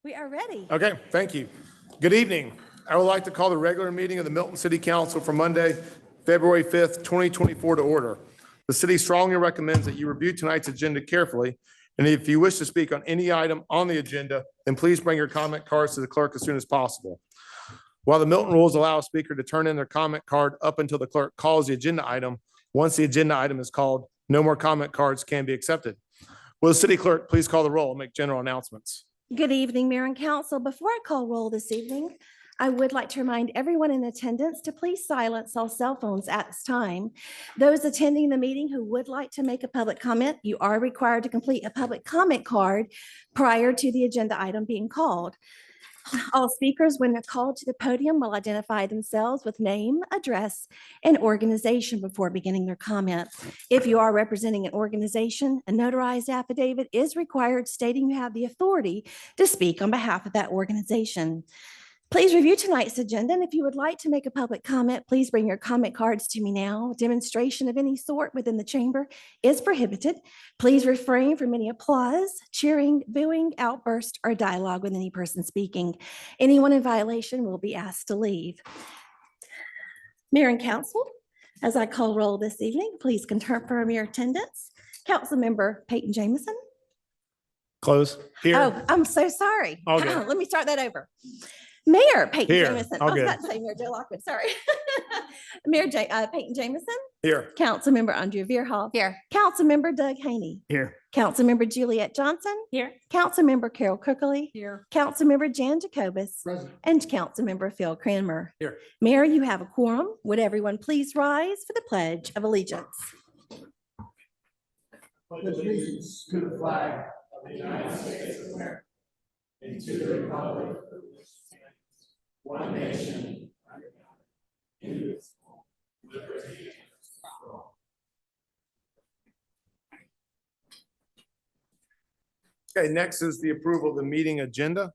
We are ready. Okay, thank you. Good evening. I would like to call the regular meeting of the Milton City Council for Monday, February 5th, 2024 to order. The city strongly recommends that you review tonight's agenda carefully, and if you wish to speak on any item on the agenda, then please bring your comment cards to the clerk as soon as possible. While the Milton rules allow a speaker to turn in their comment card up until the clerk calls the agenda item, once the agenda item is called, no more comment cards can be accepted. Will the city clerk please call the roll and make general announcements? Good evening, Mayor and Council. Before I call roll this evening, I would like to remind everyone in attendance to please silence all cell phones at this time. Those attending the meeting who would like to make a public comment, you are required to complete a public comment card prior to the agenda item being called. All speakers, when they're called to the podium, will identify themselves with name, address, and organization before beginning their comment. If you are representing an organization, a notarized affidavit is required stating you have the authority to speak on behalf of that organization. Please review tonight's agenda, and if you would like to make a public comment, please bring your comment cards to me now. Demonstration of any sort within the chamber is prohibited. Please refrain from any applause, cheering, booing, outburst, or dialogue with any person speaking. Anyone in violation will be asked to leave. Mayor and Council, as I call roll this evening, please confirm your attendance. Councilmember Peyton Jamison. Close. Here. Oh, I'm so sorry. All good. Let me start that over. Mayor Peyton Here. Jamison. All I was good. about to say Mayor Joe Lockwood, sorry. Mayor Peyton Jamison. Here. Councilmember Andrea Veerhoff. Here. Councilmember Doug Haney. Here. Councilmember Juliet Johnson. Here. Councilmember Carol Cookley. Here. Councilmember Jan Jacobus. Present. And Councilmember Phil Cranmer. Here. Mayor, you have a quorum. Would everyone please rise for the Pledge of Allegiance? Allegiance to the flag of the United States of America and to the republic for which it stands, one nation, under God, indivisible, with liberty and justice for all. Okay, next is the approval of the meeting agenda.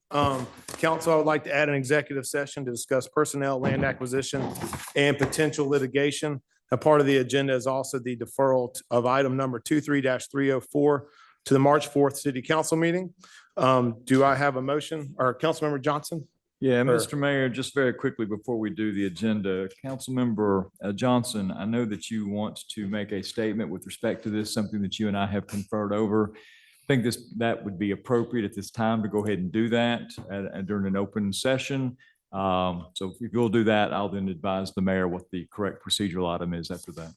Council, I would like to add an executive session to discuss personnel, land acquisition, and potential litigation. A part of the agenda is also the deferral of item number 23-304 to the March 4th City Council meeting. Do I have a motion, or Councilmember Johnson? Yeah, Or- Mr. Mayor, just very quickly before we do the agenda, Councilmember Johnson, I know that you want to make a statement with respect to this, something that you and I have conferred over. I think that would be appropriate at this time to go ahead and do that during an open session. So if you'll do that, I'll then advise the mayor what the correct procedural item is after that.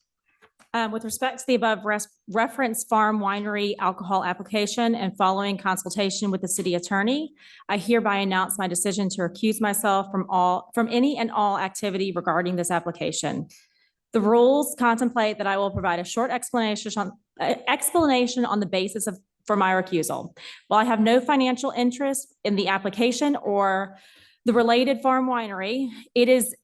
With respect to the above referenced farm winery alcohol application and following consultation with the city attorney, I hereby announce my decision to recuse myself from any and all activity regarding this application. The rules contemplate that I will provide a short explanation on the basis for my recusal. While I have no financial interest in the application or the related farm winery, it is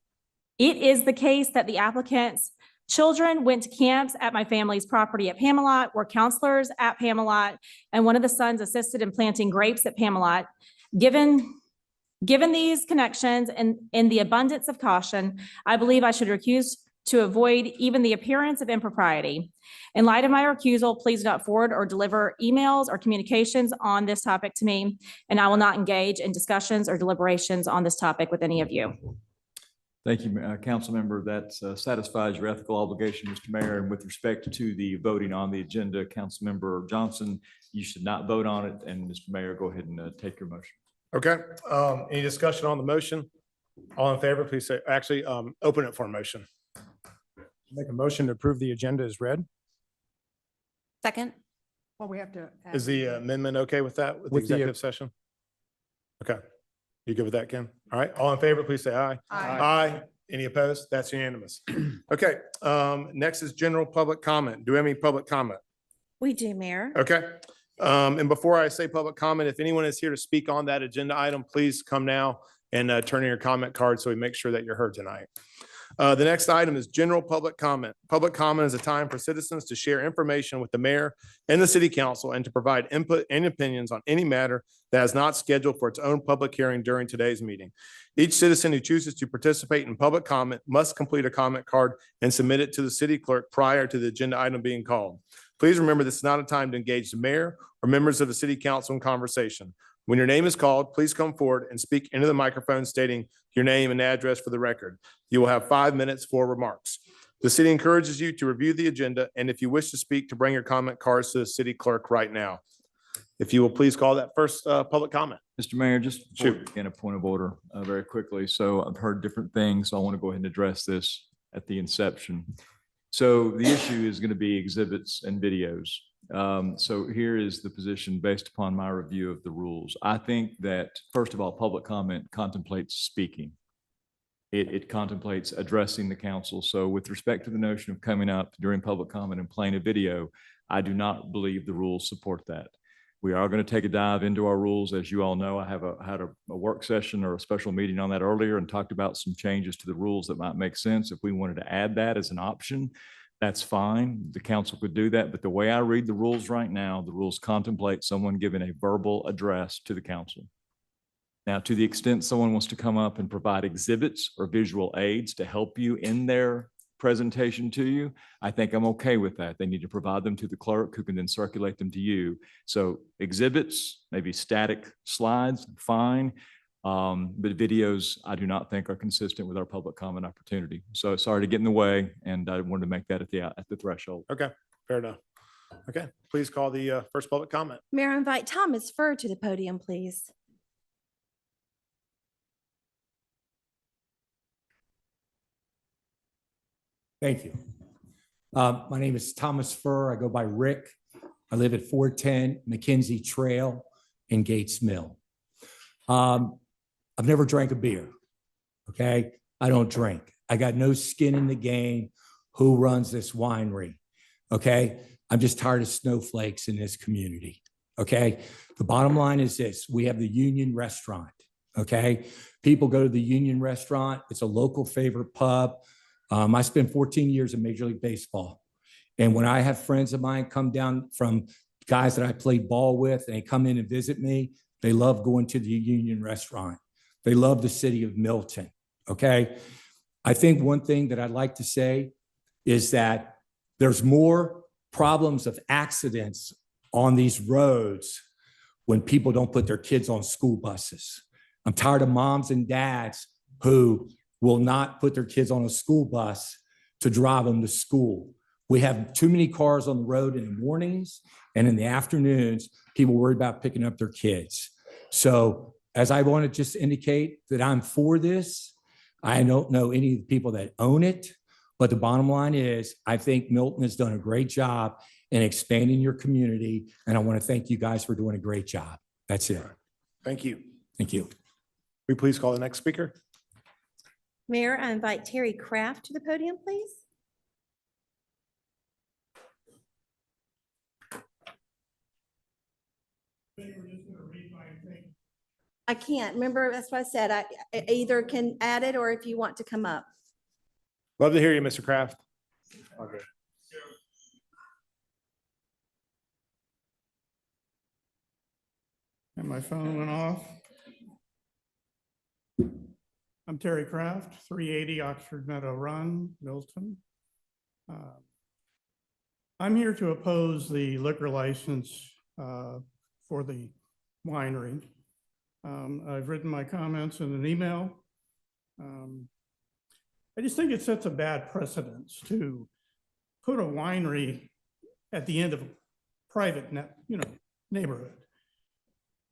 the case that the applicant's children went to camps at my family's property at Pamelot, were counselors at Pamelot, and one of the sons assisted in planting grapes at Pamelot. Given these connections and in the abundance of caution, I believe I should recuse to avoid even the appearance of impropriety. In light of my recusal, please do not forward or deliver emails or communications on this topic to me, and I will not engage in discussions or deliberations on this topic with any of you. Thank you, Council Member. That satisfies your ethical obligation, Mr. Mayor. And with respect to the voting on the agenda, Councilmember Johnson, you should not vote on it. And Mr. Mayor, go ahead and take your motion. Okay, any discussion on the motion? All in favor, please say, actually, open it for a motion. Make a motion to approve the agenda as read. Second. Well, we have to. Is the amendment okay with that, with the With the- executive session? Okay, you good with that, Ken? All right, all in favor, please say aye. Aye. Any opposed? That's unanimous. Okay, next is general public comment. Do we have any public comment? We do, Mayor. Okay, and before I say public comment, if anyone is here to speak on that agenda item, please come now and turn in your comment card so we make sure that you're heard tonight. The next item is general public comment. Public comment is a time for citizens to share information with the mayor and the city council and to provide input and opinions on any matter that is not scheduled for its own public hearing during today's meeting. Each citizen who chooses to participate in public comment must complete a comment card and submit it to the city clerk prior to the agenda item being called. Please remember this is not a time to engage the mayor or members of the city council in conversation. When your name is called, please come forward and speak into the microphone stating your name and address for the record. You will have 5 minutes for remarks. The city encourages you to review the agenda, and if you wish to speak, to bring your comment cards to the city clerk right now. If you will please call that first public comment. Mr. Mayor, just Shoot. in a point of order very quickly. So I've heard different things. So I want to go ahead and address this at the inception. So the issue is going to be exhibits and videos. So here is the position based upon my review of the rules. I think that, first of all, public comment contemplates speaking. It contemplates addressing the council. So with respect to the notion of coming up during public comment and playing a video, I do not believe the rules support that. We are going to take a dive into our rules. As you all know, I have had a work session or a special meeting on that earlier and talked about some changes to the rules that might make sense. If we wanted to add that as an option, that's fine. The council could do that. But the way I read the rules right now, the rules contemplate someone giving a verbal address to the council. Now, to the extent someone wants to come up and provide exhibits or visual aids to help you in their presentation to you, I think I'm okay with that. They need to provide them to the clerk who can then circulate them to you. So exhibits, maybe static slides, fine. But videos, I do not think are consistent with our public comment opportunity. So sorry to get in the way, and I wanted to make that at the threshold. Okay, fair enough. Okay, please call the first public comment. Mayor, I invite Thomas Furr to the podium, please. Thank you. My name is Thomas Furr. I go by Rick. I live at 410 McKenzie Trail in Gates Mill. I've never drank a beer, okay? I don't drink. I got no skin in the game. Who runs this winery, okay? I'm just tired of snowflakes in this community, okay? The bottom line is this. We have the Union Restaurant, okay? People go to the Union Restaurant. It's a local favorite pub. I spent 14 years in Major League Baseball. And when I have friends of mine come down from guys that I played ball with, and they come in and visit me, they love going to the Union Restaurant. They love the city of Milton, okay? I think one thing that I'd like to say is that there's more problems of accidents on these roads when people don't put their kids on school buses. I'm tired of moms and dads who will not put their kids on a school bus to drive them to school. We have too many cars on the road in the mornings, and in the afternoons, people worry about picking up their kids. So as I want to just indicate that I'm for this, I don't know any of the people that own it, but the bottom line is I think Milton has done a great job in expanding your community, and I want to thank you guys for doing a great job. That's it. Thank you. Thank you. Will you please call the next speaker? Mayor, I invite Terry Kraft to the podium, please. I can't. Remember, that's what I said. I either can add it or if you want to come up. Love to hear you, Mr. Kraft. Okay. And my phone went off. I'm Terry Kraft, 380 Oxford Meadow Run, Milton. I'm here to oppose the liquor license for the winery. I've written my comments in an email. I just think it sets a bad precedence to put a winery at the end of a private, neighborhood.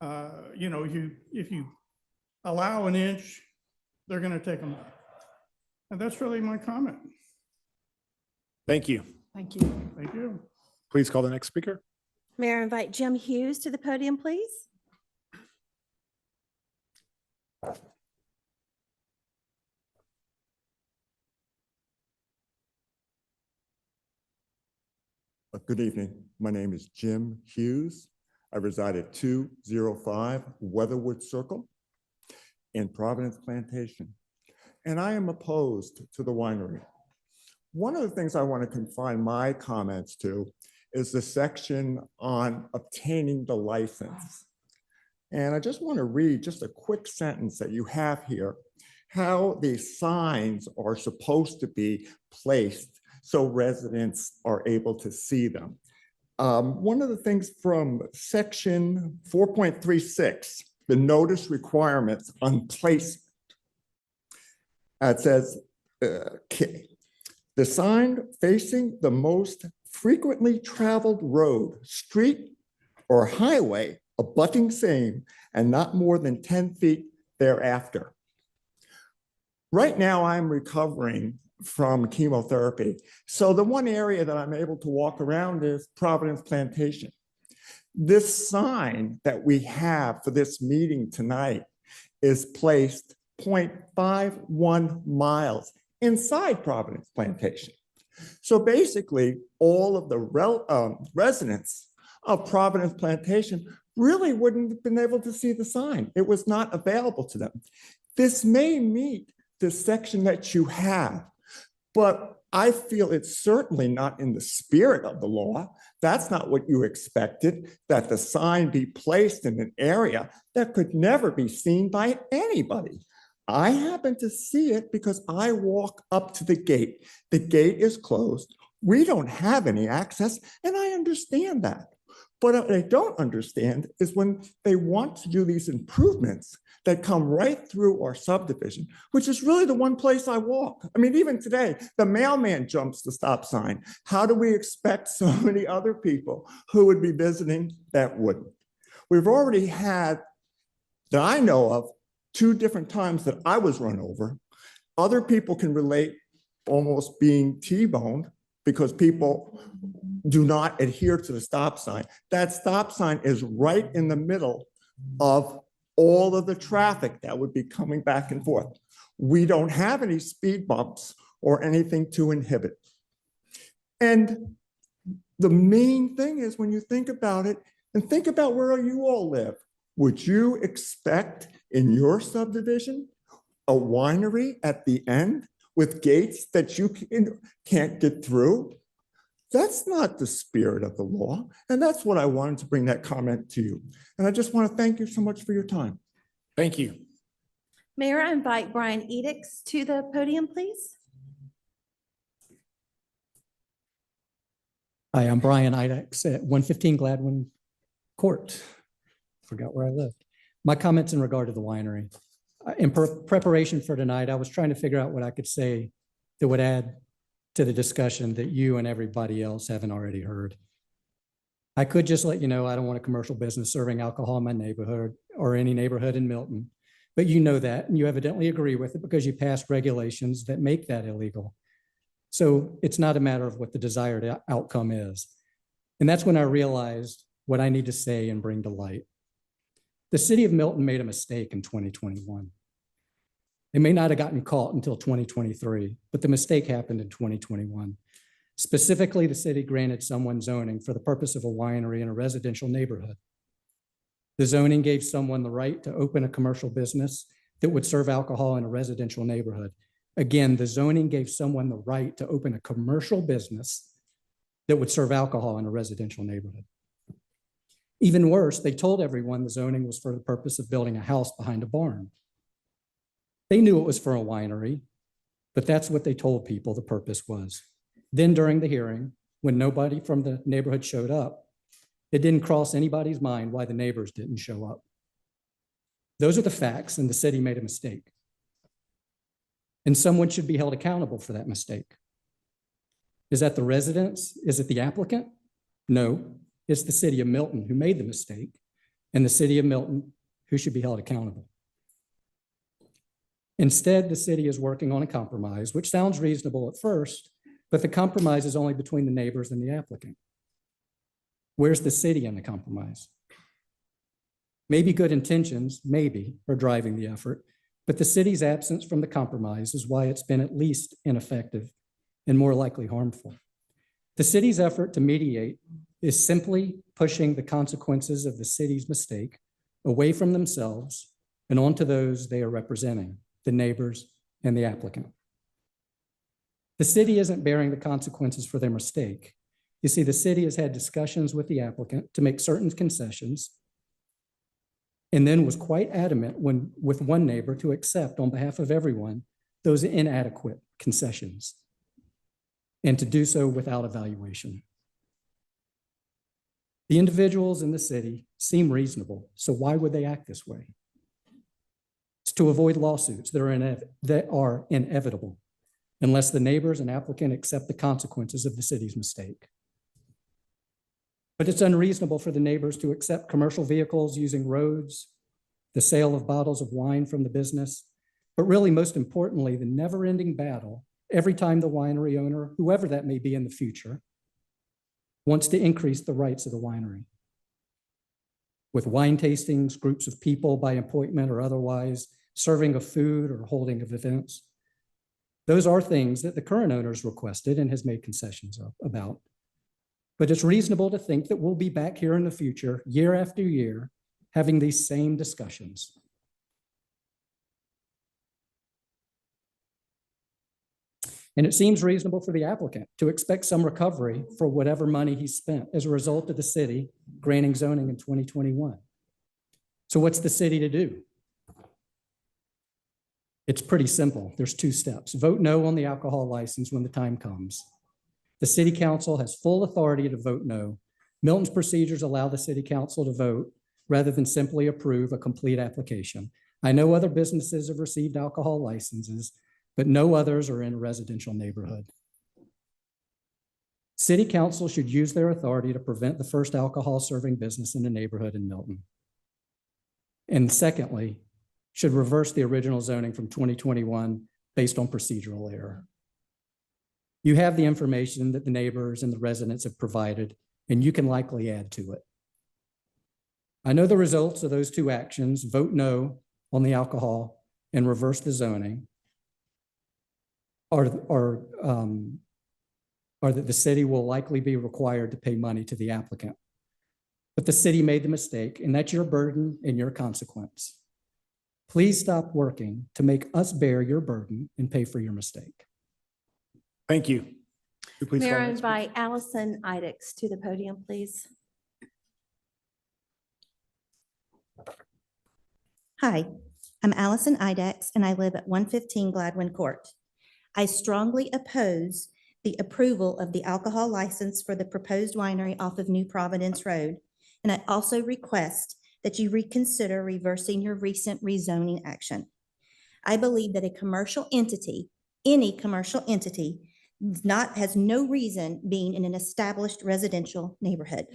If you allow an inch, they're going to take them up. And that's really my comment. Thank you. Thank you. Thank you. Please call the next speaker. Mayor, I invite Jim Hughes to the podium, please. Good evening. My name is Jim Hughes. I reside at 205 Weatherwood Circle in Providence Plantation, and I am opposed to the winery. One of the things I want to confine my comments to is the section on obtaining the license. And I just want to read just a quick sentence that you have here, how the signs are supposed to be placed so residents are able to see them. One of the things from section 4.36, the notice requirements on placement. It says, the sign facing the most frequently traveled road, street, or highway abutting same and not more than 10 feet thereafter. Right now, I'm recovering from chemotherapy. So the one area that I'm able to walk around is Providence Plantation. This sign that we have for this meeting tonight is placed 0.51 miles inside Providence Plantation. So basically, all of the residents of Providence Plantation really wouldn't have been able to see the sign. It was not available to them. This may meet the section that you have, but I feel it's certainly not in the spirit of the law. That's not what you expected, that the sign be placed in an area that could never be seen by anybody. I happen to see it because I walk up to the gate. The gate is closed. We don't have any access, and I understand that. But what I don't understand is when they want to do these improvements that come right through our subdivision, which is really the one place I walk. I mean, even today, the mailman jumps the stop sign. How do we expect so many other people who would be visiting that wouldn't? We've already had, that I know of, 2 different times that I was run over. Other people can relate almost being T-boned because people do not adhere to the stop sign. That stop sign is right in the middle of all of the traffic that would be coming back and forth. We don't have any speed bumps or anything to inhibit. And the main thing is when you think about it, and think about where you all live, would you expect in your subdivision a winery at the end with gates that you can't get through? That's not the spirit of the law. And that's what I wanted to bring that comment to you. And I just want to thank you so much for your time. Thank you. Mayor, I invite Brian Edix to the podium, please. Hi, I'm Brian Idix at 115 Gladwin Court. Forgot where I lived. My comments in regard to the winery. In preparation for tonight, I was trying to figure out what I could say that would add to the discussion that you and everybody else haven't already heard. I could just let you know I don't want a commercial business serving alcohol in my neighborhood or any neighborhood in Milton. But you know that, and you evidently agree with it because you passed regulations that make that illegal. So it's not a matter of what the desired outcome is. And that's when I realized what I need to say and bring to light. The city of Milton made a mistake in 2021. It may not have gotten caught until 2023, but the mistake happened in 2021. Specifically, the city granted someone zoning for the purpose of a winery in a residential neighborhood. The zoning gave someone the right to open a commercial business that would serve alcohol in a residential neighborhood. Again, the zoning gave someone the right to open a commercial business that would serve alcohol in a residential neighborhood. Even worse, they told everyone the zoning was for the purpose of building a house behind a barn. They knew it was for a winery, but that's what they told people the purpose was. Then during the hearing, when nobody from the neighborhood showed up, it didn't cross anybody's mind why the neighbors didn't show up. Those are the facts, and the city made a mistake. And someone should be held accountable for that mistake. Is that the residents? Is it the applicant? No, it's the city of Milton who made the mistake, and the city of Milton who should be held accountable. Instead, the city is working on a compromise, which sounds reasonable at first, but the compromise is only between the neighbors and the applicant. Where's the city in the compromise? Maybe good intentions, maybe, are driving the effort, but the city's absence from the compromise is why it's been at least ineffective and more likely harmful. The city's effort to mediate is simply pushing the consequences of the city's mistake away from themselves and onto those they are representing, the neighbors and the applicant. The city isn't bearing the consequences for their mistake. You see, the city has had discussions with the applicant to make certain concessions, and then was quite adamant with one neighbor to accept on behalf of everyone those inadequate concessions, and to do so without evaluation. The individuals in the city seem reasonable, so why would they act this way? It's to avoid lawsuits that are inevitable unless the neighbors and applicant accept the consequences of the city's mistake. But it's unreasonable for the neighbors to accept commercial vehicles using roads, the sale of bottles of wine from the business, but really most importantly, the never-ending battle every time the winery owner, whoever that may be in the future, wants to increase the rights of the winery. With wine tastings, groups of people by appointment or otherwise, serving of food or holding of events. Those are things that the current owners requested and has made concessions about. But it's reasonable to think that we'll be back here in the future, year after year, having these same discussions. And it seems reasonable for the applicant to expect some recovery for whatever money he spent as a result of the city granting zoning in 2021. So what's the city to do? It's pretty simple. There's 2 steps. Vote no on the alcohol license when the time comes. The city council has full authority to vote no. Milton's procedures allow the city council to vote rather than simply approve a complete application. I know other businesses have received alcohol licenses, but no others are in a residential neighborhood. City council should use their authority to prevent the first alcohol serving business in the neighborhood in Milton. And secondly, should reverse the original zoning from 2021 based on procedural error. You have the information that the neighbors and the residents have provided, and you can likely add to it. I know the results of those 2 actions, vote no on the alcohol and reverse the zoning, are that the city will likely be required to pay money to the applicant. But the city made the mistake, and that's your burden and your consequence. Please stop working to make us bear your burden and pay for your mistake. Thank you. Could you please call Mayor, I the next invite Allison Idix to the podium, please. Hi, I'm Allison Idex, and I live at 115 Gladwin Court. I strongly oppose the approval of the alcohol license for the proposed winery off of New Providence Road, and I also request that you reconsider reversing your recent rezoning action. I believe that a commercial entity, any commercial entity, has no reason being in an established residential neighborhood.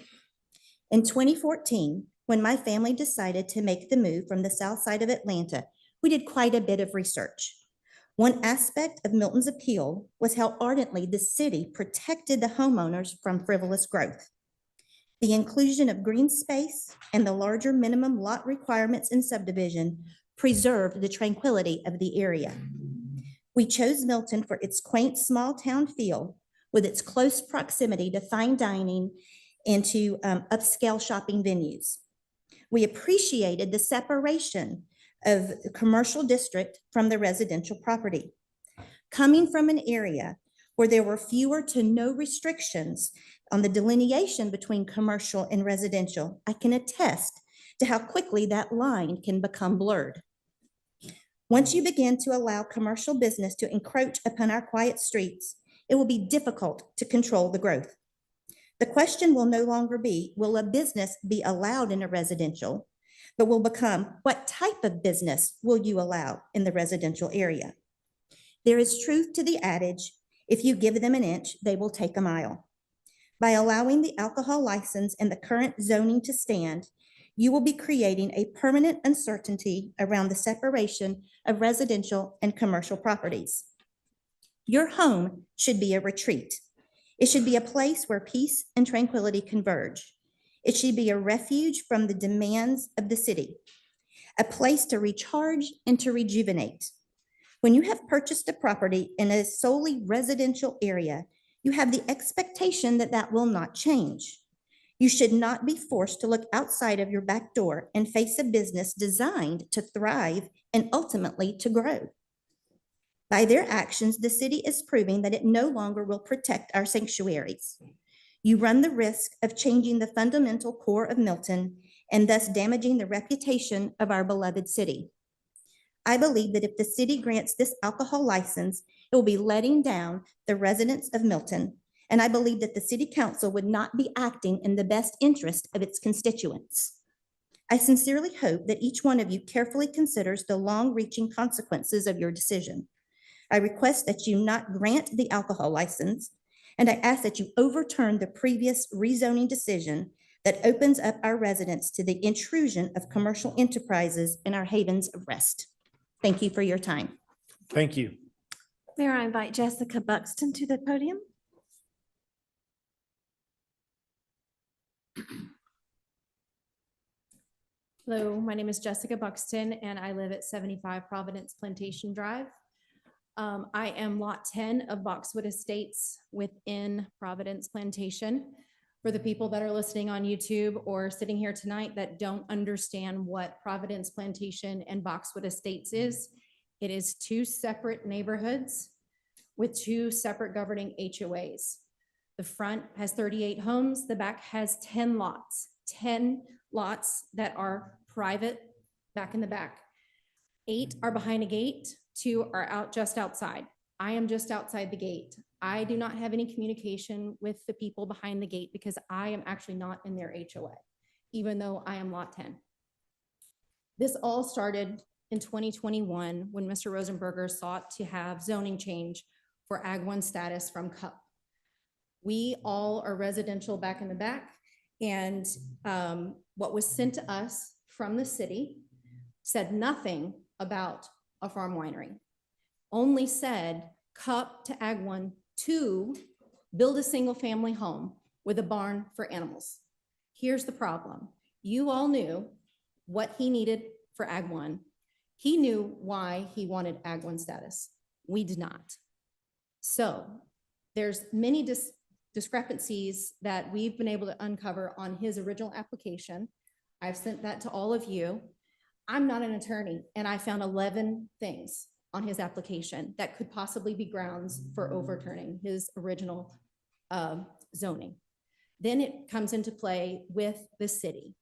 In 2014, when my family decided to make the move from the south side of Atlanta, we did quite a bit of research. One aspect of Milton's appeal was how ardently the city protected the homeowners from frivolous growth. The inclusion of green space and the larger minimum lot requirements in subdivision preserved the tranquility of the area. We chose Milton for its quaint small town feel with its close proximity to fine dining and to upscale shopping venues. We appreciated the separation of the commercial district from the residential property. Coming from an area where there were fewer to no restrictions on the delineation between commercial and residential, I can attest to how quickly that line can become blurred. Once you begin to allow commercial business to encroach upon our quiet streets, it will be difficult to control the growth. The question will no longer be, will a business be allowed in a residential, but will become, what type of business will you allow in the residential area? There is truth to the adage, if you give them an inch, they will take a mile. By allowing the alcohol license and the current zoning to stand, you will be creating a permanent uncertainty around the separation of residential and commercial properties. Your home should be a retreat. It should be a place where peace and tranquility converge. It should be a refuge from the demands of the city, a place to recharge and to rejuvenate. When you have purchased a property in a solely residential area, you have the expectation that that will not change. You should not be forced to look outside of your back door and face a business designed to thrive and ultimately to grow. By their actions, the city is proving that it no longer will protect our sanctuaries. You run the risk of changing the fundamental core of Milton and thus damaging the reputation of our beloved city. I believe that if the city grants this alcohol license, it will be letting down the residents of Milton and I believe that the city council would not be acting in the best interest of its constituents. I sincerely hope that each one of you carefully considers the long-reaching consequences of your decision. I request that you not grant the alcohol license, and I ask that you overturn the previous rezoning decision that opens up our residents to the intrusion of commercial enterprises in our havens of rest. Thank you for your time. Thank you. Mayor, I invite Jessica Buxton to the podium. Hello, my name is Jessica Buxton and I live at 75 Providence Plantation Drive. I am Lot 10 of Boxwood Estates within Providence Plantation. For the people that are listening on YouTube or sitting here tonight that don't understand what Providence Plantation and Boxwood Estates is, it is two separate neighborhoods with two separate governing HOAs. The front has 38 homes, the back has 10 lots, 10 lots that are private back in the back. 8 are behind a gate, 2 are out just outside. I am just outside the gate. I do not have any communication with the people behind the gate because I am actually not in their HOA, even though I am Lot 10. This all started in 2021 when Mr. Rosenberger sought to have zoning change for Ag 1 status from CUP. We all are residential back in the back, and what was sent to us from the city said nothing about a farm winery, only said CUP to Ag 1 to build a single family home with a barn for animals. Here's the problem. You all knew what he needed for Ag 1. He knew why he wanted Ag 1 status. We did not. So there's many discrepancies that we've been able to uncover on his original application. I've sent that to all of you. I'm not an attorney, and I found 11 things on his application that could possibly be grounds for overturning his original zoning. Then it comes into play with the city.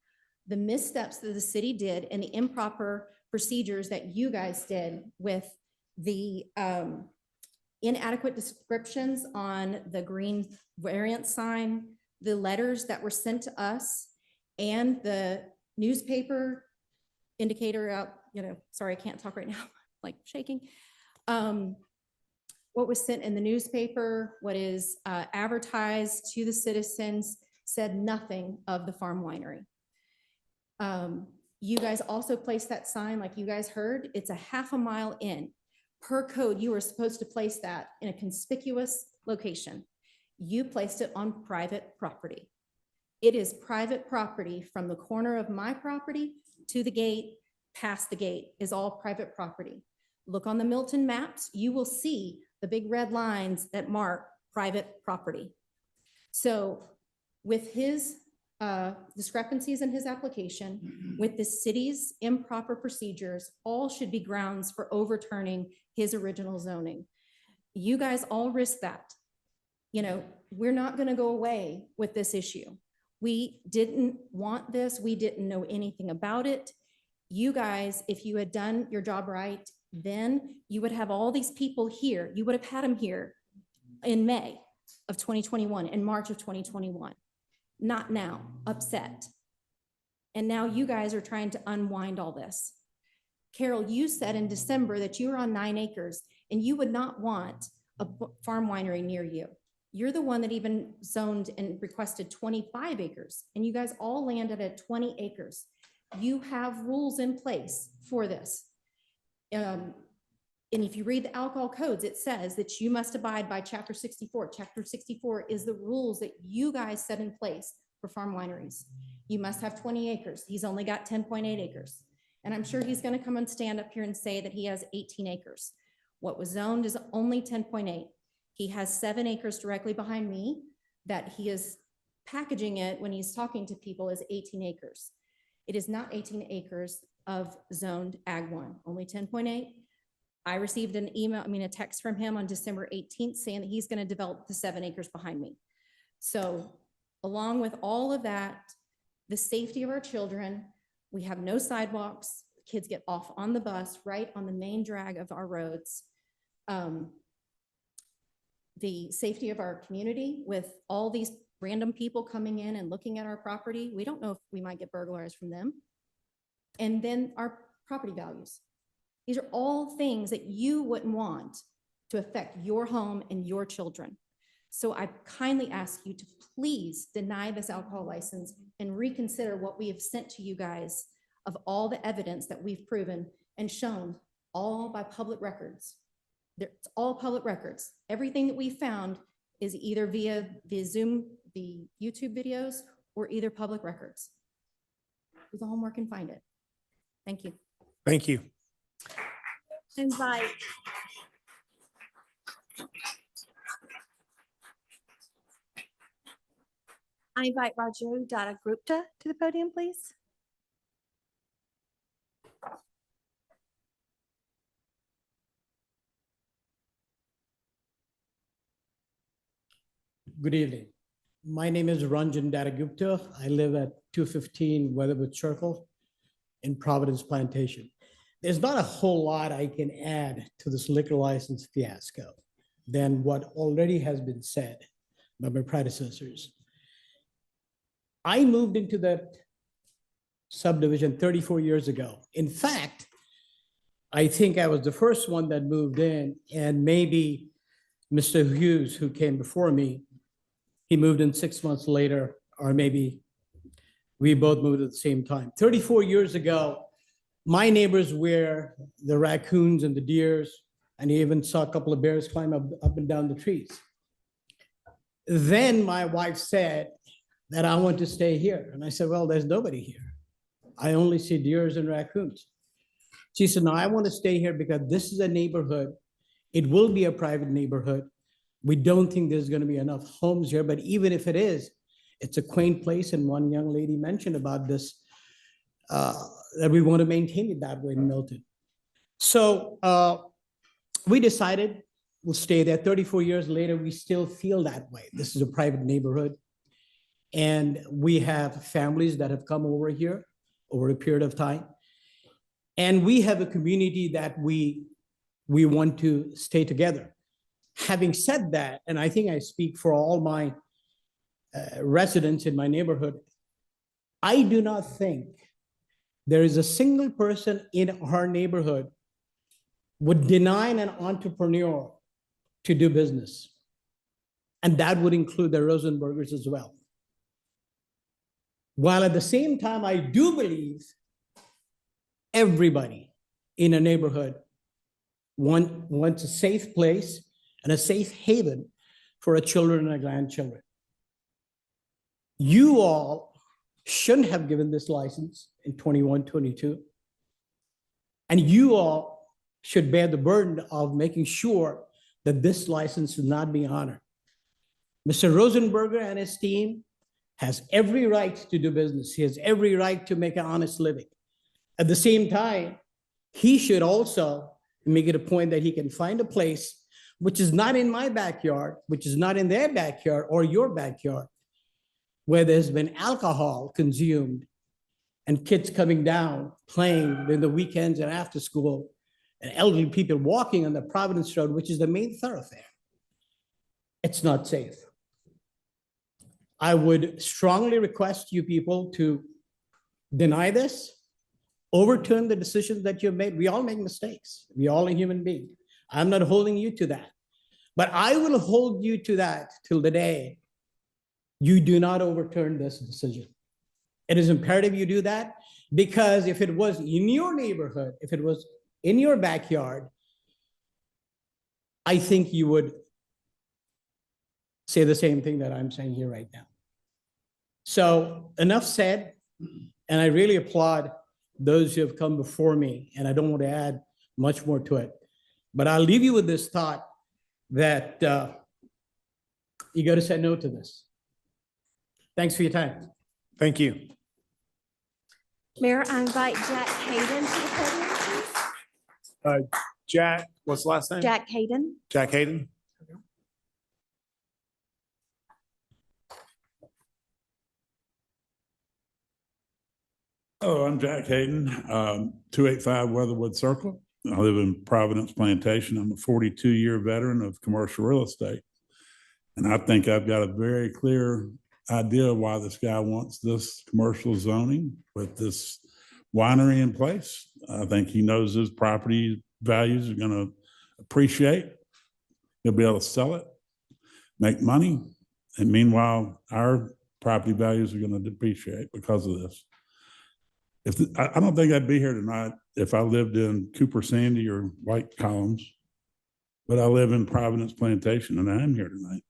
The missteps that the city did and the improper procedures that you guys did with the inadequate descriptions on the green variant sign, the letters that were sent to us, and the newspaper indicator out, sorry, I can't talk right now, like shaking. What was sent in the newspaper, what is advertised to the citizens said nothing of the farm winery. You guys also placed that sign, like you guys heard, it's a half a mile in. Per code, you were supposed to place that in a conspicuous location. You placed it on private property. It is private property from the corner of my property to the gate, past the gate is all private property. Look on the Milton maps, you will see the big red lines that mark private property. So with his discrepancies in his application, with the city's improper procedures, all should be grounds for overturning his original zoning. You guys all risk that. We're not going to go away with this issue. We didn't want this. We didn't know anything about it. You guys, if you had done your job right, then you would have all these people here. You would have had them here in May of 2021, in March of 2021. Not now, upset. And now you guys are trying to unwind all this. Carol, you said in December that you were on 9 acres and you would not want a farm winery near you. You're the one that even zoned and requested 25 acres, and you guys all landed at 20 acres. You have rules in place for this. And if you read the alcohol codes, it says that you must abide by Chapter 64. Chapter 64 is the rules that you guys set in place for farm wineries. You must have 20 acres. He's only got 10.8 acres. And I'm sure he's going to come and stand up here and say that he has 18 acres. What was zoned is only 10.8. He has 7 acres directly behind me that he is packaging it when he's talking to people as 18 acres. It is not 18 acres of zoned Ag 1, only 10.8. I received a text from him on December 18th saying that he's going to develop the 7 acres behind me. So along with all of that, the safety of our children, we have no sidewalks. Kids get off on the bus right on the main drag of our roads. the safety of our community with all these random people coming in and looking at our property. We don't know if we might get burglarized from them. And then our property values. These are all things that you wouldn't want to affect your home and your children. So I kindly ask you to please deny this alcohol license and reconsider what we have sent to you guys of all the evidence that we've proven and shown, all by public records. It's all public records. Everything that we found is either via the Zoom, the YouTube videos, or either public records. Do the homework and find it. Thank you. Thank you. Invite. I invite Raju Data Gupta to the podium, please. Good evening. My name is Ranjan Daragupta. I live at 215 Weatherwood Circle in Providence Plantation. There's not a whole lot I can add to this liquor license fiasco than what already has been said by my predecessors. I moved into that subdivision 34 years ago. In fact, I think I was the first one that moved in, and maybe Mr. Hughes, who came before me, he moved in 6 months later, or maybe we both moved at the same time. 34 years ago, my neighbors were the raccoons and the deers, and I even saw a couple of bears climb up and down the trees. Then my wife said that I want to stay here. And I said, well, there's nobody here. I only see deers and raccoons. She said, no, I want to stay here because this is a neighborhood. It will be a private neighborhood. We don't think there's going to be enough homes here, but even if it is, it's a quaint place. And one young lady mentioned about this, that we want to maintain it that way in Milton. So we decided we'll stay there. 34 years later, we still feel that way. This is a private neighborhood. And we have families that have come over here over a period of time. And we have a community that we want to stay together. Having said that, and I think I speak for all my residents in my neighborhood, I do not think there is a single person in our neighborhood would deny an entrepreneur to do business. And that would include the Rosenbergers as well. While at the same time, I do believe everybody in a neighborhood wants a safe place and a safe haven for our children and our grandchildren. You all shouldn't have given this license in 21, 22. And you all should bear the burden of making sure that this license is not being honored. Mr. Rosenberger and his team has every right to do business. He has every right to make an honest living. At the same time, he should also make it a point that he can find a place which is not in my backyard, which is not in their backyard or your backyard, where there's been alcohol consumed and kids coming down, playing in the weekends and after school, and elderly people walking on the Providence Road, which is the main thoroughfare. It's not safe. I would strongly request you people to deny this, overturn the decisions that you've made. We all make mistakes. We all are human beings. I'm not holding you to that. But I will hold you to that till the day you do not overturn this decision. It is imperative you do that, because if it was in your neighborhood, if it was in your backyard, I think you would say the same thing that I'm saying here right now. So enough said, and I really applaud those who have come before me, and I don't want to add much more to it. But I'll leave you with this thought that you got to say no to this. Thanks for your time. Thank you. Mayor, I invite Jack Hayden to the podium, please. Jack, what's the last name? Jack Hayden. Jack Hayden. Oh, I'm Jack Hayden, 285 Weatherwood Circle. I live in Providence Plantation. I'm a 42-year veteran of commercial real estate. And I think I've got a very clear idea why this guy wants this commercial zoning with this winery in place. I think he knows his property values are going to appreciate. He'll be able to sell it, make money. And meanwhile, our property values are going to depreciate because of this. I don't think I'd be here tonight if I lived in Cooper Sandy or White Columns, but I live in Providence Plantation and I am here tonight.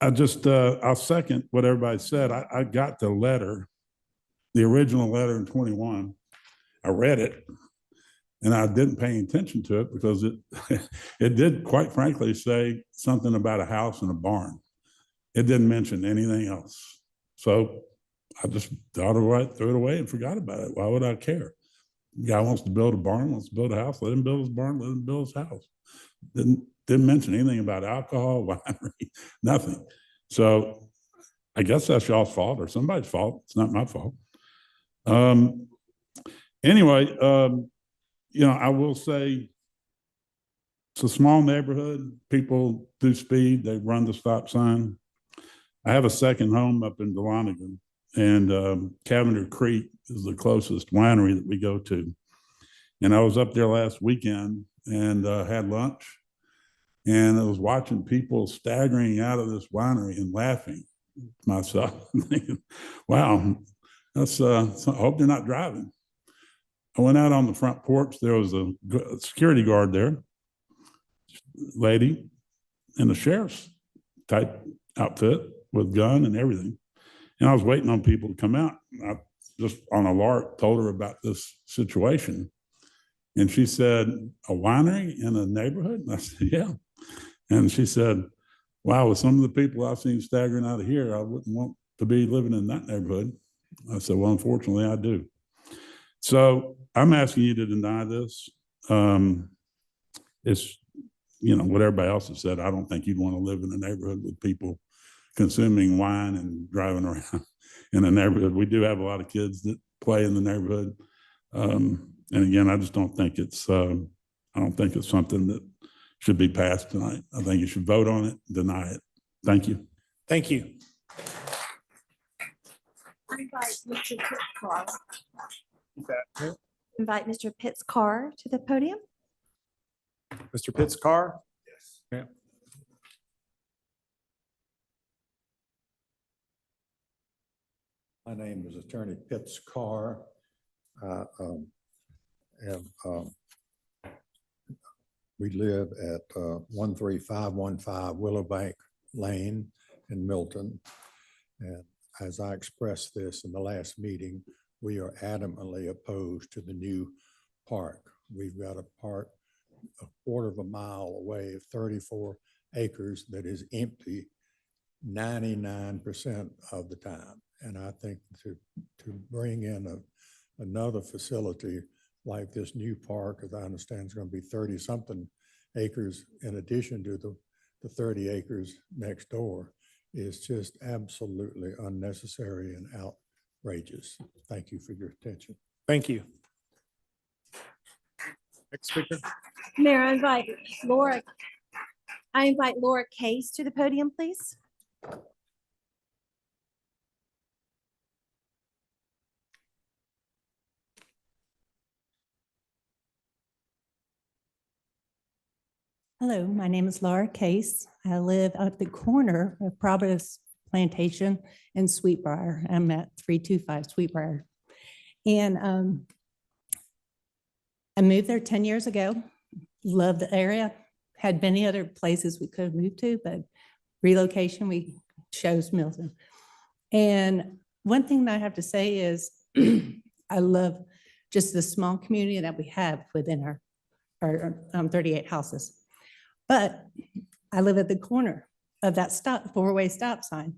I'll second what everybody said. I got the letter, the original letter in 21. I read it and I didn't pay attention to it because it did, quite frankly, say something about a house and a barn. It didn't mention anything else. So I just threw it away and forgot about it. Why would I care? The guy wants to build a barn, wants to build a house, let him build his barn, let him build his house. Didn't mention anything about alcohol, winery, nothing. So I guess that's y'all's fault or somebody's fault. It's not my fault. Anyway, I will say it's a small neighborhood. People do speed. They run the stop sign. I have a second home up in Dahlonega, and Cavender Creek is the closest winery that we go to. And I was up there last weekend and had lunch. And I was watching people staggering out of this winery and laughing to myself, thinking, wow, I hope they're not driving. I went out on the front porch. There was a security guard there, lady in the sheriff's type outfit with gun and everything. And I was waiting on people to come out. I just on a lark told her about this situation. And she said, a winery in a neighborhood? And I said, yeah. And she said, wow, with some of the people I've seen staggering out of here, I wouldn't want to be living in that neighborhood. I said, well, unfortunately, I do. So I'm asking you to deny this. It's, what everybody else has said. I don't think you'd want to live in a neighborhood with people consuming wine and driving around in a neighborhood. We do have a lot of kids that play in the neighborhood. And again, I just don't think it's, something that should be passed tonight. I think you should vote on it, deny it. Thank you. Thank you. Invite Mr. Pitts Carr to the podium. Mr. Pitts Carr? Yes. Yeah. My name is Attorney Pitts Carr. We live at 13515 Willowbank Lane in Milton. And as I expressed this in the last meeting, we are adamantly opposed to the new park. We've got a park a quarter of a mile away, 34 acres, that is empty 99% of the time. And I think to bring in another facility like this new park, as I understand, is going to be 30-something acres in addition to the 30 acres next door, is just absolutely unnecessary and outrageous. Thank you for your attention. Thank you. Next speaker. Mayor, I invite Laura Case to the podium, please. Hello, my name is Laura Case. I live at the corner of Providence Plantation and Sweetbriar. I'm at 325 Sweetbriar. And I moved there 10 years ago. Love the area. Had many other places we could have moved to, but relocation, we chose Milton. And one thing that I have to say is I love just the small community that we have within our 38 houses. But I live at the corner of that four-way stop sign.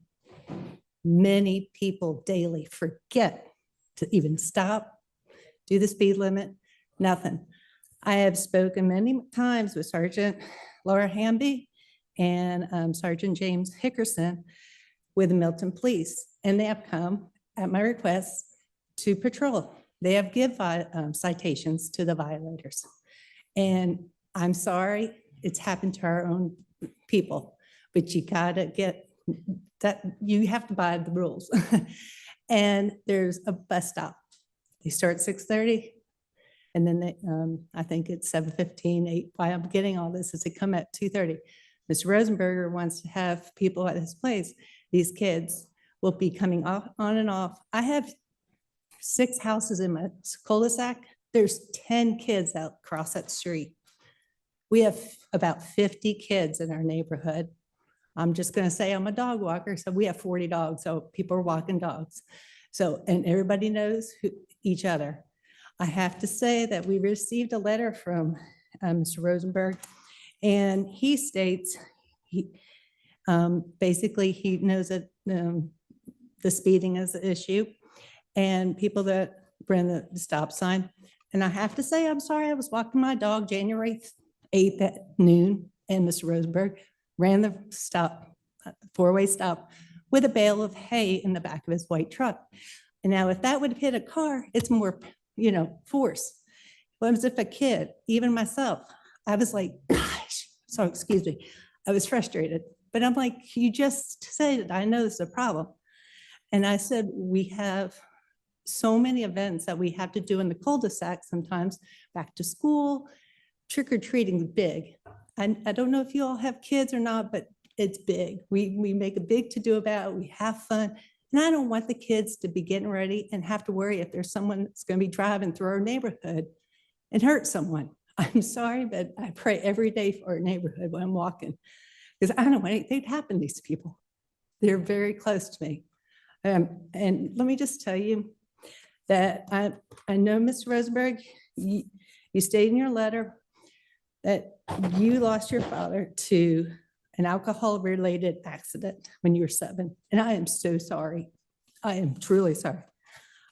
Many people daily forget to even stop, do the speed limit, nothing. I have spoken many times with Sergeant Laura Hamby and Sergeant James Hickerson with the Milton Police, and they have come at my request to patrol. They have given citations to the violators. And I'm sorry, it's happened to our own people, but you gotta get that, you have to buy the rules. And there's a bus stop. They start at 6:30. And then they, I think it's 7:15, 8. Why I'm getting all this is they come at 2:30. Mr. Rosenberger wants to have people at his place. These kids will be coming off, on and off. I have 6 houses in my cul-de-sac. There's 10 kids out across that street. We have about 50 kids in our neighborhood. I'm just gonna say I'm a dog walker, so we have 40 dogs, so people are walking dogs. So, and everybody knows each other. I have to say that we received a letter from Mr. Rosenberg, and he states, basically he knows that the speeding is the issue and people that ran the stop sign. And I have to say, I'm sorry, I was walking my dog January 8th at noon, and Mr. Rosenberg ran the stop, 4-way stop with a bale of hay in the back of his white truck. And now if that would hit a car, it's more, force. What as if a kid, even myself, I was like, gosh, so excuse me, I was frustrated. But I'm like, you just said, I know this is a problem. And I said, we have so many events that we have to do in the cul-de-sac sometimes, back to school, trick-or-treating is big. And I don't know if you all have kids or not, but it's big. We make a big to-do about it, we have fun. And I don't want the kids to be getting ready and have to worry if there's someone that's gonna be driving through our neighborhood and hurt someone. I'm sorry, but I pray every day for our neighborhood when I'm walking, because I don't want anything to happen to these people. They're very close to me. And let me just tell you that I know, Mr. Rosenberg, you stated in your letter that you lost your father to an alcohol-related accident when you were 7. And I am so sorry. I am truly sorry.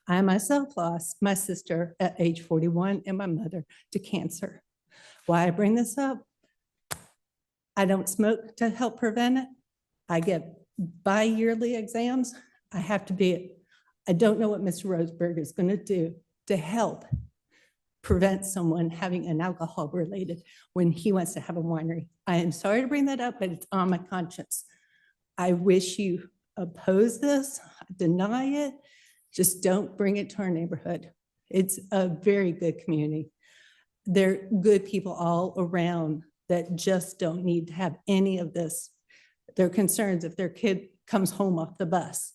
I myself lost my sister at age 41 and my mother to cancer. Why I bring this up? I don't smoke to help prevent it. I get bi-yearly exams. I have to be, I don't know what Mr. Rosenberg is going to do to help prevent someone having an alcohol related when he wants to have a winery. I am sorry to bring that up, but it's on my conscience. I wish you oppose this, deny it, just don't bring it to our neighborhood. It's a very good community. There are good people all around that just don't need to have any of this. Their concerns if their kid comes home off the bus,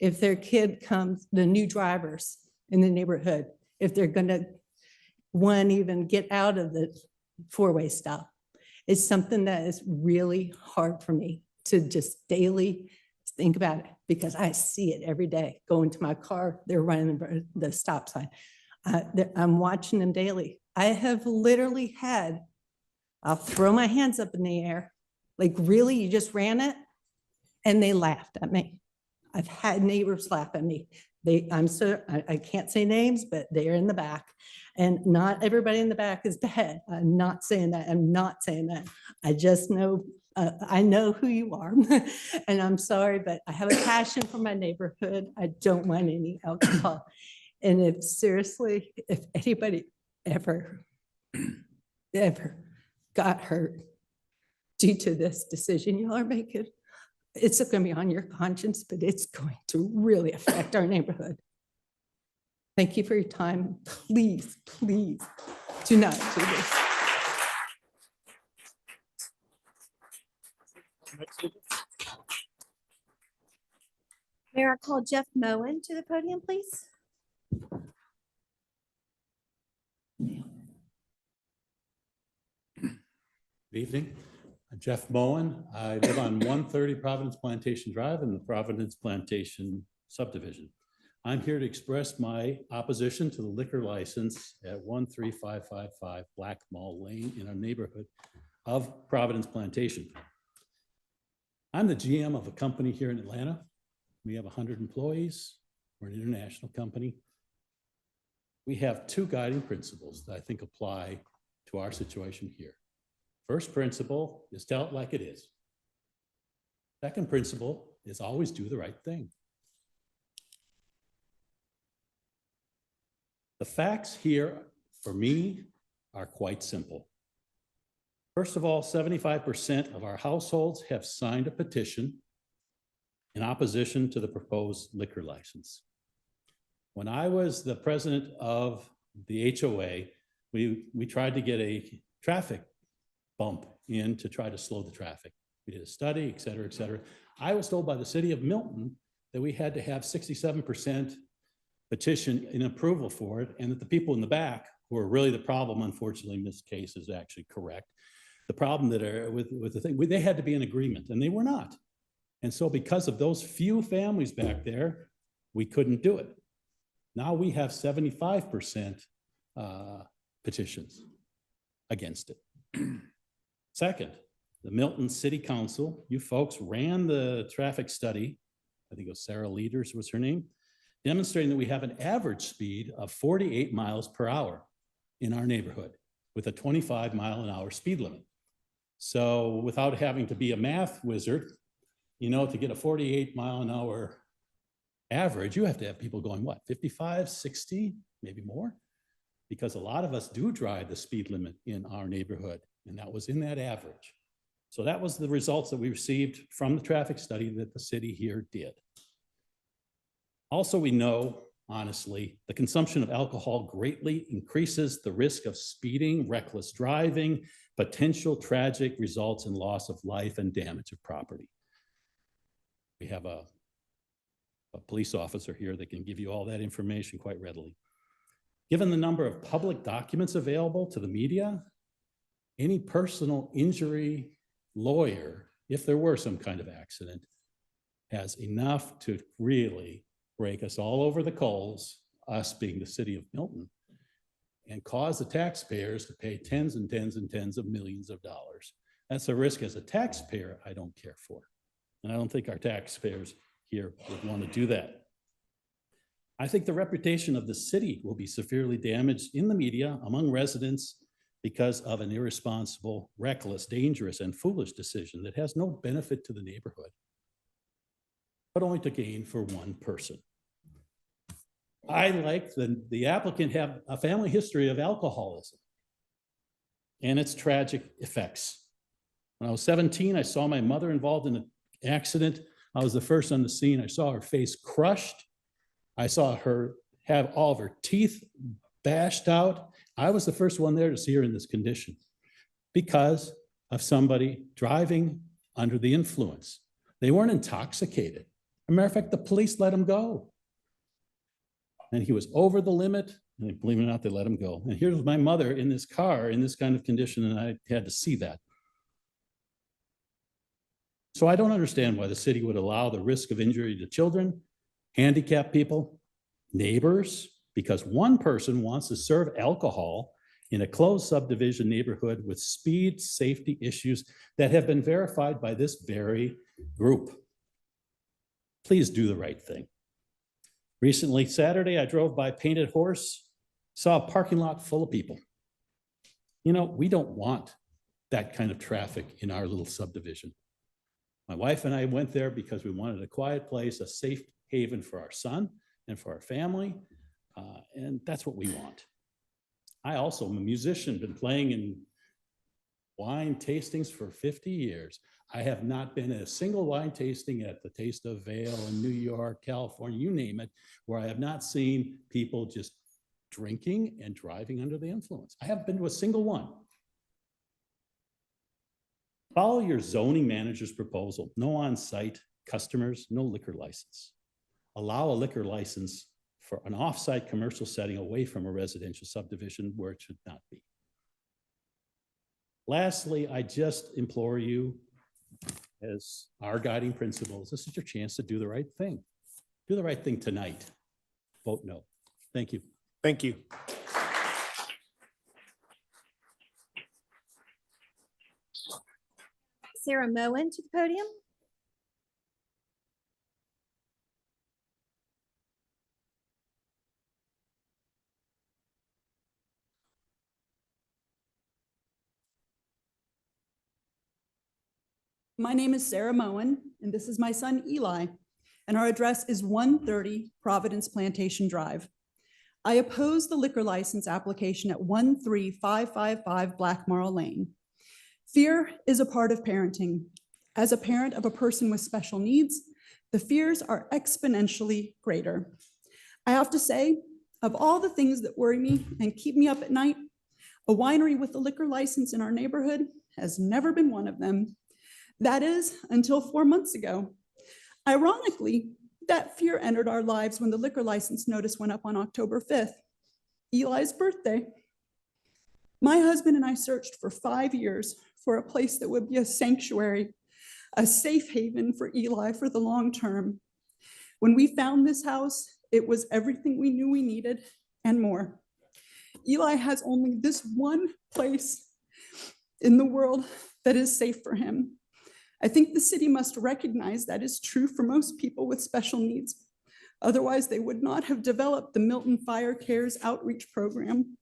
if their kid comes, the new drivers in the neighborhood, if they're gonna one even get out of the 4-way stop. It's something that is really hard for me to just daily think about it, because I see it every day. Go into my car, they're running the stop sign. I'm watching them daily. I have literally had, I'll throw my hands up in the air, like, really, you just ran it? And they laughed at me. I've had neighbors laugh at me. I can't say names, but they're in the back. And not everybody in the back is bad. I'm not saying that. I'm not saying that. I just know, I know who you are. And I'm sorry, but I have a passion for my neighborhood. I don't want any alcohol. And if seriously, if anybody ever got hurt due to this decision you are making, it's going to be on your conscience, but it's going to really affect our neighborhood. Thank you for your time. Please, please do not do this. Mayor, I call Jeff Moen to the podium, please. Good evening. I'm Jeff Moen. I live on 130 Providence Plantation Drive in the Providence Plantation subdivision. I'm here to express my opposition to the liquor license at 13555 Black Mall Lane in our neighborhood of Providence Plantation. I'm the GM of a company here in Atlanta. We have 100 employees. We're an international company. We have 2 guiding principles that I think apply to our situation here. First principle is tell it like it is. Second principle is always do the right thing. The facts here for me are quite simple. First of all, 75% of our households have signed a petition in opposition to the proposed liquor license. When I was the president of the HOA, we tried to get a traffic bump in to try to slow the traffic. We did a study, et cetera, et cetera. I was told by the city of Milton that we had to have 67% petition in approval for it, and that the people in the back who are really the problem, unfortunately, in this case is actually correct. The problem that are with the thing, they had to be in agreement, and they were not. And so because of those few families back there, we couldn't do it. Now we have 75% petitions against it. Second, the Milton City Council, you folks ran the traffic study. I think it was Sarah Leaders was her name, demonstrating that we have an average speed of 48 miles per hour in our neighborhood with a 25-mile-an-hour speed limit. So without having to be a math wizard, you know, to get a 48-mile-an-hour average, you have to have people going, what, 55, 60, maybe more? Because a lot of us do drive the speed limit in our neighborhood, and that was in that average. So that was the results that we received from the traffic study that the city here did. Also, we know, honestly, the consumption of alcohol greatly increases the risk of speeding, reckless driving, potential tragic results in loss of life and damage of property. We have a police officer here that can give you all that information quite readily. Given the number of public documents available to the media, any personal injury lawyer, if there were some kind of accident, has enough to really break us all over the coals, us being the city of Milton, and cause the taxpayers to pay tens and tens and tens of millions of dollars. That's a risk as a taxpayer I don't care for. And I don't think our taxpayers here would want to do that. I think the reputation of the city will be severely damaged in the media among residents because of an irresponsible, reckless, dangerous, and foolish decision that has no benefit to the neighborhood, but only to gain for one person. I like the applicant have a family history of alcoholism and its tragic effects. When I was 17, I saw my mother involved in an accident. I was the first on the scene. I saw her face crushed. I saw her have all of her teeth bashed out. I was the first one there to see her in this condition because of somebody driving under the influence. They weren't intoxicated. As a matter of fact, the police let him go. And he was over the limit, and believe it or not, they let him go. And here's my mother in this car in this kind of condition, and I had to see that. So I don't understand why the city would allow the risk of injury to children, handicapped people, neighbors, because one person wants to serve alcohol in a closed subdivision neighborhood with speed safety issues that have been verified by this very group. Please do the right thing. Recently, Saturday, I drove by Painted Horse, saw a parking lot full of people. You know, we don't want that kind of traffic in our little subdivision. My wife and I went there because we wanted a quiet place, a safe haven for our son and for our family. And that's what we want. I also am a musician, been playing in wine tastings for 50 years. I have not been at a single wine tasting at the Taste of Vail in New York, California, you name it, where I have not seen people just drinking and driving under the influence. I haven't been to a single one. Follow your zoning manager's proposal. No on-site customers, no liquor license. Allow a liquor license for an off-site commercial setting away from a residential subdivision where it should not be. Lastly, I just implore you as our guiding principles, this is your chance to do the right thing. Do the right thing tonight. Vote no. Thank you. Thank you. Sarah Moen to the podium. My name is Sarah Moen, and this is my son Eli, and our address is 130 Providence Plantation Drive. I oppose the liquor license application at 13555 Blackmarl Lane. Fear is a part of parenting. As a parent of a person with special needs, the fears are exponentially greater. I have to say, of all the things that worry me and keep me up at night, a winery with a liquor license in our neighborhood has never been one of them. That is, until 4 months ago. Ironically, that fear entered our lives when the liquor license notice went up on October 5th, Eli's birthday. My husband and I searched for 5 years for a place that would be a sanctuary, a safe haven for Eli for the long term. When we found this house, it was everything we knew we needed and more. Eli has only this one place in the world that is safe for him. I think the city must recognize that is true for most people with special needs. Otherwise, they would not have developed the Milton Fire Cares outreach program.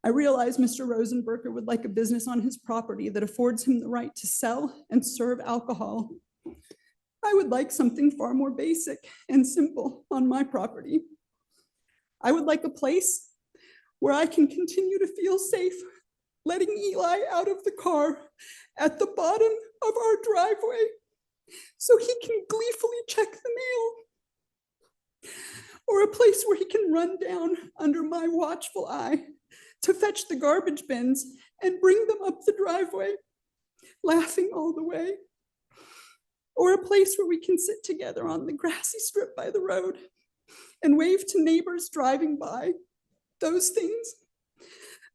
I realize Mr. Rosenberger would like a business on his property that affords him the right to sell and serve alcohol. I would like something far more basic and simple on my property. I would like a place where I can continue to feel safe, letting Eli out of the car at the bottom of our driveway so he can gleefully check the mail. Or a place where he can run down under my watchful eye to fetch the garbage bins and bring them up the driveway, laughing all the way. Or a place where we can sit together on the grassy strip by the road and wave to neighbors driving by. Those things,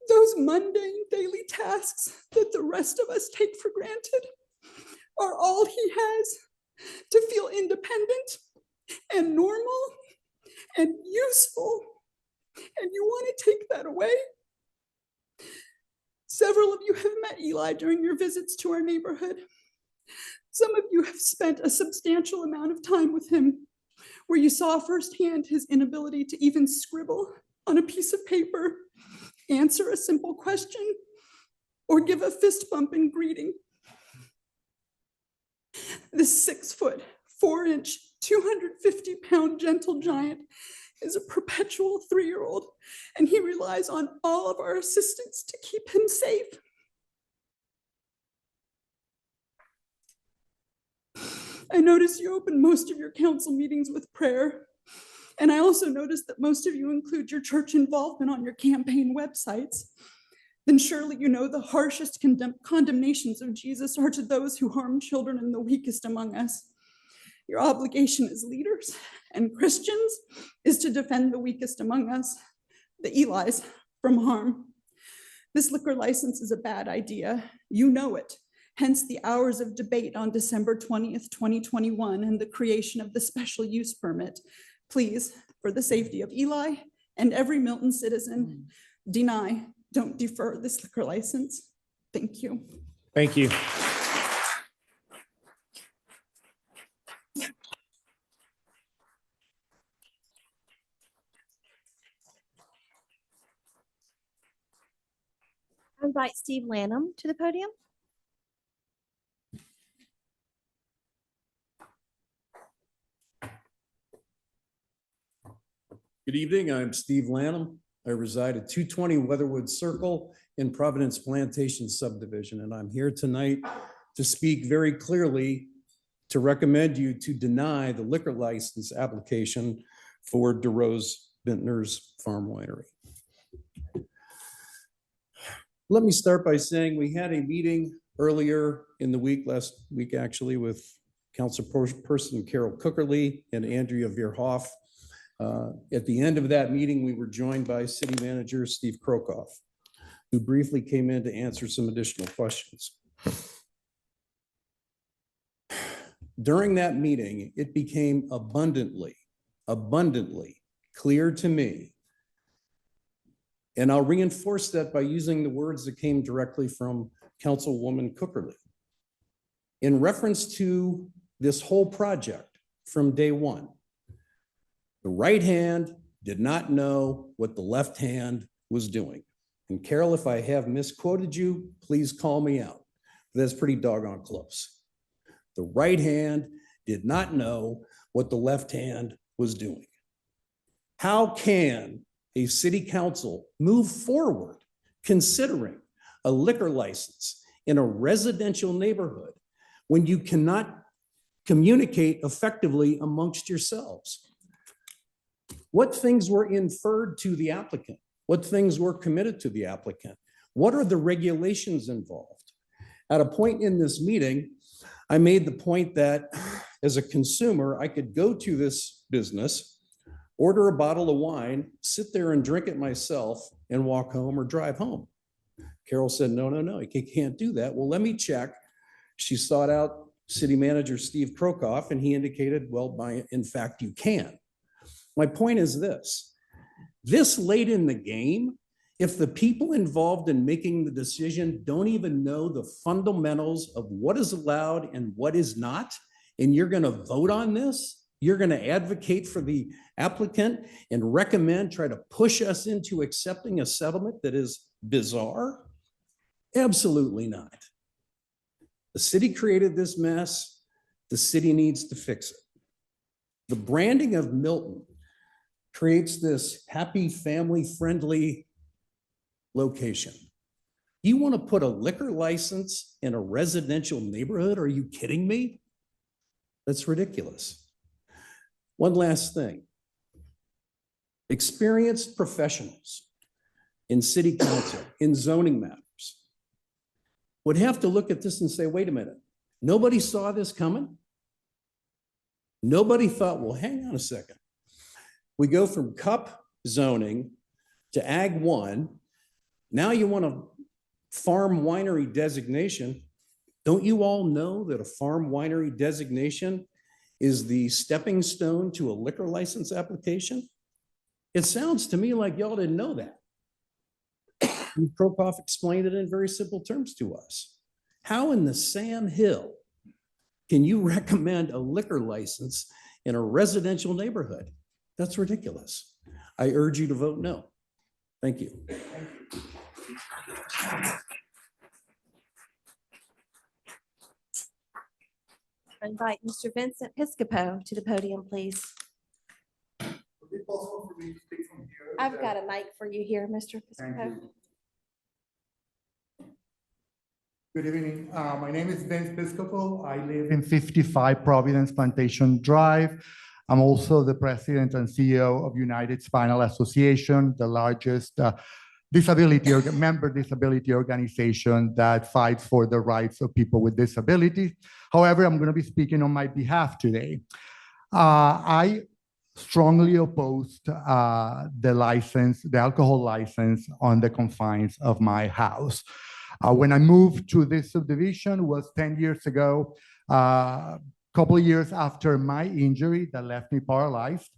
those mundane daily tasks that the rest of us take for granted are all he has to feel independent and normal and useful. And you want to take that away? Several of you have met Eli during your visits to our neighborhood. Some of you have spent a substantial amount of time with him, where you saw firsthand his inability to even scribble on a piece of paper, answer a simple question, or give a fist bump in greeting. This 6 foot, 4 inch, 250-pound gentle giant is a perpetual 3-year-old, and he relies on all of our assistance to keep him safe. I notice you open most of your council meetings with prayer. And I also noticed that most of you include your church involvement on your campaign websites. Then surely you know the harshest condemnations of Jesus are to those who harm children and the weakest among us. Your obligation as leaders and Christians is to defend the weakest among us, the Elis, from harm. This liquor license is a bad idea. You know it. Hence the hours of debate on December 20th, 2021, and the creation of the special use permit. Please, for the safety of Eli and every Milton citizen, deny, don't defer this liquor license. Thank you. Thank you. I invite Steve Lanham to the podium. Good evening, I'm Steve Lanham. I reside at 220 Weatherwood Circle in Providence Plantation subdivision, and I'm here tonight to speak very clearly to recommend you to deny the liquor license application for DeRose Vintners Farm Winery. Let me start by saying we had a meeting earlier in the week, last week actually, with Councilperson Carol Cookerly and Andrea Veerhoff. At the end of that meeting, we were joined by City Manager Steve Krokoff, who briefly came in to answer some additional questions. During that meeting, it became abundantly clear to me, and I'll reinforce that by using the words that came directly from Councilwoman Cookerly. In reference to this whole project from day one, the right hand did not know what the left hand was doing. And Carol, if I have misquoted you, please call me out. That's pretty doggone close. The right hand did not know what the left hand was doing. How can a city council move forward considering a liquor license in a residential neighborhood when you cannot communicate effectively amongst yourselves? What things were inferred to the applicant? What things were committed to the applicant? What are the regulations involved? At a point in this meeting, I made the point that as a consumer, I could go to this business, order a bottle of wine, sit there and drink it myself and walk home or drive home. Carol said, no, no, no, you can't do that. Well, let me check. She sought out City Manager Steve Krokoff, and he indicated, well, in fact, you can. My point is this late in the game, if the people involved in making the decision don't even know the fundamentals of what is allowed and what is not, and you're going to vote on this, you're going to advocate for the applicant and recommend, try to push us into accepting a settlement that is bizarre? Absolutely not. The city created this mess. The city needs to fix it. The branding of Milton creates this happy, family-friendly location. You want to put a liquor license in a residential neighborhood? Are you kidding me? That's ridiculous. One last thing. Experienced professionals in city council, in zoning matters, would have to look at this and say, wait a minute, nobody saw this coming? Nobody thought, well, hang on a second. We go from CUP zoning to Ag 1. Now you want a farm winery designation. Don't you all know that a farm winery designation is the stepping stone to a liquor license application? It sounds to me like y'all didn't know that. Krokoff explained it in very simple terms to us. How in the Sam Hill can you recommend a liquor license in a residential neighborhood? That's ridiculous. I urge you to vote no. Thank you. I invite Mr. Vincent Piscopo to the podium, please. I've got a mic for you here, Mr. Piscopo. Good evening. My name is Vince Piscopo. I live in 55 Providence Plantation Drive. I'm also the president and CEO of United Spinal Association, the largest member disability organization that fights for the rights of people with disabilities. However, I'm going to be speaking on my behalf today. I strongly opposed the alcohol license on the confines of my house. When I moved to this subdivision was 10 years ago, a couple of years after my injury that left me paralyzed.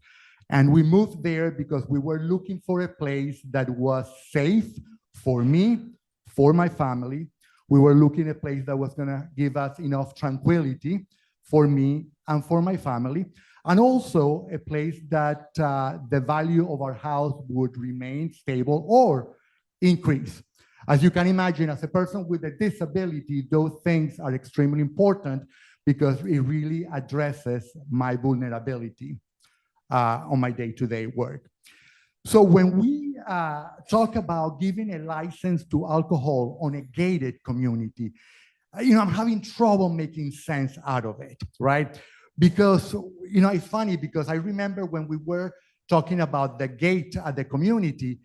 And we moved there because we were looking for a place that was safe for me, for my family. We were looking at a place that was going to give us enough tranquility for me and for my family, and also a place that the value of our house would remain stable or increase. As you can imagine, as a person with a disability, those things are extremely important because it really addresses my vulnerability on my day-to-day work. So when we talk about giving a license to alcohol on a gated community, I'm having trouble making sense out of it, right? Because, it's funny because I remember when we were talking about the gate at the community,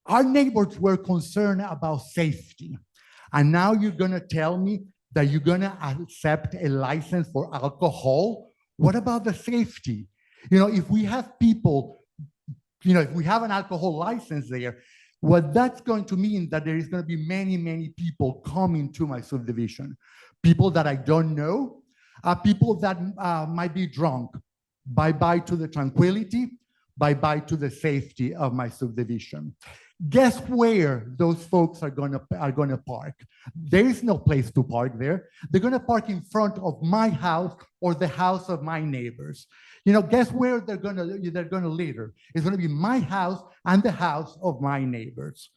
our neighbors were concerned about safety. And now you're going to tell me that you're going to accept a license for alcohol? What about the safety? If we have people, if we have an alcohol license there, what that's going to mean that there is going to be many, many people coming to my subdivision. People that I don't know, people that might be drunk. Bye-bye to the tranquility, bye-bye to the safety of my subdivision. Guess where those folks are gonna park? There is no place to park there. They're gonna park in front of my house or the house of my neighbors. Guess where they're gonna litter? It's gonna be my house and the house of my neighbors.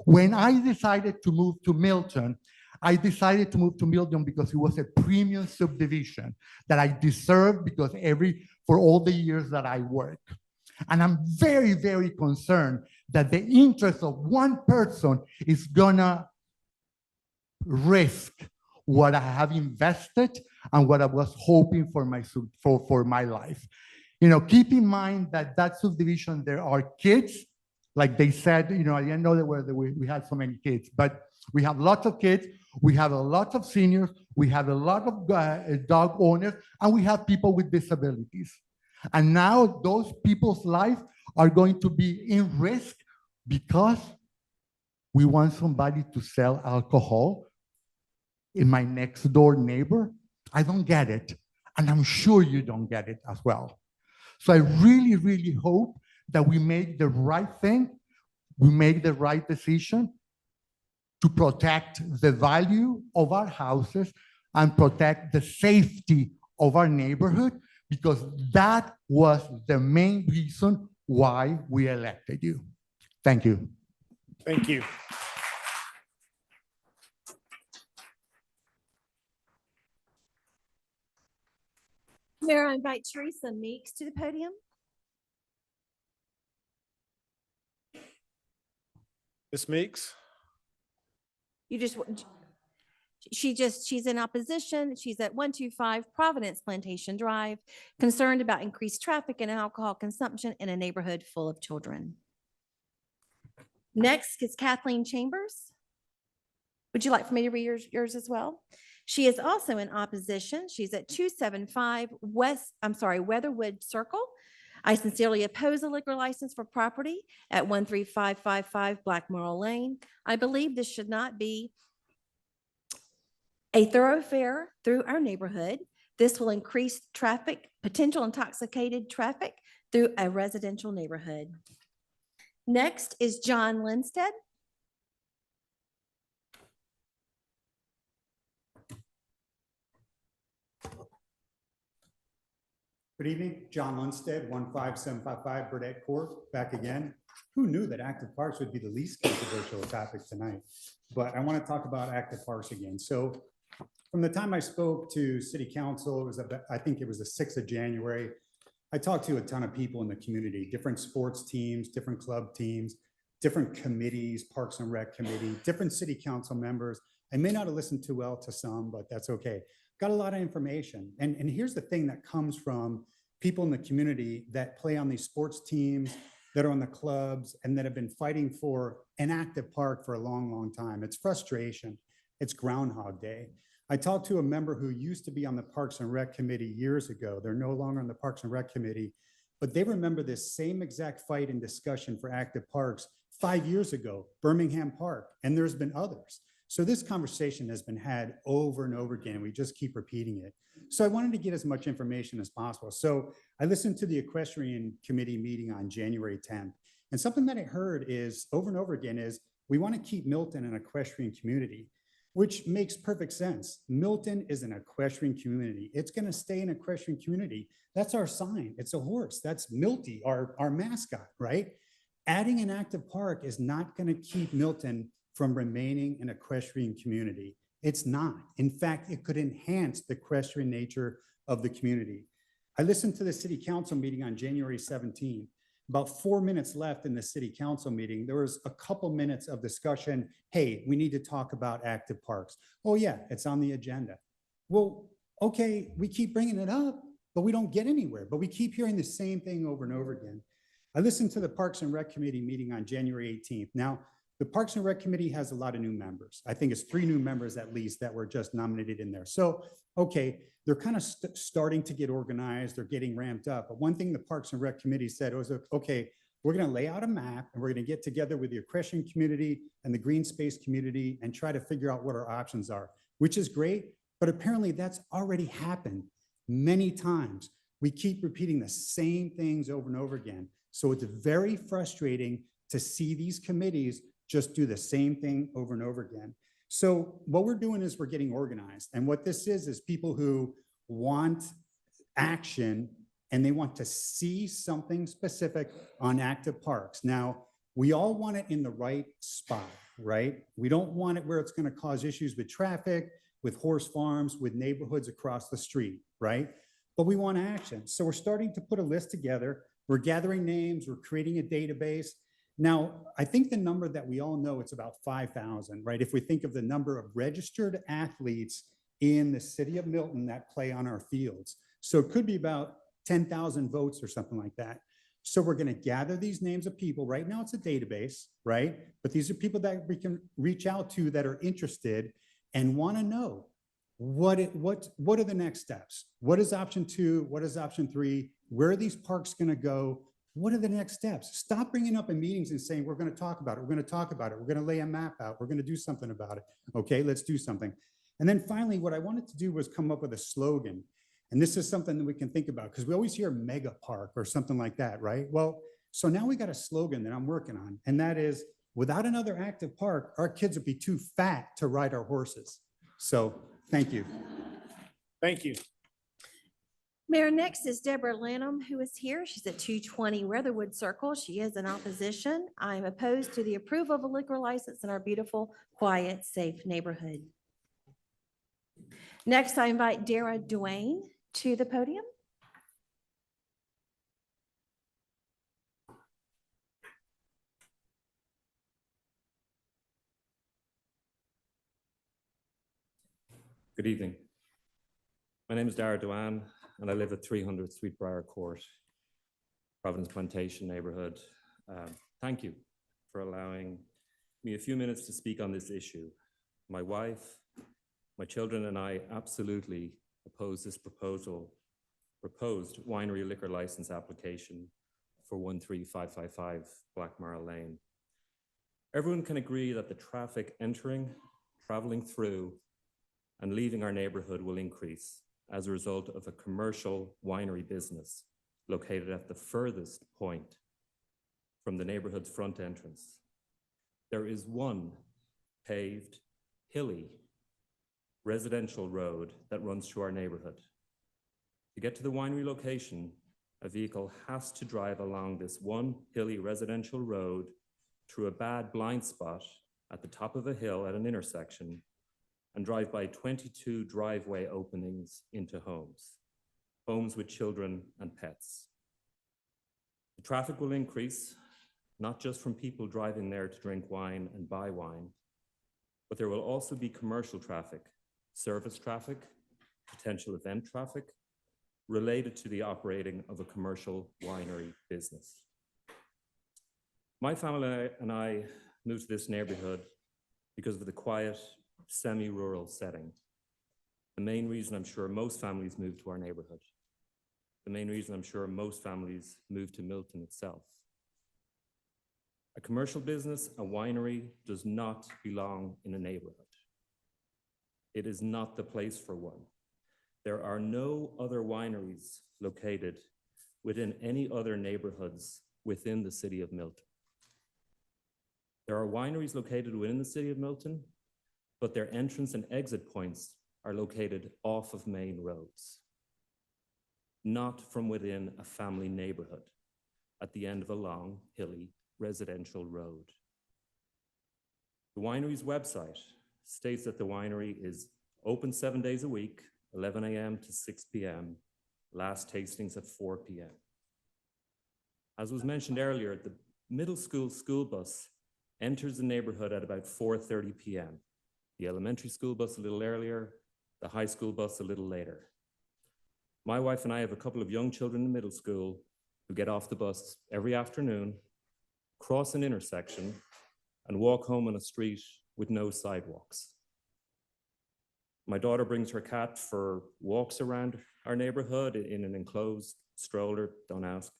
When I decided to move to Milton, I decided to move to Milton because it was a premium subdivision that I deserved because for all the years that I worked. And I'm very, very concerned that the interest of one person is gonna risk what I have invested and what I was hoping for for my life. Keep in mind that that subdivision, there are kids, like they said, I didn't know we had so many kids, but we have lots of kids, we have a lot of seniors, we have a lot of dog owners, and we have people with disabilities. And now those people's lives are going to be in risk because we want somebody to sell alcohol in my next door neighbor. I don't get it. And I'm sure you don't get it as well. So I really, really hope that we make the right thing, we make the right decision to protect the value of our houses and protect the safety of our neighborhood, because that was the main reason why we elected you. Thank you. Thank you. Mayor, I invite Teresa Meeks to the podium. Ms. Meeks? She's in opposition. She's at 125 Providence Plantation Drive, concerned about increased traffic and alcohol consumption in a neighborhood full of children. Next is Kathleen Chambers. Would you like for me to read yours as well? She is also in opposition. She's at 275 Weatherwood Circle. I sincerely oppose a liquor license for property at 13555 Blackmore Lane. I believe this should not be a thoroughfare through our neighborhood. This will increase traffic, potential intoxicated traffic through a residential neighborhood. Next is John Linstead. Good evening, John Lundstedt, 15755 Burdette Court, back again. Who knew that active parks would be the least controversial topic tonight? But I want to talk about active parks again. So from the time I spoke to City Council, I think it was the 6th of January, I talked to a ton of people in the community, different sports teams, different club teams, different committees, Parks and Rec Committee, different City Council members. I may not have listened too well to some, but that's okay. Got a lot of information. And here's the thing that comes from people in the community that play on these sports teams, that are on the clubs, and that have been fighting for an active park for a long, long time. It's frustration. It's Groundhog Day. I talked to a member who used to be on the Parks and Rec Committee years ago. They're no longer on the Parks and Rec Committee, but they remember this same exact fight and discussion for active parks 5 years ago, Birmingham Park, and there's been others. So this conversation has been had over and over again. We just keep repeating it. So I wanted to get as much information as possible. So I listened to the Equestrian Committee meeting on January 10th. And something that I heard is over and over again is we want to keep Milton an equestrian community, which makes perfect sense. Milton is an equestrian community. It's going to stay an equestrian community. That's our sign. It's a horse. That's Milty, our mascot, right? Adding an active park is not going to keep Milton from remaining an equestrian community. It's not. In fact, it could enhance the equestrian nature of the community. I listened to the City Council meeting on January 17. About 4 minutes left in the City Council meeting. There was a couple minutes of discussion. Hey, we need to talk about active parks. Oh yeah, it's on the agenda. Well, okay, we keep bringing it up, but we don't get anywhere. But we keep hearing the same thing over and over again. I listened to the Parks and Rec Committee meeting on January 18th. Now, the Parks and Rec Committee has a lot of new members. I think it's 3 new members at least that were just nominated in there. So, okay, they're kind of starting to get organized. They're getting ramped up. But one thing the Parks and Rec Committee said was, okay, we're going to lay out a map and we're going to get together with the equestrian community and the green space community and try to figure out what our options are, which is great. But apparently that's already happened many times. We keep repeating the same things over and over again. So it's very frustrating to see these committees just do the same thing over and over again. So what we're doing is we're getting organized. And what this is people who want action and they want to see something specific on active parks. Now, we all want it in the right spot, right? We don't want it where it's going to cause issues with traffic, with horse farms, with neighborhoods across the street, right? But we want action. So we're starting to put a list together. We're gathering names. We're creating a database. Now, I think the number that we all know, it's about 5,000, right? If we think of the number of registered athletes in the city of Milton that play on our fields. So it could be about 10,000 votes or something like that. So we're going to gather these names of people. Right now it's a database, right? But these are people that we can reach out to that are interested and want to know what are the next steps? What is option 2? What is option 3? Where are these parks going to go? What are the next steps? Stop bringing up in meetings and saying, we're going to talk about it. We're going to talk about it. We're going to lay a map out. We're going to do something about it. Okay, let's do something. And then finally, what I wanted to do was come up with a slogan. And this is something that we can think about because we always hear mega park or something like that, right? Well, so now we got a slogan that I'm working on, and that is, without another active park, our kids would be too fat to ride our horses. So thank you. Thank you. Mayor, next is Deborah Lanham, who is here. She's at 220 Weatherwood Circle. She is in opposition. I'm opposed to the approval of a liquor license in our beautiful, quiet, safe neighborhood. Next, I invite Dara Duane to the podium. Good evening. My name is Dara Duane, and I live at 300 Sweetbriar Court, Providence Plantation neighborhood. Thank you for allowing me a few minutes to speak on this issue. My wife, my children, and I absolutely oppose this proposed winery liquor license application for 13555 Blackmarl Lane. Everyone can agree that the traffic entering, traveling through, and leaving our neighborhood will increase as a result of a commercial winery business located at the furthest point from the neighborhood's front entrance. There is one paved, hilly, residential road that runs through our neighborhood. To get to the winery location, a vehicle has to drive along this one hilly residential road through a bad blind spot at the top of a hill at an intersection and drive by 22 driveway openings into homes with children and pets. The traffic will increase, not just from people driving there to drink wine and buy wine, but there will also be commercial traffic, service traffic, potential event traffic related to the operating of a commercial winery business. My family and I moved to this neighborhood because of the quiet, semi-rural setting. The main reason I'm sure most families move to our neighborhood. The main reason I'm sure most families move to Milton itself. A commercial business, a winery, does not belong in a neighborhood. It is not the place for one. There are no other wineries located within any other neighborhoods within the city of Milton. There are wineries located within the city of Milton, but their entrance and exit points are located off of main roads, not from within a family neighborhood at the end of a long, hilly residential road. The winery's website states that the winery is open 7 days a week, 11 a.m. to 6 p.m., last tastings at 4 p.m. As was mentioned earlier, the middle school bus enters the neighborhood at about 4:30 p.m. The elementary school bus a little earlier, the high school bus a little later. My wife and I have a couple of young children in middle school who get off the bus every afternoon, cross an intersection, and walk home on a street with no sidewalks. My daughter brings her cat for walks around our neighborhood in an enclosed stroller, don't ask.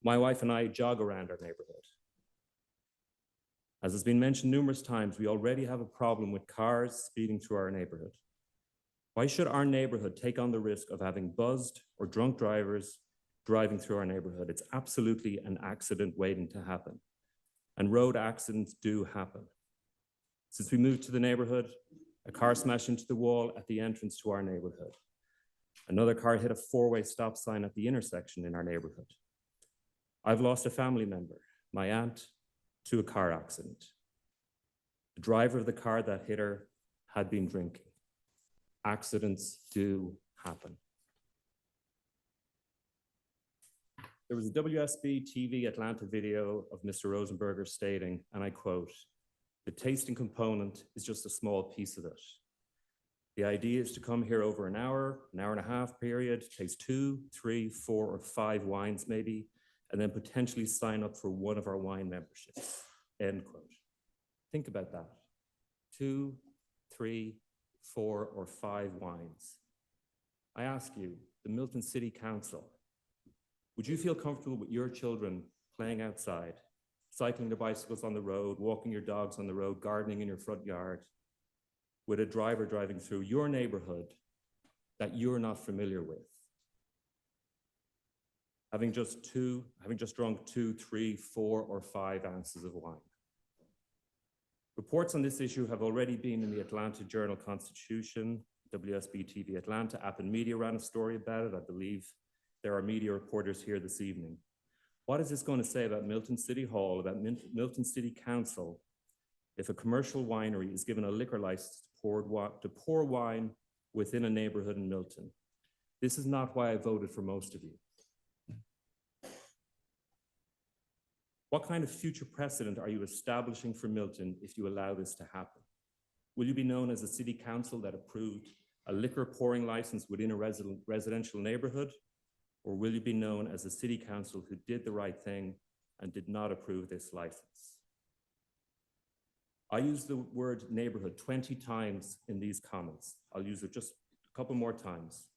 My wife and I jog around our neighborhood. As has been mentioned numerous times, we already have a problem with cars speeding through our neighborhood. Why should our neighborhood take on the risk of having buzzed or drunk drivers driving through our neighborhood? It's absolutely an accident waiting to happen. And road accidents do happen. Since we moved to the neighborhood, a car smashed into the wall at the entrance to our neighborhood. Another car hit a four-way stop sign at the intersection in our neighborhood. I've lost a family member, my aunt, to a car accident. The driver of the car that hit her had been drinking. Accidents do happen. There was a WSB TV Atlanta video of Mr. Rosenberger stating, and I quote, "The tasting component is just a small piece of it. The idea is to come here over an hour and a half period, taste 2, 3, 4, or 5 wines maybe, and then potentially sign up for one of our wine memberships," end quote. Think about that. 2, 3, 4, or 5 wines. I ask you, the Milton City Council, would you feel comfortable with your children playing outside, cycling their bicycles on the road, walking your dogs on the road, gardening in your front yard, with a driver driving through your neighborhood that you're not familiar with? Having just drunk 2, 3, 4, or 5 ounces of wine. Reports on this issue have already been in the Atlanta Journal-Constitution, WSB TV Atlanta, App and Media ran a story about it. I believe there are media reporters here this evening. What is this going to say about Milton City Hall, about Milton City Council, if a commercial winery is given a liquor license to pour wine within a neighborhood in Milton? This is not why I voted for most of you. What kind of future precedent are you establishing for Milton if you allow this to happen? Will you be known as a city council that approved a liquor pouring license within a residential neighborhood? Or will you be known as a city council who did the right thing and did not approve this license? I use the word neighborhood 20 times in these comments. I'll use it just a couple more times.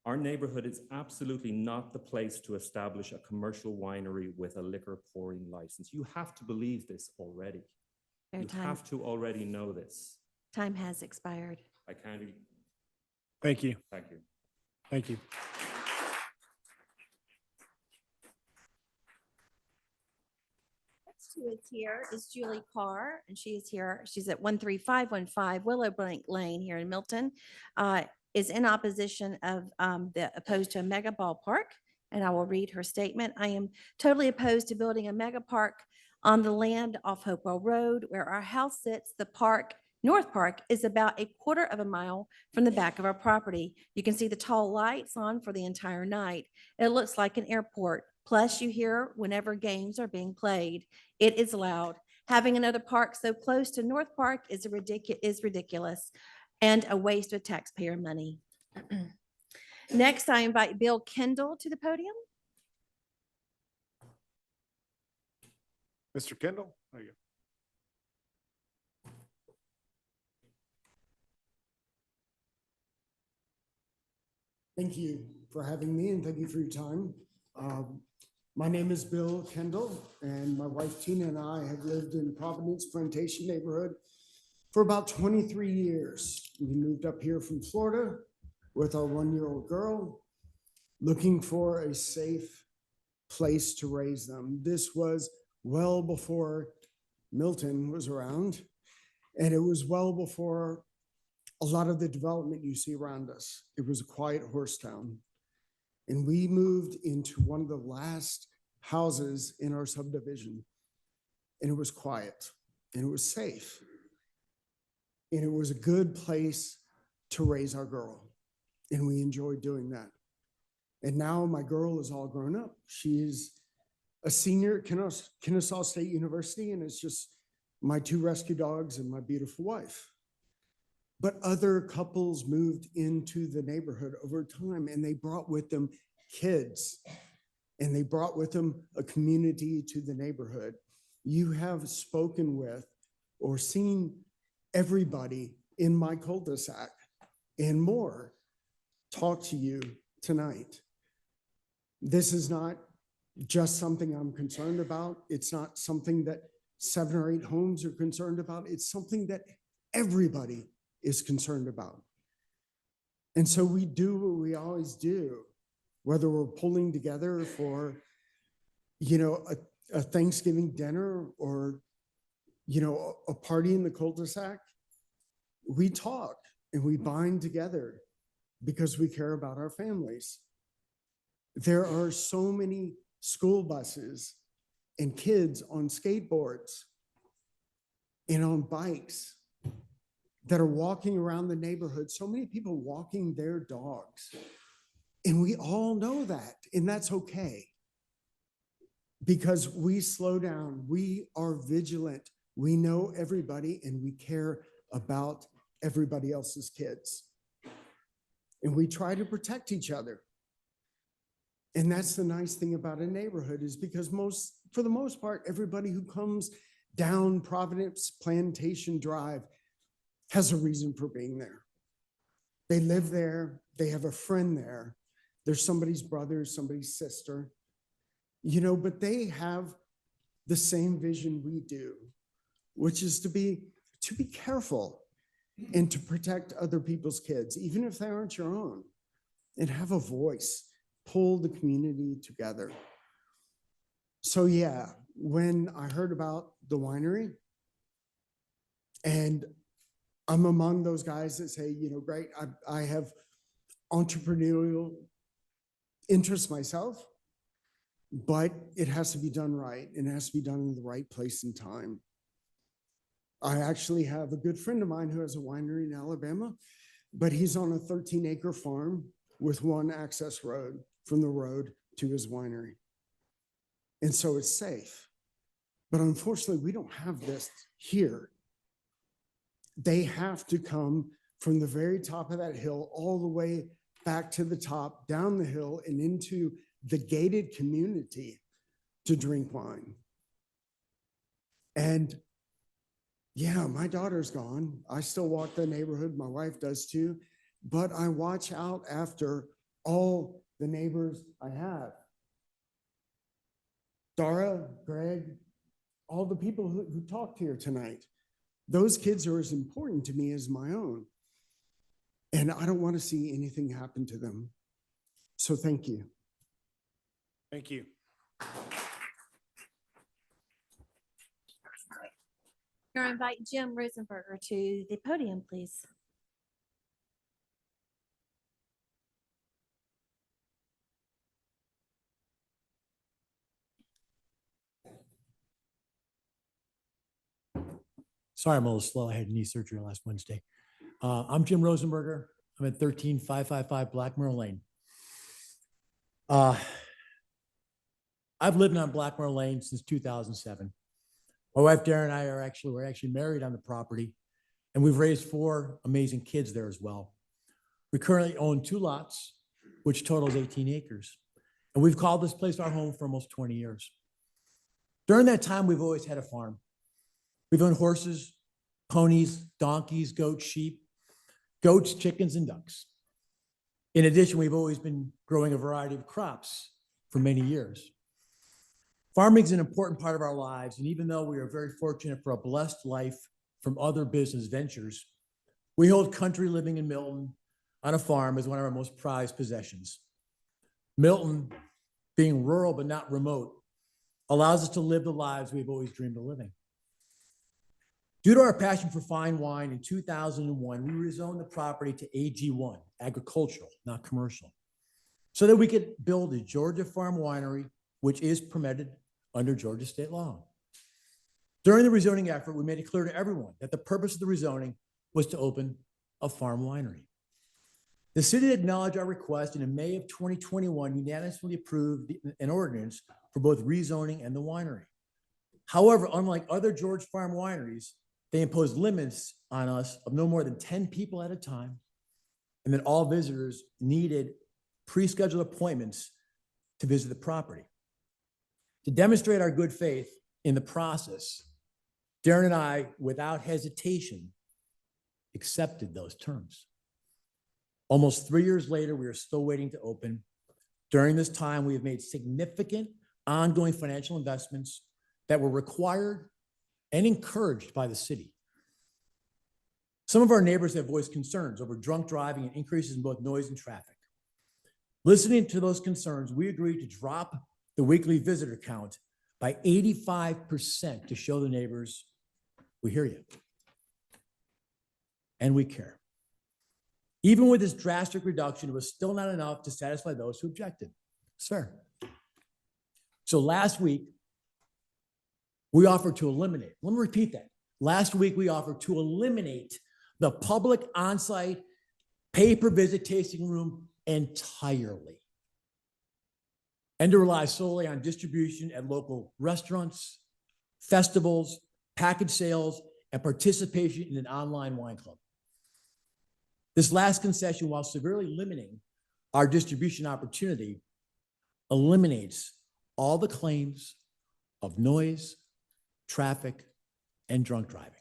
Our neighborhood is absolutely not the place to establish a commercial winery with a liquor pouring license. You have to believe this already. Fair You time. have to already know this. Time has expired. I can't. Thank you. Thank you. Thank you. Next who is here is Julie Carr, and she is here. She's at 13515 Willowbank Lane here in Milton. Is in opposition of opposed to a mega ballpark. And I will read her statement. I am totally opposed to building a mega park on the land off Hopewell Road where our house sits. The park, North Park, is about 1/4 of a mile from the back of our property. You can see the tall lights on for the entire night. It looks like an airport. Plus you hear whenever games are being played. It is loud. Having another park so close to North Park is ridiculous and a waste of taxpayer money. Next, I invite Bill Kendall to the podium. Mr. Kendall, there you go. Thank you for having me and thank you for your time. My name is Bill Kendall and my wife Tina and I have lived in Providence Plantation neighborhood for about 23 years. We moved up here from Florida with our 1-year-old girl, looking for a safe place to raise them. This was well before Milton was around, and it was well before a lot of the development you see around us. It was a quiet horse town. And we moved into one of the last houses in our subdivision, and it was quiet, and it was safe. And it was a good place to raise our girl. And we enjoyed doing that. And now my girl is all grown up. She's a senior at Kennesaw State University, and it's just my 2 rescue dogs and my beautiful wife. But other couples moved into the neighborhood over time, and they brought with them kids, and they brought with them a community to the neighborhood. You have spoken with or seen everybody in my cul-de-sac and more talk to you tonight. This is not just something I'm concerned about. It's not something that 7 or 8 homes are concerned about. It's something that everybody is concerned about. And so we do what we always do, whether we're pulling together for, a Thanksgiving dinner or, a party in the cul-de-sac. We talk and we bind together because we care about our families. There are so many school buses and kids on skateboards and on bikes that are walking around the neighborhood. So many people walking their dogs. And we all know that, and that's okay. Because we slow down, we are vigilant, we know everybody, and we care about everybody else's kids. And we try to protect each other. And that's the nice thing about a neighborhood, is because for the most part, everybody who comes down Providence Plantation Drive has a reason for being there. They live there, they have a friend there, there's somebody's brother, somebody's sister, but they have the same vision we do, which is to be careful and to protect other people's kids, even if they aren't your own, and have a voice, pull the community together. So yeah, when I heard about the winery, and I'm among those guys that say, great, I have entrepreneurial interests myself, but it has to be done right, and it has to be done in the right place and time. I actually have a good friend of mine who has a winery in Alabama, but he's on a 13-acre farm with one access road from the road to his winery. And so it's safe. But unfortunately, we don't have this here. They have to come from the very top of that hill all the way back to the top, down the hill, and into the gated community to drink wine. And yeah, my daughter's gone. I still walk the neighborhood. My wife does too. But I watch out after all the neighbors I have. Dara, Greg, all the people who talked here tonight. Those kids are as important to me as my own. And I don't want to see anything happen to them. So thank you. Thank you. I invite Jim Rosenberger to the podium, please. Sorry, I'm a little slow. I had knee surgery last Wednesday. I'm Jim Rosenberger. I'm at 13555 Blackmore Lane. I've lived on Blackmore Lane since 2007. My wife, Darren, and I we're actually married on the property, and we've raised 4 amazing kids there as well. We currently own 2 lots, which totals 18 acres. And we've called this place our home for almost 20 years. During that time, we've always had a farm. We've owned horses, ponies, donkeys, goats, sheep, goats, chickens, and ducks. In addition, we've always been growing a variety of crops for many years. Farming is an important part of our lives, and even though we are very fortunate for a blessed life from other business ventures, we hold country living in Milton on a farm as one of our most prized possessions. Milton, being rural but not remote, allows us to live the lives we've always dreamed of living. Due to our passion for fine wine, in 2001, we rezoned the property to AG1, agricultural, not commercial, so that we could build a Georgia farm winery, which is permitted under Georgia state law. During the rezoning effort, we made it clear to everyone that the purpose of the rezoning was to open a farm winery. The city acknowledged our request, and in May of 2021, unanimously approved an ordinance for both rezoning and the winery. However, unlike other Georgia farm wineries, they imposed limits on us of no more than 10 people at a time, and that all visitors needed pre-scheduled appointments to visit the property. To demonstrate our good faith in the process, Darren and I, without hesitation, accepted those terms. Almost 3 years later, we are still waiting to open. During this time, we have made significant ongoing financial investments that were required and encouraged by the city. Some of our neighbors have voiced concerns over drunk driving and increases in both noise and traffic. Listening to those concerns, we agreed to drop the weekly visitor count by 85% to show the neighbors we hear you and we care. Even with this drastic reduction, it was still not enough to satisfy those who objected. It's fair. So last week, we offered to eliminate, let me repeat that. Last week, we offered to eliminate the public on-site pay-per-visit tasting room entirely and to rely solely on distribution at local restaurants, festivals, package sales, and participation in an online wine club. This last concession, while severely limiting our distribution opportunity, eliminates all the claims of noise, traffic, and drunk driving.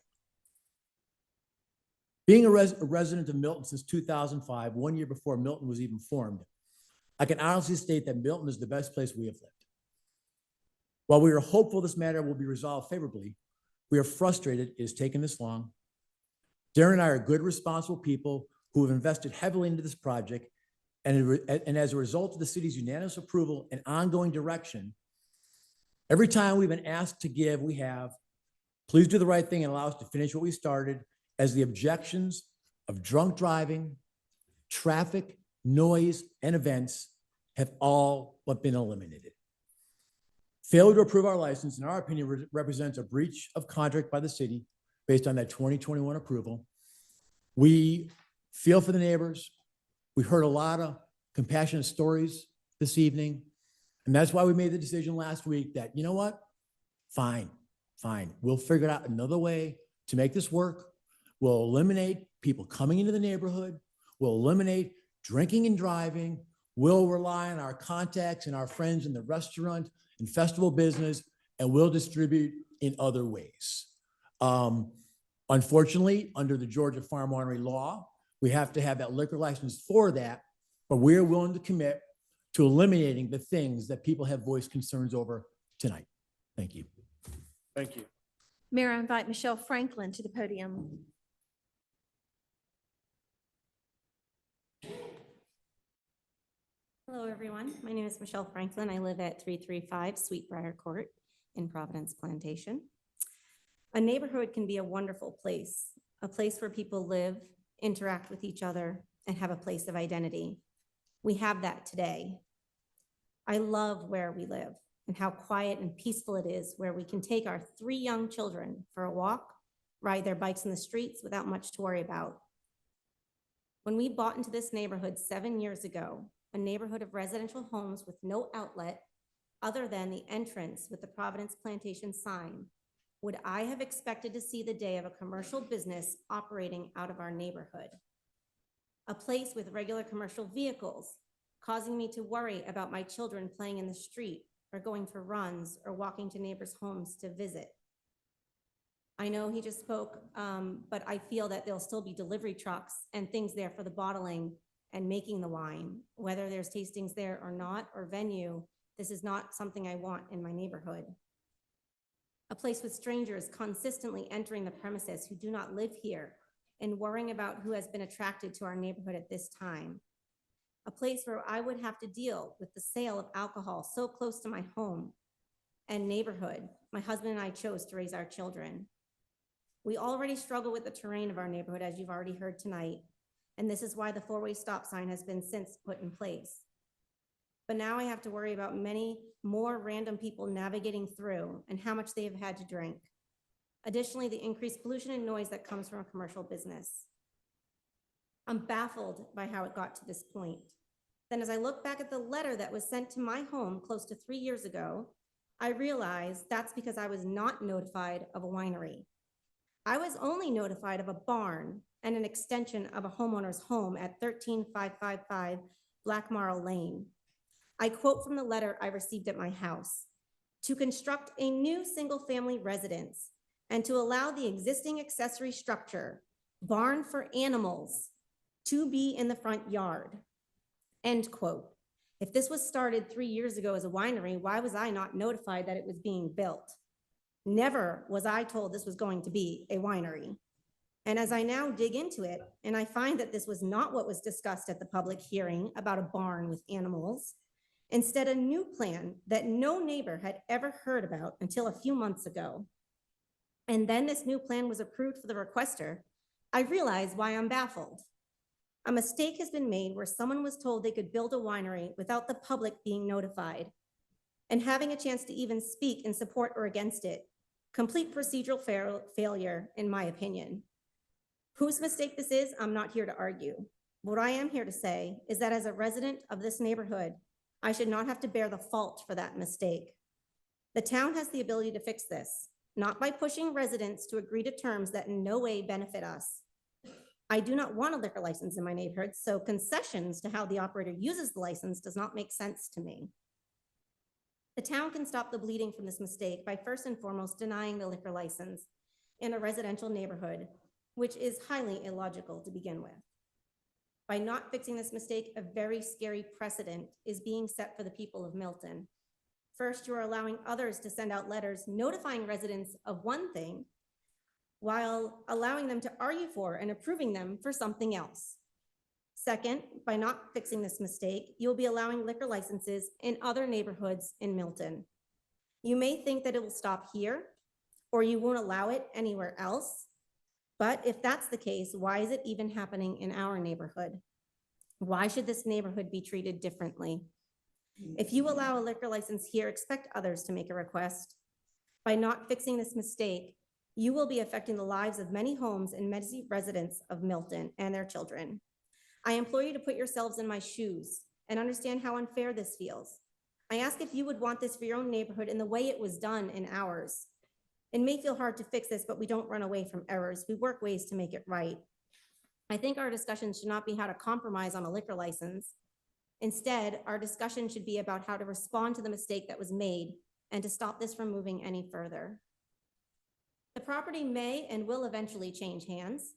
Being a resident of Milton since 2005, 1 year before Milton was even formed, I can honestly state that Milton is the best place we have lived. While we are hopeful this matter will be resolved favorably, we are frustrated it has taken this long. Darren and I are good, responsible people who have invested heavily into this project, and as a result of the city's unanimous approval and ongoing direction, every time we've been asked to give, we have. Please do the right thing and allow us to finish what we started, as the objections of drunk driving, traffic, noise, and events have all but been eliminated. Failure to approve our license, in our opinion, represents a breach of contract by the city based on that 2021 approval. We feel for the neighbors. We heard a lot of compassionate stories this evening, and that's why we made the decision last week that, you know what? Fine. We'll figure out another way to make this work. We'll eliminate people coming into the neighborhood. We'll eliminate drinking and driving. We'll rely on our contacts and our friends in the restaurant and festival business, and we'll distribute in other ways. Unfortunately, under the Georgia Farm Winery law, we have to have that liquor license for that, but we're willing to commit to eliminating the things that people have voiced concerns over tonight. Thank you. Thank you. Mayor, I invite Michelle Franklin to the podium. Hello, everyone. My name is Michelle Franklin. I live at 335 Sweetbriar Court in Providence Plantation. A neighborhood can be a wonderful place, a place where people live, interact with each other, and have a place of identity. We have that today. I love where we live and how quiet and peaceful it is, where we can take our 3 young children for a walk, ride their bikes in the streets without much to worry about. When we bought into this neighborhood 7 years ago, a neighborhood of residential homes with no outlet other than the entrance with the Providence Plantation sign, would I have expected to see the day of a commercial business operating out of our neighborhood? A place with regular commercial vehicles, causing me to worry about my children playing in the street or going for runs or walking to neighbors' homes to visit. I know he just spoke, but I feel that there'll still be delivery trucks and things there for the bottling and making the wine, whether there's tastings there or not, or venue. This is not something I want in my neighborhood. A place with strangers consistently entering the premises who do not live here and worrying about who has been attracted to our neighborhood at this time. A place where I would have to deal with the sale of alcohol so close to my home and neighborhood my husband and I chose to raise our children. We already struggle with the terrain of our neighborhood, as you've already heard tonight, and this is why the 4-way stop sign has been since put in place. But now I have to worry about many more random people navigating through and how much they have had to drink. Additionally, the increased pollution and noise that comes from a commercial business. I'm baffled by how it got to this point. Then as I look back at the letter that was sent to my home close to 3 years ago, I realized that's because I was not notified of a winery. I was only notified of a barn and an extension of a homeowner's home at 13555 Black Marl Lane. I quote from the letter I received at my house: "To construct a new single-family residence and to allow the existing accessory structure, barn for animals, to be in the front yard." End quote. If this was started 3 years ago as a winery, why was I not notified that it was being built? Never was I told this was going to be a winery. And as I now dig into it, and I find that this was not what was discussed at the public hearing about a barn with animals, instead a new plan that no neighbor had ever heard about until a few months ago. And then this new plan was approved for the requester, I realize why I'm baffled. A mistake has been made where someone was told they could build a winery without the public being notified and having a chance to even speak in support or against it. Complete procedural failure, in my opinion. Whose mistake this is, I'm not here to argue. What I am here to say is that as a resident of this neighborhood, I should not have to bear the fault for that mistake. The town has the ability to fix this, not by pushing residents to agree to terms that in no way benefit us. I do not want a liquor license in my neighborhood, so concessions to how the operator uses the license does not make sense to me. The town can stop the bleeding from this mistake by first and foremost denying the liquor license in a residential neighborhood, which is highly illogical to begin with. By not fixing this mistake, a very scary precedent is being set for the people of Milton. First, you are allowing others to send out letters notifying residents of one thing while allowing them to argue for and approving them for something else. Second, by not fixing this mistake, you'll be allowing liquor licenses in other neighborhoods in Milton. You may think that it will stop here, or you won't allow it anywhere else. But if that's the case, why is it even happening in our neighborhood? Why should this neighborhood be treated differently? If you allow a liquor license here, expect others to make a request. By not fixing this mistake, you will be affecting the lives of many homes and many residents of Milton and their children. I implore you to put yourselves in my shoes and understand how unfair this feels. I ask if you would want this for your own neighborhood in the way it was done in ours. It may feel hard to fix this, but we don't run away from errors. We work ways to make it right. I think our discussion should not be how to compromise on a liquor license. Instead, our discussion should be about how to respond to the mistake that was made and to stop this from moving any further. The property may and will eventually change hands.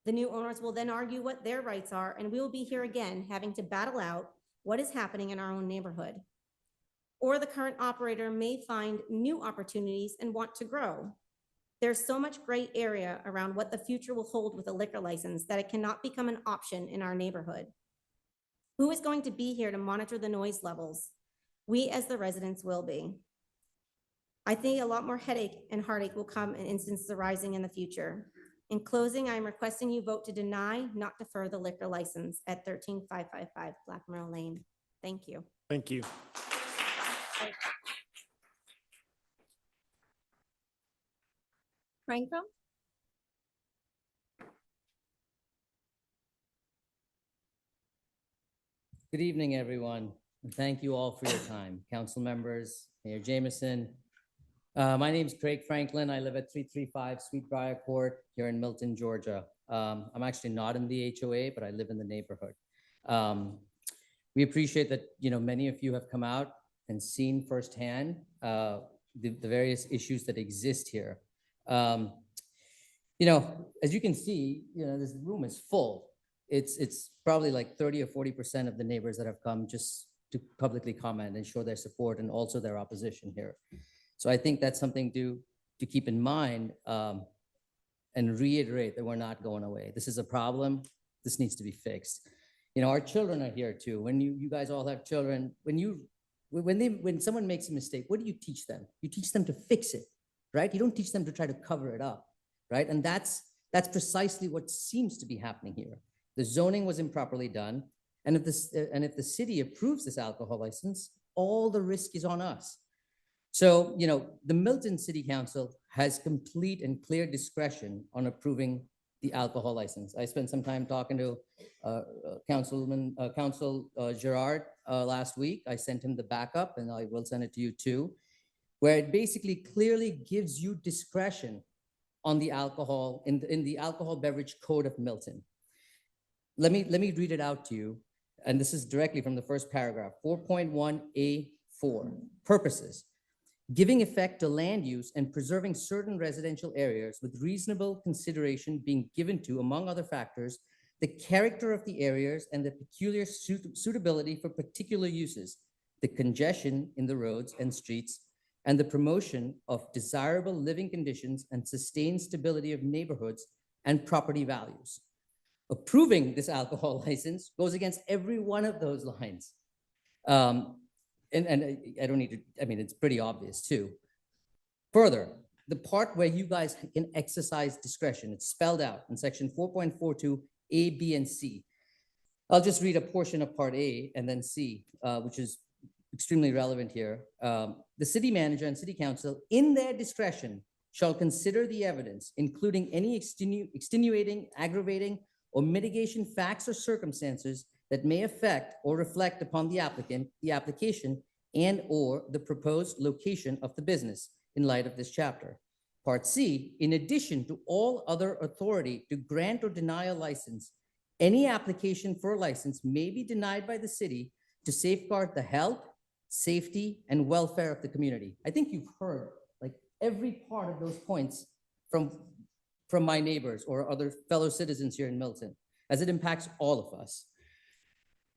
The new owners will then argue what their rights are, and we will be here again having to battle out what is happening in our own neighborhood. Or the current operator may find new opportunities and want to grow. There's so much gray area around what the future will hold with a liquor license that it cannot become an option in our neighborhood. Who is going to be here to monitor the noise levels? We as the residents will be. I think a lot more headache and heartache will come in instances arising in the future. In closing, I am requesting you vote to deny, not defer the liquor license at 13555 Black Merrill Lane. Thank you. Thank you. Franklin? Good evening, everyone, and thank you all for your time. Council members, Mayor Jameson. My name is Craig Franklin. I live at 335 Sweetbriar Court here in Milton, Georgia. I'm actually not in the HOA, but I live in the neighborhood. We appreciate that, many of you have come out and seen firsthand the various issues that exist here. As you can see, this room is full. It's probably like 30 or 40% of the neighbors that have come just to publicly comment and show their support and also their opposition here. So I think that's something to keep in mind and reiterate that we're not going away. This is a problem. This needs to be fixed. Our children are here too. When you guys all have children, when someone makes a mistake, what do you teach them? You teach them to fix it, right? You don't teach them to try to cover it up, right? And that's precisely what seems to be happening here. The zoning was improperly done. And if the city approves this alcohol license, all the risk is on us. So, the Milton City Council has complete and clear discretion on approving the alcohol license. I spent some time talking to Council Gerard last week. I sent him the backup, and I will send it to you too, where it basically clearly gives you discretion on the alcohol in the alcohol beverage code of Milton. Let me read it out to you, and this is directly from the first paragraph, 4.1A4, purposes. Giving effect to land use and preserving certain residential areas with reasonable consideration being given to, among other factors, the character of the areas and the peculiar suitability for particular uses, the congestion in the roads and streets, and the promotion of desirable living conditions and sustained stability of neighborhoods and property values. Approving this alcohol license goes against every one of those lines. And I don't need to, it's pretty obvious too. Further, the part where you guys can exercise discretion, it's spelled out in section 4.42 A, B, and C. I'll just read a portion of part A and then C, which is extremely relevant here. The city manager and city council, in their discretion, shall consider the evidence, including any extenuating, aggravating, or mitigation facts or circumstances that may affect or reflect upon the applicant, the application, and/or the proposed location of the business in light of this chapter. Part C, in addition to all other authority to grant or deny a license, any application for a license may be denied by the city to safeguard the health, safety, and welfare of the community. I think you've heard like every part of those points from my neighbors or other fellow citizens here in Milton, as it impacts all of us.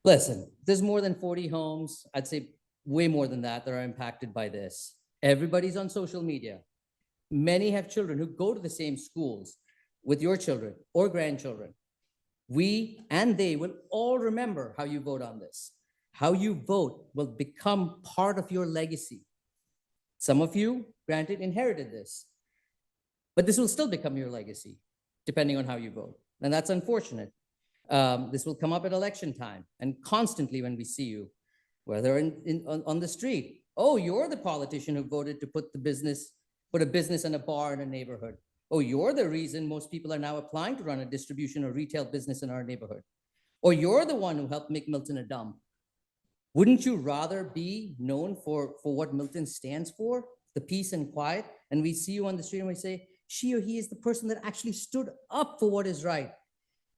Listen, there's more than 40 homes, I'd say way more than that are impacted by this. Everybody's on social media. Many have children who go to the same schools with your children or grandchildren. We and they will all remember how you vote on this. How you vote will become part of your legacy. Some of you, granted, inherited this, but this will still become your legacy, depending on how you vote. And that's unfortunate. This will come up at election time and constantly when we see you, whether on the street. Oh, you're the politician who voted to put a business and a bar in a neighborhood. Oh, you're the reason most people are now applying to run a distribution or retail business in our neighborhood. Or you're the one who helped make Milton a dump. Wouldn't you rather be known for what Milton stands for, the peace and quiet? And we see you on the street and we say, she or he is the person that actually stood up for what is right.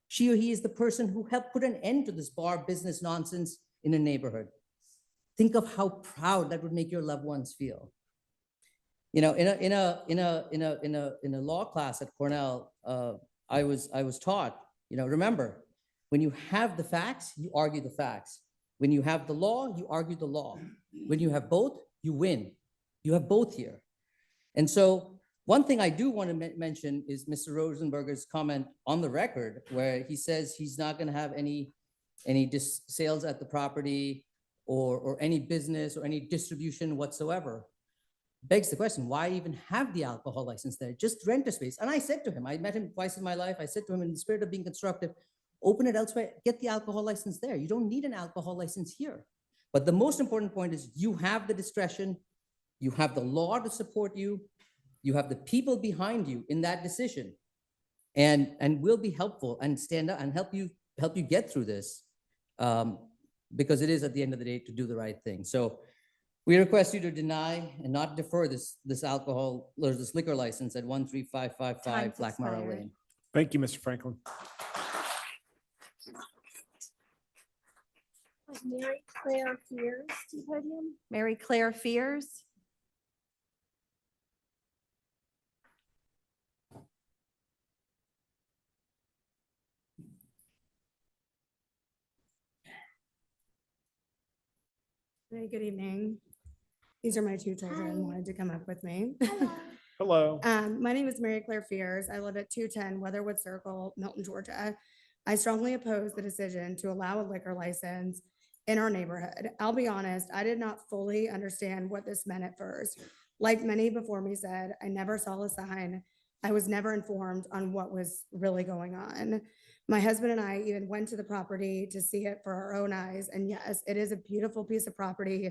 She or he is the person who helped put an end to this bar business nonsense in a neighborhood. Think of how proud that would make your loved ones feel. You know, in a law class at Cornell, I was taught, you know, remember, when you have the facts, you argue the facts. When you have the law, you argue the law. When you have both, you win. You have both here. And so one thing I do want to mention is Mr. Rosenberger's comment on the record, where he says he's not going to have any sales at the property or any business or any distribution whatsoever. Begs the question, why even have the alcohol license there? Just rent a space. And I said to him, I met him twice in my life. I said to him in the spirit of being constructive, open it elsewhere, get the alcohol license there. You don't need an alcohol license here. But the most important point is you have the discretion, you have the law to support you, you have the people behind you in that decision, and will be helpful and stand up and help you get through this, because it is at the end of the day to do the right thing. So we request you to deny and not defer this alcohol or this liquor license at 13555 Black Marrow Lane. Thank you, Mr. Franklin. Mary Claire Fears to the podium. Mary Claire Fears. Hey, good evening. These are my two children, wanted to come up with me. Hello. My name is Mary Claire Fears. I live at 210 Weatherwood Circle, Milton, Georgia. I strongly oppose the decision to allow a liquor license in our neighborhood. I'll be honest, I did not fully understand what this meant at first. Like many before me said, I never saw a sign. I was never informed on what was really going on. My husband and I even went to the property to see it for our own eyes. And yes, it is a beautiful piece of property.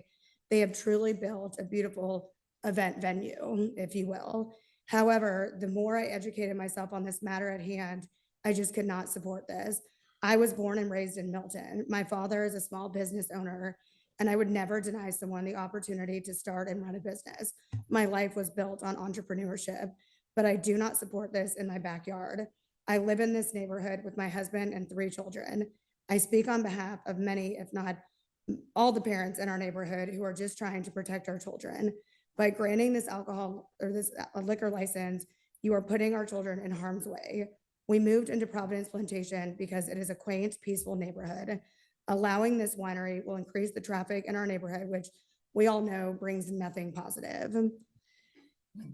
They have truly built a beautiful event venue, if you will. However, the more I educated myself on this matter at hand, I just could not support this. I was born and raised in Milton. My father is a small business owner, and I would never deny someone the opportunity to start and run a business. My life was built on entrepreneurship, but I do not support this in my backyard. I live in this neighborhood with my husband and 3 children. I speak on behalf of many, if not all the parents in our neighborhood who are just trying to protect our children. By granting this alcohol or this liquor license, you are putting our children in harm's way. We moved into Providence Plantation because it is a quaint, peaceful neighborhood. Allowing this winery will increase the traffic in our neighborhood, which we all know brings nothing positive.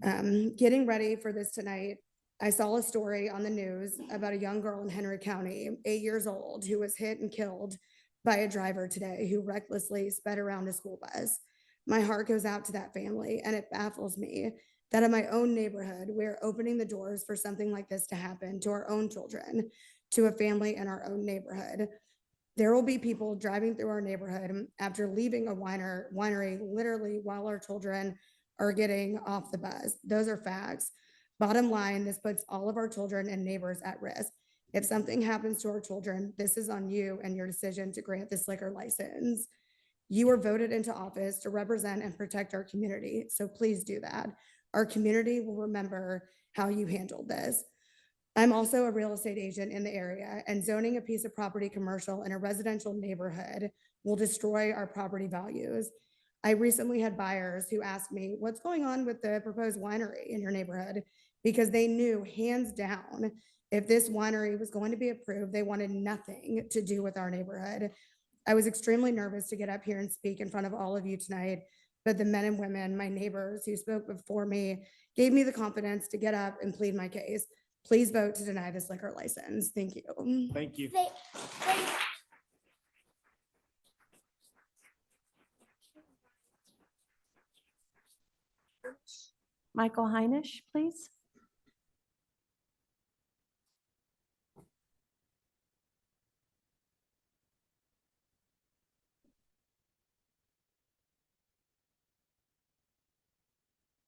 Getting ready for this tonight, I saw a story on the news about a young girl in Henry County, 8 years old, who was hit and killed by a driver today who recklessly sped around a school bus. My heart goes out to that family, and it baffles me that in my own neighborhood, we're opening the doors for something like this to happen to our own children, to a family in our own neighborhood. There will be people driving through our neighborhood after leaving a winery literally while our children are getting off the bus. Those are facts. Bottom line, this puts all of our children and neighbors at risk. If something happens to our children, this is on you and your decision to grant this liquor license. You were voted into office to represent and protect our community, so please do that. Our community will remember how you handled this. I'm also a real estate agent in the area, and zoning a piece of property commercial in a residential neighborhood will destroy our property values. I recently had buyers who asked me, what's going on with the proposed winery in your neighborhood? Because they knew hands down, if this winery was going to be approved, they wanted nothing to do with our neighborhood. I was extremely nervous to get up here and speak in front of all of you tonight, but the men and women, my neighbors who spoke before me, gave me the confidence to get up and plead my case. Please vote to deny this liquor license. Thank you. Thank you. Michael Heinisch, please.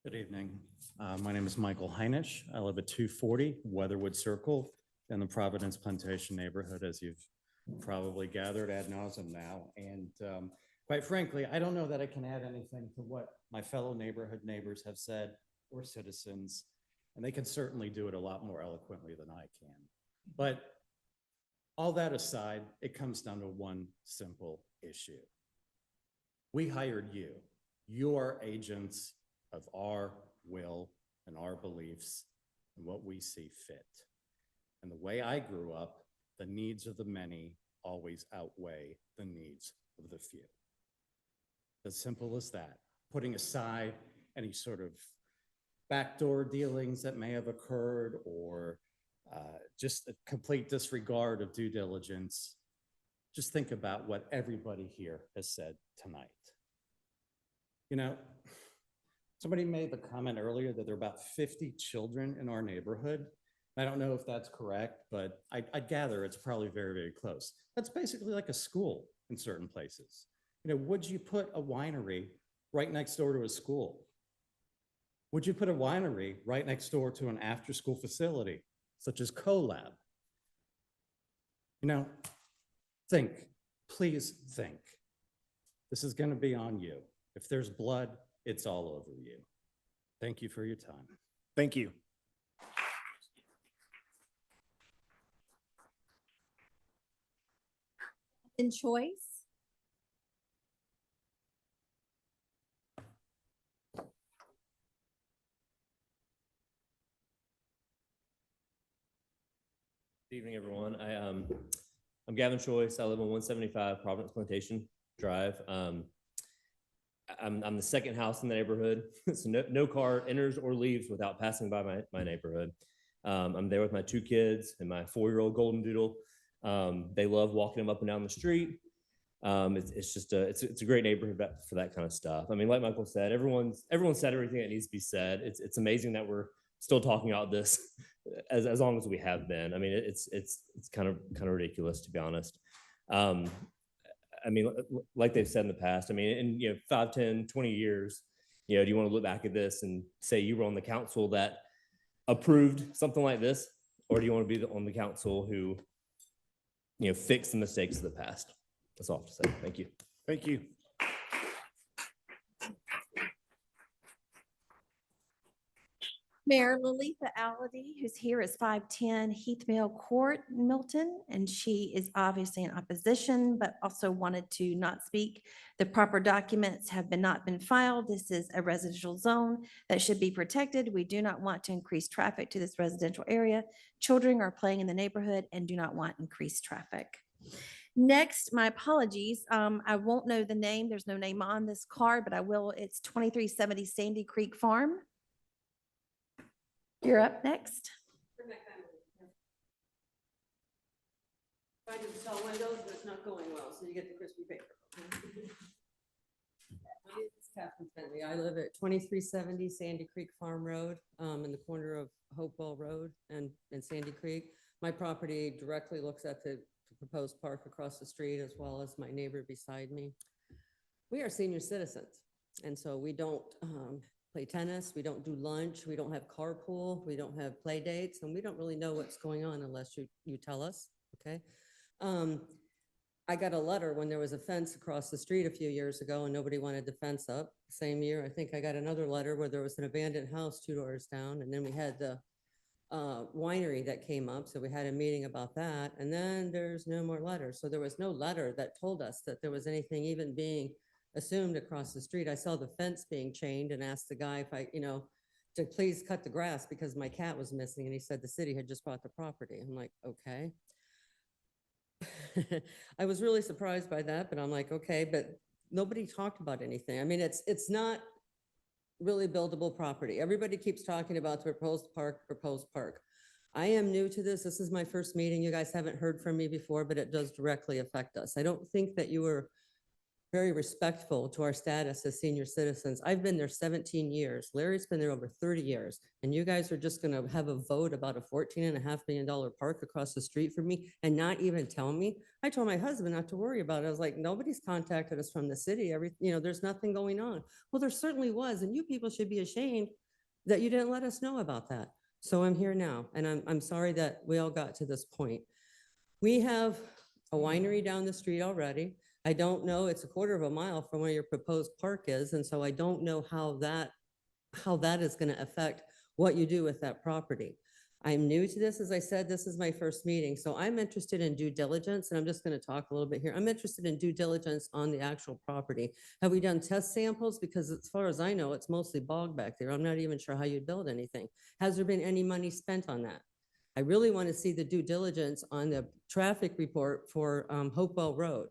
Good evening. My name is Michael Heinisch. I live at 240 Weatherwood Circle in the Providence Plantation neighborhood, as you've probably gathered ad nauseum now. And quite frankly, I don't know that I can add anything to what my fellow neighborhood neighbors have said or citizens, and they can certainly do it a lot more eloquently than I can. But all that aside, it comes down to one simple issue. We hired you. You are agents of our will and our beliefs and what we see fit. And the way I grew up, the needs of the many always outweigh the needs of the few. As simple as that, putting aside any sort of backdoor dealings that may have occurred or just a complete disregard of due diligence. Just think about what everybody here has said tonight. You know, somebody made the comment earlier that there are about 50 children in our neighborhood. I don't know if that's correct, but I gather it's probably very, very close. That's basically like a school in certain places. You know, would you put a winery right next door to a school? Would you put a winery right next door to an after-school facility, such as CoLab? You know, think, please think. This is going to be on you. If there's blood, it's all over you. Thank you for your time. Thank you. In choice. Good evening, everyone. I'm Gavin Choice. I live on 175 Providence Plantation Drive. I'm the second house in the neighborhood, so no car enters or leaves without passing by my neighborhood. I'm there with my 2 kids and my 4-year-old golden doodle. They love walking them up and down the street. It's just it's a great neighborhood for that kind of stuff. I mean, like Michael said, everyone said everything that needs to be said. It's amazing that we're still talking about this as long as we have been. I mean, it's kind of ridiculous, to be honest. I mean, like they've said in the past, I mean, in 5, 10, 20 years, do you want to look back at this and say you were on the council that approved something like this, or do you want to be on the council who fixed the mistakes of the past? That's all I have to say. Thank you. Thank you. Mayor Lalitha Ality, who's here, is 510 Heathmill Court, Milton, and she is obviously in opposition, but also wanted to not speak. The proper documents have not been filed. This is a residential zone that should be protected. We do not want to increase traffic to this residential area. Children are playing in the neighborhood and do not want increased traffic. Next, my apologies. I won't know the name. There's no name on this card, but I will. It's 2370 Sandy Creek Farm. You're up next. Trying to sell windows, but it's not going well, so you get the crispy paper. My name is Catherine Finley. I live at 2370 Sandy Creek Farm Road, in the corner of Hopewell Road and Sandy Creek. My property directly looks at the proposed park across the street, as well as my neighbor beside me. We are senior citizens, and so we don't play tennis, we don't do lunch, we don't have carpool, we don't have play dates, and we don't really know what's going on unless you tell us, okay? I got a letter when there was a fence across the street a few years ago and nobody wanted the fence up. Same year, I think I got another letter where there was an abandoned house 2 doors down, and then we had the winery that came up, so we had a meeting about that, and then there's no more letters. So there was no letter that told us that there was anything even being assumed across the street. I saw the fence being chained and asked the guy if I, to please cut the grass because my cat was missing, and he said the city had just bought the property. I'm like, okay. I was really surprised by that, but I'm like, okay, but nobody talked about anything. I mean, it's not really buildable property. Everybody keeps talking about the proposed park. I am new to this. This is my first meeting. You guys haven't heard from me before, but it does directly affect us. I don't think that you were very respectful to our status as senior citizens. I've been there 17 years. Larry's been there over 30 years. And you guys are just gonna have a vote about a $14.5 million park across the street from me and not even tell me? I told my husband not to worry about it. I was like, nobody's contacted us from the city. There's nothing going on. Well, there certainly was. And you people should be ashamed that you didn't let us know about that. So I'm here now. And I'm sorry that we all got to this point. We have a winery down the street already. I don't know, it's a quarter of a mile from where your proposed park is, and so I don't know how that is gonna affect what you do with that property. I'm new to this, as I said, this is my first meeting, so I'm interested in due diligence, and I'm just gonna talk a little bit here. I'm interested in due diligence on the actual property. Have we done test samples? Because as far as I know, it's mostly bog back there. I'm not even sure how you'd build anything. Has there been any money spent on that? I really want to see the due diligence on the traffic report for Hopewell Road.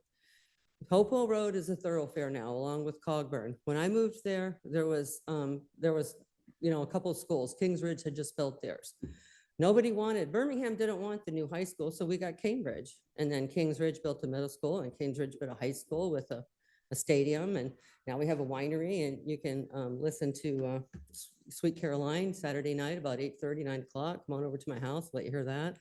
Hopewell Road is a thoroughfare now, along with Cogburn. When I moved there, there was a couple of schools. Kings Ridge had just built theirs. Birmingham didn't want the new high school, so we got Cambridge. And then Kings Ridge built a middle school, and Kings Ridge built a high school with a stadium. And now we have a winery, and you can listen to Sweet Caroline Saturday night about 8:30, 9 o'clock. Come on over to my house, let you hear that.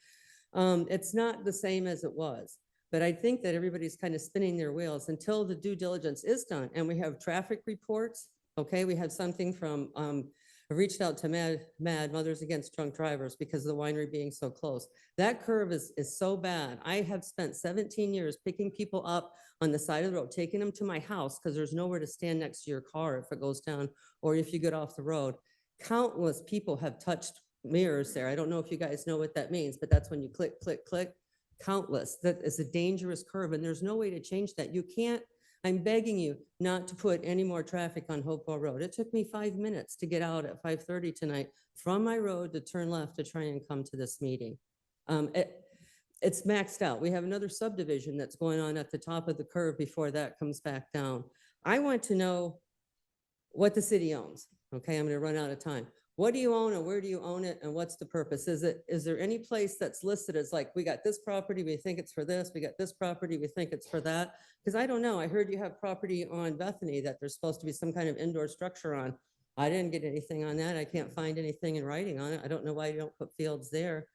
It's not the same as it was. But I think that everybody's kind of spinning their wheels until the due diligence is done. And we have traffic reports. Okay, we have something from, I reached out to MAD, Mothers Against Drunk Drivers, because of the winery being so close. That curve is so bad. I have spent 17 years picking people up on the side of the road, taking them to my house because there's nowhere to stand next to your car if it goes down or if you get off the road. Countless people have touched mirrors there. I don't know if you guys know what that means, but that's when you click, click, click. Countless. That is a dangerous curve, and there's no way to change that. You can't, I'm begging you not to put any more traffic on Hopewell Road. It took me 5 minutes to get out at 5:30 tonight from my road to turn left to try and come to this meeting. It's maxed out. We have another subdivision that's going on at the top of the curve before that comes back down. I want to know what the city owns. Okay, I'm gonna run out of time. What do you own and where do you own it and what's the purpose? Is there any place that's listed as like, we got this property, we think it's for this, we got this property, we think it's for that? Because I don't know, I heard you have property on Bethany that there's supposed to be some kind of indoor structure on. I didn't get anything on that. I can't find anything in writing on it. I don't know why you don't put fields there.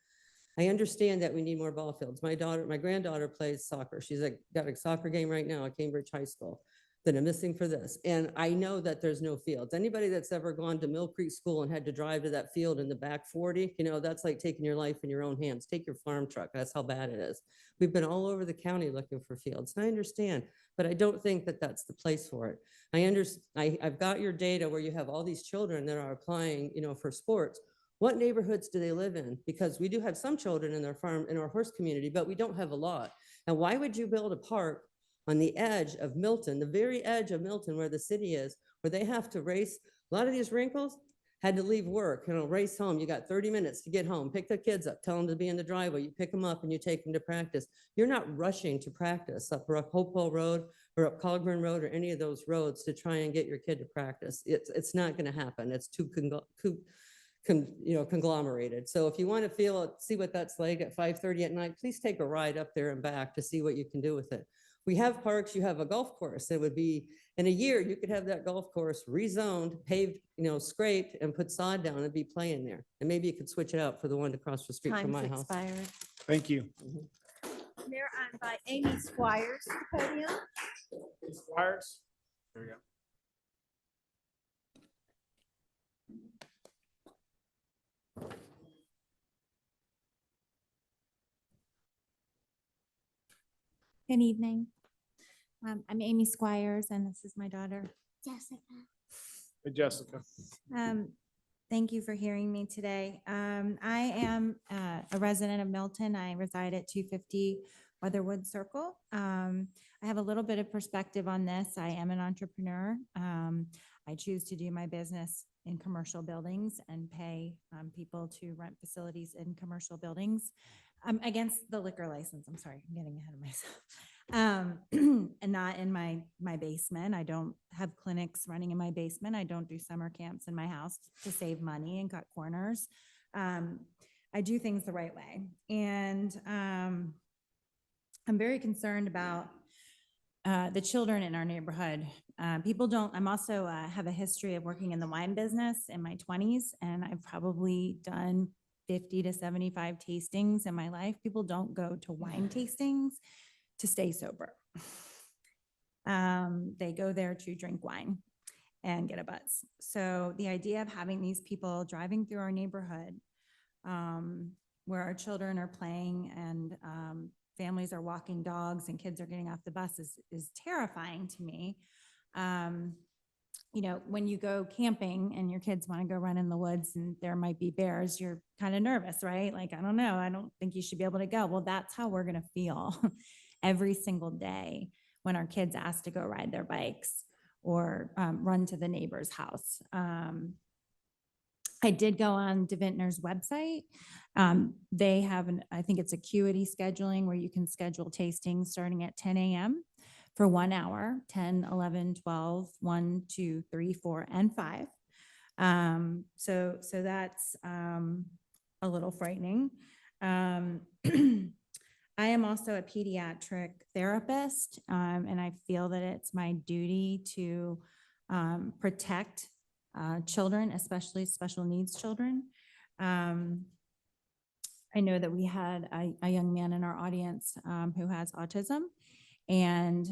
I understand that we need more ball fields. My granddaughter plays soccer. She's got a soccer game right now at Cambridge High School that I'm missing for this. And I know that there's no fields. Anybody that's ever gone to Mill Creek School and had to drive to that field in the back 40, that's like taking your life in your own hands. Take your farm truck. That's how bad it is. We've been all over the county looking for fields. And I understand, but I don't think that that's the place for it. I've got your data where you have all these children that are applying, for sports. What neighborhoods do they live in? Because we do have some children in our horse community, but we don't have a lot. And why would you build a park on the edge of Milton, the very edge of Milton where the city is, where they have to race? A lot of these wrinkles had to leave work, race home. You got 30 minutes to get home, pick the kids up, tell them to be in the driveway. You pick them up and you take them to practice. You're not rushing to practice up Hopewell Road or up Cogburn Road or any of those roads to try and get your kid to practice. It's not going to happen. It's too conglomerated. So if you want to see what that's like at 5:30 at night, please take a ride up there and back to see what you can do with it. We have parks, you have a golf course. It would be, in a year, you could have that golf course rezoned, paved, scraped, and put sod down and be playing there. And maybe you could switch it out for the one across the street from my Time's house. expired. Thank you. Mayor, I invite Amy Squires to the podium. Squires. There we go. Good evening. I'm Amy Squires, and this is my daughter, Jessica. Hey, Jessica. Thank you for hearing me today. I am a resident of Milton. I reside at 250 Weatherwood Circle. I have a little bit of perspective on this. I am an entrepreneur. I choose to do my business in commercial buildings and pay people to rent facilities in commercial buildings. Against the liquor license. I'm sorry, I'm getting ahead of myself. And not in my basement. I don't have clinics running in my basement. I don't do summer camps in my house to save money and cut corners. I do things the right way. And I'm very concerned about the children in our neighborhood. I'm also have a history of working in the wine business in my 20s, and I've probably done 50 to 75 tastings in my life. People don't go to wine tastings to stay sober. They go there to drink wine and get a buzz. So the idea of having these people driving through our neighborhood where our children are playing and families are walking dogs and kids are getting off the bus is terrifying to me. You know, when you go camping and your kids want to go run in the woods and there might be bears, you're kind of nervous, right? Like, I don't know, I don't think you should be able to go. Well, that's how we're going to feel every single day when our kids ask to go ride their bikes or run to the neighbor's house. I did go on DeVintner's website. They have I think it's acuity scheduling where you can schedule tastings starting at 10 a.m. for 1 hour, 10, 11, 12, 1, 2, 3, 4, and 5. So that's a little frightening. I am also a pediatric therapist, and I feel that it's my duty to protect children, especially special needs children. I know that we had a young man in our audience who has autism, and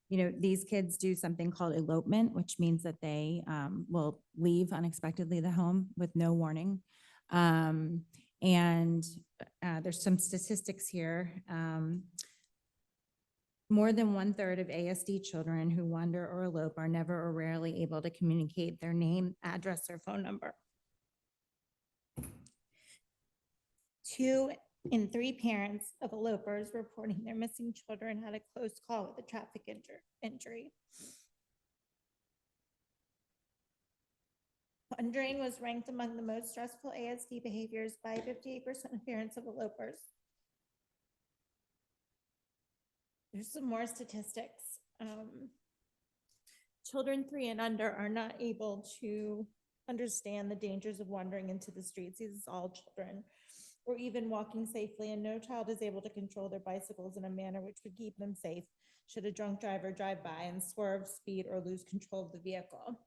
you know, these kids do something called elopement, which means that they will leave unexpectedly the home with no warning. And there's some statistics here. More than 1/3 of ASD children who wander or elope are never or rarely able to communicate their name, address, or phone number. 2 in 3 parents of elopers reporting their missing children had a close call with a traffic injury. Wandering was ranked among the most stressful ASD behaviors by 58% of parents of elopers. There's some more statistics. Children 3 and under are not able to understand the dangers of wandering into the streets. This is all children, or even walking safely, and no child is able to control their bicycles in a manner which would keep them safe should a drunk driver drive by and swerve, speed, or lose control of the vehicle.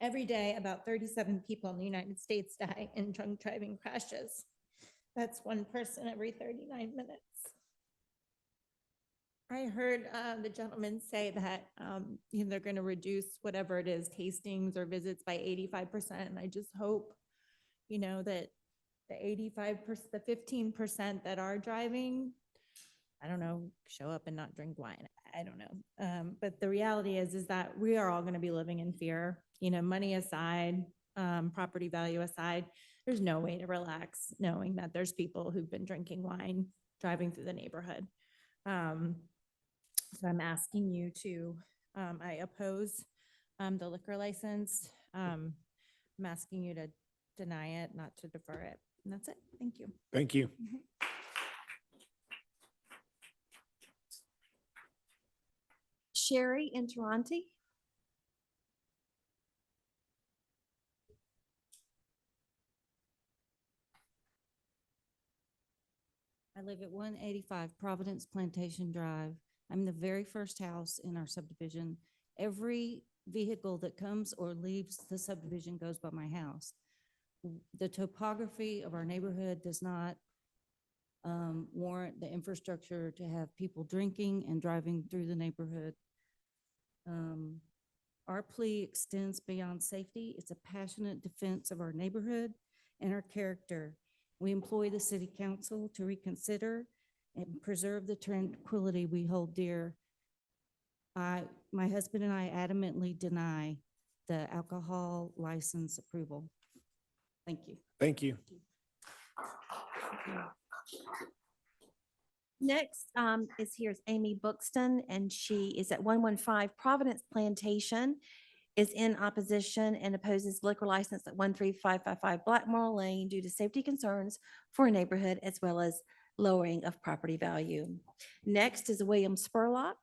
Every day, about 37 people in the United States die in drunk driving crashes. That's 1 person every 39 minutes. I heard the gentleman say that you know, they're going to reduce whatever it is, tastings or visits by 85%. And I just hope, you know, that the 85%, the 15% that are driving, I don't know, show up and not drink wine. I don't know. But the reality is that we are all going to be living in fear, you know, money aside, property value aside. There's no way to relax knowing that there's people who've been drinking wine driving through the neighborhood. So I'm asking you to, I oppose the liquor license. I'm asking you to deny it, not to defer it. And that's it. Thank you. Thank you. Sherry Interanti. I live at 185 Providence Plantation Drive. I'm the very first house in our subdivision. Every vehicle that comes or leaves the subdivision goes by my house. The topography of our neighborhood does not warrant the infrastructure to have people drinking and driving through the neighborhood. Our plea extends beyond safety. It's a passionate defense of our neighborhood and our character. We employ the city council to reconsider and preserve the tranquility we hold dear. My husband and I adamantly deny the alcohol license approval. Thank you. Thank you. Next here's Amy Buxton, and she is at 115 Providence Plantation, is in opposition and opposes liquor license at 13555 Blackmore Lane due to safety concerns for a neighborhood as well as lowering of property value. Next is William Spurlock.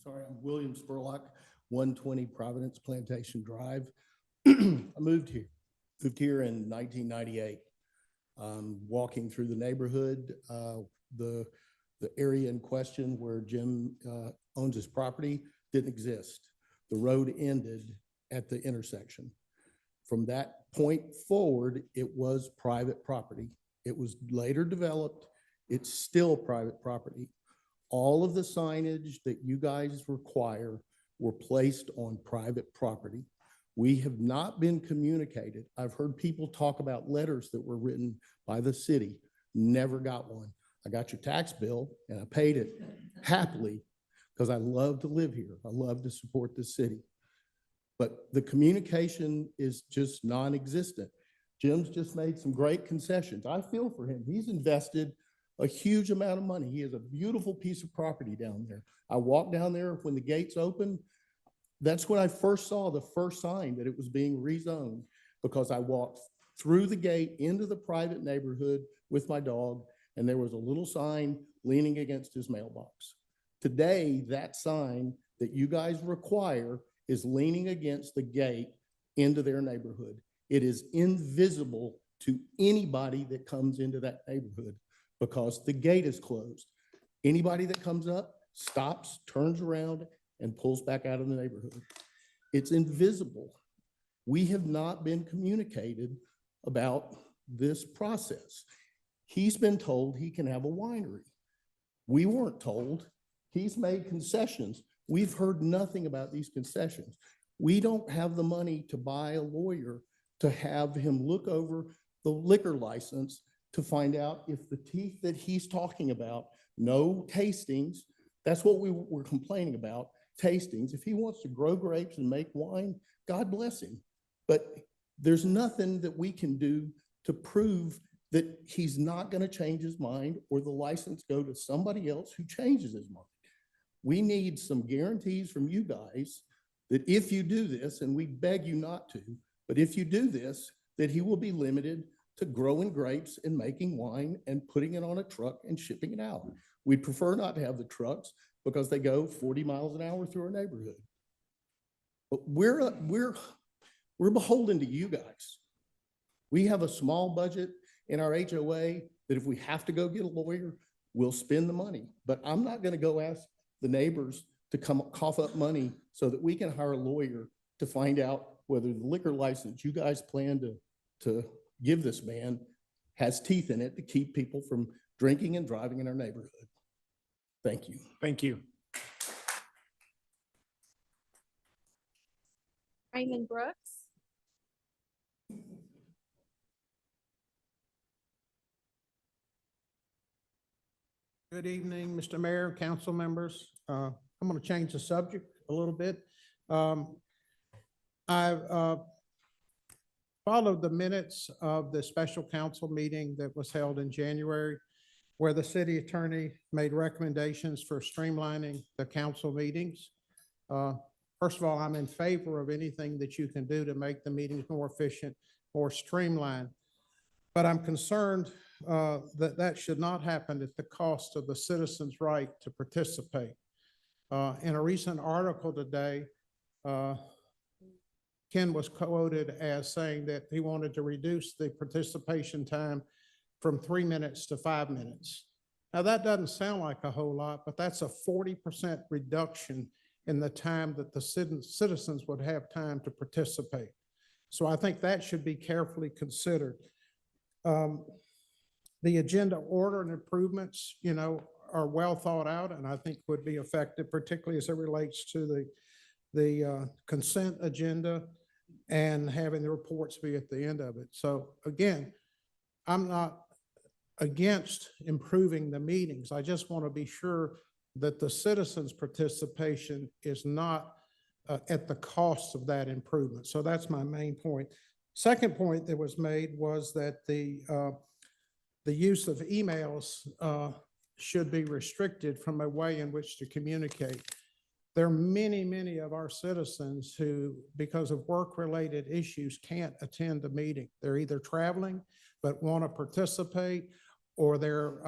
Sorry, I'm William Spurlock, 120 Providence Plantation Drive. I moved here in 1998. Walking through the neighborhood, the area in question where Jim owns his property didn't exist. The road ended at the intersection. From that point forward, it was private property. It was later developed. It's still private property. All of the signage that you guys require were placed on private property. We have not been communicated. I've heard people talk about letters that were written by the city. Never got one. I got your tax bill and I paid it happily because I love to live here. I love to support the city. But the communication is just non-existent. Jim's just made some great concessions. I feel for him. He's invested a huge amount of money. He has a beautiful piece of property down there. I walked down there when the gates opened. That's when I first saw the first sign that it was being rezoned, because I walked through the gate into the private neighborhood with my dog, and there was a little sign leaning against his mailbox. Today, that sign that you guys require is leaning against the gate into their neighborhood. It is invisible to anybody that comes into that neighborhood because the gate is closed. Anybody that comes up, stops, turns around, and pulls back out of the neighborhood. It's invisible. We have not been communicated about this process. He's been told he can have a winery. We weren't told. He's made concessions. We've heard nothing about these concessions. We don't have the money to buy a lawyer to have him look over the liquor license to find out if the teeth that he's talking about, no tastings, that's what we were complaining about, tastings. If he wants to grow grapes and make wine, God bless him. But there's nothing that we can do to prove that he's not going to change his mind or the license go to somebody else who changes his mind. We need some guarantees from you guys that if you do this, and we beg you not to, but if you do this, that he will be limited to growing grapes and making wine and putting it on a truck and shipping it out. We'd prefer not to have the trucks because they go 40 miles an hour through our neighborhood. But we're beholden to you guys. We have a small budget in our HOA that if we have to go get a lawyer, we'll spend the money. But I'm not going to go ask the neighbors to come cough up money so that we can hire a lawyer to find out whether the liquor license you guys plan to give this man has teeth in it to keep people from drinking and driving in our neighborhood. Thank you. Thank you. Raymond Brooks. Good evening, Mr. Mayor, council members. I'm going to change the subject a little bit. I've followed the minutes of the special council meeting that was held in January, where the city attorney made recommendations for streamlining the council meetings. First of all, I'm in favor of anything that you can do to make the meetings more efficient, more streamlined. But I'm concerned that should not happen at the cost of the citizens' right to participate. In a recent article today, Ken was quoted as saying that he wanted to reduce the participation time from 3 minutes to 5 minutes. Now, that doesn't sound like a whole lot, but that's a 40% reduction in the time that the citizens would have time to participate. So I think that should be carefully considered. The agenda order and improvements, are well thought out and I think would be effective, particularly as it relates to the consent agenda. and having the reports be at the end of it. So again, I'm not against improving the meetings. I just want to be sure that the citizens' participation is not at the cost of that improvement. So that's my main point. Second point that was made was that the use of emails should be restricted from a way in which to communicate. There are many, many of our citizens who, because of work-related issues, can't attend the meeting. They're either traveling but want to participate, or they're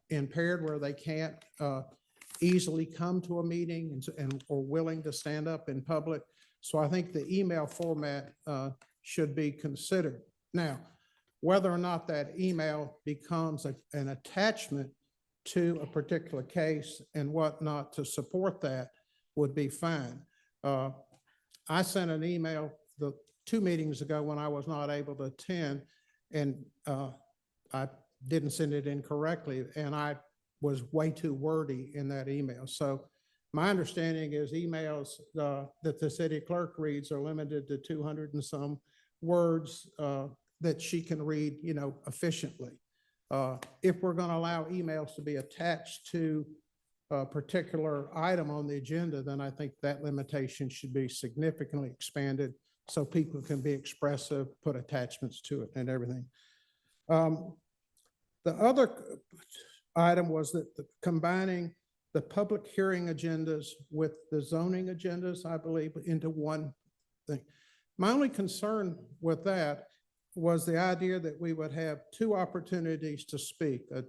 impaired where they can't easily come to a meeting and or willing to stand up in public. So I think the email format should be considered. Now, whether or not that email becomes an attachment to a particular case and whatnot to support that would be fine. I sent an email 2 meetings ago when I was not able to attend, and I didn't send it in correctly, and I was way too wordy in that email. So my understanding is emails that the city clerk reads are limited to 200 and some words that she can read, efficiently. If we're going to allow emails to be attached to a particular item on the agenda, then I think that limitation should be significantly expanded so people can be expressive, put attachments to it and everything. The other item was that combining the public hearing agendas with the zoning agendas, I believe, into one thing. My only concern with that was the idea that we would have 2 opportunities to speak, a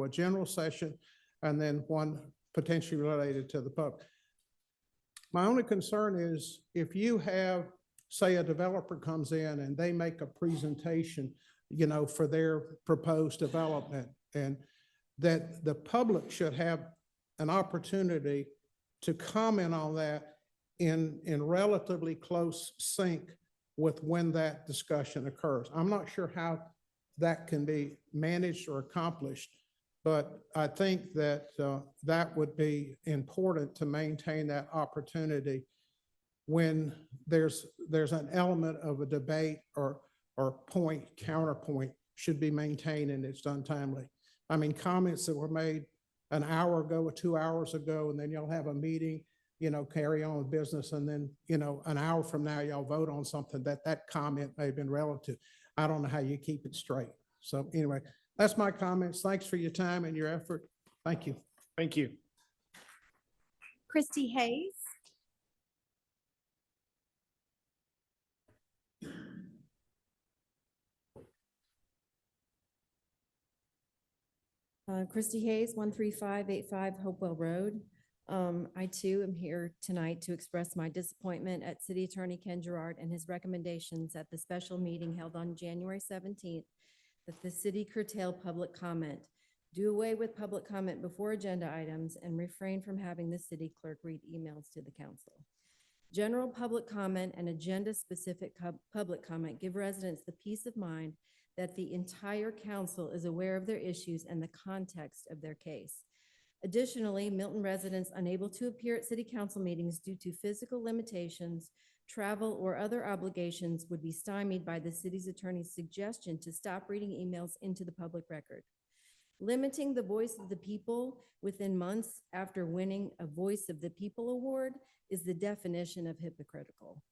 general session and then one potentially related to the public. My only concern is if you have, say, a developer comes in and they make a presentation, for their proposed development, and that the public should have an opportunity to comment on that in relatively close sync with when that discussion occurs. I'm not sure how that can be managed or accomplished, but I think that that would be important to maintain that opportunity when there's an element of a debate or point, counterpoint should be maintained and it's done timely. I mean, comments that were made an hour ago or 2 hours ago, and then you'll have a meeting, carry on with business, and then, an hour from now, y'all vote on something that comment may have been relative. I don't know how you keep it straight. So anyway, that's my comments. Thanks for your time and your effort. Thank you. Thank you. Christy Hayes. Christy Hayes, 13585 Hopewell Road. I too am here tonight to express my disappointment at City Attorney Ken Gerard and his recommendations at the special meeting held on January 17th that the city curtail public comment, do away with public comment before agenda items, and refrain from having the city clerk read emails to the council. General public comment and agenda-specific public comment give residents the peace of mind that the entire council is aware of their issues and the context of their case. Additionally, Milton residents unable to appear at city council meetings due to physical limitations, travel, or other obligations would be stymied by the city's attorney's suggestion to stop reading emails into the public record. Limiting the voice of the people within months after winning a Voice of the People award is the definition of hypocritical.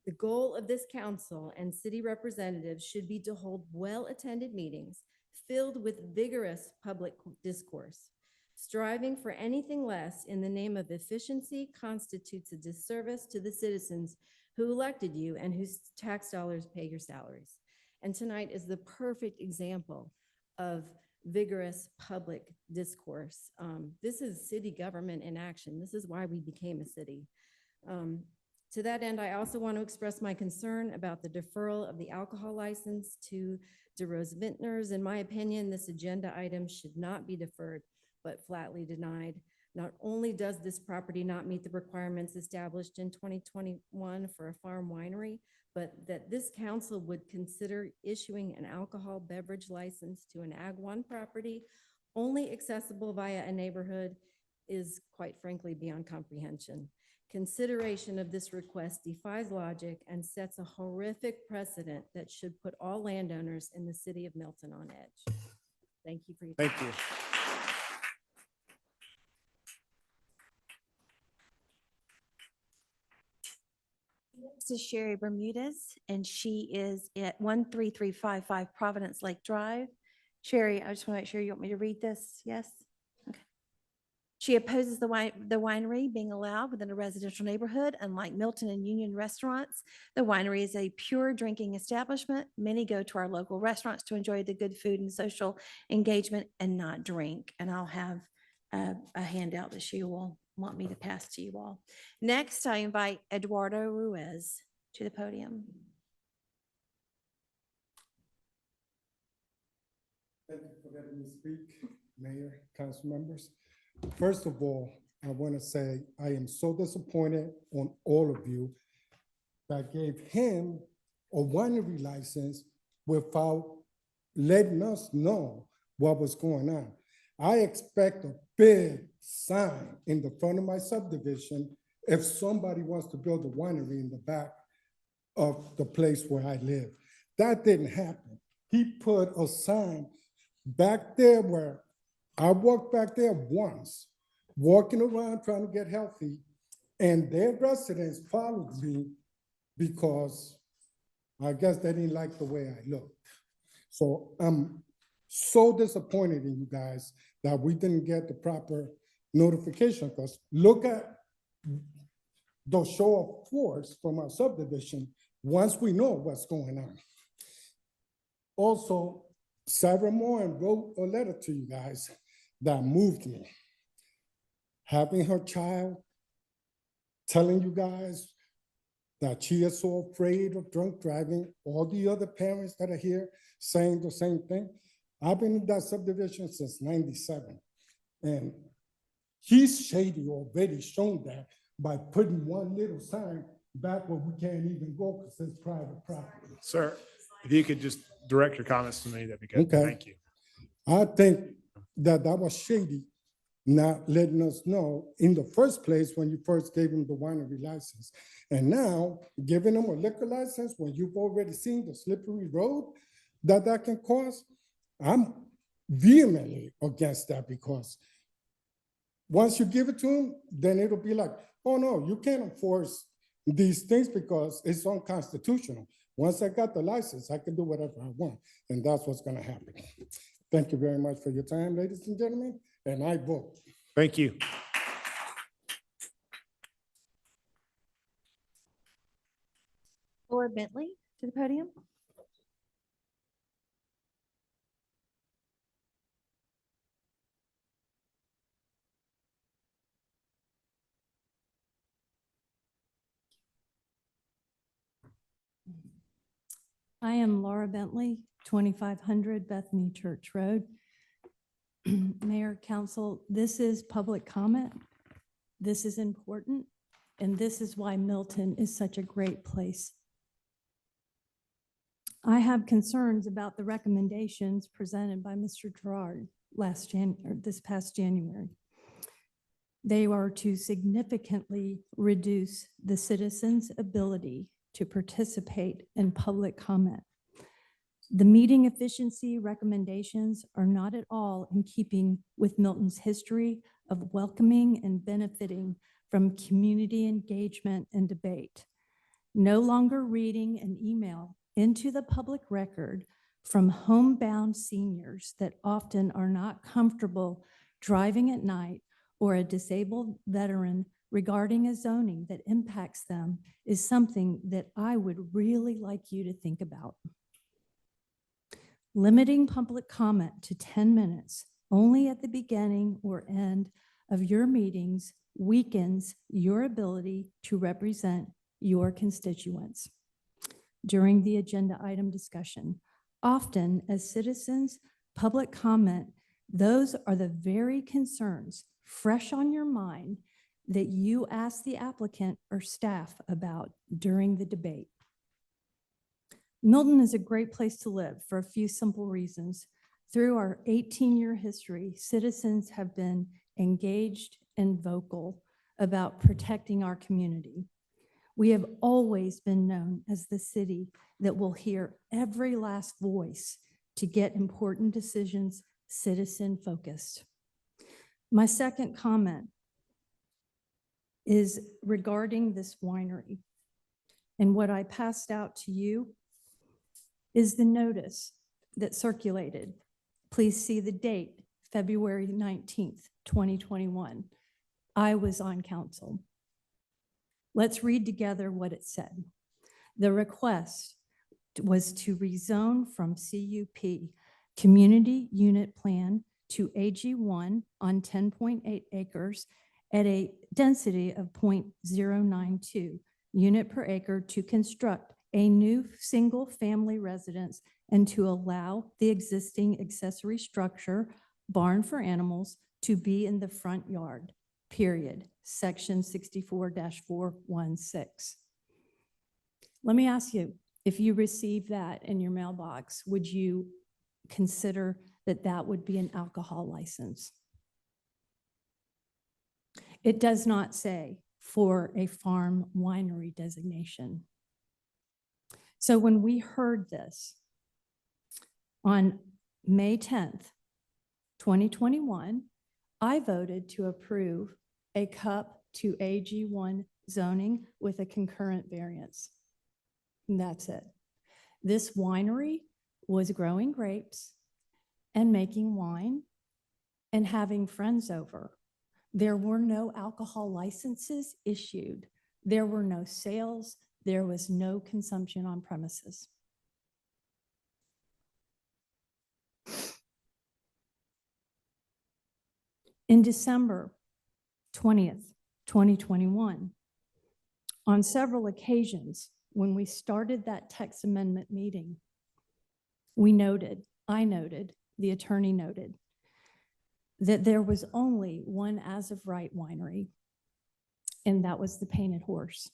The goal of this council and city representatives should be to hold well-attended meetings filled with vigorous public discourse. Striving for anything less in the name of efficiency constitutes a disservice to the citizens who elected you and whose tax dollars pay your salaries. And tonight is the perfect example of vigorous public discourse. This is city government in action. This is why we became a city. To that end, I also want to express my concern about the deferral of the alcohol license to DeRose Vintners. In my opinion, this agenda item should not be deferred, but flatly denied. Not only does this property not meet the requirements established in 2021 for a farm winery, but that this council would consider issuing an alcohol beverage license to an Ag 1 property only accessible via a neighborhood is quite frankly beyond comprehension. Consideration of this request defies logic and sets a horrific precedent that should put all landowners in the city of Milton on edge. Thank you for your time. Thank you. Next is Sherry Bermudez, and she is at 13355 Providence Lake Drive. Sherry, I just want to make sure you want me to read this. Yes? Okay. She opposes the winery being allowed within a residential neighborhood. Unlike Milton and Union restaurants, the winery is a pure drinking establishment. Many go to our local restaurants to enjoy the good food and social engagement and not drink. And I'll have a handout that she will want me to pass to you all. Next, I invite Eduardo Ruiz to the podium. Thank you for letting me speak, Mayor, council members. First of all, I want to say I am so disappointed on all of you that gave him a winery license without letting us know what was going on. I expect a big sign in the front of my subdivision if somebody wants to build a winery in the back of the place where I live. That didn't happen. He put a sign back there where I walked back there once, walking around trying to get healthy, and their residents followed me because I guess they didn't like the way I looked. So I'm so disappointed in you guys that we didn't get the proper notification, because look at the show of force from our subdivision once we know what's going on. Also, Sarah Moore wrote a letter to you guys that moved me. Having her child, telling you guys that she is so afraid of drunk driving, all the other parents that are here saying the same thing. I've been in that subdivision since '97, and he's shady already shown that by putting one little sign back where we can't even go because it's private property. Sir, if you could just direct your comments to me, that'd be good. Okay. Thank you. I think that was shady, not letting us know in the first place when you first gave him the winery license. And now giving him a liquor license when you've already seen the slippery road that can cause. I'm vehemently against that, because once you give it to him, then it'll be like, oh no, you can't enforce these things because it's unconstitutional. Once I got the license, I can do whatever I want, and that's what's gonna happen. Thank you very much for your time, ladies and gentlemen, and I vote. Thank you. Laura Bentley to the podium. I am Laura Bentley, 2500 Bethany Church Road. Mayor, council, this is public comment. This is important, and this is why Milton is such a great place. I have concerns about the recommendations presented by Mr. Gerard this past January. They are to significantly reduce the citizens' ability to participate in public comment. The meeting efficiency recommendations are not at all in keeping with Milton's history of welcoming and benefiting from community engagement and debate. No longer reading an email into the public record from homebound seniors that often are not comfortable driving at night, or a disabled veteran regarding a zoning that impacts them, is something that I would really like you to think about. Limiting public comment to 10 minutes only at the beginning or end of your meetings weakens your ability to represent your constituents. During the agenda item discussion, often as citizens, public comment, those are the very concerns fresh on your mind that you ask the applicant or staff about during the debate. Milton is a great place to live for a few simple reasons. Through our 18-year history, citizens have been engaged and vocal about protecting our community. We have always been known as the city that will hear every last voice to get important decisions citizen-focused. My second comment is regarding this winery. And what I passed out to you is the notice that circulated. Please see the date, February 19th, 2021. I was on council. Let's read together what it said. The request was to rezone from CUP, Community Unit Plan, to AG1 on 10.8 acres at a density of 0.092 unit per acre to construct a new single-family residence and to allow the existing accessory structure, barn for animals, to be in the front yard, period, section 64-416. Let me ask you, if you receive that in your mailbox, would you consider that that would be an alcohol license? It does not say for a farm winery designation. So when we heard this on May 10th, 2021, I voted to approve a CUP to AG1 zoning with a concurrent variance. And that's it. This winery was growing grapes and making wine and having friends over. There were no alcohol licenses issued. There were no sales. There was no consumption on premises. In December 20th, 2021, on several occasions, when we started that text amendment meeting, I noted, the attorney noted, that there was only one as of right winery, and that was the Painted Horse.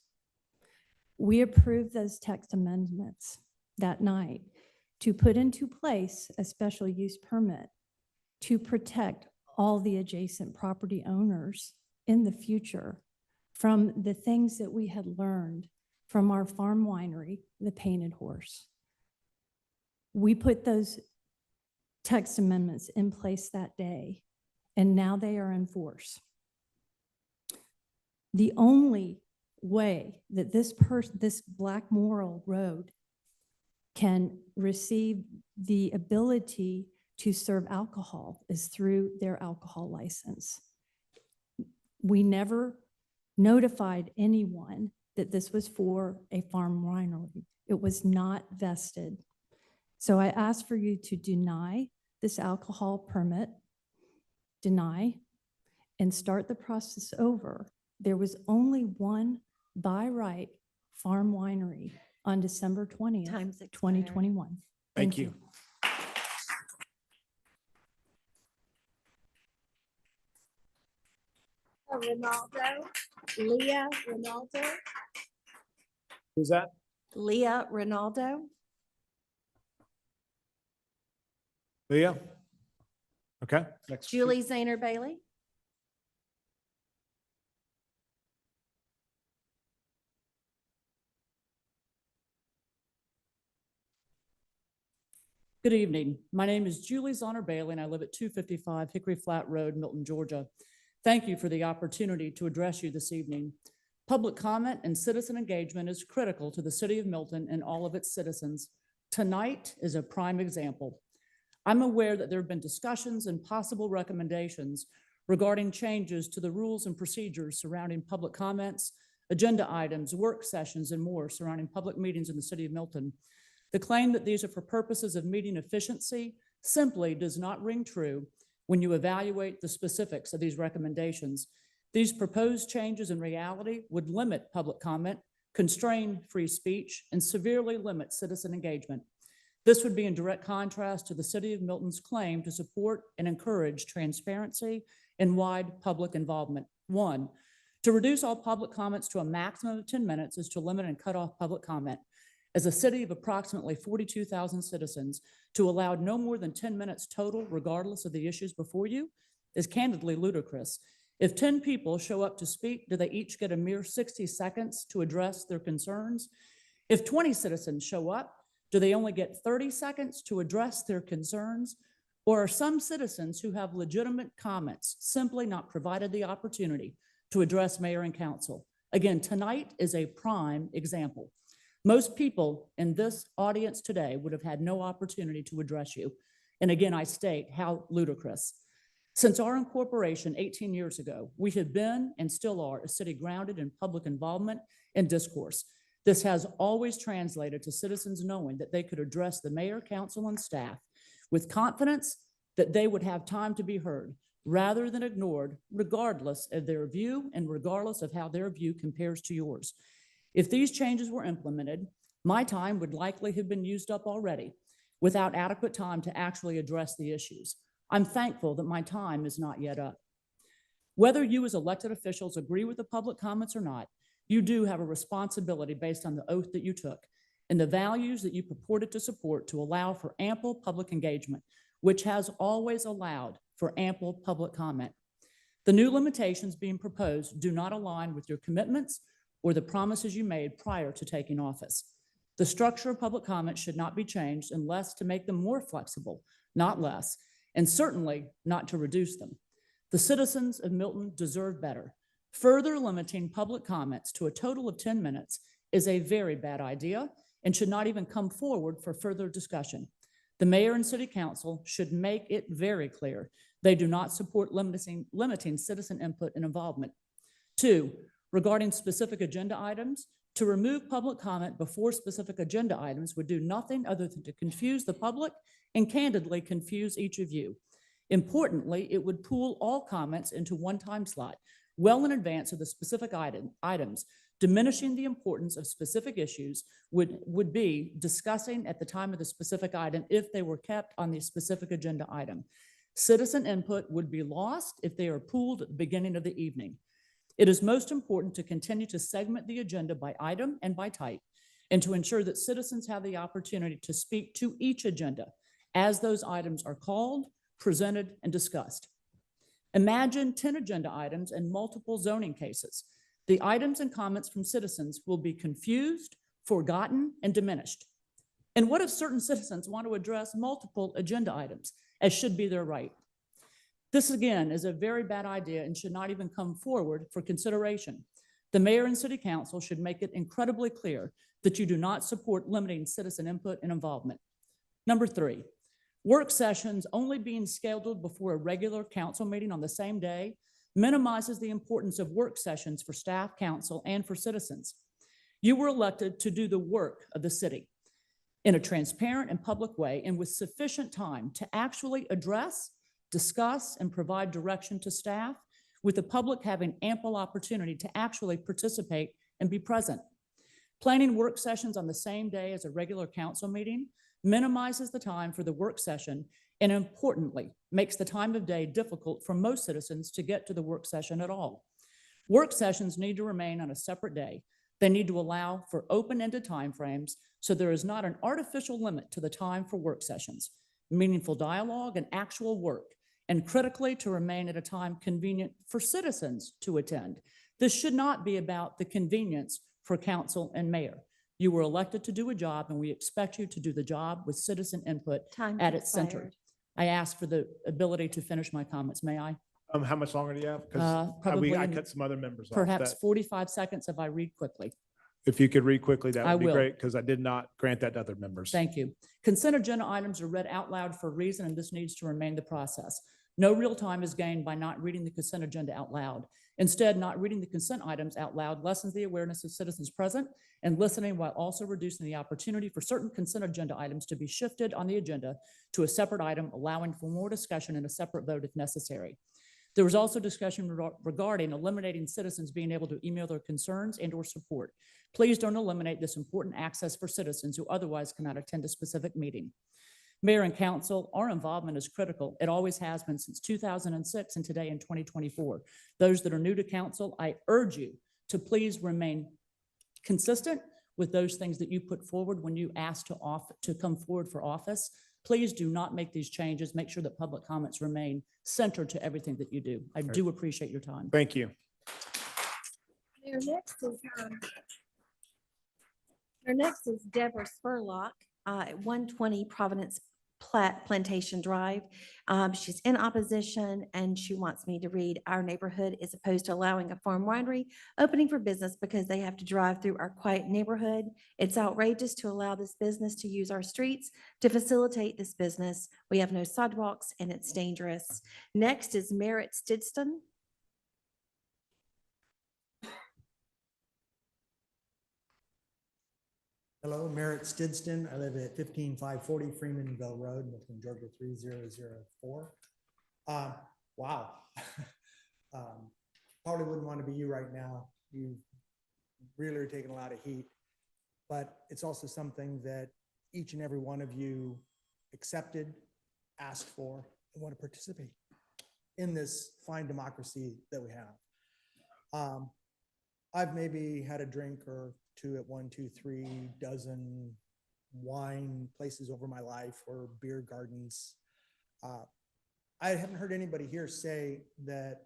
We approved those text amendments that night to put into place a special use permit to protect all the adjacent property owners in the future from the things that we had learned from our farm winery, the Painted Horse. We put those text amendments in place that day, and now they are in force. The only way that this Black Moral Road can receive the ability to serve alcohol is through their alcohol license. We never notified anyone that this was for a farm winery. It was not vested. So I ask for you to deny this alcohol permit, deny, and start the process over. There was only one by right farm winery on December 20th, 2021. Thank you. Leah Ronaldo. Who's that? Leah Ronaldo. Leah? Okay, next. Julie Zayner Bailey. Good evening. My name is Julie Zonner Bailey, and I live at 255 Hickory Flat Road, Milton, Georgia. Thank you for the opportunity to address you this evening. Public comment and citizen engagement is critical to the city of Milton and all of its citizens. Tonight is a prime example. I'm aware that there have been discussions and possible recommendations regarding changes to the rules and procedures surrounding public comments, agenda items, work sessions, and more surrounding public meetings in the city of Milton. The claim that these are for purposes of meeting efficiency simply does not ring true when you evaluate the specifics of these recommendations. These proposed changes in reality would limit public comment, constrain free speech, and severely limit citizen engagement. This would be in direct contrast to the city of Milton's claim to support and encourage transparency and wide public involvement. One, to reduce all public comments to a maximum of 10 minutes is to limit and cut off public comment. As a city of approximately 42,000 citizens, to allow no more than 10 minutes total, regardless of the issues before you, is candidly ludicrous. If 10 people show up to speak, do they each get a mere 60 seconds to address their concerns? If 20 citizens show up, do they only get 30 seconds to address their concerns? Or are some citizens who have legitimate comments simply not provided the opportunity to address mayor and council? Again, tonight is a prime example. Most people in this audience today would have had no opportunity to address you. And again, I state how ludicrous. Since our incorporation 18 years ago, we have been and still are a city grounded in public involvement and discourse. This has always translated to citizens knowing that they could address the mayor, council, and staff with confidence that they would have time to be heard rather than ignored, regardless of their view and regardless of how their view compares to yours. If these changes were implemented, my time would likely have been used up already without adequate time to actually address the issues. I'm thankful that my time is not yet up. Whether you as elected officials agree with the public comments or not, you do have a responsibility based on the oath that you took and the values that you purported to support to allow for ample public engagement, which has always allowed for ample public comment. The new limitations being proposed do not align with your commitments or the promises you made prior to taking office. The structure of public comment should not be changed unless to make them more flexible, not less, and certainly not to reduce them. The citizens of Milton deserve better. Further limiting public comments to a total of 10 minutes is a very bad idea and should not even come forward for further discussion. The mayor and city council should make it very clear they do not support limiting citizen input and involvement. 2, regarding specific agenda items, to remove public comment before specific agenda items would do nothing other than to confuse the public and candidly confuse each of you. Importantly, it would pool all comments into one time slot, well in advance of the specific items, diminishing the importance of specific issues would be discussing at the time of the specific item if they were kept on the specific agenda item. Citizen input would be lost if they are pooled at the beginning of the evening. It is most important to continue to segment the agenda by item and by type, and to ensure that citizens have the opportunity to speak to each agenda as those items are called, presented, and discussed. Imagine 10 agenda items and multiple zoning cases. The items and comments from citizens will be confused, forgotten, and diminished. And what if certain citizens want to address multiple agenda items, as should be their right? This, again, is a very bad idea and should not even come forward for consideration. The mayor and city council should make it incredibly clear that you do not support limiting citizen input and involvement. Number 3, work sessions only being scheduled before a regular council meeting on the same day minimizes the importance of work sessions for staff, council, and for citizens. You were elected to do the work of the city in a transparent and public way and with sufficient time to actually address, discuss, and provide direction to staff, with the public having ample opportunity to actually participate and be present. Planning work sessions on the same day as a regular council meeting minimizes the time for the work session and, importantly, makes the time of day difficult for most citizens to get to the work session at all. Work sessions need to remain on a separate day. They need to allow for open-ended timeframes so there is not an artificial limit to the time for work sessions, meaningful dialogue and actual work, and critically to remain at a time convenient for citizens to attend. This should not be about the convenience for council and mayor. You were elected to do a job, and we expect you to do the job with citizen input at its center. Expired. I ask for the ability to finish my comments. May I? How much longer do you have? Because Probably I cut some other members off. Perhaps That- 45 seconds if I read quickly. If you could read quickly, that I would be will. great, because I did not grant that to other members. Thank you. Consent agenda items are read out loud for a reason, and this needs to remain the process. No real time is gained by not reading the consent agenda out loud. Instead, not reading the consent items out loud lessens the awareness of citizens present and listening, while also reducing the opportunity for certain consent agenda items to be shifted on the agenda to a separate item, allowing for more discussion and a separate vote if necessary. There was also discussion regarding eliminating citizens being able to email their concerns and/or support. Please don't eliminate this important access for citizens who otherwise cannot attend a specific meeting. Mayor and council, our involvement is critical. It always has been since 2006 and today in 2024. Those that are new to council, I urge you to please remain consistent with those things that you put forward when you asked to come forward for office. Please do not make these changes. Make sure that public comments remain centered to everything that you do. I do appreciate your time. Thank you. Our next is Deborah Spurlock at 120 Providence Plantation Drive. She's in opposition and she wants me to read, our neighborhood is opposed to allowing a farm winery opening for business because they have to drive through our quiet neighborhood. It's outrageous to allow this business to use our streets to facilitate this business. We have no sidewalks and it's dangerous. Next is Merritt Stidston. Hello, Merritt Stidston. I live at 15540 Freemanville Road, Milton, Georgia 3004. Wow. Probably wouldn't want to be you right now. You really are taking a lot of heat, but it's also something that each and every one of you accepted, asked for, and want to participate in this fine democracy that we have. I've maybe had a drink or two at 1, 2, 3 dozen wine places over my life or beer gardens. I haven't heard anybody here say that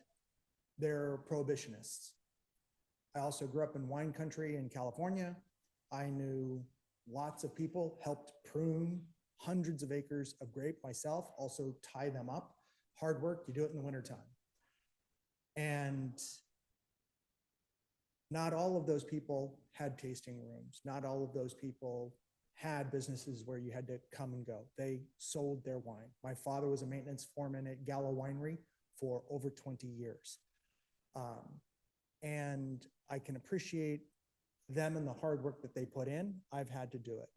they're prohibitionists. I also grew up in wine country in California. I knew lots of people, helped prune hundreds of acres of grape myself, also tie them up. Hard work, you do it in the wintertime. And not all of those people had tasting rooms. Not all of those people had businesses where you had to come and go. They sold their wine. My father was a maintenance foreman at Gallo Winery for over 20 years. And I can appreciate them and the hard work that they put in. I've had to do it.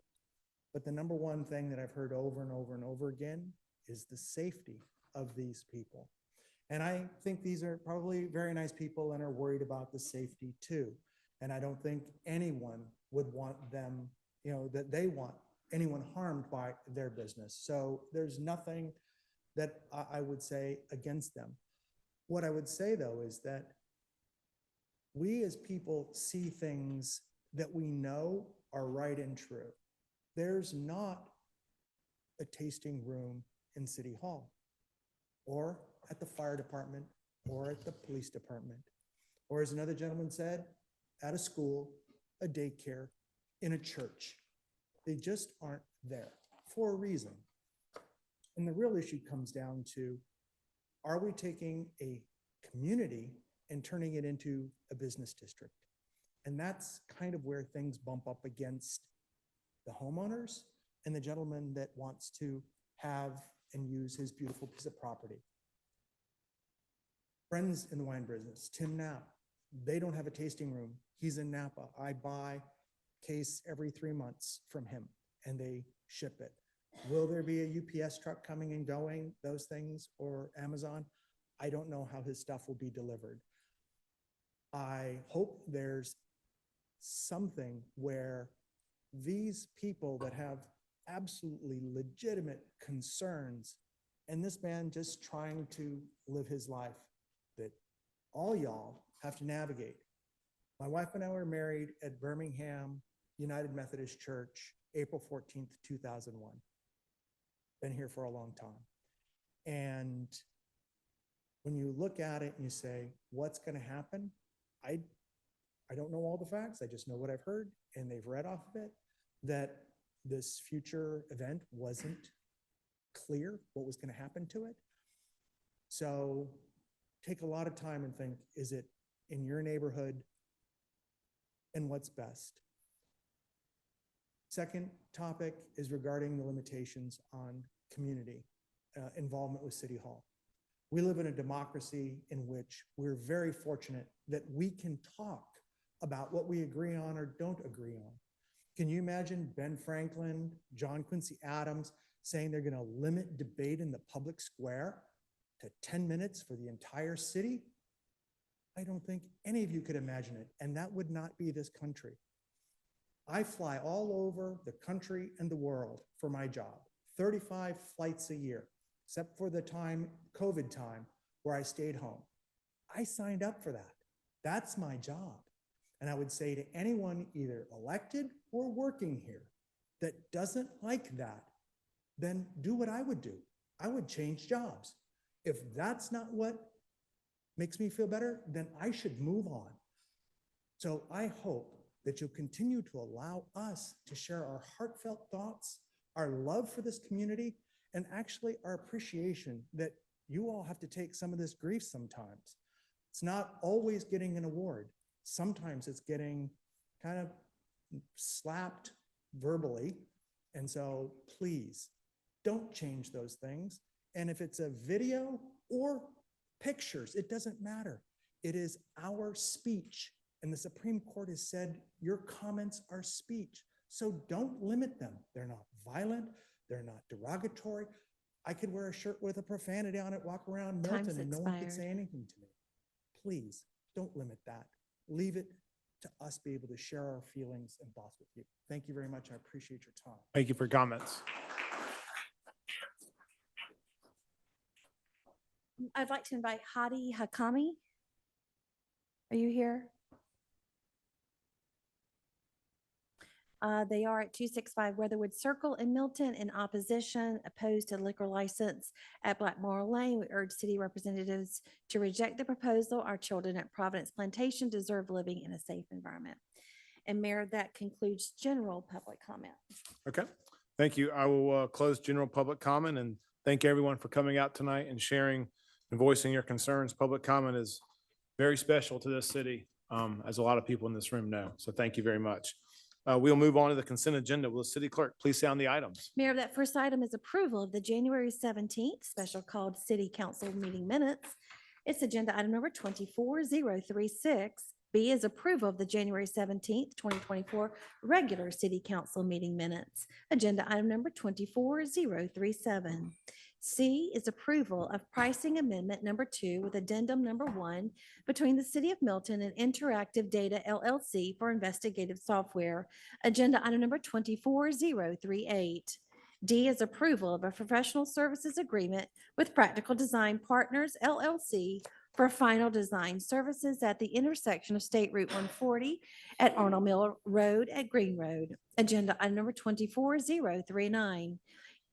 But the number one thing that I've heard over and over and over again is the safety of these people. And I think these are probably very nice people and are worried about the safety too. And I don't think anyone would want them, that they want anyone harmed by their business. So there's nothing that I would say against them. What I would say though is that we as people see things that we know are right and true. There's not a tasting room in City Hall or at the fire department or at the police department, or as another gentleman said, at a school, a daycare, in a church. They just aren't there for a reason. And the real issue comes down to, are we taking a community and turning it into a business district? And that's kind of where things bump up against the homeowners and the gentleman that wants to have and use his beautiful piece of property. Friends in the wine business, Tim Knapp, they don't have a tasting room. He's in Napa. I buy case every 3 months from him and they ship it. Will there be a UPS truck coming and going, those things, or Amazon? I don't know how his stuff will be delivered. I hope there's something where these people that have absolutely legitimate concerns, and this man just trying to live his life, that all y'all have to navigate. My wife and I were married at Birmingham United Methodist Church, April 14th, 2001. Been here for a long time. And when you look at it and you say, what's going to happen? I don't know all the facts. I just know what I've heard, and they've read off of it, that this future event wasn't clear what was going to happen to it. So take a lot of time and think, is it in your neighborhood, and what's best? Second topic is regarding the limitations on community involvement with City Hall. We live in a democracy in which we're very fortunate that we can talk about what we agree on or don't agree on. Can you imagine Ben Franklin, John Quincy Adams saying they're going to limit debate in the public square to 10 minutes for the entire city? I don't think any of you could imagine it, and that would not be this country. I fly all over the country and the world for my job, 35 flights a year, except for the COVID time, where I stayed home. I signed up for that. That's my job. And I would say to anyone either elected or working here that doesn't like that, then do what I would do. I would change jobs. If that's not what makes me feel better, then I should move on. So I hope that you'll continue to allow us to share our heartfelt thoughts, our love for this community, and actually our appreciation that you all have to take some of this grief sometimes. It's not always getting an award. Sometimes it's getting kind of slapped verbally. And so please don't change those things. And if it's a video or pictures, it doesn't matter. It is our speech. And the Supreme Court has said your comments are speech. So don't limit them. They're not violent. They're not derogatory. I could wear a shirt with a profanity on it, walk around Milton, Time's and no one could expired. say anything to me. Please don't limit that. Leave it to us be able to share our feelings and thoughts with you. Thank you very much. I appreciate your time. Thank you for your comments. I'd like to invite Hadi Hakami. Are you here? They are at 265 Weatherwood Circle in Milton in opposition, opposed to liquor license at Blackmore Lane. We urge city representatives to reject the proposal. Our children at Providence Plantation deserve living in a safe environment. And Mayor, that concludes general public comment. Okay, thank you. I will close general public comment and thank everyone for coming out tonight and sharing and voicing your concerns. Public comment is very special to this city, as a lot of people in this room know. So thank you very much. We'll move on to the consent agenda. Will the city clerk please sound the items? Mayor, that first item is approval of the January 17th special called city council meeting minutes. It's agenda item number 24036. B is approval of the January 17th, 2024 regular city council meeting minutes. Agenda item number 24037. C is approval of pricing amendment number 2 with addendum number 1 between the City of Milton and Interactive Data LLC for investigative software. Agenda item number 24038. D is approval of a professional services agreement with Practical Design Partners LLC for final design services at the intersection of State Route 140 at Arnold Mill Road at Green Road. Agenda item number 24039.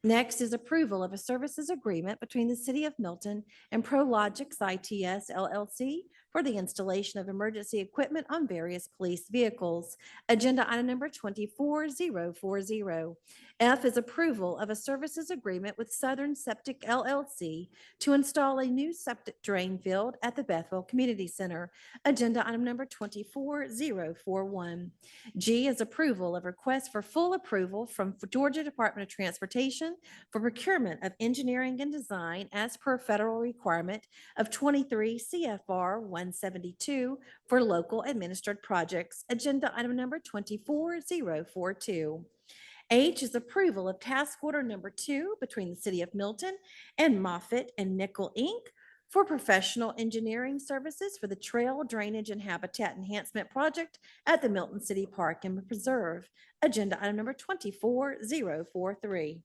Next is approval of a services agreement between the City of Milton and Prologix ITS LLC for the installation of emergency equipment on various police vehicles. Agenda item number 24040. F is approval of a services agreement with Southern Septic LLC to install a new septic drain field at the Bethel Community Center. Agenda item number 24041. G is approval of request for full approval from Georgia Department of Transportation for procurement of engineering and design as per federal requirement of 23 CFR 172 for local administered projects. Agenda item number 24042. H is approval of task order number 2 between the City of Milton and Moffitt and Nickel Inc. for professional engineering services for the trail drainage and habitat enhancement project at the Milton City Park and Preserve. Agenda item number 24043.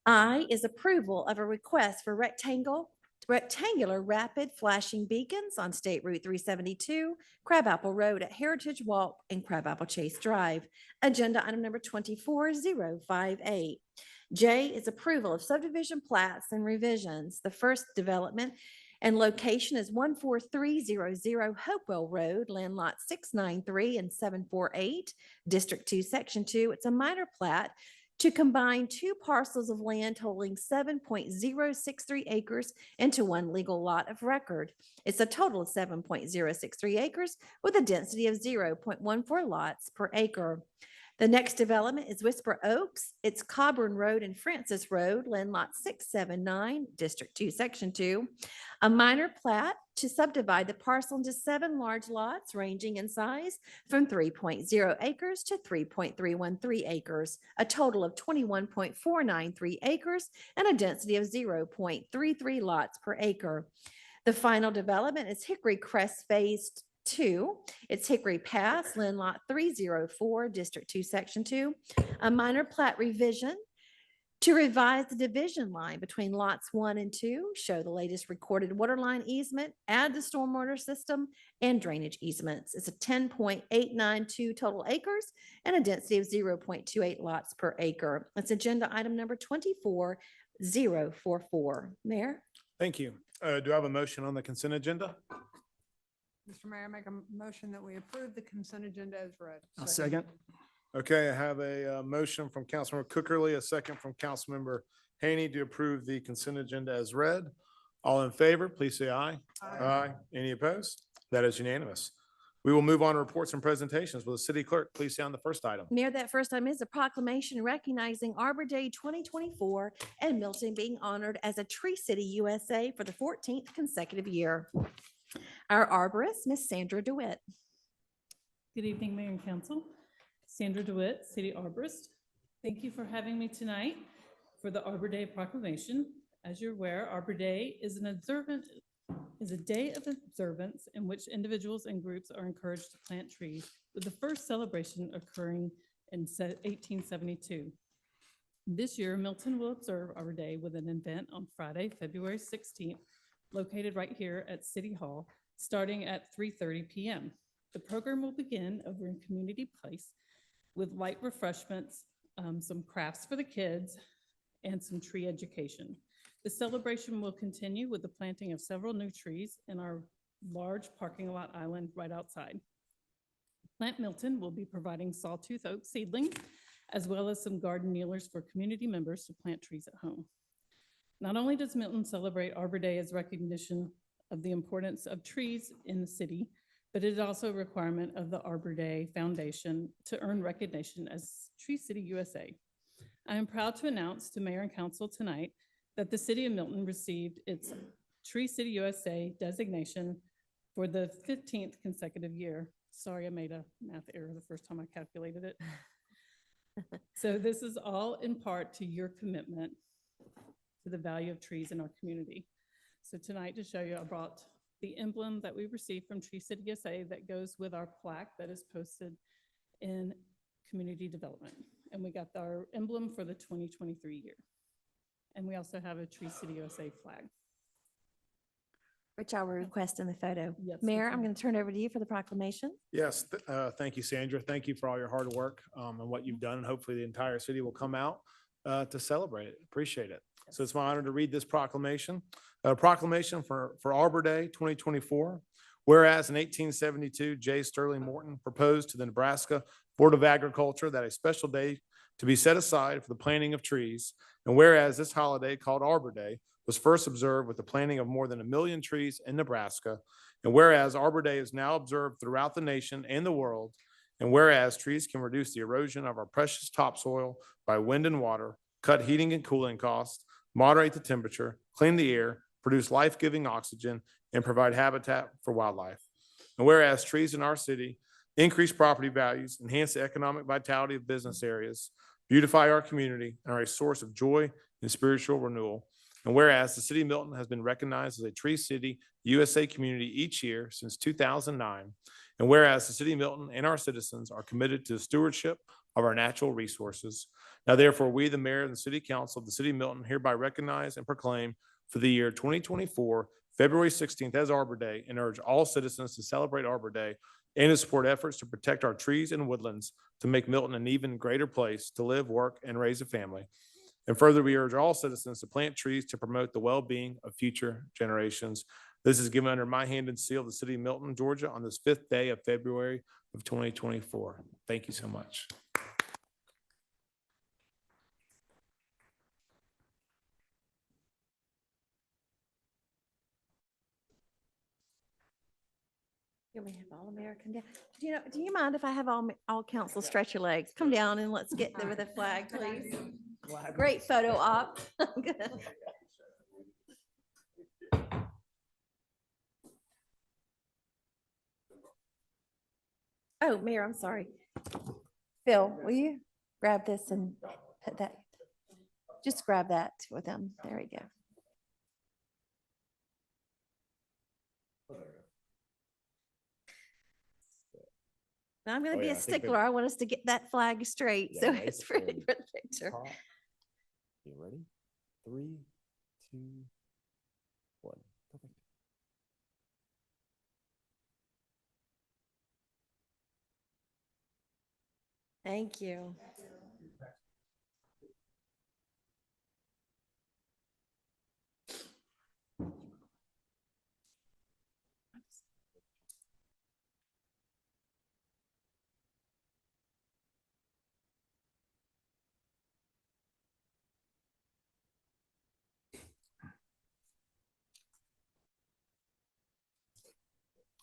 I is approval of a request for rectangular rapid flashing beacons on State Route 372, Crabapple Road at Heritage Walk and Crabapple Chase Drive. Agenda item number 24058. J is approval of subdivision plats and revisions. The first development and location is 14300 Hopewell Road, land lot 693 and 748, District 2, Section 2. It's a minor plat to combine 2 parcels of land totaling 7.063 acres into one legal lot of record. It's a total of 7.063 acres with a density of 0.14 lots per acre. The next development is Whisper Oaks. It's Coburn Road and Francis Road, land lot 679, District 2, Section 2. A minor plat to subdivide the parcel into 7 large lots ranging in size from 3.0 acres to 3.313 acres, a total of 21.493 acres and a density of 0.33 lots per acre. The final development is Hickory Crest Phase 2. It's Hickory Pass, land lot 304, District 2, Section 2. A minor plat revision To revise the division line between lots 1 and 2, show the latest recorded water line easement, add the stormwater system and drainage easements. It's a 10.892 total acres and a density of 0.28 lots per acre. It's agenda item number 24044. Mayor? Thank you. Do I have a motion on the consent agenda? Mr. Mayor, I make a motion that we approve the consent agenda as read. A second. Okay, I have a motion from Councilmember Cookerly, a second from Councilmember Haney to approve the consent agenda as read. All in favor, please say aye. Aye. Any opposed? That is unanimous. We will move on to reports and presentations. Will the city clerk please sound the first item? Mayor, that first item is a proclamation recognizing Arbor Day 2024 and Milton being honored as a Tree City USA for the 14th consecutive year. Our arborist, Miss Sandra DeWitt. Good evening, Mayor and Council. Sandra DeWitt, City Arborist. Thank you for having me tonight for the Arbor Day proclamation. As you're aware, Arbor Day is a day of observance in which individuals and groups are encouraged to plant trees, with the first celebration occurring in 1872. This year, Milton will observe Arbor Day with an event on Friday, February 16th, located right here at City Hall, starting at 3:30 p.m. The program will begin over in Community Place with light refreshments, some crafts for the kids, and some tree education. The celebration will continue with the planting of several new trees in our large parking lot island right outside. Plant Milton will be providing sawtooth oak seedlings, as well as some garden kneelers for community members to plant trees at home. Not only does Milton celebrate Arbor Day as recognition of the importance of trees in the city, but it is also a requirement of the Arbor Day Foundation to earn recognition as Tree City USA. I am proud to announce to Mayor and Council tonight that the City of Milton received its Tree City USA designation for the 15th consecutive year. Sorry, I made a math error the first time I calculated it. So this is all in part to your commitment to the value of trees in our community. So tonight, to show you, I brought the emblem that we received from Tree City USA that goes with our plaque that is posted in community development. And we got our emblem for the 2023 year. And we also have a Tree City USA flag. Which I will request in the photo. Yes, Mayor, we I'm can. going to turn over to you for the proclamation. Yes, thank you, Sandra. Thank you for all your hard work and what you've done. And hopefully the entire city will come out to celebrate it. Appreciate it. So it's my honor to read this proclamation. A proclamation for Arbor Day 2024. Whereas in 1872, J. Sterling Morton proposed to the Nebraska Board of Agriculture that a special day to be set aside for the planting of trees. And whereas this holiday called Arbor Day was first observed with the planting of more than 1 million trees in Nebraska. And whereas Arbor Day is now observed throughout the nation and the world. And whereas trees can reduce the erosion of our precious topsoil by wind and water, cut heating and cooling costs, moderate the temperature, clean the air, produce life-giving oxygen, and provide habitat for wildlife. And whereas trees in our city increase property values, enhance the economic vitality of business areas, beautify our community, and are a source of joy and spiritual renewal. And whereas the city of Milton has been recognized as a Tree City USA community each year since 2009. And whereas the city of Milton and our citizens are committed to the stewardship of our natural resources. Now therefore, we, the mayor and the city council of the city of Milton, hereby recognize and proclaim for the year 2024, February 16th as Arbor Day, and urge all citizens to celebrate Arbor Day and to support efforts to protect our trees and woodlands to make Milton an even greater place to live, work, and raise a family. And further, we urge all citizens to plant trees to promote the well-being of future generations. This is given under my hand and seal of the city of Milton, Georgia, on this 5th day of February of 2024. Thank you so much. You want me to have all American down? Do you mind if I have all council stretch your legs? Come down and let's get there with the flag, please. Great photo op. Oh, Mayor, I'm sorry. Phil, will you grab this and put that? Just grab that with them. There we go. Now I'm going to be a stickler. I want us to get that flag straight. So it's ready for the picture. You ready? 3, 2, 1. Perfect. Thank you.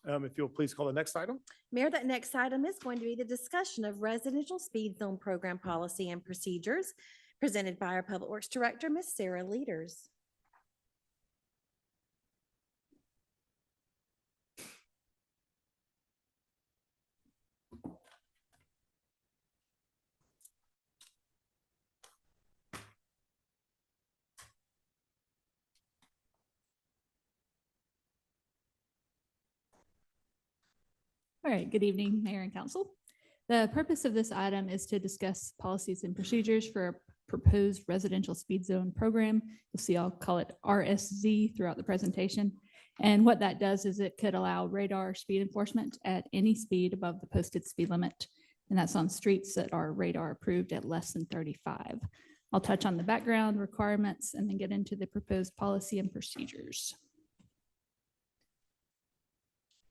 If you'll please call the next item. Mayor, that next item is going to be the discussion of residential speed zone program policy and procedures presented by our Public Works Director, Ms. Sarah Leaders. All right, good evening, Mayor and Council. The purpose of this item is to discuss policies and procedures for a proposed residential speed zone program. You'll see I'll call it RSZ throughout the presentation. And what that does is it could allow radar speed enforcement at any speed above the posted speed limit. And that's on streets that are radar approved at less than 35. I'll touch on the background requirements and then get into the proposed policy and procedures.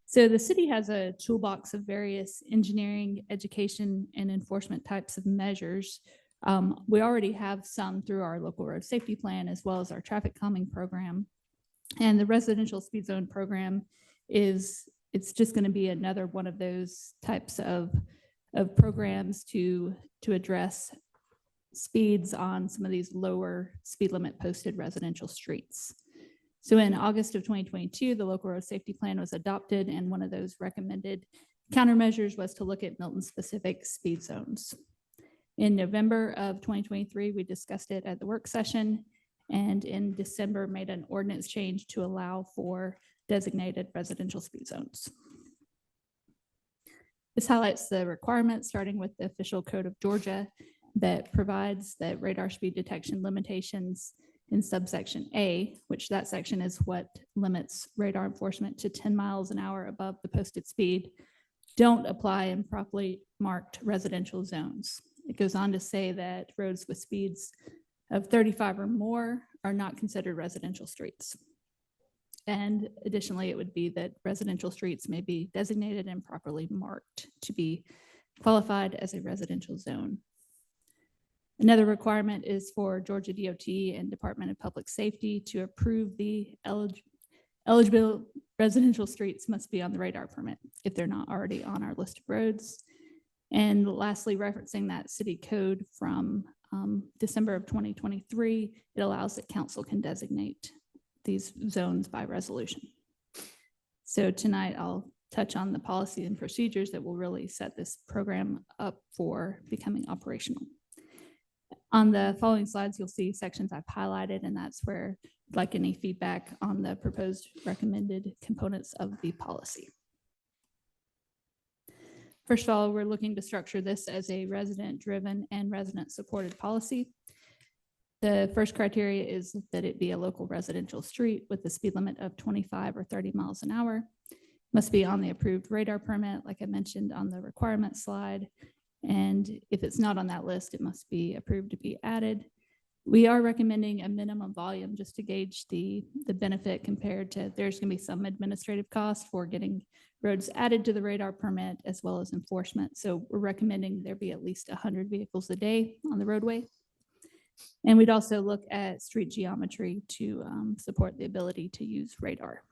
So the city has a toolbox of various engineering, education, and enforcement types of measures. We already have some through our local road safety plan, as well as our traffic calming program. And the residential speed zone program it's just going to be another one of those types of programs to address speeds on some of these lower speed limit posted residential streets. So in August of 2022, the local road safety plan was adopted, and one of those recommended countermeasures was to look at Milton-specific speed zones. In November of 2023, we discussed it at the work session, and in December made an ordinance change to allow for designated residential speed zones. This highlights the requirements, starting with the official code of Georgia that provides that radar speed detection limitations in subsection A, which that section is what limits radar enforcement to 10 miles an hour above the posted speed, don't apply in properly marked residential zones. It goes on to say that roads with speeds of 35 or more are not considered residential streets. And additionally, it would be that residential streets may be designated and properly marked to be qualified as a residential zone. Another requirement is for Georgia DOT and Department of Public Safety to approve the eligible residential streets must be on the radar permit if they're not already on our list of roads. And lastly, referencing that city code from December of 2023, it allows that council can designate these zones by resolution. So tonight I'll touch on the policy and procedures that will really set this program up for becoming operational. On the following slides, you'll see sections I've highlighted, and that's where I'd like any feedback on the proposed recommended components of the policy. First of all, we're looking to structure this as a resident-driven and resident-supported policy. The first criteria is that it be a local residential street with a speed limit of 25 or 30 miles an hour. Must be on the approved radar permit, like I mentioned on the requirement slide. And if it's not on that list, it must be approved to be added. We are recommending a minimum volume just to gauge the benefit compared to, there's gonna be some administrative cost for getting roads added to the radar permit as well as enforcement. So we're recommending there be at least 100 vehicles a day on the roadway. And we'd also look at street geometry to support the ability to use radar.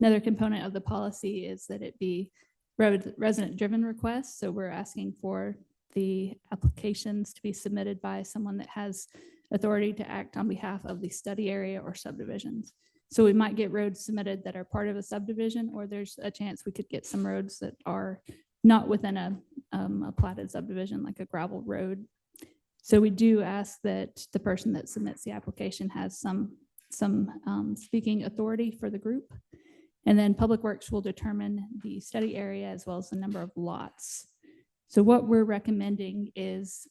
Another component of the policy is that it be resident-driven requests. So we're asking for the applications to be submitted by someone that has authority to act on behalf of the study area or subdivisions. So we might get roads submitted that are part of a subdivision, or there's a chance we could get some roads that are not within a platted subdivision, like a gravel road. So we do ask that the person that submits the application has some speaking authority for the group. And then Public Works will determine the study area as well as the number of lots. So what we're recommending is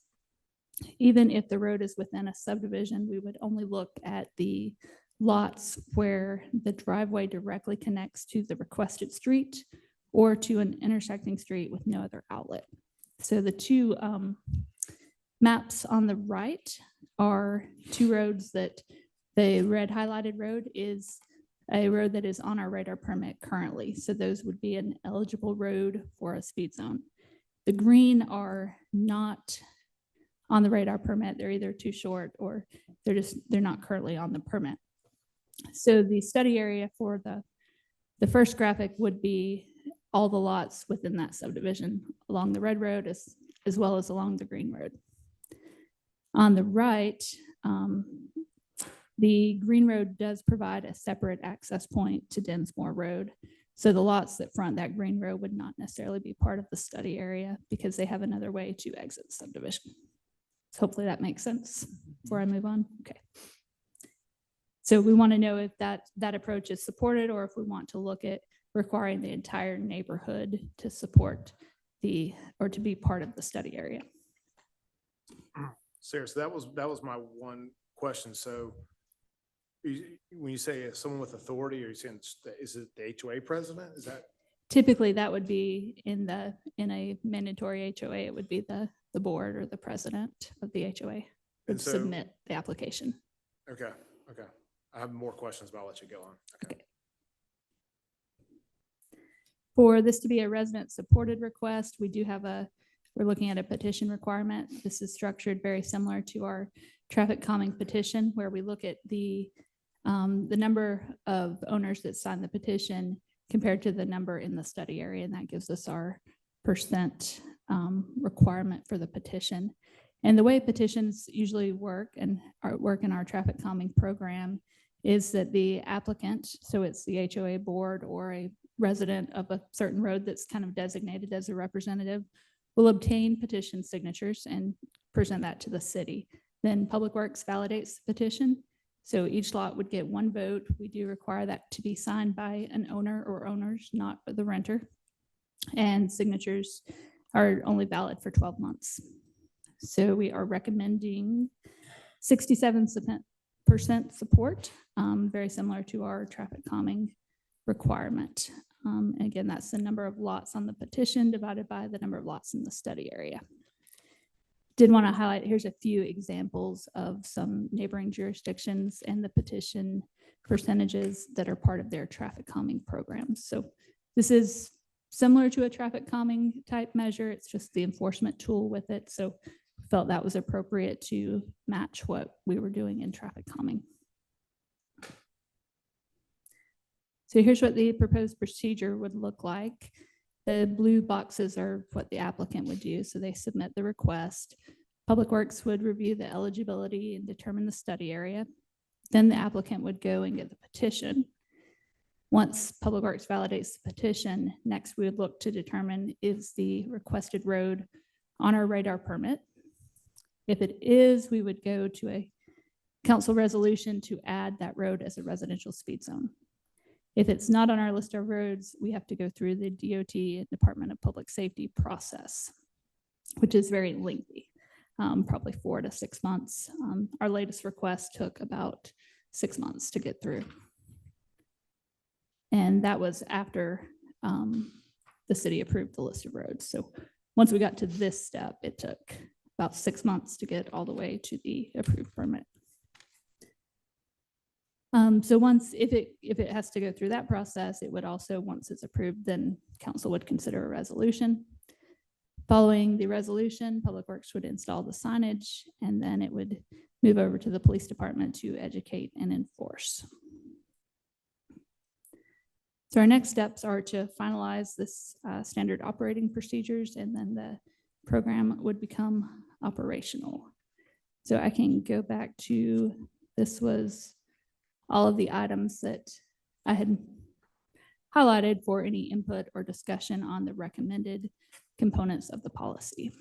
Even if the road is within a subdivision, we would only look at the lots where the driveway directly connects to the requested street or to an intersecting street with no other outlet. So the two maps on the right are two roads that the red highlighted road is a road that is on our radar permit currently. So those would be an eligible road for a speed zone. The green are not on the radar permit. They're either too short or they're not currently on the permit. So the study area for the first graphic would be all the lots within that subdivision along the red road as well as along the green road. On the right, the green road does provide a separate access point to Densmore Road. So the lots that front that green road would not necessarily be part of the study area because they have another way to exit the subdivision. So hopefully that makes sense before I move on. Okay. So we want to know if that approach is supported or if we want to look at requiring the entire neighborhood to support or to be part of the study area. Sarah, so that was my one question. So when you say someone with authority, are you saying, is it the HOA president? Is that? Typically that would be in a mandatory HOA, it would be the board or the president of the HOA would submit the application. Okay. I have more questions, but I'll let you go on. Okay. For this to be a resident supported request, we're looking at a petition requirement. This is structured very similar to our traffic calming petition, where we look at the number of owners that sign the petition compared to the number in the study area, and that gives us our percent requirement for the petition. And the way petitions usually work and work in our traffic calming program is that the applicant, so it's the HOA board or a resident of a certain road that's kind of designated as a representative, will obtain petition signatures and present that to the city. Then Public Works validates the petition. So each lot would get one vote. We do require that to be signed by an owner or owners, not the renter. And signatures are only valid for 12 months. So we are recommending 67% support, very similar to our traffic calming requirement. Again, that's the number of lots on the petition divided by the number of lots in the study area. Did want to highlight, here's a few examples of some neighboring jurisdictions and the petition percentages that are part of their traffic calming programs. So this is similar to a traffic calming type measure. It's just the enforcement tool with it. So felt that was appropriate to match what we were doing in traffic calming. So here's what the proposed procedure would look like. The blue boxes are what the applicant would do. So they submit the request. Public Works would review the eligibility and determine the study area. Then the applicant would go and get the petition. Once Public Works validates the petition, next we would look to determine is the requested road on our radar permit. If it is, we would go to a council resolution to add that road as a residential speed zone. If it's not on our list of roads, we have to go through the DOT and Department of Public Safety process, which is very lengthy, probably 4 to 6 months. Our latest request took about 6 months to get through. And that was after the city approved the list of roads. So once we got to this step, it took about 6 months to get all the way to the approved permit. So if it has to go through that process, it would also, once it's approved, then council would consider a resolution. Following the resolution, Public Works would install the signage, and then it would move over to the police department to educate and enforce. So our next steps are to finalize this standard operating procedures, and then the program would become operational. So I can go back to, this was all of the items that I had highlighted for any input or discussion on the recommended components of the policy.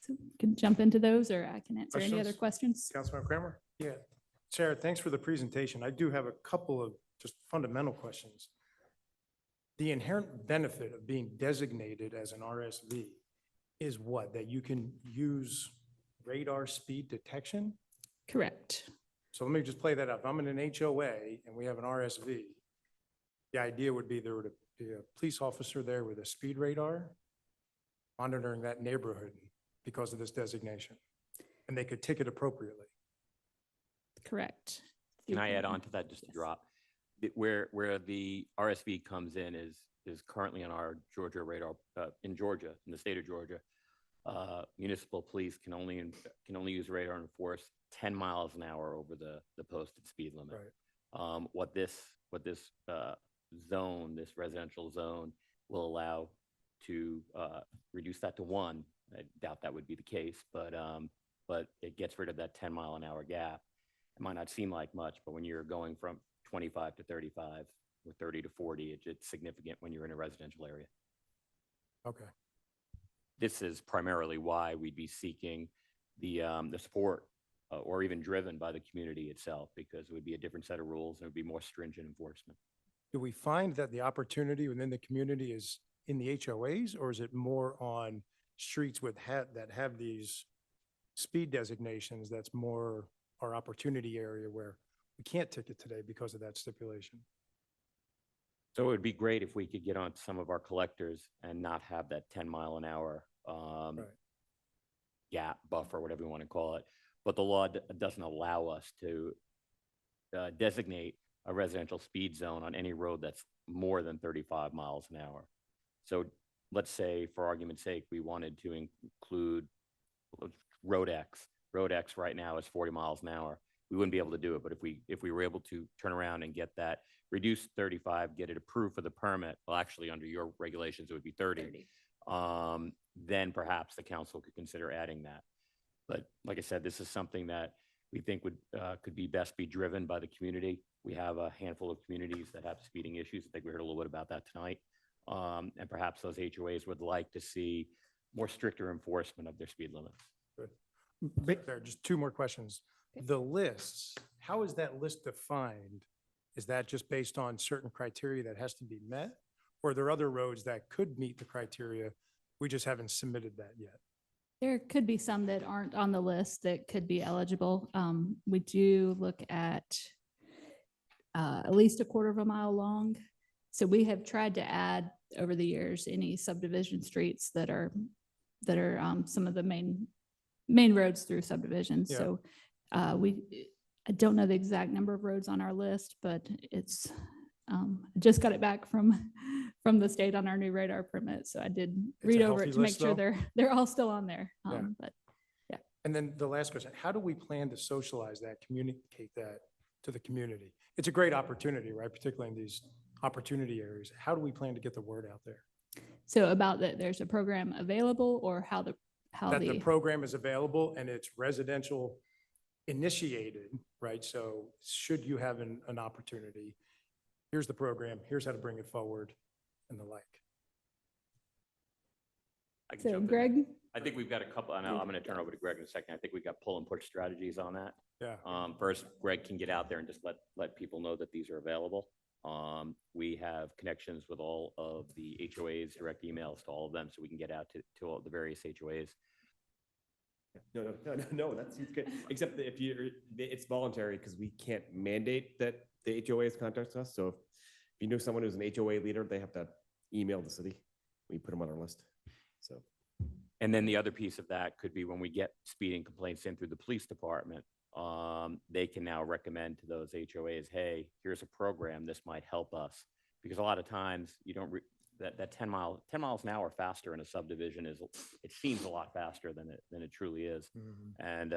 So we can jump into those, or I can answer any other questions. Councilmember Kramer? Yeah, Sarah, thanks for the presentation. I do have a couple of just fundamental questions. The inherent benefit of being designated as an RSV is what? That you can use radar speed detection? Correct. So let me just play that up. I'm in an HOA and we have an RSV. The idea would be there would be a police officer there with a speed radar monitoring that neighborhood because of this designation. And they could ticket appropriately. Correct. Can I add on to that just to drop? Where the RSV comes in is currently on our Georgia radar, in Georgia, in the state of Georgia. Municipal police can only use radar and enforce 10 miles an hour over the posted speed limit. Right. What this zone, this residential zone, will allow to reduce that to 1. I doubt that would be the case, but it gets rid of that 10-mile-an-hour gap. It might not seem like much, but when you're going from 25 to 35 or 30 to 40, it's significant when you're in a residential area. Okay. This is primarily why we'd be seeking the support or even driven by the community itself, because it would be a different set of rules and it would be more stringent enforcement. Do we find that the opportunity within the community is in the HOAs, or is it more on streets that have these speed designations? That's more our opportunity area where we can't ticket today because of that stipulation. So it would be great if we could get on some of our collectors and not have that 10-mile-an-hour gap, buffer, whatever you want to call it. But the law doesn't allow us to designate a residential speed zone on any road that's more than 35 miles an hour. So let's say, for argument's sake, we wanted to include Road X. Road X right now is 40 miles an hour. We wouldn't be able to do it, but if we were able to turn around and get that reduced 35, get it approved for the permit, well, actually, under your regulations, it would be 30. Then perhaps the council could consider adding that. But like I said, this is something that we think could be best be driven by the community. We have a handful of communities that have speeding issues. I think we heard a little bit about that tonight. And perhaps those HOAs would like to see more stricter enforcement of their speed limits. Good. There, just 2 more questions. The lists, how is that list defined? Is that just based on certain criteria that has to be met? Or are there other roads that could meet the criteria? We just haven't submitted that yet. There could be some that aren't on the list that could be eligible. We do look at least a quarter of a mile long. So we have tried to add over the years any subdivision streets that are some of the main roads through subdivisions. Yeah. So I don't know the exact number of roads on our list, but it's just got it back from the state on our new radar permit. So I did read over it to make sure they're all still on there. But yeah. And then the last question, how do we plan to socialize that, communicate that to the community? It's a great opportunity, right? Particularly in these opportunity areas. How do we plan to get the word out there? So about that, there's a program available, or how the program is available and it's residential initiated, right? So should you have an opportunity, here's the program, here's how to bring it forward and the like. I can So jump in. Greg? I think we've got a couple, and I'm going to turn over to Greg in a second. I think we've got pull and push strategies on that. Yeah. First, Greg can get out there and just let people know that these are available. We have connections with all of the HOAs, direct emails to all of them, so we can get out to all the various HOAs. No, that seems good. Except that it's voluntary because we can't mandate that the HOAs contact us. So if you know someone who's an HOA leader, they have to email the city. We put them on our list. So. And then the other piece of that could be when we get speeding complaints in through the police department, they can now recommend to those HOAs, hey, here's a program, this might help us. Because a lot of times you don't, that 10 miles an hour faster in a subdivision it seems a lot faster than it truly is. Mm-hmm. And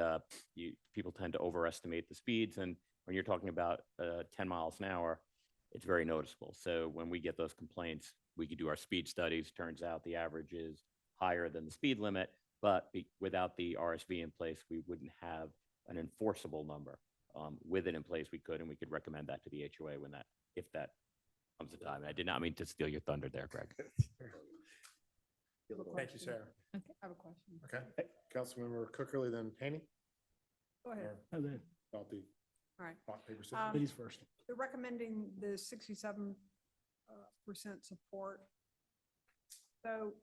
people tend to overestimate the speeds. And when you're talking about 10 miles an hour, it's very noticeable. So when we get those complaints, we could do our speed studies. Turns out the average is higher than the speed limit, but without the RSV in place, we wouldn't have an enforceable number. With it in place, we could recommend that to the HOA if that comes to time. I did not mean to steal your thunder there, Greg. Thank you, Sarah. Okay. I have a question. Okay. Councilmember Cookerly, then Haney. Go ahead. I'll do All right. rock, paper, scissors. Ladies first. They're recommending the 67% support. So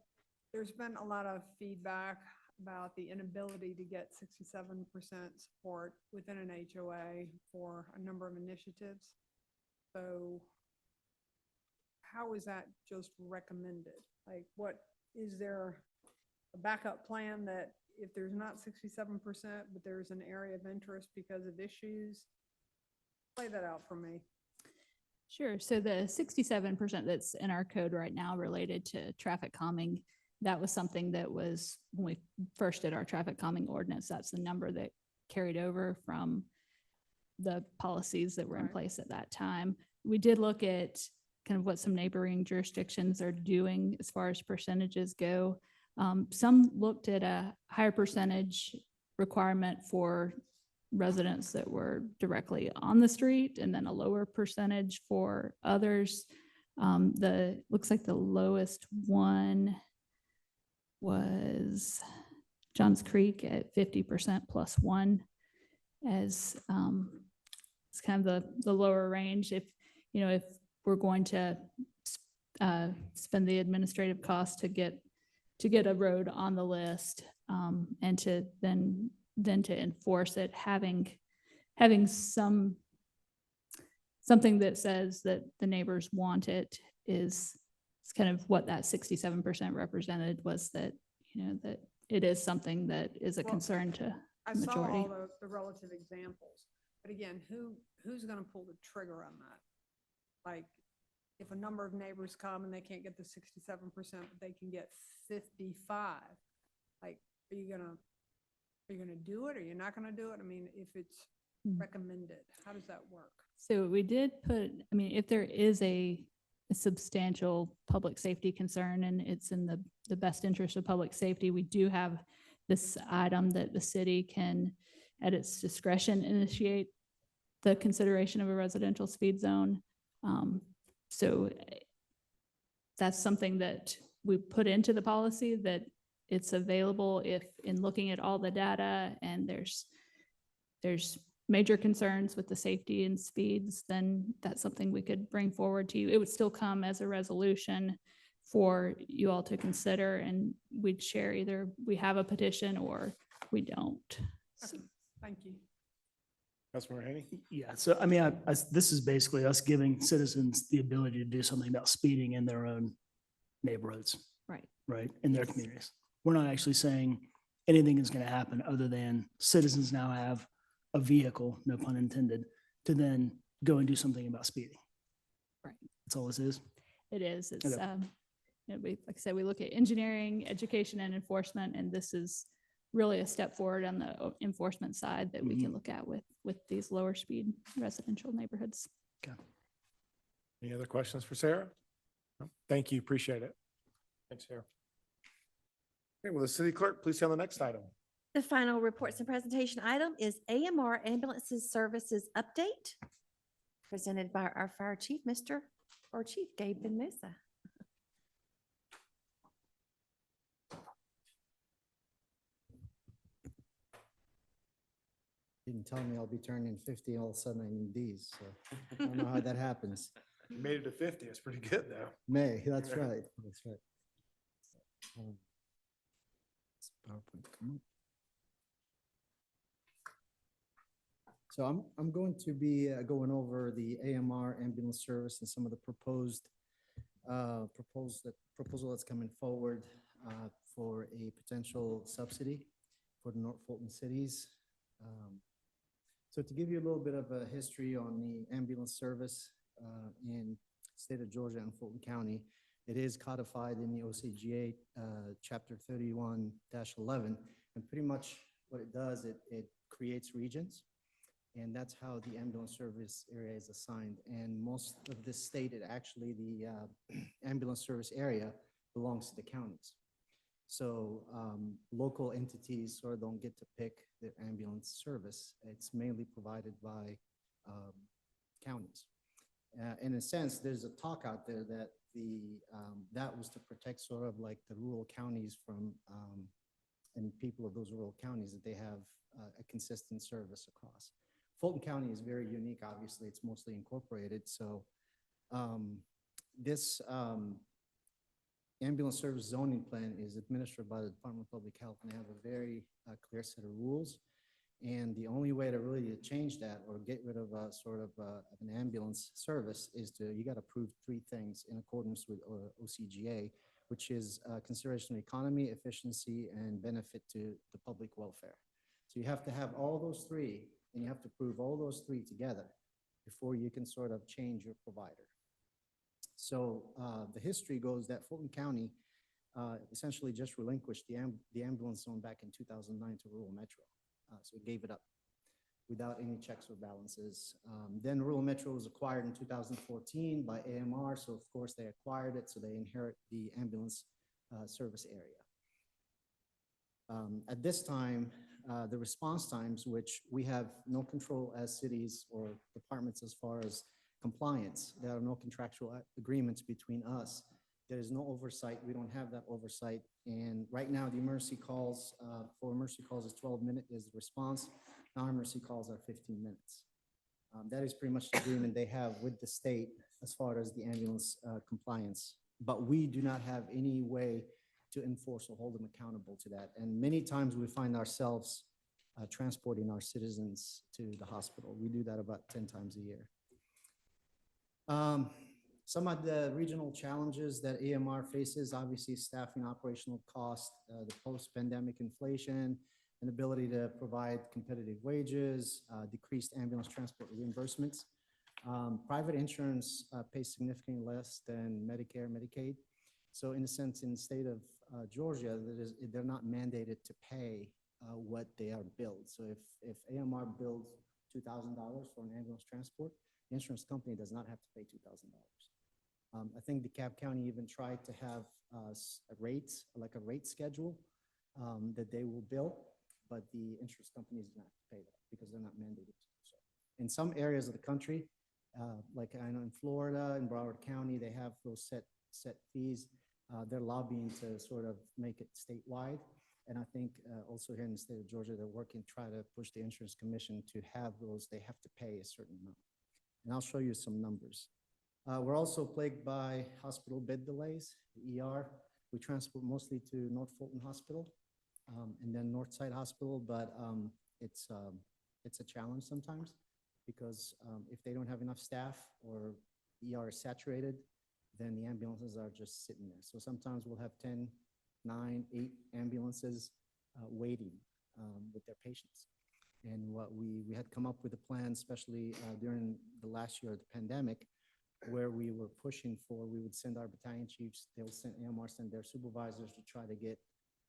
there's been a lot of feedback about the inability to get 67% support within an HOA for a number of initiatives. So how is that just recommended? Like, what, is there a backup plan that if there's not 67%, but there's an area of interest because of issues? Play that out for me. Sure. So the 67% that's in our code right now related to traffic calming, that was something that was, when we first did our traffic calming ordinance, that's the number that carried over from the policies that were in Right. place at that time. We did look at kind of what some neighboring jurisdictions are doing as far as percentages go. Some looked at a higher percentage requirement for residents that were directly on the street and then a lower percentage for others. Looks like the lowest one was Johns Creek at 50% +1 as it's kind of the lower range. If we're going to spend the administrative cost to get a road on the list and to then to enforce it, having something that says that the neighbors want it is kind of what that 67% represented, was that, that it is something that is a Well, concern to I the saw majority. all the relative examples, but again, who's gonna pull the trigger on that? Like, if a number of neighbors come and they can't get the 67%, but they can get 55, like, are you gonna do it or you're not gonna do it? I mean, if it's recommended, how does that work? So we did put, I mean, if there is a substantial public safety concern and it's in the best interest of public safety, we do have this item that the city can, at its discretion, initiate the consideration of a residential speed zone. So that's something that we put into the policy, that it's available if, in looking at all the data, and there's major concerns with the safety and speeds, then that's something we could bring forward to you. It would still come as a resolution for you all to consider, and we'd share either we have a petition or we don't. Okay, thank you. Councilmember Haney? Yeah, so I mean, this is basically us giving citizens the ability to do something about speeding in their own neighborhoods. Right. Right, in their communities. We're not actually saying anything is going to happen other than citizens now have a vehicle, no pun intended, to then go and do something about speeding. Right. That's all this is. It is. It's, Okay. like I said, we look at engineering, education, and enforcement, and this is really a step forward on the enforcement side that we can look at with these lower speed residential neighborhoods. Okay. Any other questions for Sarah? No? Thank you, appreciate it. Thanks, Sarah. Okay, will the city clerk please say on the next item? The final reports and presentation item is AMR Ambulances Services Update, presented by our Fire Chief, Chief Gabe Ben Musa. Didn't tell me I'll be turning 50, all of a sudden I need these, so I don't know how that happens. You made it to 50, it's pretty good though. May, that's right, that's right. This PowerPoint come up. So I'm going to be going over the AMR ambulance service and some of the proposal that's coming forward for a potential subsidy for the North Fulton cities. So to give you a little bit of a history on the ambulance service in state of Georgia and Fulton County, it is codified in the OCGA chapter 31-11. And pretty much what it does, it creates regions. And that's how the ambulance service area is assigned. And most of the state, the ambulance service area belongs to the counties. So local entities sort of don't get to pick the ambulance service. It's mainly provided by counties. In a sense, there's a talk out there that that was to protect sort of like the rural counties from and people of those rural counties, that they have a consistent service across. Fulton County is very unique. Obviously, it's mostly incorporated. So this ambulance service zoning plan is administered by the Department of Public Health, and they have a very clear set of rules. And the only way to really change that or get rid of a sort of an ambulance service is you got to prove three things in accordance with OCGA, which is consideration of economy, efficiency, and benefit to the public welfare. So you have to have all those three, and you have to prove all those three together before you can sort of change your provider. So the history goes that Fulton County essentially just relinquished the ambulance zone back in 2009 to rural metro. So it gave it up without any checks or balances. Then rural metro was acquired in 2014 by AMR. So of course they acquired it, so they inherit the ambulance service area. At this time, the response times, which we have no control as cities or departments as far as compliance. There are no contractual agreements between us. There is no oversight. We don't have that oversight. And right now, the emergency calls, for emergency calls is 12 minutes is the response. Non-emergency calls are 15 minutes. That is pretty much the agreement they have with the state as far as the ambulance compliance. But we do not have any way to enforce or hold them accountable to that. And many times we find ourselves transporting our citizens to the hospital. We do that about 10 times a year. Some of the regional challenges that AMR faces, obviously staffing, operational cost, the post-pandemic inflation, inability to provide competitive wages, decreased ambulance transport reimbursements. Private insurance pays significantly less than Medicare, Medicaid. So in a sense, in the state of Georgia, they're not mandated to pay what they are billed. So if AMR bills $2,000 for an ambulance transport, the insurance company does not have to pay $2,000. I think DeKalb County even tried to have rates, like a rate schedule that they will bill, but the insurance companies do not have to pay that because they're not mandated to. So in some areas of the country, like I know in Florida, in Broward County, they have those set fees. They're lobbying to sort of make it statewide. And I think also here in the state of Georgia, they're working to try to push the insurance commission to have those, they have to pay a certain amount. And I'll show you some numbers. We're also plagued by hospital bed delays, the ER. We transport mostly to North Fulton Hospital and then Northside Hospital, but it's a challenge sometimes because if they don't have enough staff or ER is saturated, then the ambulances are just sitting there. So sometimes we'll have 10, 9, 8 ambulances waiting with their patients. And what we had come up with a plan, especially during the last year of the pandemic, where we were pushing for, we would send our battalion chiefs, they'll send AMR, send their supervisors to try to get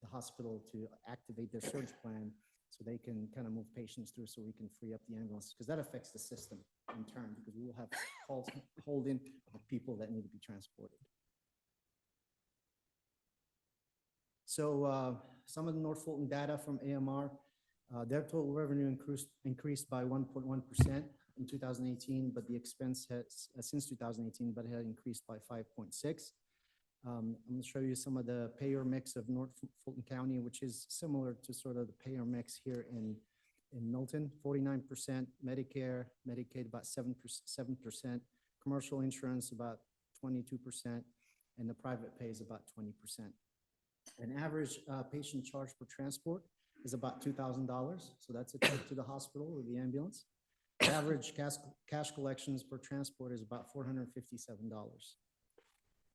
the hospital to activate their surge plan so they can kind of move patients through so we can free up the ambulances, because that affects the system in turn, because we will have calls holding of people that need to be transported. So some of the North Fulton data from AMR, their total revenue increased by 1.1% in 2018, but the expense has, since 2018, but it had increased by 5.6. I'm going to show you some of the payer mix of North Fulton County, which is similar to sort of the payer mix here in Milton. 49% Medicare, Medicaid about 7%, commercial insurance about 22%, and the private pays about 20%. An average patient charge per transport is about $2,000, so that's a trip to the hospital with the ambulance. Average cash collections per transport is about $457.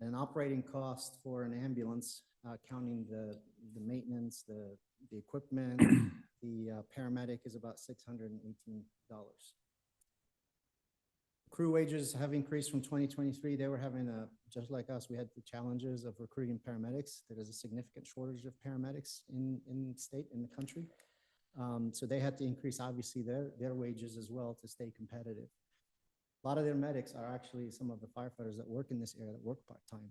An operating cost for an ambulance, counting the maintenance, the equipment, the paramedic, is about $618. Crew wages have increased from 2023. They were having just like us, we had the challenges of recruiting paramedics. There is a significant shortage of paramedics in the state, in the country. So they had to increase, obviously, their wages as well to stay competitive. A lot of their medics are actually some of the firefighters that work in this area that work part-time.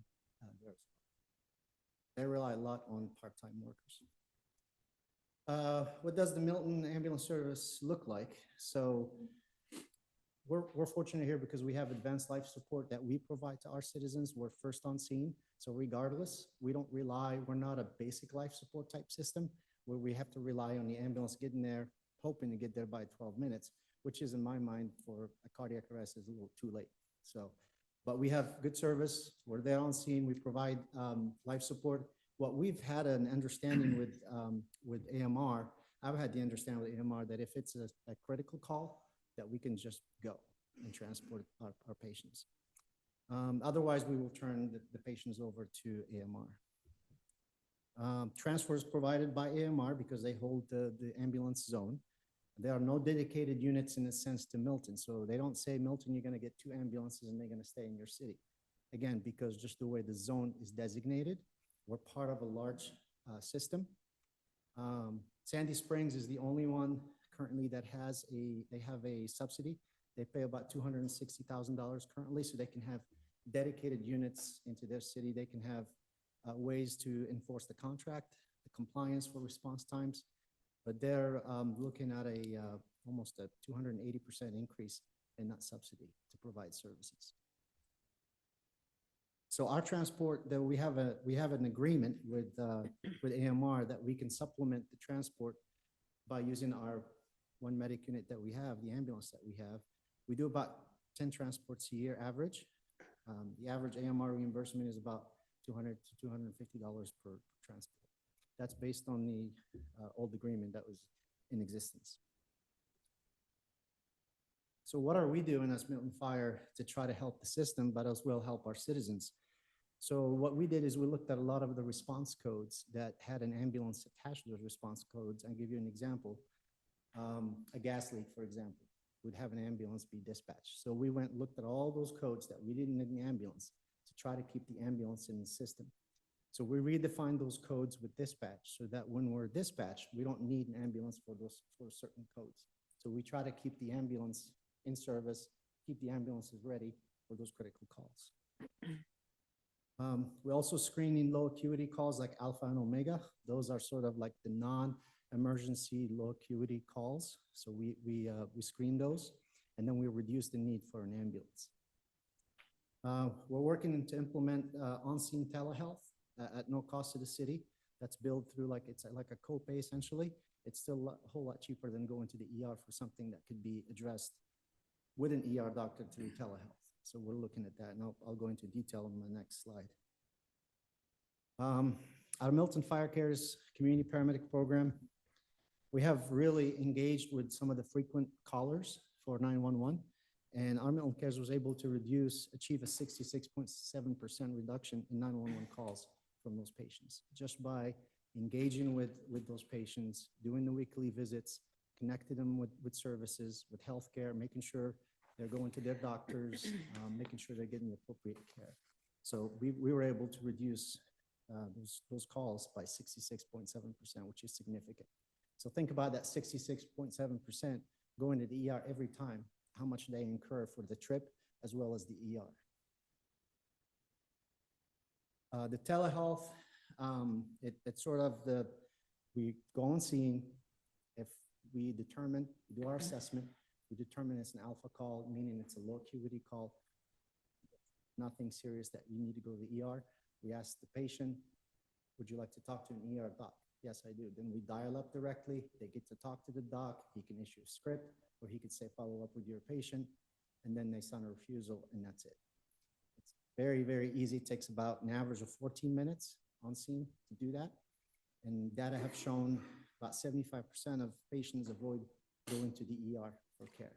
They rely a lot on part-time workers. What does the Milton ambulance service look like? So we're fortunate here because we have advanced life support that we provide to our citizens. We're first on scene. So regardless, we don't rely, we're not a basic life support type system where we have to rely on the ambulance getting there, hoping to get there by 12 minutes, which is in my mind for a cardiac arrest is a little too late. So But we have good service. We're there on scene. We provide life support. What we've had an understanding with AMR, I've had the understanding with AMR that if it's a critical call, that we can just go and transport our patients. Otherwise, we will turn the patients over to AMR. Transfers provided by AMR because they hold the ambulance zone. There are no dedicated units in a sense to Milton. So they don't say, Milton, you're going to get 2 ambulances and they're going to stay in your city. Again, because just the way the zone is designated, we're part of a large system. Sandy Springs is the only one currently that they have a subsidy. They pay about $260,000 currently, so they can have dedicated units into their city. They can have ways to enforce the contract, the compliance for response times, but they're looking at almost a 280% increase in that subsidy to provide services. So our transport, that we have an agreement with AMR that we can supplement the transport by using our one medic unit that we have, the ambulance that we have. We do about 10 transports a year average. The average AMR reimbursement is about $200 to $250 per transport. That's based on the old agreement that was in existence. So what are we doing as Milton Fire to try to help the system, but as well help our citizens? So what we did is we looked at a lot of the response codes that had an ambulance attached to those response codes. I'll give you an example. A gas leak, for example, would have an ambulance be dispatched. So we went and looked at all those codes that we didn't need in the ambulance to try to keep the ambulance in the system. So we redefined those codes with dispatch so that when we're dispatched, we don't need an ambulance for certain codes. So we try to keep the ambulance in service, keep the ambulances ready for those critical calls. We're also screening low acuity calls like Alpha and Omega. Those are sort of like the non-emergency low acuity calls. So we screen those, and then we reduce the need for an ambulance. We're working to implement on-scene telehealth at no cost to the city. That's billed through it's like a copay essentially. It's still a whole lot cheaper than going to the ER for something that could be addressed with an ER doctor through telehealth. So we're looking at that, and I'll go into detail on the next slide. Our Milton Fire Care's community paramedic program, we have really engaged with some of the frequent callers for 911, and our Milton Cares was able to achieve a 66.7% reduction in 911 calls from those patients, just by engaging with those patients, doing the weekly visits, connecting them with services, with healthcare, making sure they're going to their doctors, making sure they're getting the appropriate care. So we were able to reduce those calls by 66.7%, which is significant. So think about that 66.7% going to the ER every time, how much they incur for the trip as well as the ER. The telehealth, it's sort of we go on scene. If we do our assessment, we determine it's an alpha call, meaning it's a low acuity call, nothing serious that you need to go to the ER. We ask the patient, would you like to talk to an ER doc? Yes, I do. Then we dial up directly. They get to talk to the doc. He can issue a script, or he could say, follow up with your patient, and then they sign a refusal, and that's it. It's very, very easy. It takes about an average of 14 minutes on scene to do that. And data have shown about 75% of patients avoid going to the ER for care,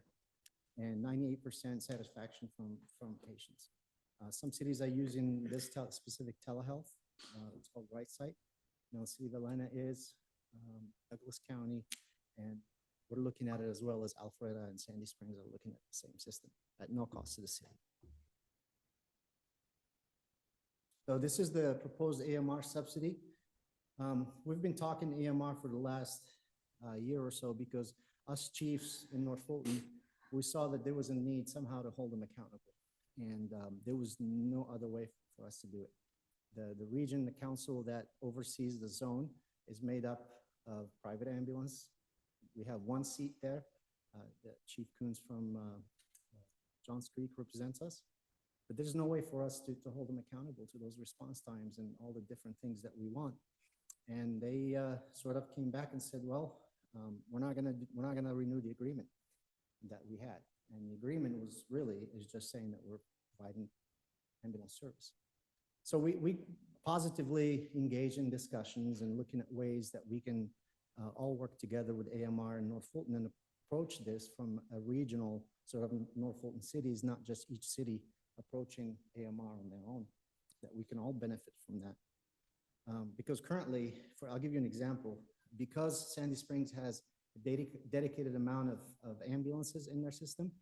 and 98% satisfaction from patients. Some cities are using this specific telehealth. It's called Right Site. City of Atlanta is, Douglas County, and we're looking at it as well as Alpharetta and Sandy Springs are looking at the same system at no cost to the city. So this is the proposed AMR subsidy. We've been talking to AMR for the last year or so because us chiefs in North Fulton, we saw that there was a need somehow to hold them accountable. And there was no other way for us to do it. The region, the council that oversees the zone is made up of private ambulance. We have one seat there. Chief Coons from Johns Creek represents us. But there's no way for us to hold them accountable to those response times and all the different things that we want. And they sort of came back and said, well, we're not gonna renew the agreement that we had. And the agreement is just saying that we're providing ambulance service. So we positively engage in discussions and looking at ways that we can all work together with AMR and North Fulton and approach this from a regional sort of North Fulton cities, not just each city approaching AMR on their own, that we can all benefit from that. Because currently, I'll give you an example, because Sandy Springs has a dedicated amount of ambulances in their system,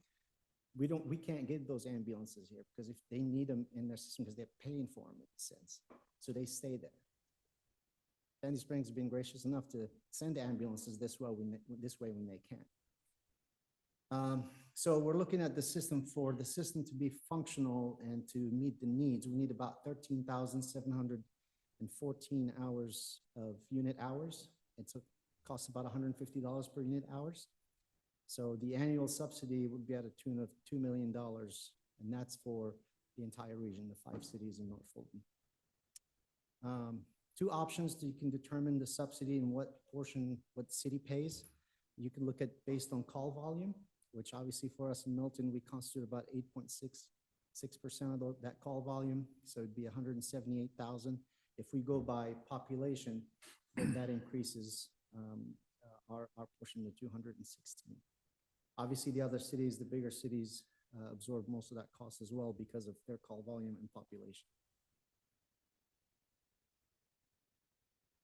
we can't get those ambulances here because if they need them in their system because they're paying for them in a sense, so they stay there. Sandy Springs has been gracious enough to send ambulances this way when they can. So we're looking at the system for the system to be functional and to meet the needs. We need about 13,714 hours of unit hours. It costs about $150 per unit hours. So the annual subsidy would be at a tune of $2 million, and that's for the entire region, the 5 cities in North Fulton. 2 options that you can determine the subsidy and what portion, what the city pays. You can look at based on call volume, which obviously for us in Milton, we constitute about 8.66% of that call volume. So it'd be 178,000. If we go by population, then that increases our portion to 216. Obviously, the other cities, the bigger cities, absorb most of that cost as well because of their call volume and population.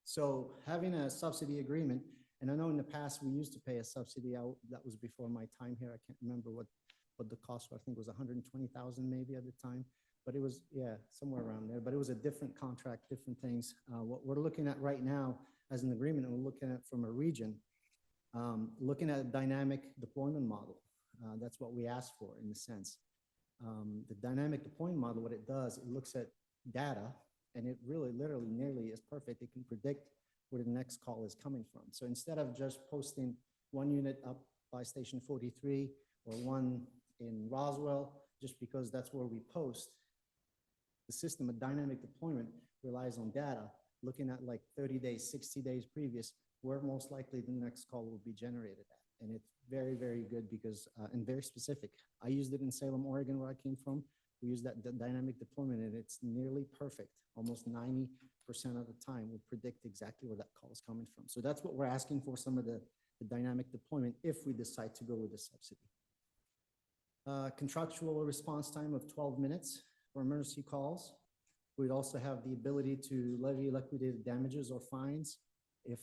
So having a subsidy agreement, and I know in the past we used to pay a subsidy out, that was before my time here. I can't remember what the cost was. I think it was 120,000 maybe at the time, but it was, yeah, somewhere around there, but it was a different contract, different things. What we're looking at right now as an agreement, and we're looking at from a region, looking at a dynamic deployment model. That's what we asked for in a sense. The dynamic deployment model, what it does, it looks at data, and it really literally nearly is perfect. It can predict where the next call is coming from. So instead of just posting 1 unit up by Station 43 or 1 in Roswell, just because that's where we post, the system of dynamic deployment relies on data, looking at like 30 days, 60 days previous, where most likely the next call will be generated at. And it's very, very good because, and very specific. I used it in Salem, Oregon, where I came from. We use that dynamic deployment and it's nearly perfect. Almost 90% of the time will predict exactly where that call is coming from. So that's what we're asking for, some of the dynamic deployment if we decide to go with the subsidy. Contractual response time of 12 minutes for emergency calls. We'd also have the ability to levy liquidated damages or fines if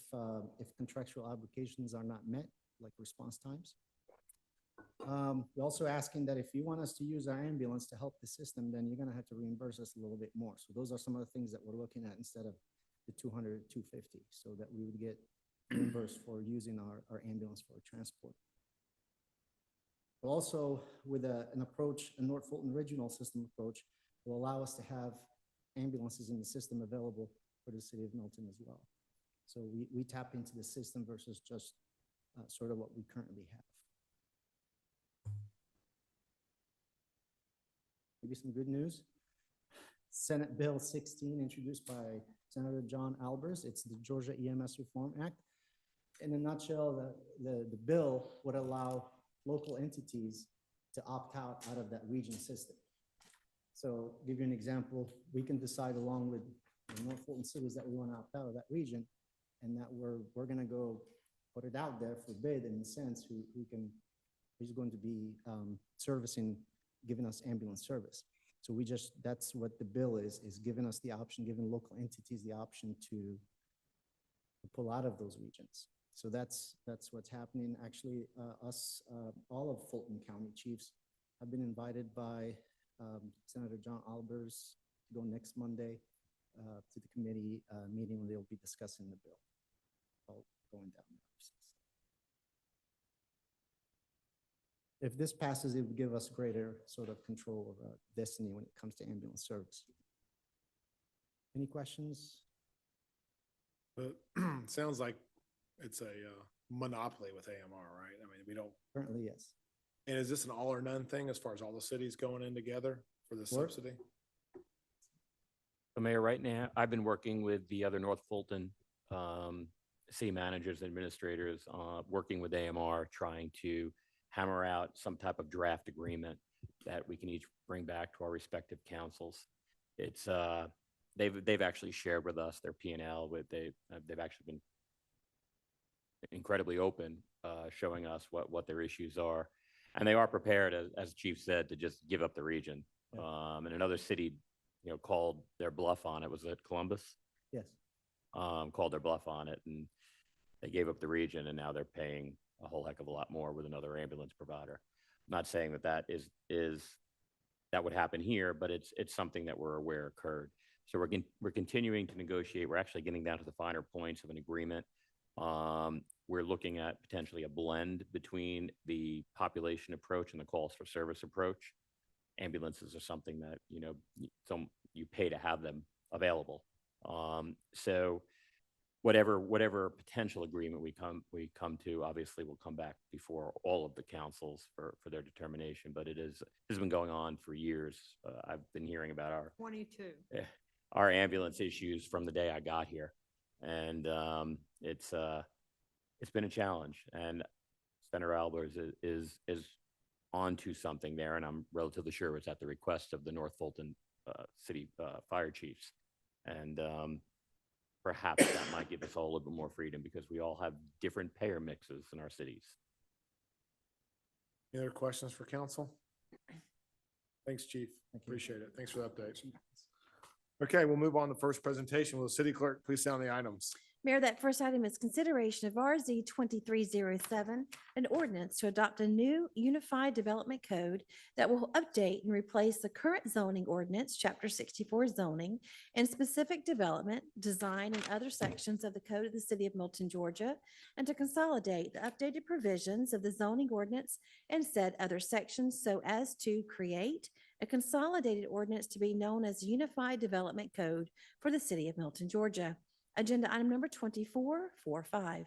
contractual obligations are not met, like response times. We're also asking that if you want us to use our ambulance to help the system, then you're going to have to reimburse us a little bit more. So those are some of the things that we're looking at instead of the 200, 250, so that we would get reimbursed for using our ambulance for transport. But also with an approach, a North Fulton regional system approach, will allow us to have ambulances in the system available for the city of Milton as well. So we tap into the system versus just sort of what we currently have. Maybe some good news. Senate Bill 16, introduced by Senator John Albers. It's the Georgia EMS Reform Act. In a nutshell, the bill would allow local entities to opt out of that region system. So give you an example, we can decide along with the North Fulton cities that we want to opt out of that region, and that we're going to go put it out there for bid in a sense who's going to be servicing, giving us ambulance service. So that's what the bill is giving us the option, giving local entities the option to pull out of those regions. So that's what's happening. Actually, all of Fulton County chiefs have been invited by Senator John Albers to go next Monday to the committee meeting where they'll be discussing the bill. All going down the process. If this passes, it would give us greater sort of control of destiny when it comes to ambulance service. Any questions? Sounds like it's a monopoly with AMR, right? I mean, we don't. Currently, yes. And is this an all or none thing as far as all the cities going in together for the subsidy? So Mayor, right now, I've been working with the other North Fulton city managers and administrators, working with AMR, trying to hammer out some type of draft agreement that we can each bring back to our respective councils. It's, they've actually shared with us their P&L with, they've actually been incredibly open, showing us what their issues are. And they are prepared, as the chief said, to just give up the region. And another city, called their bluff on it. Was it Columbus? Yes. Called their bluff on it, and they gave up the region, and now they're paying a whole heck of a lot more with another ambulance provider. I'm not saying that that would happen here, but it's something that we're aware occurred. So we're continuing to negotiate. We're actually getting down to the finer points of an agreement. We're looking at potentially a blend between the population approach and the calls for service approach. Ambulances are something that, you pay to have them available. So whatever potential agreement we come to, obviously will come back before all of the councils for their determination, but this has been going on for years. I've been hearing about 22. our ambulance issues from the day I got here. And it's been a challenge, and Senator Albers is onto something there, and I'm relatively sure it's at the request of the North Fulton City Fire Chiefs. And perhaps that might give us all a little bit more freedom, because we all have different payer mixes in our cities. Any other questions for council? Thanks, Chief. Appreciate it. Thanks for the update. Okay, we'll move on to first presentation. Will the city clerk please sound the items? Mayor, that first item is consideration of RZ 2307, an ordinance to adopt a new unified development code that will update and replace the current zoning ordinance, Chapter 64 zoning, and specific development, design, and other sections of the Code of the City of Milton, Georgia, and to consolidate the updated provisions of the zoning ordinance and said other sections so as to create a consolidated ordinance to be known as Unified Development Code for the City of Milton, Georgia. Agenda item number 2445.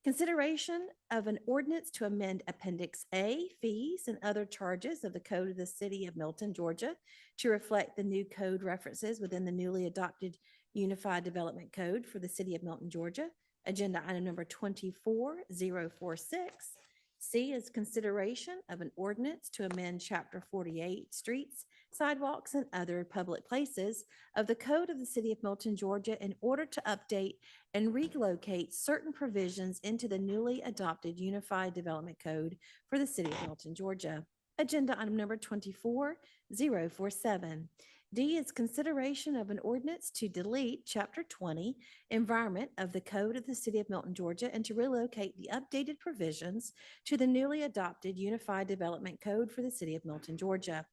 Consideration of an ordinance to amend Appendix A, fees and other charges of the Code of the City of Milton, Georgia, to reflect the new code references within the newly adopted Unified Development Code for the City of Milton, Georgia. Agenda item number 24046. C is consideration of an ordinance to amend Chapter 48, Streets, Sidewalks, and Other Public Places of the Code of the City of Milton, Georgia, in order to update and relocate certain provisions into the newly adopted Unified Development Code for the City of Milton, Georgia. Agenda item number 24047. D is consideration of an ordinance to delete Chapter 20, Environment of the Code of the City of Milton, Georgia, and to relocate the updated provisions to the newly adopted Unified Development Code for the City of Milton, Georgia.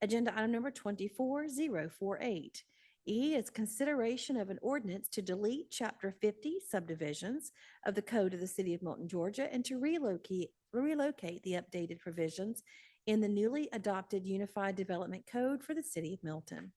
Agenda item number 24048. E is consideration of an ordinance to delete Chapter 50, Subdivisions of the Code of the City of Milton, Georgia, and to relocate the updated provisions in the newly adopted Unified Development Code for the City of Milton.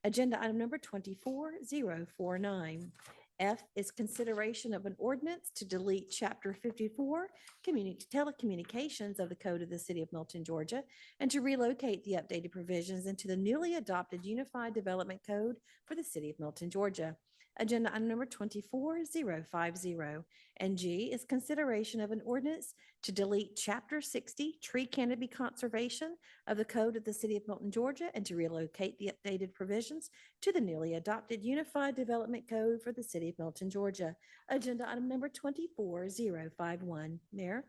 Agenda item number 24049. F is consideration of an ordinance to delete Chapter 54, Telecommunications of the Code of the City of Milton, Georgia, and to relocate the updated provisions into the newly adopted Unified Development Code for the City of Milton, Georgia. Agenda item number 24050. And G is consideration of an ordinance to delete Chapter 60, Tree Canopy Conservation of the Code of the City of Milton, Georgia, and to relocate the updated provisions to the newly adopted Unified Development Code for the City of Milton, Georgia. Agenda item number 24051. Mayor?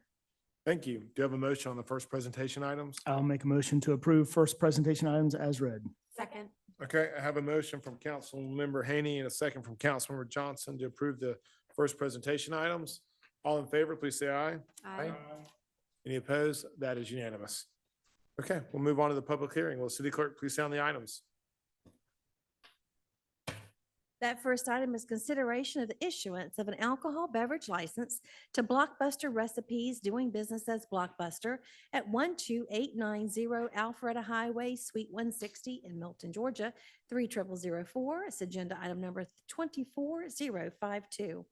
Thank you. Do you have a motion on the first presentation items? I'll make a motion to approve first presentation items as read. Second. Okay, I have a motion from Councilmember Haney and a second from Councilmember Johnson to approve the first presentation items. All in favor, please say aye. Aye. Any opposed? That is unanimous. Okay, we'll move on to the public hearing. Will the city clerk please sound the items? That first item is consideration of the issuance of an alcohol beverage license to Blockbuster Recipes, doing business as Blockbuster at 12890 Alpharetta Highway, Suite 160 in Milton, Georgia, 30004. It's agenda item number 24052.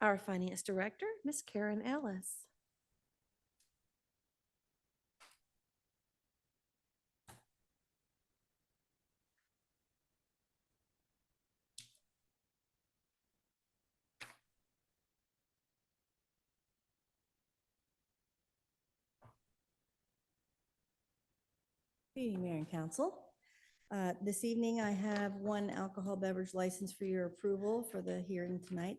Our Finance Director, Ms. Karen Ellis. Good evening, Mayor and Council. This evening, I have one alcohol beverage license for your approval for the hearing tonight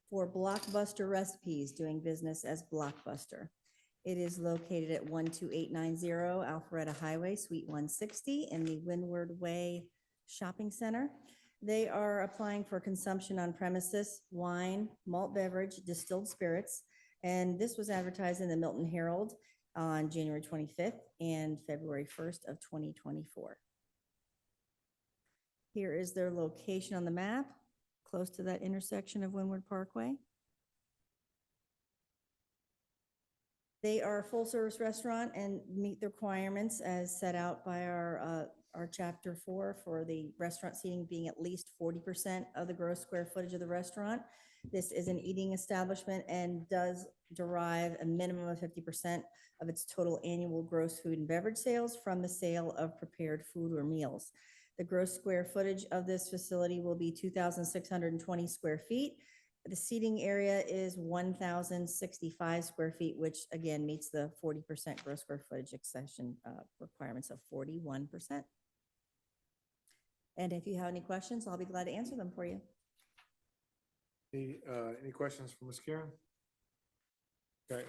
for Blockbuster Recipes, doing business as Blockbuster. It is located at 12890 Alpharetta Highway, Suite 160, in the Windward Way Shopping Center. They are applying for consumption on premises, wine, malt beverage, distilled spirits, and this was advertised in the Milton Herald on January 25th and February 1st of 2024. Here is their location on the map, close to that intersection of Windward Parkway. They are a full-service restaurant and meet the requirements as set out by our Chapter 4 for the restaurant seating being at least 40% of the gross square footage of the restaurant. This is an eating establishment and does derive a minimum of 50% of its total annual gross food and beverage sales from the sale of prepared food or meals. The gross square footage of this facility will be 2,620 square feet. The seating area is 1,065 square feet, which again meets the 40% gross square footage accession requirements of 41%. And if you have any questions, I'll be glad to answer them for you. Any questions for Ms. Karen? Okay,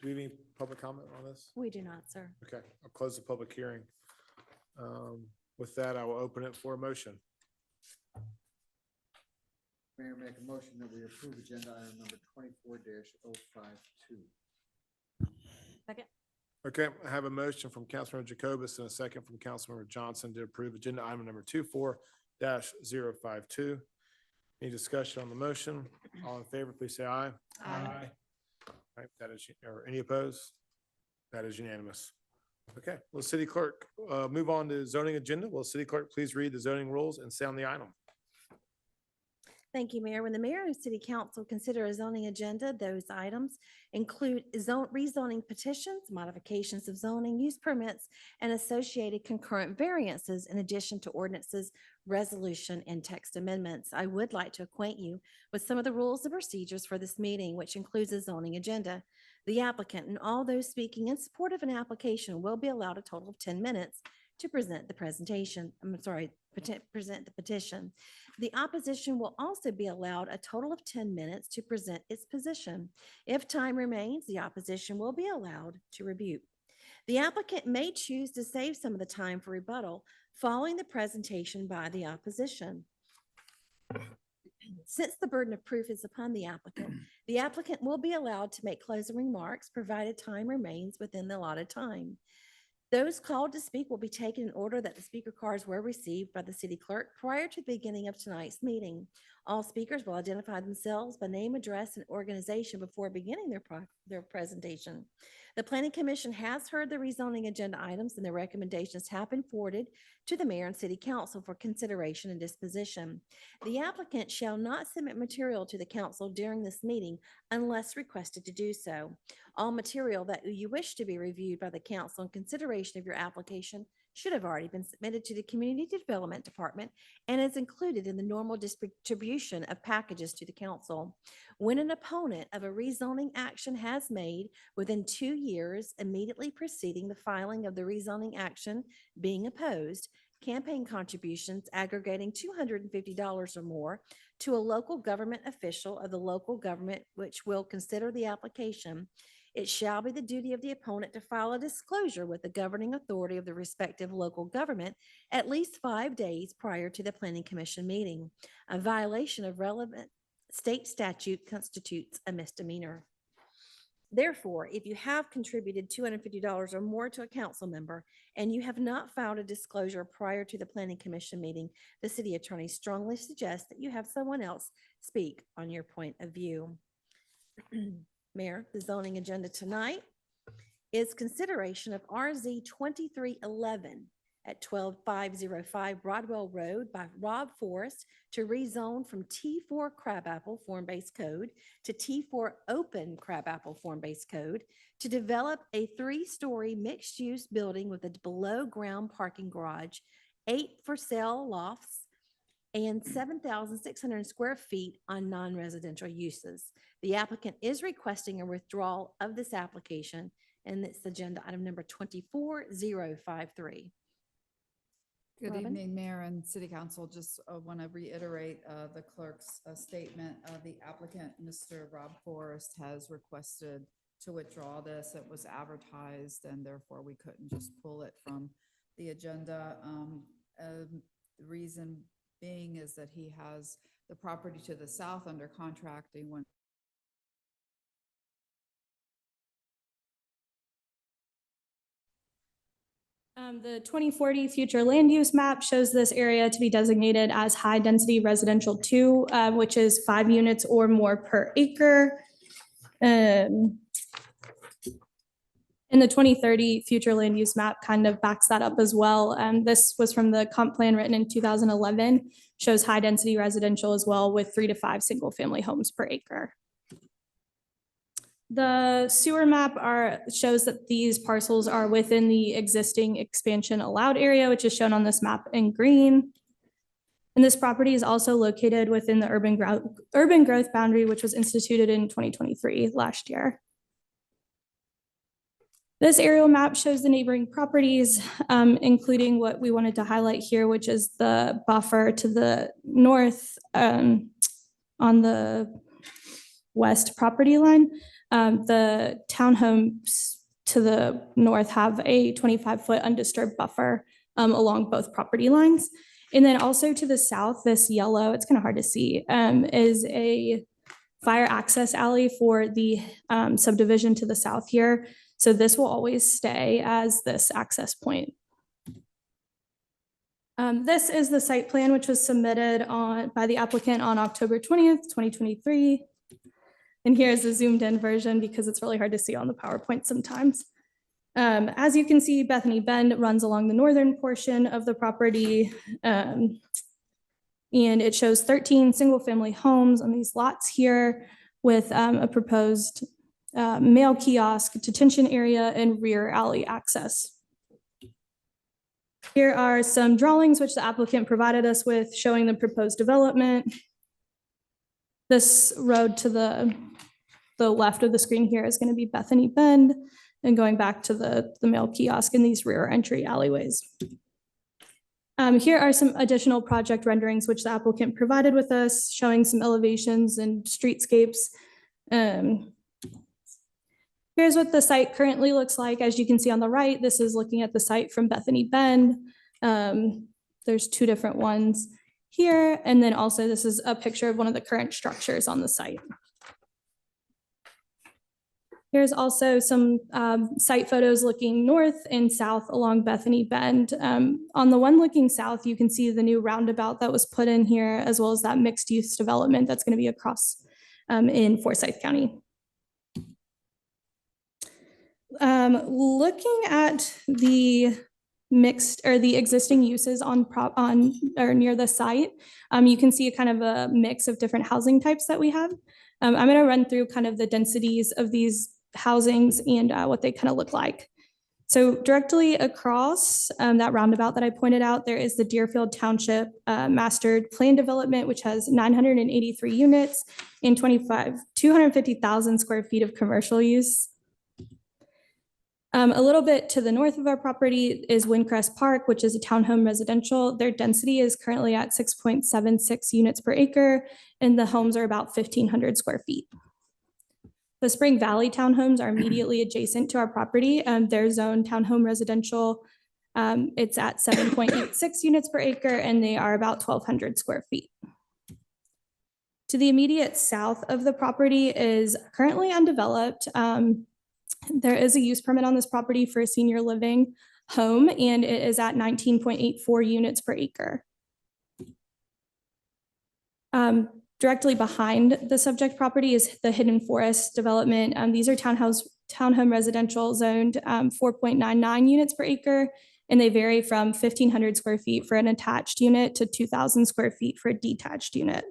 do we have any public comment on this? We do not, sir. Okay, I'll close the public hearing. With that, I will open it for a motion. Mayor, make a motion that we approve agenda item number 24-052. Second. Okay, I have a motion from Councilmember Jacobus and a second from Councilmember Johnson to approve agenda item number 24-052. Any discussion on the motion? All in favor, please say aye. Aye. All right, that is, or any opposed? That is unanimous. Okay, will City Clerk move on to zoning agenda? Will City Clerk please read the zoning rules and sound the item? Thank you, Mayor. When the mayor and city council consider a zoning agenda, those items include rezoning petitions, modifications of zoning, use permits, and associated concurrent variances, in addition to ordinances, resolution, and text amendments. I would like to acquaint you with some of the rules and procedures for this meeting, which includes a zoning agenda. The applicant and all those speaking in support of an application will be allowed a total of 10 minutes to present the presentation. Present the petition. The opposition will also be allowed a total of 10 minutes to present its position. If time remains, the opposition will be allowed to rebuke. The applicant may choose to save some of the time for rebuttal following the presentation by the opposition. Since the burden of proof is upon the applicant will be allowed to make closing remarks provided time remains within the allotted time. Those called to speak will be taken in order that the speaker cards were received by the city clerk prior to the beginning of tonight's meeting. All speakers will identify themselves by name, address, and organization before beginning their presentation. The Planning Commission has heard the rezoning agenda items, and the recommendations have been forwarded to the mayor and city council for consideration and disposition. The applicant shall not submit material to the council during this meeting unless requested to do so. All material that you wish to be reviewed by the council in consideration of your application should have already been submitted to the Community Development Department and is included in the normal distribution of packages to the council. When an opponent of a rezoning action has made within 2 years immediately preceding the filing of the rezoning action being opposed, campaign contributions aggregating $250 or more to a local government official of the local government which will consider the application, it shall be the duty of the opponent to file a disclosure with the governing authority of the respective local government at least 5 days prior to the Planning Commission meeting. A violation of relevant state statute constitutes a misdemeanor. Therefore, if you have contributed $250 or more to a council member and you have not filed a disclosure prior to the Planning Commission meeting, the city attorney strongly suggests that you have someone else speak on your point of view. Mayor, the zoning agenda tonight is consideration of RZ 2311 at 12505 Broadwell Road by Rob Forrest to rezone from T4 Crabapple Form-Based Code to T4 Open Crabapple Form-Based Code to develop a 3-story mixed-use building with a below-ground parking garage, 8 for-sale lofts, and 7,600 square feet on non-residential uses. The applicant is requesting a withdrawal of this application, and it's agenda item number 24053. Good Robin? evening, Mayor and City Council. Just want to reiterate the clerk's statement. The applicant, Mr. Rob Forrest, has requested to withdraw this. It was advertised and therefore we couldn't just pull it from the agenda. The reason being is that he has the property to the south under contracting when The 2040 future land use map shows this area to be designated as high-density residential 2, which is 5 units or more per acre. And the 2030 future land use map kind of backs that up as well. This was from the comp plan written in 2011, shows high-density residential as well with 3 to 5 single-family homes per acre. The sewer map shows that these parcels are within the existing expansion allowed area, which is shown on this map in green. And this property is also located within the urban growth boundary, which was instituted in 2023 last year. This aerial map shows the neighboring properties, including what we wanted to highlight here, which is the buffer to the north on the west property line. The townhomes to the north have a 25-foot undisturbed buffer along both property lines. And then also to the south, this yellow, it's kind of hard to see, is a fire access alley for the subdivision to the south here. So this will always stay as this access point. This is the site plan, which was submitted by the applicant on October 20th, 2023. And here's a zoomed in version because it's really hard to see on the PowerPoint sometimes. As you can see, Bethany Bend runs along the northern portion of the property. And it shows 13 single family homes on these lots here with a proposed mail kiosk, detention area, and rear alley access. Here are some drawings which the applicant provided us with showing the proposed development. This road to the left of the screen here is going to be Bethany Bend, and going back to the mail kiosk in these rear entry alleyways. Here are some additional project renderings which the applicant provided with us, showing some elevations and streetscapes. Here's what the site currently looks like. As you can see on the right, this is looking at the site from Bethany Bend. There's 2 different ones here. And then also this is a picture of one of the current structures on the site. Here's also some site photos looking north and south along Bethany Bend. On the one looking south, you can see the new roundabout that was put in here, as well as that mixed use development that's going to be across in Forsyth County. Looking at the mixed or the existing uses on or near the site, you can see a kind of a mix of different housing types that we have. I'm going to run through kind of the densities of these housings and what they kind of look like. So directly across that roundabout that I pointed out, there is the Deerfield Township Mastered Plan Development, which has 983 units and 250,000 square feet of commercial use. A little bit to the north of our property is Windcrest Park, which is a townhome residential. Their density is currently at 6.76 units per acre, and the homes are about 1,500 square feet. The Spring Valley townhomes are immediately adjacent to our property. They're zoned townhome residential. It's at 7.86 units per acre, and they are about 1,200 square feet. To the immediate south of the property is currently undeveloped. There is a use permit on this property for a senior living home, and it is at 19.84 units per acre. Directly behind the subject property is the Hidden Forest development. These are townhome residential zoned 4.99 units per acre, and they vary from 1,500 square feet for an attached unit to 2,000 square feet for a detached unit.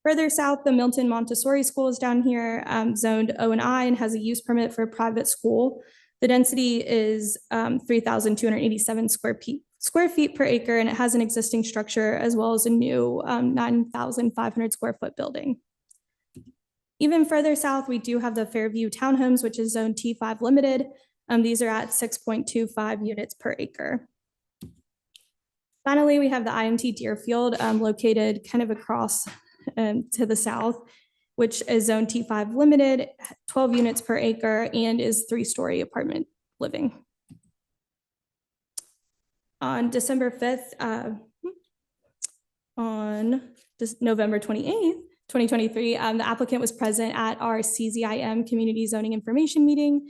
Further south, the Milton Montessori School is down here, zoned O&I, and has a use permit for a private school. The density is 3,287 square feet per acre, and it has an existing structure as well as a new 9,500 square foot building. Even further south, we do have the Fairview Townhomes, which is Zone T5 limited. These are at 6.25 units per acre. Finally, we have the IMT Deerfield located kind of across to the south, which is Zone T5 limited, 12 units per acre, and is 3-story apartment living. On December 5th, on November 28th, 2023, the applicant was present at our CZIM Community Zoning Information Meeting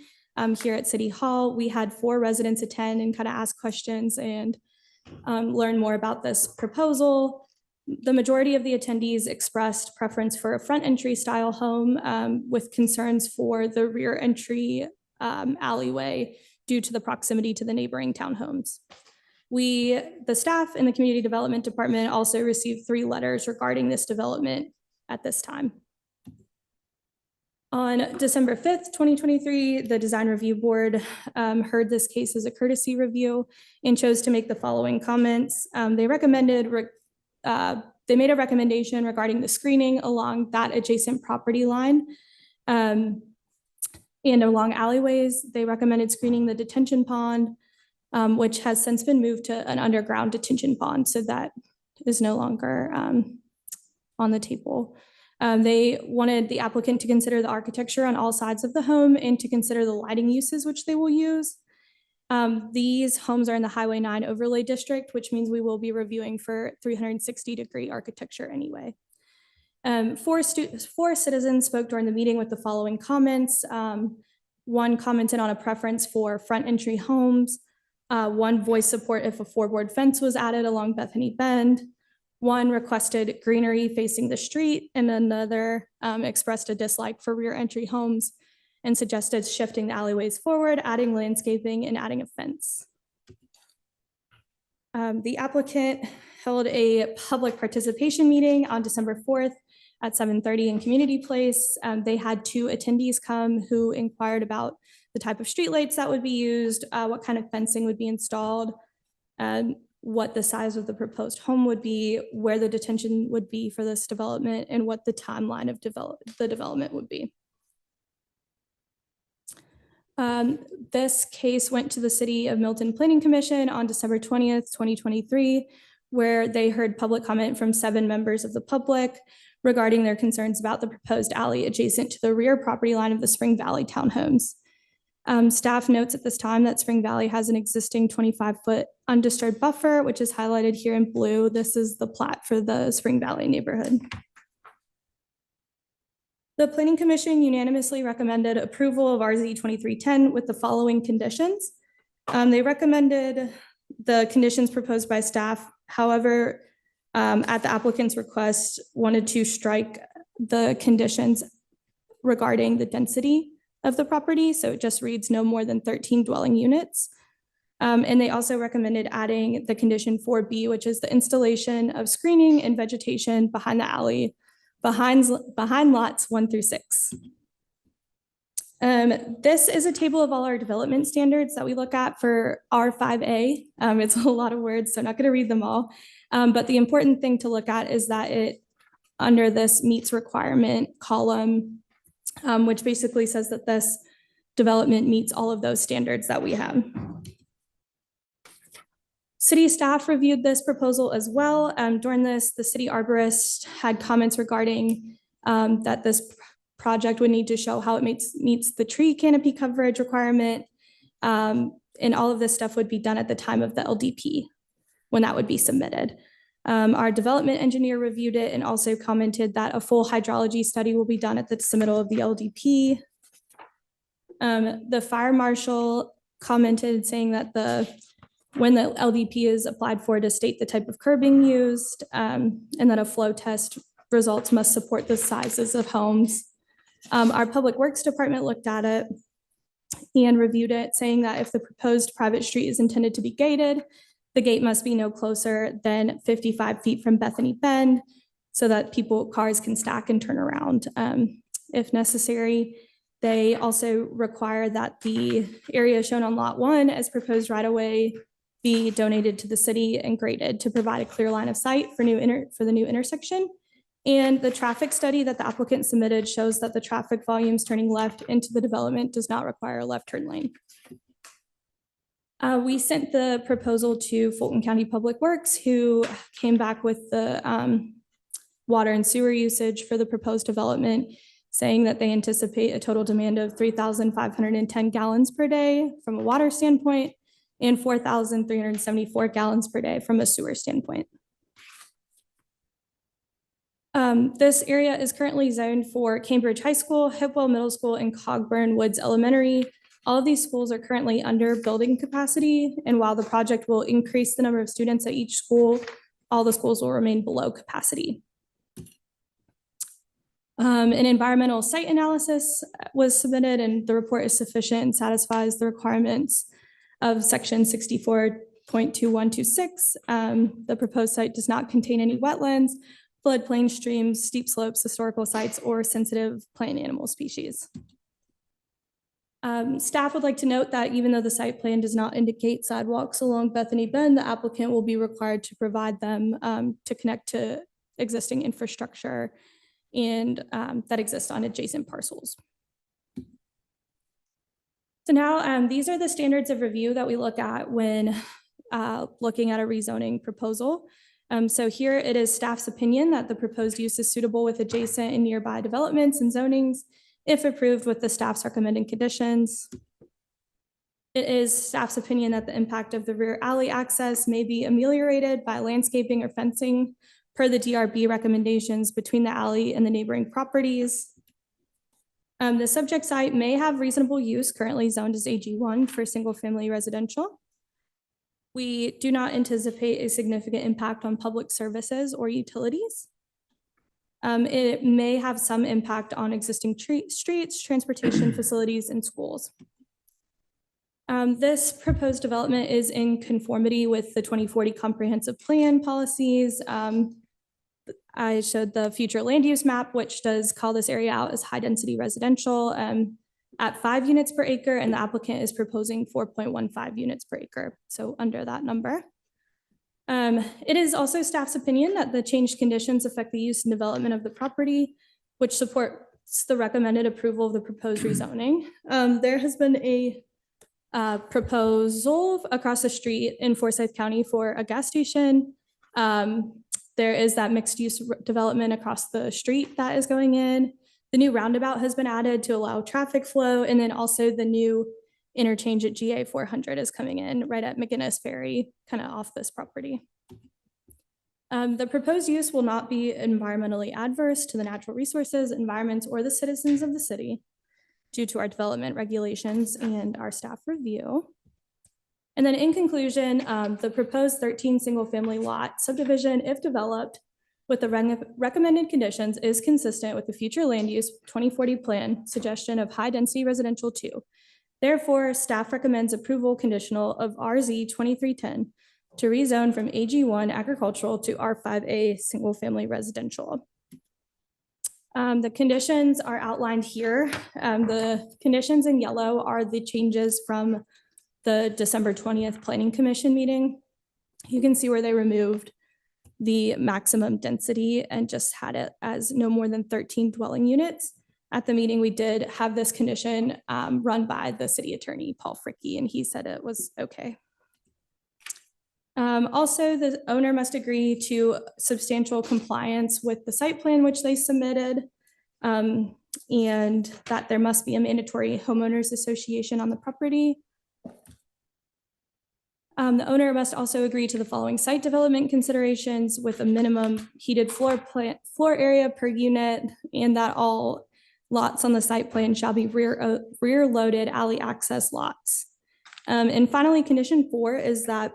here at City Hall. We had 4 residents attend and kind of ask questions and learn more about this proposal. The majority of the attendees expressed preference for a front entry style home with concerns for the rear entry alleyway due to the proximity to the neighboring townhomes. The staff in the Community Development Department also received 3 letters regarding this development at this time. On December 5th, 2023, the Design Review Board heard this case as a courtesy review and chose to make the following comments. They made a recommendation regarding the screening along that adjacent property line and along alleyways. They recommended screening the detention pond, which has since been moved to an underground detention pond, so that is no longer on the table. They wanted the applicant to consider the architecture on all sides of the home and to consider the lighting uses which they will use. These homes are in the Highway 9 overlay district, which means we will be reviewing for 360-degree architecture anyway. 4 citizens spoke during the meeting with the following comments. One commented on a preference for front entry homes. One voiced support if a 4-board fence was added along Bethany Bend. One requested greenery facing the street, and another expressed a dislike for rear entry homes and suggested shifting the alleyways forward, adding landscaping, and adding a fence. The applicant held a public participation meeting on December 4th at 7:30 in Community Place. They had 2 attendees come who inquired about the type of streetlights that would be used, what kind of fencing would be installed, what the size of the proposed home would be, where the detention would be for this development, and what the timeline of the development would be. This case went to the City of Milton Planning Commission on December 20th, 2023, where they heard public comment from 7 members of the public regarding their concerns about the proposed alley adjacent to the rear property line of the Spring Valley townhomes. Staff notes at this time that Spring Valley has an existing 25-foot undisturbed buffer, which is highlighted here in blue. This is the plat for the Spring Valley neighborhood. The Planning Commission unanimously recommended approval of RZ 2310 with the following conditions. They recommended the conditions proposed by staff. However, at the applicant's request, wanted to strike the conditions regarding the density of the property. So it just reads no more than 13 dwelling units. And they also recommended adding the condition 4B, which is the installation of screening and vegetation behind the alley, behind lots 1 through 6. This is a table of all our development standards that we look at for R5A. It's a lot of words, so I'm not going to read them all. But the important thing to look at is that it, under this meets requirement column, which basically says that this development meets all of those standards that we have. City staff reviewed this proposal as well. During this, the city arborist had comments regarding that this project would need to show how it meets the tree canopy coverage requirement. And all of this stuff would be done at the time of the LDP when that would be submitted. Our development engineer reviewed it and also commented that a full hydrology study will be done at the submittal of the LDP. The fire marshal commented saying that when the LDP is applied for, to state the type of curbing used, and that a flow test results must support the sizes of homes. Our Public Works Department looked at it and reviewed it, saying that if the proposed private street is intended to be gated, the gate must be no closer than 55 feet from Bethany Bend so that cars can stack and turn around if necessary. They also require that the area shown on Lot 1 as proposed right-of-way be donated to the city and graded to provide a clear line of sight for the new intersection And the traffic study that the applicant submitted shows that the traffic volumes turning left into the development does not require a left turn lane. We sent the proposal to Fulton County Public Works, who came back with the water and sewer usage for the proposed development, saying that they anticipate a total demand of 3,510 gallons per day from a water standpoint and 4,374 gallons per day from a sewer standpoint. This area is currently zoned for Cambridge High School, Hipwell Middle School, and Cogburn Woods Elementary. All of these schools are currently under building capacity, and while the project will increase the number of students at each school, all the schools will remain below capacity. An environmental site analysis was submitted, and the report is sufficient and satisfies the requirements of section 64.2126. The proposed site does not contain any wetlands, floodplain, streams, steep slopes, historical sites, or sensitive plant and animal species. Staff would like to note that even though the site plan does not indicate sidewalks along Bethany Bend, the applicant will be required to provide them to connect to existing infrastructure and that exists on adjacent parcels. So now these are the standards of review that we look at when looking at a rezoning proposal. So here it is staff's opinion that the proposed use is suitable with adjacent and nearby developments and zonings if approved with the staff's recommended conditions. It is staff's opinion that the impact of the rear alley access may be ameliorated by landscaping or fencing per the DRB recommendations between the alley and the neighboring properties. The subject site may have reasonable use, currently zoned as AG1 for single-family residential. We do not anticipate a significant impact on public services or utilities. It may have some impact on existing streets, transportation facilities, and schools. This proposed development is in conformity with the 2040 comprehensive plan policies. I showed the future land use map, which does call this area out as high density residential at 5 units per acre, and the applicant is proposing 4.15 units per acre, so under that number. It is also staff's opinion that the changed conditions affect the use and development of the property, which supports the recommended approval of the proposed rezoning. There has been a proposal across the street in Forsyth County for a gas station. There is that mixed use development across the street that is going in. The new roundabout has been added to allow traffic flow, and then also the new interchange at GA 400 is coming in right at McGinnis Ferry, kind of off this property. The proposed use will not be environmentally adverse to the natural resources, environments, or the citizens of the city due to our development regulations and our staff review. And then in conclusion, the proposed 13 single-family lot subdivision, if developed with the recommended conditions, is consistent with the future land use 2040 plan suggestion of high-density residential 2. Therefore, staff recommends approval conditional of RZ 2310 to rezone from AG1 agricultural to R5A single-family residential. The conditions are outlined here. The conditions in yellow are the changes from the December 20th Planning Commission meeting. You can see where they removed the maximum density and just had it as no more than 13 dwelling units. At the meeting, we did have this condition run by the city attorney, Paul Fricke, and he said it was okay. Also, the owner must agree to substantial compliance with the site plan which they submitted, and that there must be a mandatory homeowners association on the property. The owner must also agree to the following site development considerations with a minimum heated floor area per unit, and that all lots on the site plan shall be rear loaded alley access lots. And finally, condition 4 is that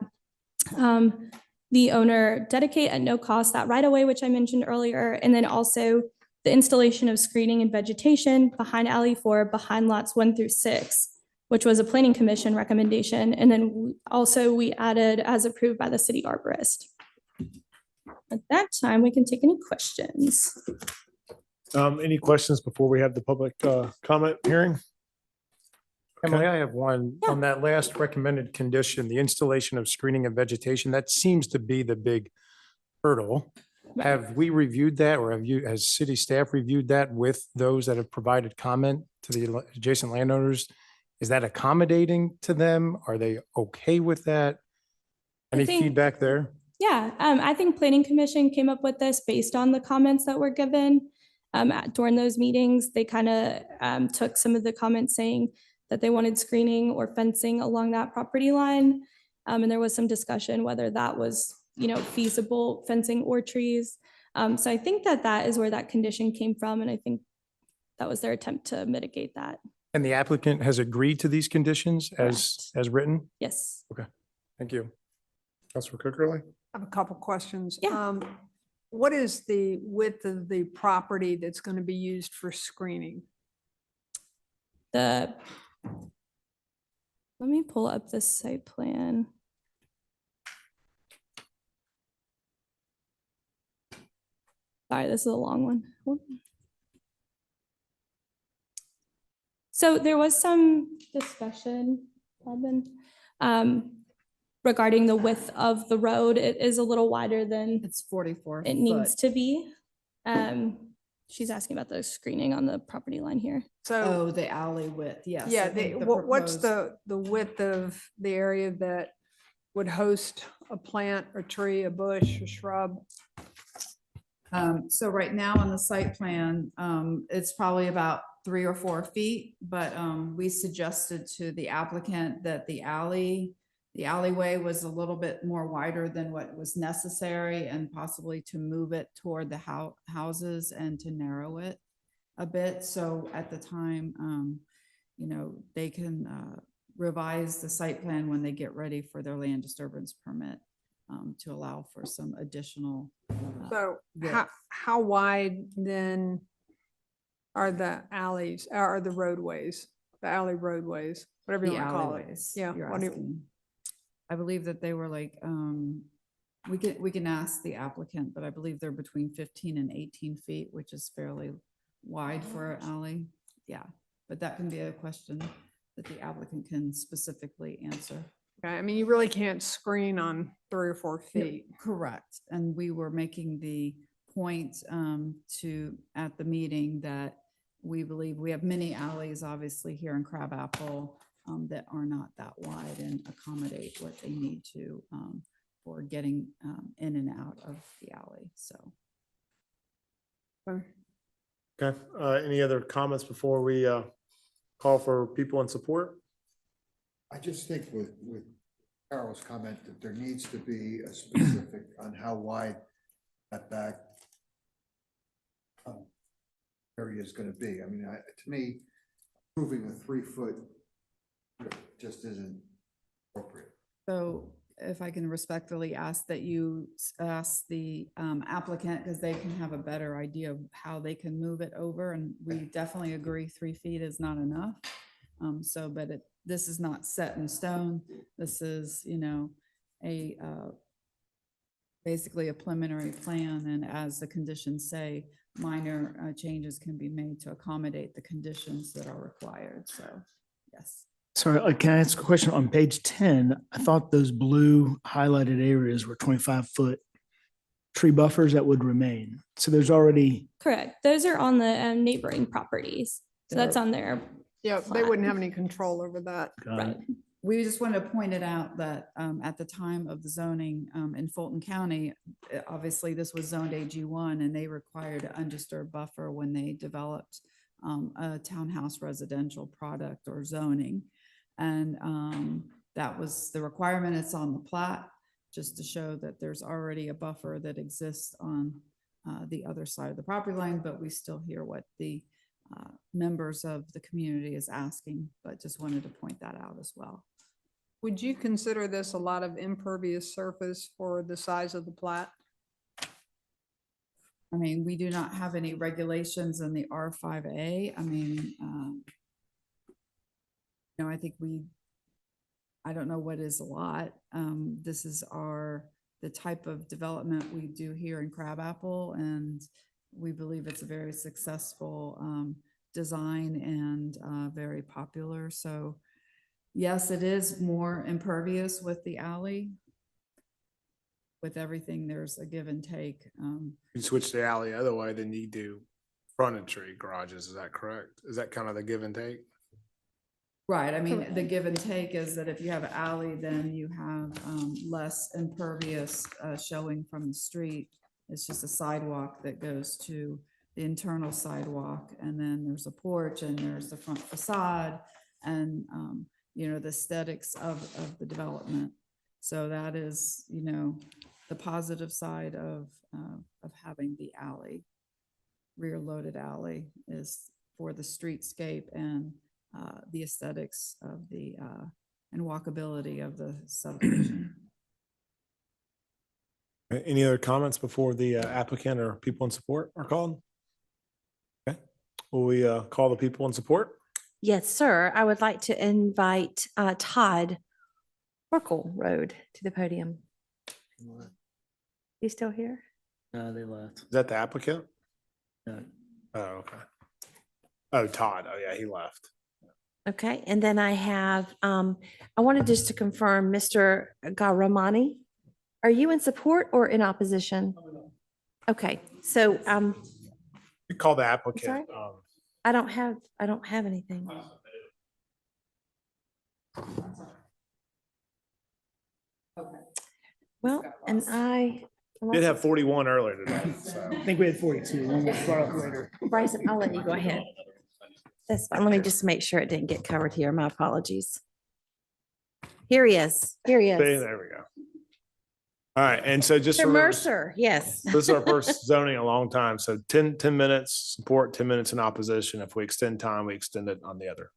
the owner dedicate at no cost that right of way, which I mentioned earlier, and then also the installation of screening and vegetation behind alley 4, behind lots 1 through 6, which was a planning commission recommendation. And then also we added as approved by the city arborist. At that time, we can take any questions. Any questions before we have the public comment hearing? Emily, I have one on that last recommended condition, the installation of screening and vegetation. That seems to be the big hurdle. Have we reviewed that, or has city staff reviewed that with those that have provided comment to the adjacent landowners? Is that accommodating to them? Are they okay with that? I Any think- feedback there? Yeah, I think Planning Commission came up with this based on the comments that were given during those meetings. They kind of took some of the comments saying that they wanted screening or fencing along that property line. And there was some discussion whether that was, feasible, fencing or trees. So I think that is where that condition came from. And I think that was their attempt to mitigate that. And the applicant has agreed to these conditions as written? Yes. Okay, thank you. Councilor Cookerly? I have a couple questions. Yeah. What is the width of the property that's going to be used for screening? Let me pull up the site plan. Sorry, this is a long one. So there was some discussion, Robin, regarding the width of the road. It is a little wider than It's 44 it needs foot. to be. She's asking about the screening on the property line here. So, Oh, the alley width, yes. I yeah, think the what's proposed- the width of the area that would host a plant, a tree, a bush, a shrub? So right now on the site plan, it's probably about 3 or 4 feet, but we suggested to the applicant that the alleyway was a little bit more wider than what was necessary, and possibly to move it toward the houses and to narrow it a bit. So at the time, they can revise the site plan when they get ready for their land disturbance permit to allow for some additional. So width. how wide then are the alleys, are the roadways, the alley roadways, whatever you The want to call it? alleyways, Yeah. you're what do you- asking. I believe that they were like, we can ask the applicant, but I believe they're between 15 and 18 feet, which is fairly wide for an alley. Yeah, but that can be a question that the applicant can specifically answer. Okay, I mean, you really can't screen on 3 or 4 Yeah, feet. correct. And we were making the point at the meeting that we believe we have many alleys, obviously, here in Crabapple that are not that wide and accommodate what they need to for getting in and out of the alley, so. Okay, any other comments before we call for people in support? I just think with Carol's comment that there needs to be a specific on how wide that back area is gonna be. I mean, to me, proving a 3-foot just isn't appropriate. So if I can respectfully ask that you ask the applicant, because they can have a better idea of how they can move it over, and we definitely agree 3 feet is not enough. But this is not set in stone. This is, basically a preliminary plan, and as the conditions say, minor changes can be made to accommodate the conditions that are required, so, yes. Sorry, can I ask a question? On page 10, I thought those blue highlighted areas were 25-foot tree buffers that would remain. So there's already, Correct. Those are on the neighboring properties. So that's on there. Yeah, they Flat. wouldn't have any control over that. Right. We just wanted to point it out that at the time of the zoning in Fulton County, obviously this was zoned AG1, and they required an undisturbed buffer when they developed a townhouse residential product or zoning. And that was the requirement. It's on the plat, just to show that there's already a buffer that exists on the other side of the property line, but we still hear what the members of the community is asking, but just wanted to point that out as well. Would you consider this a lot of impervious surface for the size of the plat? I mean, we do not have any regulations in the R5A. I mean, I think I don't know what is a lot. This is the type of development we do here in Crabapple, and we believe it's a very successful design and very popular. So yes, it is more impervious with the alley. with everything, there's a give and take. You switch the alley the other way, then you do frontage garages. Is that correct? Is that kind of the give and take? Right, I mean, the give and take is that if you have an alley, then you have less impervious showing from the street. It's just a sidewalk that goes to the internal sidewalk, and then there's a porch, and there's the front facade, and, you know, the aesthetics of the development. So that is, you know, the positive side of having the alley. Rear loaded alley is for the streetscape and the aesthetics of the and walkability of the subdivision. Any other comments before the applicant or people in support are called? Okay, will we call the people in support? Yes, sir. I would like to invite Todd Merkel Road to the podium. You still here? No, they left. Is that the applicant? No. Oh, okay. Oh, Todd. Oh, yeah, he left. Okay, and then I have, I wanted just to confirm, Mr. Garamani, are you in support or in opposition? Okay, so, You call the sorry? applicant. I don't have anything. Well, and I. Did have 41 earlier today, so. I think we had 42. One was brought up later. Bryson, I'll let you go ahead. That's fine. Let me just make sure it didn't get covered here. My apologies. Here he is. Here he See, is. there we go. All right, and so just Mr. remember, Mercer, yes. this is our first zoning in a long time, so 10 minutes support, 10 minutes in opposition. If we extend time, we extend it on the other.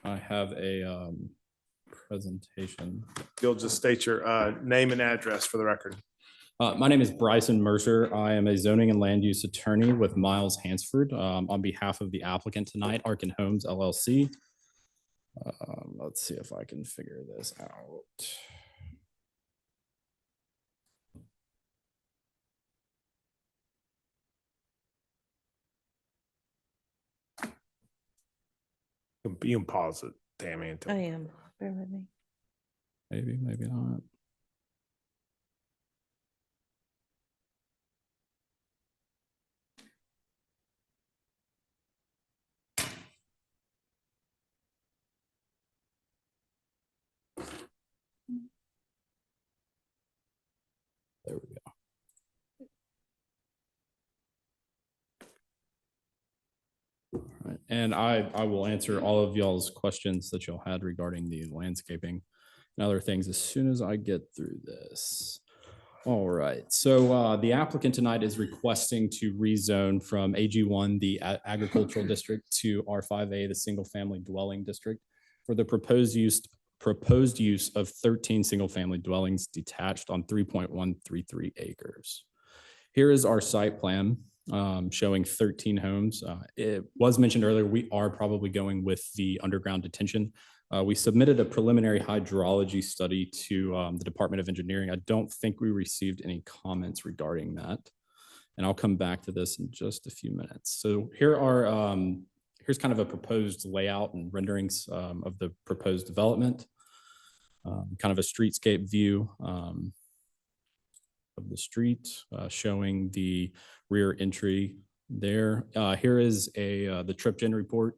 I have a presentation. You'll just state your name and address for the record. My name is Bryson Mercer. I am a zoning and land use attorney with Miles Hansford on behalf of the applicant tonight, Arkin Homes LLC. Let's see if I can figure this out. You can pause it, Tammy. I am. Bear with me. Maybe, maybe not. There we go. All right. And I will answer all of y'all's questions that y'all had regarding the landscaping and other things as soon as I get through this. All right, so the applicant tonight is requesting to rezone from AG1, the agricultural district, to R5A, the single family dwelling district, for the proposed use of 13 single family dwellings detached on 3.133 acres. Here is our site plan showing 13 homes. It was mentioned earlier, we are probably going with the underground detention. We submitted a preliminary hydrology study to the Department of Engineering. I don't think we received any comments regarding that. And I'll come back to this in just a few minutes. So here are, here's kind of a proposed layout and renderings of the proposed development. Kind of a streetscape view of the street showing the rear entry there. Here is the trip gen report.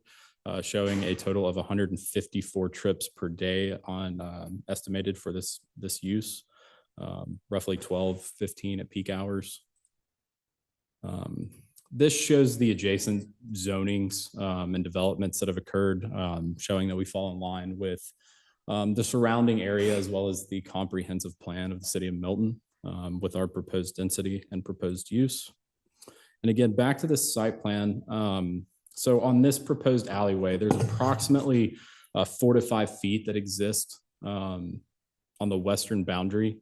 Showing a total of 154 trips per day on estimated for this use, roughly 15 at peak hours. This shows the adjacent zonings and developments that have occurred, showing that we fall in line with the surrounding area as well as the comprehensive plan of the city of Milton with our proposed density and proposed use. And again, back to this site plan. So on this proposed alleyway, there's approximately 4 to 5 feet that exist on the western boundary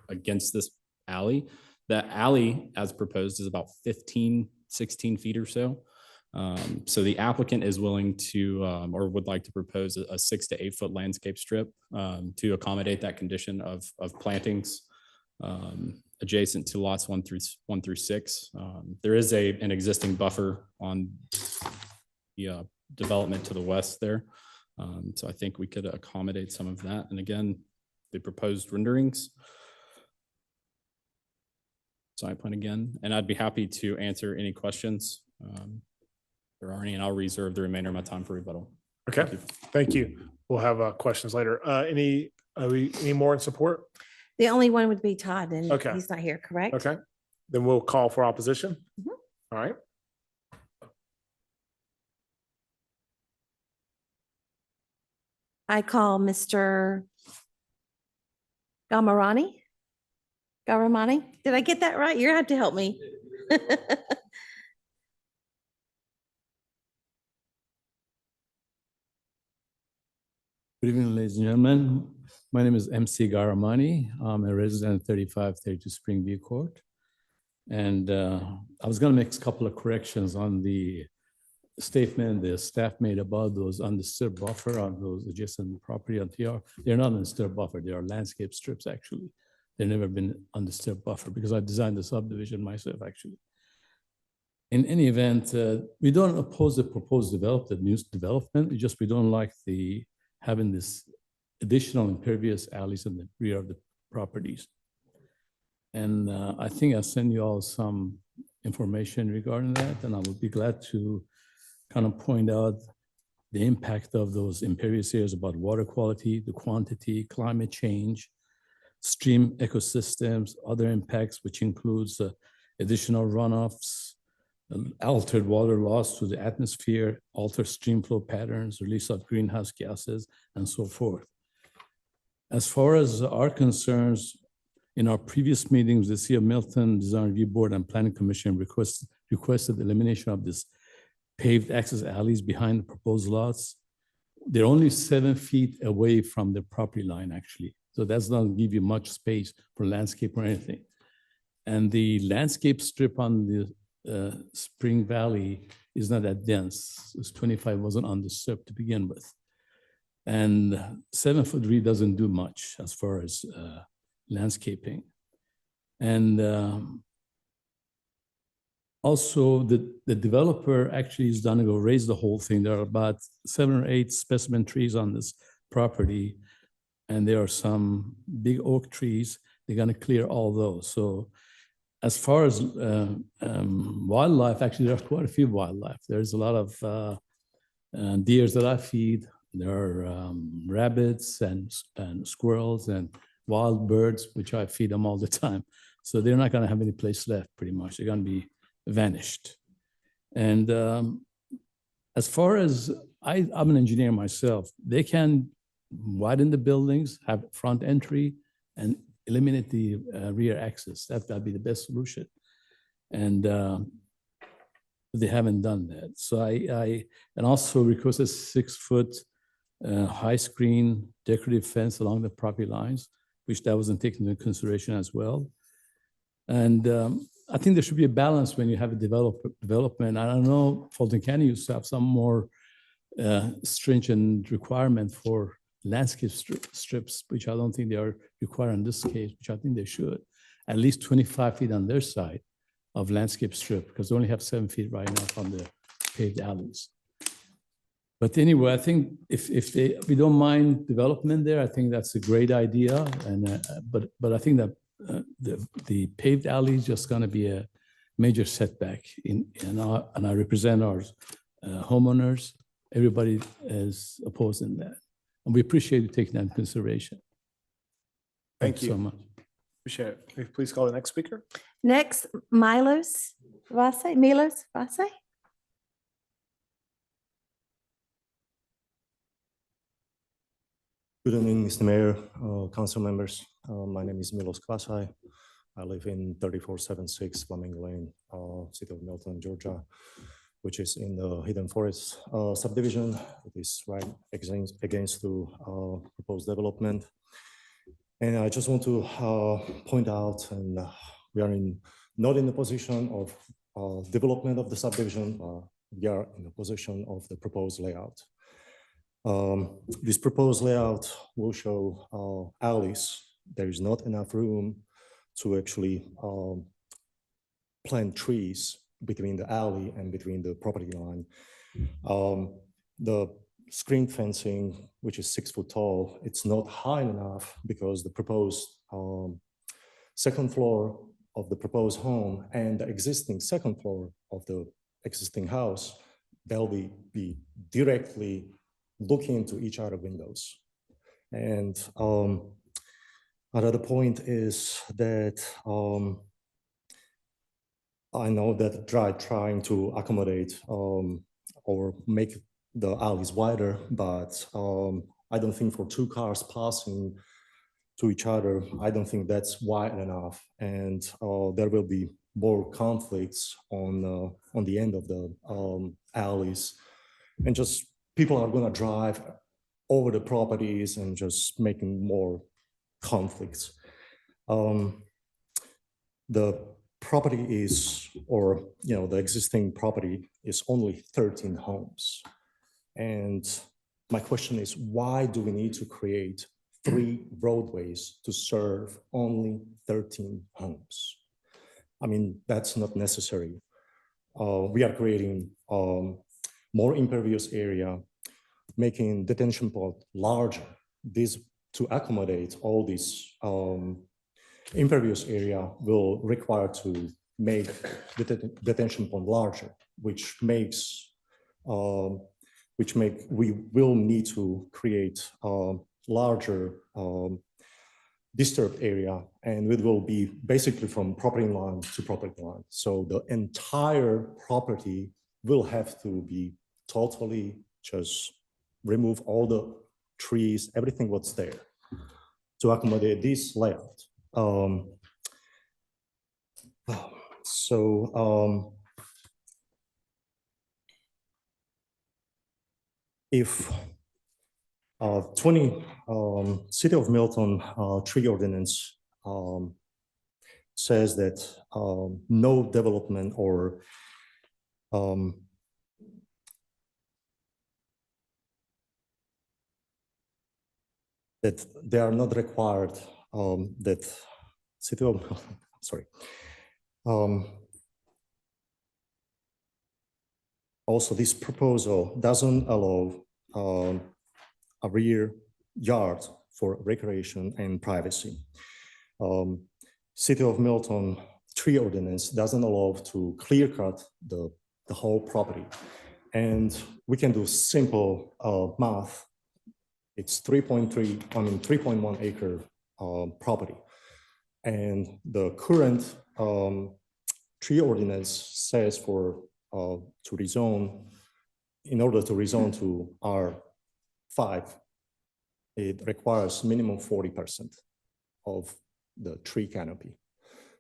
against this alley. That alley, as proposed, is about 16 feet or so. So the applicant is willing to, or would like to propose a 6 to 8 foot landscape strip to accommodate that condition of plantings adjacent to lots 1 through 6. There is an existing buffer on the development to the west there. So I think we could accommodate some of that. And again, the proposed renderings. Site plan again, and I'd be happy to answer any questions. If there are any, and I'll reserve the remainder of my time for rebuttal. Okay, thank you. We'll have questions later. Any more in support? The only one would be Todd, and Okay. he's not here, correct? Okay, then we'll call for opposition. Mhm. All right. I call Mr. Gamarani. Garamani, did I get that right? You're gonna have to help me. Good evening, ladies and gentlemen. My name is MC Garamani. I'm a resident at 3532 Springview Court. And I was going to make a couple of corrections on the statement the staff made about those undisturbed buffer on those adjacent property on TR. They're not undisturbed buffer. They are landscape strips, actually. They've never been undisturbed buffer because I designed the subdivision myself, actually. In any event, we don't oppose the proposed new development. It's just we don't like having this additional impervious alleys in the rear of the properties. And I think I'll send you all some information regarding that, and I will be glad to kind of point out the impact of those impervious areas about water quality, the quantity, climate change, stream ecosystems, other impacts, which includes additional runoffs, altered water loss to the atmosphere, altered stream flow patterns, release of greenhouse gases, and so forth. As far as our concerns, in our previous meetings, the City of Milton Design Review Board and Planning Commission requested elimination of this paved access alleys behind the proposed lots. They're only 7 feet away from the property line, actually. So that's not give you much space for landscape or anything. And the landscape strip on the Spring Valley is not that dense. It's 25 wasn't undisturbed to begin with. And 7 foot really doesn't do much as far as landscaping. And also the developer actually is gonna go raise the whole thing. There are about 7 or 8 specimen trees on this property. And there are some big oak trees. They're gonna clear all those. So as far as wildlife, actually, there are quite a few wildlife. There's a lot of deers that I feed. There are rabbits and squirrels and wild birds, which I feed them all the time. So they're not going to have any place left, pretty much. They're going to be vanished. And as far as I'm an engineer myself, they can widen the buildings, have front entry, and eliminate the rear access. That'd be the best solution. And they haven't done that. So I also requested 6 foot high screen decorative fence along the property lines, which that wasn't taken into consideration as well. And I think there should be a balance when you have a development. I don't know, Fulton County used to have some more stringent requirement for landscape strips, which I don't think they are required in this case, which I think they should. At least 25 feet on their side of landscape strip, because they only have 7 feet right now from the paved alleys. But anyway, I think if we don't mind development there, I think that's a great idea. And but I think that the paved alley is just going to be a major setback. And I represent our homeowners. Everybody is opposing that, and we appreciate you taking that into consideration. Thank you so much. Appreciate it. May we please call the next speaker? Next, Milos Vase. Good evening, Mr. Mayor, council members. My name is Milos Kvasai. I live in 3476 Fleming Lane, City of Milton, Georgia, which is in the Hidden Forest subdivision. It is right against the proposed development. And I just want to point out, and we are not in the position of development of the subdivision. We are in the position of the proposed layout. This proposed layout will show alleys. There is not enough room to actually plant trees between the alley and between the property line. The screen fencing, which is 6 foot tall. It's not high enough because the proposed second floor of the proposed home and the existing second floor of the existing house, they'll be directly looking into each other windows. And another point is that I know that trying to accommodate or make the alleys wider, but I don't think for 2 cars passing to each other, I don't think that's wide enough. And there will be more conflicts on the end of the alleys. And just people are gonna drive over the properties and just making more conflicts. The property is, or the existing property is only 13 homes. And my question is, why do we need to create 3 roadways to serve only 13 homes? I mean, that's not necessary. We are creating more impervious area, making detention pond larger. This to accommodate all these impervious area will require to make the detention pond larger, which makes we will need to create larger disturbed area, and it will be basically from property line to property line. So the entire property will have to be totally just remove all the trees, everything what's there to accommodate this layout. If 20 City of Milton tree ordinance says that no development or that they are not required that City of sorry. Also, this proposal doesn't allow a rear yard for recreation and privacy. City of Milton tree ordinance doesn't allow to clear cut the whole property. And we can do simple math. It's 3.1 acre property. And the current tree ordinance says for to rezone, in order to rezone to R5, it requires minimum 40% of the tree canopy.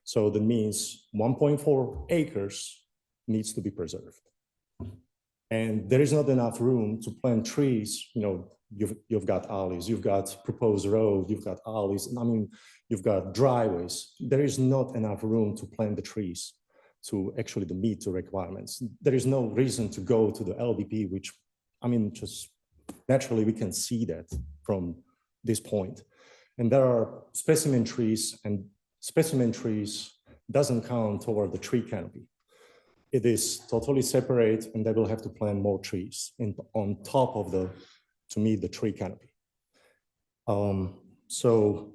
So that means 1.4 acres needs to be preserved. And there is not enough room to plant trees. You've got alleys, you've got proposed road, you've got alleys, I mean, you've got driveways. There is not enough room to plant the trees to actually meet the requirements. There is no reason to go to the LDP, which, I mean, just naturally we can see that from this point. And there are specimen trees, and specimen trees doesn't count toward the tree canopy. It is totally separate, and they will have to plant more trees on top of to meet the tree canopy. So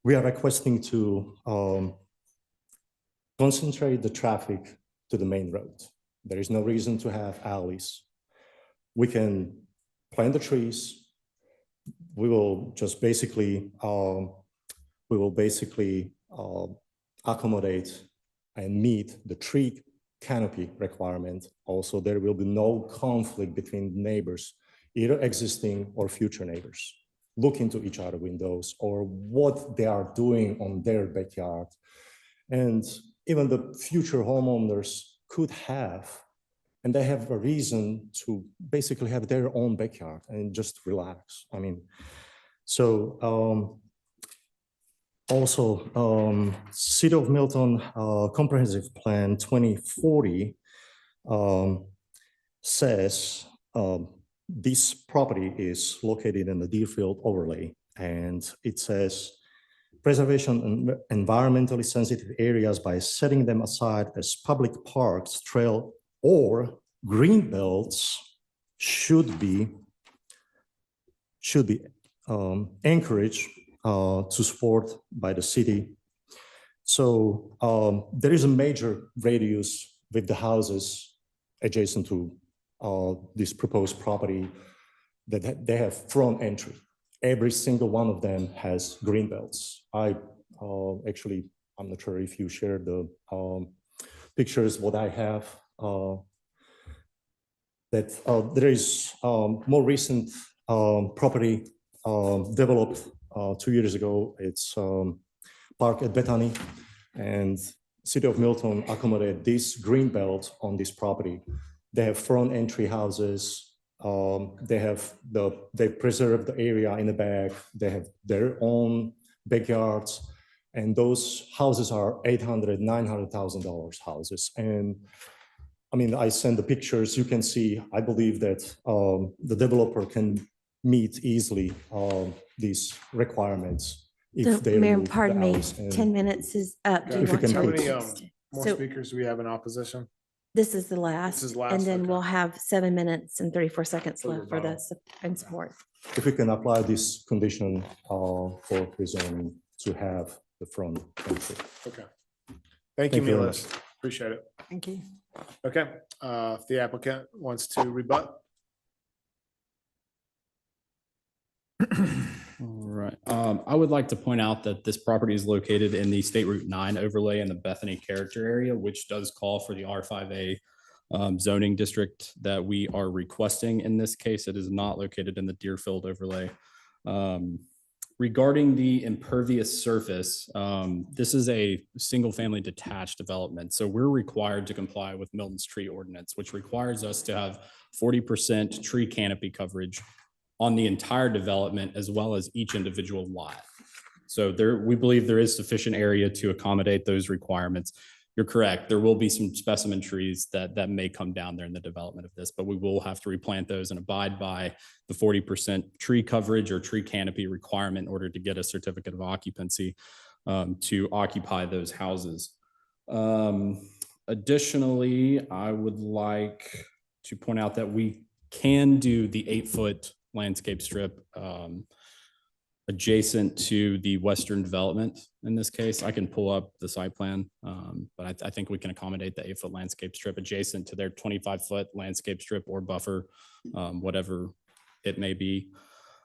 we are requesting to concentrate the traffic to the main road. There is no reason to have alleys. We can plant the trees. We will just basically, accommodate and meet the tree canopy requirement. Also, there will be no conflict between neighbors, either existing or future neighbors, look into each other windows or what they are doing on their backyard. And even the future homeowners could have, and they have a reason to basically have their own backyard and just relax. I mean, so also City of Milton Comprehensive Plan 2040 says this property is located in the Deerfield overlay, and it says preservation and environmentally sensitive areas by setting them aside as public parks, trail, or green belts should be should be encouraged to support by the city. So there is a major radius with the houses adjacent to this proposed property that they have front entry. Every single one of them has green belts. Actually, I'm not sure if you share the pictures, what I have, that there is more recent property developed 2 years ago. It's Park at Bethany, and City of Milton accommodated this green belt on this property. They have front entry houses. They preserved the area in the back. They have their own backyards, and those houses are $800,000, $900,000 houses. And I mean, I send the pictures. You can see. I believe that the developer can meet easily these requirements if So, they Mayor, remove the pardon me, house and- 10 minutes is up. Do you If you want can to? How put- many more So speakers do we have in opposition? this is the last. is last, And then okay. we'll have 7 minutes and 34 seconds For left for rebuttal. this and support. If we can apply this condition for rezoning to have the front entry. Okay. Thank you, Thank you very Milos. Appreciate it. Thank you. Okay, if the applicant wants to rebut. All right. I would like to point out that this property is located in the State Route 9 overlay in the Bethany character area, which does call for the R5A zoning district that we are requesting. In this case, it is not located in the Deerfield overlay. Regarding the impervious surface, this is a single-family detached development. So we're required to comply with Milton's tree ordinance, which requires us to have 40% tree canopy coverage on the entire development as well as each individual lot. So we believe there is sufficient area to accommodate those requirements. You're correct. There will be some specimen trees that may come down there in the development of this, but we will have to replant those and abide by the 40% tree coverage or tree canopy requirement in order to get a certificate of occupancy to occupy those houses. Additionally, I would like to point out that we can do the 8-foot landscape strip adjacent to the western development. In this case, I can pull up the site plan, but I think we can accommodate the 8-foot landscape strip adjacent to their 25-foot landscape strip or buffer, whatever it may be.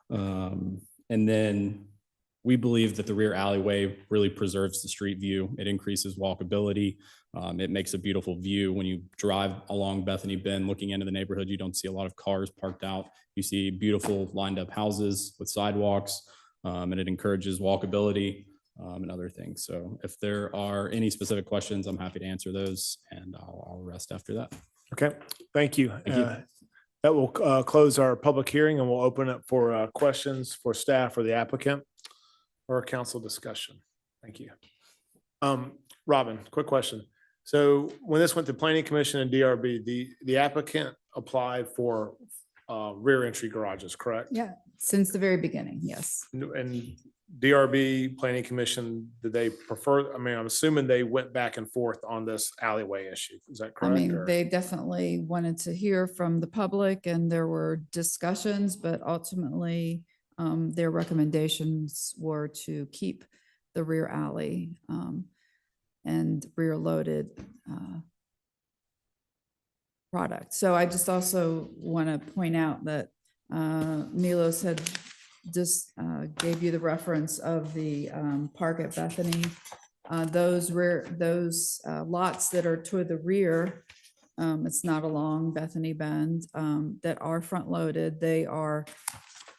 And then we believe that the rear alleyway really preserves the street view. It increases walkability. It makes a beautiful view. When you drive along Bethany Bend, looking into the neighborhood, you don't see a lot of cars parked out. You see beautiful lined up houses with sidewalks, and it encourages walkability and other things. So if there are any specific questions, I'm happy to answer those, and I'll rest after that. Okay, thank you. Thank you. That will close our public hearing, and we'll open up for questions for staff or the applicant or council discussion. Thank you. Robin, quick question. So when this went to Planning Commission and DRB, the applicant applied for rear entry garages, correct? Yeah, since the very beginning, yes. And DRB, Planning Commission, did they prefer, I mean, I'm assuming they went back and forth on this alleyway issue. Is that I correct? mean, or- they definitely wanted to hear from the public and there were discussions, but ultimately their recommendations were to keep the rear alley and rear loaded product. So I just also want to point out that Milos had just gave you the reference of the park at Bethany. Those lots that are to the rear, it's not along Bethany Bend, that are front loaded. They are,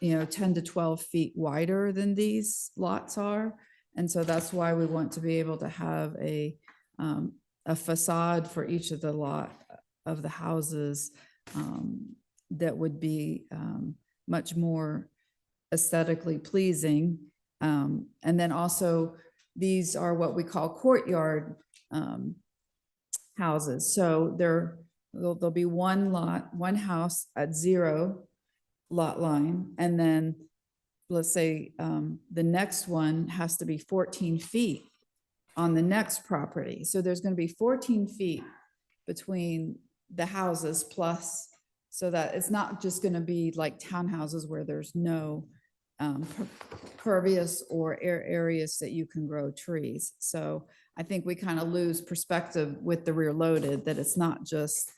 10 to 12 feet wider than these lots are. And so that's why we want to be able to have a facade for each of the lot of the houses that would be much more aesthetically pleasing. And then also these are what we call courtyard houses. So there'll be one house at 0 lot line. And then let's say the next one has to be 14 feet on the next property. So there's going to be 14 feet between the houses plus So that it's not just gonna be like townhouses where there's no pervious or areas that you can grow trees. So I think we kind of lose perspective with the rear loaded, that it's not just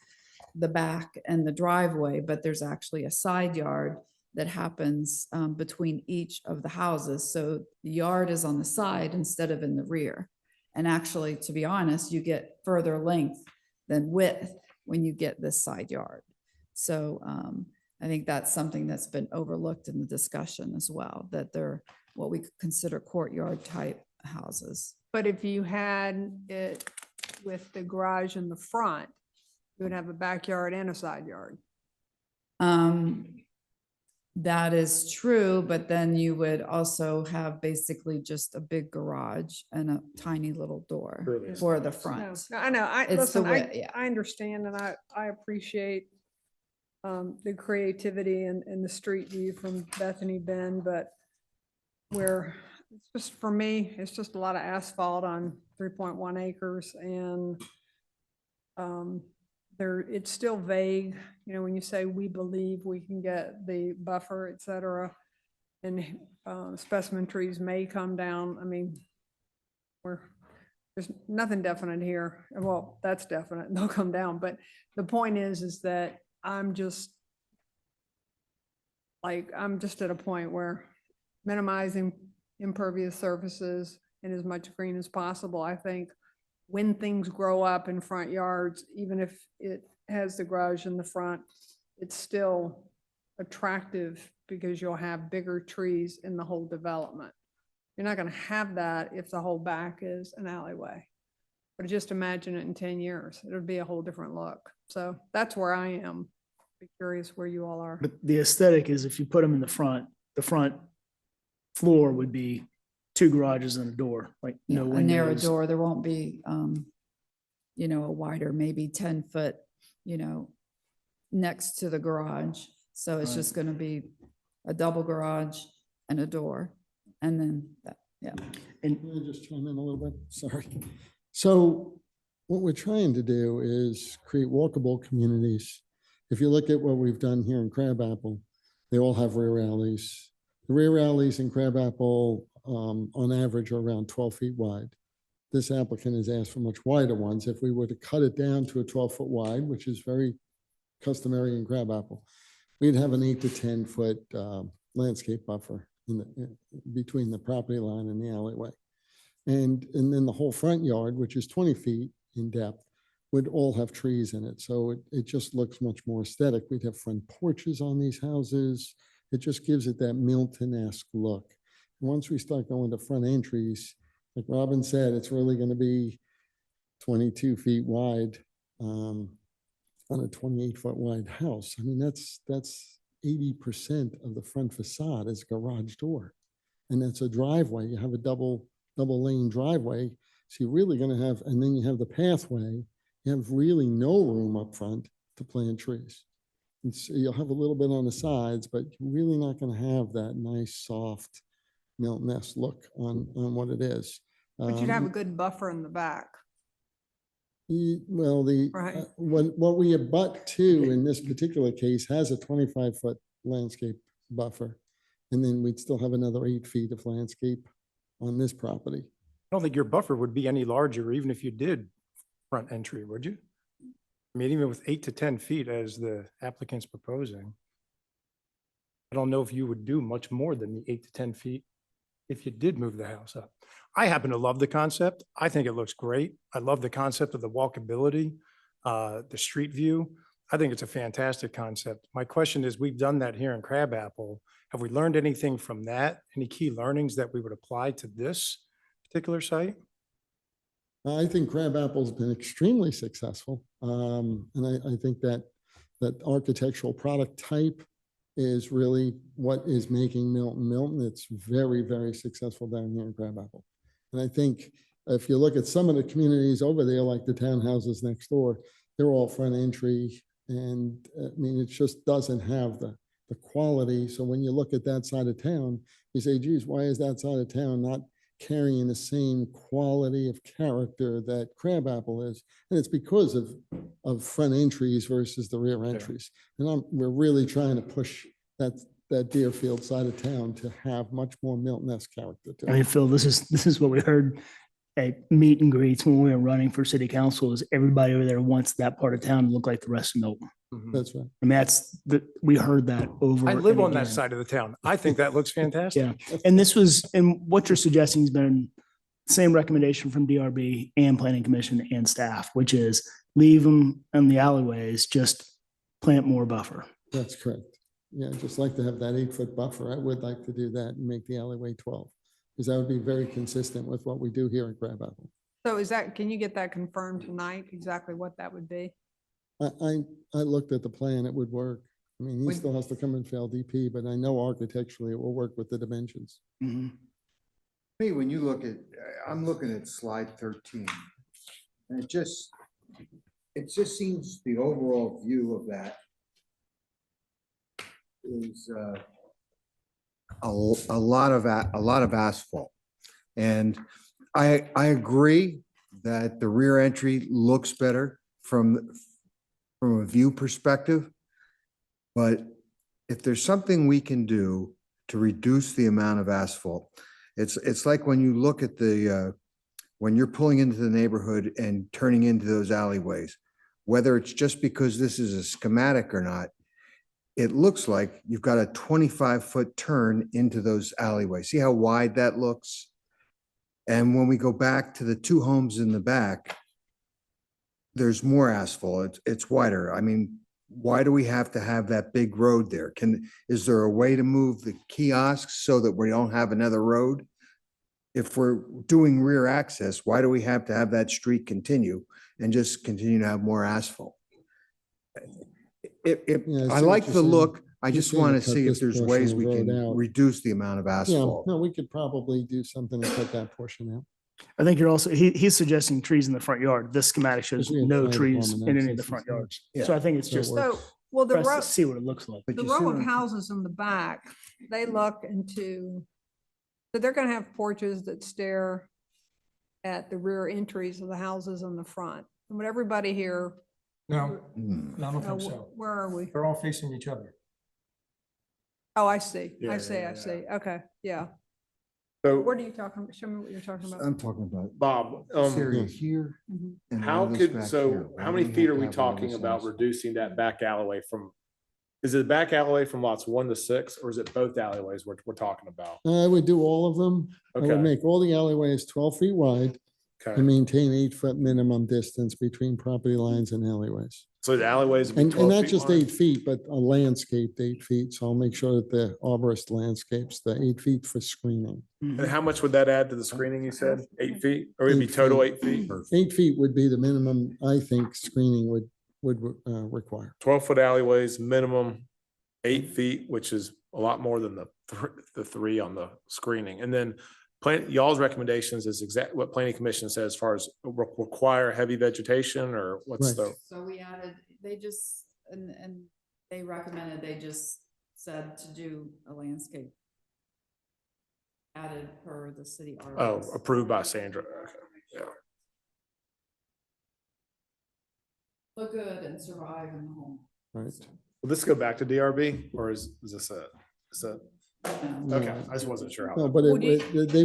the back and the driveway, but there's actually a side yard that happens between each of the houses. So the yard is on the side instead of in the rear. And actually, to be honest, you get further length than width when you get this side yard. So I think that's something that's been overlooked in the discussion as well, that they're what we consider courtyard type houses. But if you had it with the garage in the front, you would have a backyard and a side yard. That is true, but then you would also have basically just a big garage and a tiny little door Really? for the No, front. I know, It's the listen, way- yeah. I understand and I appreciate the creativity and the street view from Bethany Bend, but where, it's just, for me, it's just a lot of asphalt on 3.1 acres and it's still vague, when you say we believe we can get the buffer, et cetera, and specimen trees may come down. I mean, there's nothing definite here. Well, that's definite. They'll come down. But the point is that I'm just at a point where minimizing impervious surfaces and as much green as possible. I think when things grow up in front yards, even if it has the garage in the front, it's still attractive because you'll have bigger trees in the whole development. You're not going to have that if the whole back is an alleyway. But just imagine it in 10 years. It'll be a whole different look. So that's where I am. Be curious where you all are. But the aesthetic is if you put them in the front floor would be 2 garages and a door, like Yeah, no a narrow windows. door. There won't be, a wider, maybe 10-foot, next to the garage. So it's Right. just going to be a double garage and a door. And then that, yeah. And Can I just chime in a little bit? Sorry. So what we're trying to do is create walkable communities. If you look at what we've done here in Crabapple, they all have rear alleys. The rear alleys in Crabapple, on average, are around 12 feet wide. This applicant has asked for much wider ones. If we were to cut it down to a 12-foot wide, which is very customary in Crabapple, we'd have an 8 to 10-foot landscape buffer between the property line and the alleyway. And then the whole front yard, which is 20 feet in depth, would all have trees in it. So it just looks much more aesthetic. We'd have front porches on these houses. It just gives it that Milton-esque look. And once we start going to front entries, like Robin said, it's really going to be 22 feet wide on a 28-foot wide house. I mean, that's 80% of the front facade is garage door. And that's a driveway. You have a double lane driveway. So you're really going to have, and then you have the pathway. You have really no room up front to plant trees. And so you'll have a little bit on the sides, but you're really not going to have that nice, soft Milton-esque look on what it is. But you'd have a good buffer in the back. Well, Right. what we abut to in this particular case has a 25-foot landscape buffer. And then we'd still have another 8 feet of landscape on this property. I don't think your buffer would be any larger, even if you did front entry, would you? I mean, even with 8 to 10 feet as the applicant's proposing, I don't know if you would do much more than the 8 to 10 feet if you did move the house up. I happen to love the concept. I think it looks great. I love the concept of the walkability, the street view. I think it's a fantastic concept. My question is, we've done that here in Crabapple. Have we learned anything from that? Any key learnings that we would apply to this particular site? I think Crabapple's been extremely successful. And I think that architectural product type is really what is making Milton Milton. It's very, very successful down here in Crabapple. And I think if you look at some of the communities over there, like the townhouses next door, they're all front entry. And I mean, it just doesn't have the quality. So when you look at that side of town, you say, geez, why is that side of town not carrying the same quality of character that Crabapple is. And it's because of front entries versus the rear entries. And we're really trying to push that Deerfield side of town to have much more Milton-esque character to I mean, it. Phil, this is what we heard at meet and greets when we were running for city council, is everybody over there wants that part of town to look like the rest of Milton. That's right. I mean, we heard that over. I live and on that again. side of the town. I think that looks fantastic. Yeah, and what you're suggesting has been same recommendation from DRB and Planning Commission and staff, which is leave them in the alleyways, just plant more buffer. That's correct. Yeah, I'd just like to have that 8-foot buffer. I would like to do that and make the alleyway 12, because that would be very consistent with what we do here in Crabapple. So can you get that confirmed tonight, exactly what that would be? I looked at the plan, it would work. I mean, he Would- still has to come and fail DP, but I know architecturally it will work with the dimensions. Me, when you look at, I'm looking at slide 13. And it just seems the overall view of that is a lot of asphalt. And I agree that the rear entry looks better from a view perspective. But if there's something we can do to reduce the amount of asphalt, it's like when you look at when you're pulling into the neighborhood and turning into those alleyways, whether it's just because this is a schematic or not, it looks like you've got a 25-foot turn into those alleyways. See how wide that looks? And when we go back to the two homes in the back, there's more asphalt. It's wider. I mean, why do we have to have that big road there? Is there a way to move the kiosks so that we don't have another road? If we're doing rear access, why do we have to have that street continue and just continue to have more asphalt? Yeah, I see what like you're the saying. look. I You're just saying to want to cut see if this there's portion ways of we road can out. reduce the amount of Yeah, asphalt. no, we could probably do something to cut that portion out. I think you're also, he's suggesting trees in the front yard. This schematic shows Because we have no fire trees department in any of access the and front stuff. yards. Yeah. So I think it's So it just works. So, well, for us to see what it looks like. But the you row see of what- houses in the back, they look into, so they're gonna have porches that stare at the rear entries of the houses in the front. And would everybody here, No, Hmm. no, I don't think wh- so. where are we? They're all facing each other. Oh, I see, Yeah, I see, yeah, I see. Okay, yeah. So, What are you talking, show me what you're talking about. I'm talking about Bob, this area here. Mhm. and how all this could, back so here. Why how do many we feet have are to we have all talking this about asphalt? reducing that back alleyway from? Is it the back alleyway from lots 1 to 6, or is it both alleyways we're talking about? I would do all of them. I Okay. would make all the alleyways 12 feet wide Okay, and maintain 8-foot minimum distance between property lines and alleyways. so the alleyways would be And 12 not feet just wide? 8 feet, but a landscaped 8 feet. So I'll make sure that the arborist landscapes the 8 feet for screening. And how much would that add to the screening, you said? 8 feet, or it'd be 8 total feet. 8 feet? 8 feet would be the minimum I think screening would require. 12-foot alleyways, minimum 8 feet, which is a lot more than the 3 on the screening. And then y'all's recommendations is exact what planning commission says as far as require heavy vegetation, or what's Right. the? So we added, they just, and they recommended, they just said to do a landscape. Added per the city Oh, ordinance. approved by Sandra. Okay, yeah. Look good and survive in the home. Right. Will this go back to DRB, or is this it? Is that? Okay, No. I just wasn't sure how. No, that- but Would you- they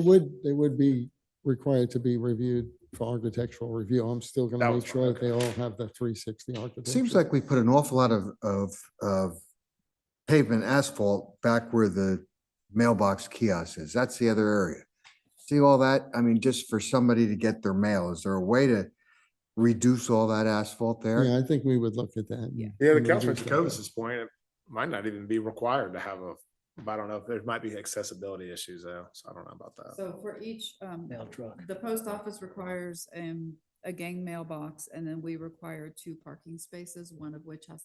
would be required to be reviewed for architectural review. I'm still That gonna was make fine, sure that they all have the 360 architecture. Seems like we put an awful lot of pavement asphalt back where the mailbox kiosk is. That's the other area. See all that? I mean, just for somebody to get their mail, is there a way to reduce all that asphalt there? Yeah, I think we would look at that. Yeah, the and Councilman reduce that. Jacobus's point, it might not even be required to have I don't know, if there might be accessibility issues though, so I don't know about that. So for each, Mail truck. the post office requires, a gang mailbox, and then we require 2 parking spaces, one of which has.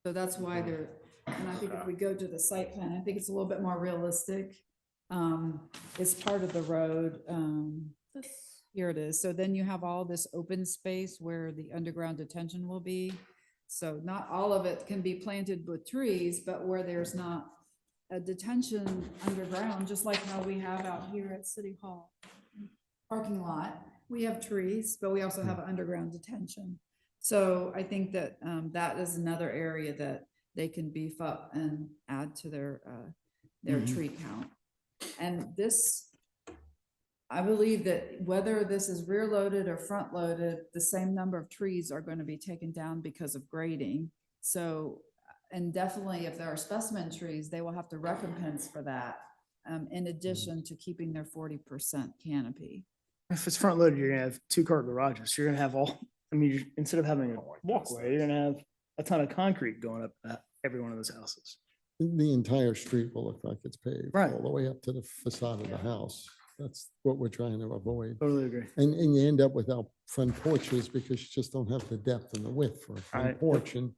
So that's why they're, and I think if we go to the site plan, I think it's a little bit more realistic. It's part of the road, here it is. So then you have all this open space where the underground detention will be. So not all of it can be planted with trees, but where there's not a detention underground, just like how we have out here at City Hall parking lot. We have trees, but we also have underground detention. So I think that that is another area that they can beef up and add to their tree count. And this, I believe that whether this is rear loaded or front loaded, the same number of trees are going to be taken down because of grading. So, and definitely if there are specimen trees, they will have to recompense for that, in addition to keeping their 40% canopy. If it's front loaded, you're gonna have 2-car garages. You're gonna have instead of having a walkway, you're gonna have a ton of concrete going up every one of those houses. The entire street will look like it's paved. Right. All the way up to the facade of the house. That's what we're trying to avoid. Totally agree. And you end up without front porches because you just don't have the depth and the width for a front Right. porch. And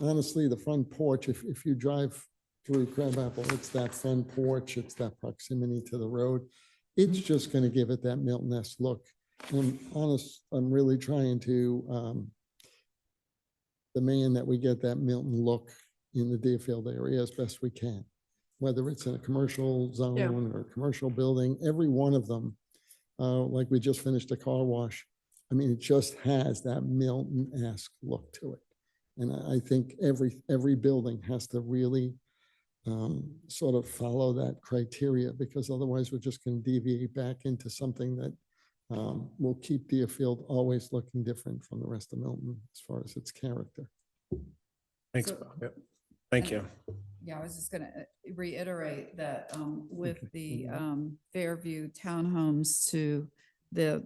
honestly, the front porch, if you drive through Crabapple, it's that front porch, it's that proximity to the road. It's just going to give it that Milton-esque look. And I'm really trying to demand that we get that Milton look in the Deerfield area as best we can. Whether it's in a commercial zone or a commercial building, every one of them, like we just finished a car wash. I mean, it just has that Milton-esque look to it. And I think every building has to really sort of follow that criteria, because otherwise we're just going to deviate back into something that will keep Deerfield always looking different from the rest of Milton as far as its character. Thanks, Bob. Yep. Thank you. Yeah, I was just gonna reiterate that with the Fairview townhomes to the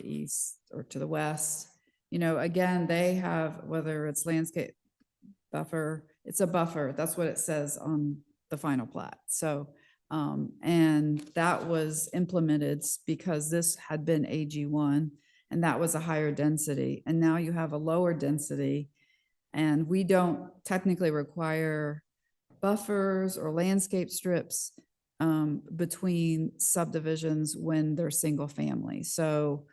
east or to the west, again, they have, whether it's landscape buffer, it's a buffer. That's what it says on the final plat. So, and that was implemented because this had been AG1 and that was a higher density. And now you have a lower density and we don't technically require buffers or landscape strips between subdivisions when they're single family. So,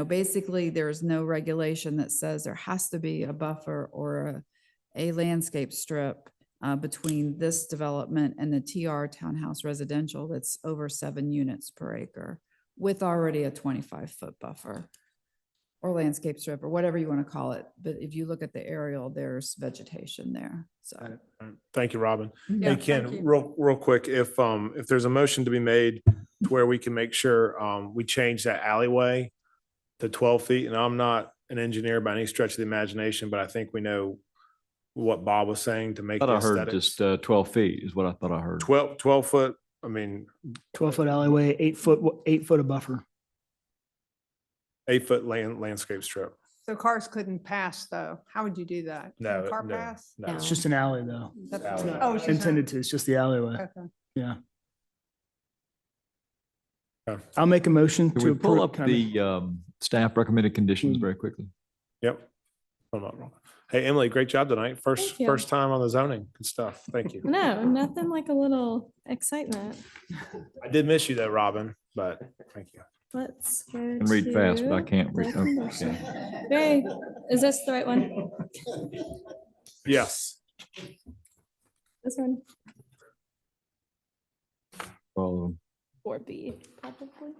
basically there's no regulation that says there has to be a buffer or a landscape strip between this development and the TR townhouse residential that's over 7 units per acre with already a 25-foot buffer or landscape strip or whatever you want to call it. But if you look at the aerial, there's vegetation there. So Thank you, Robin. Yeah, Hey, thank Ken, you. real quick, if there's a motion to be made to where we can make sure we change that alleyway to 12 feet, and I'm not an engineer by any stretch of the imagination, but I think we know what Bob was saying to make Thought the I heard aesthetics. just 12 feet is what I thought I heard. 12 foot, I mean, 12-foot alleyway, 8 foot of buffer. 8-foot landscape strip. So cars couldn't pass though. How would you do that? Can No, a car no, pass? no. It's just an alley though. That's- Alley. Oh, it's just an- Intended to, it's just the alleyway. Okay. Yeah. Okay. I'll make a motion Can to we pull approve. up can I make- the staff recommended conditions very quickly? Yep. I'm not wrong. Hey, Emily, great job tonight. Thank you. First time on the zoning. Good stuff. Thank you. No, nothing like a little excitement. I did miss you though, Robin, but thank you. Let's go. I can read fast, but I to can't read. the Okay. condition. Very, is this the right one? Yes. This one? All of them. 4B, probably.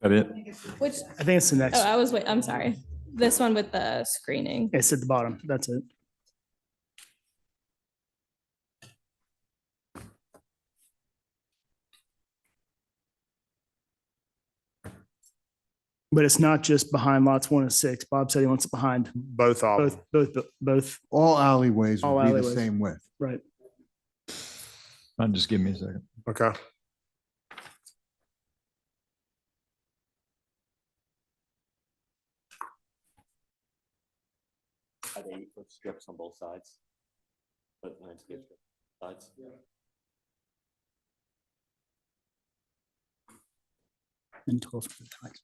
That it? Which, I think it's the next. I'm sorry. This one with the screening. It's at the bottom. That's it. But it's not just behind lots 1 and 6. Bob said he wants it behind Both of them. both. All alleyways All will be the alleyways. same width. Right. Just give me a second. Okay. Have 8-foot strips on both sides, but landscape strip sides. And 12 for the tax.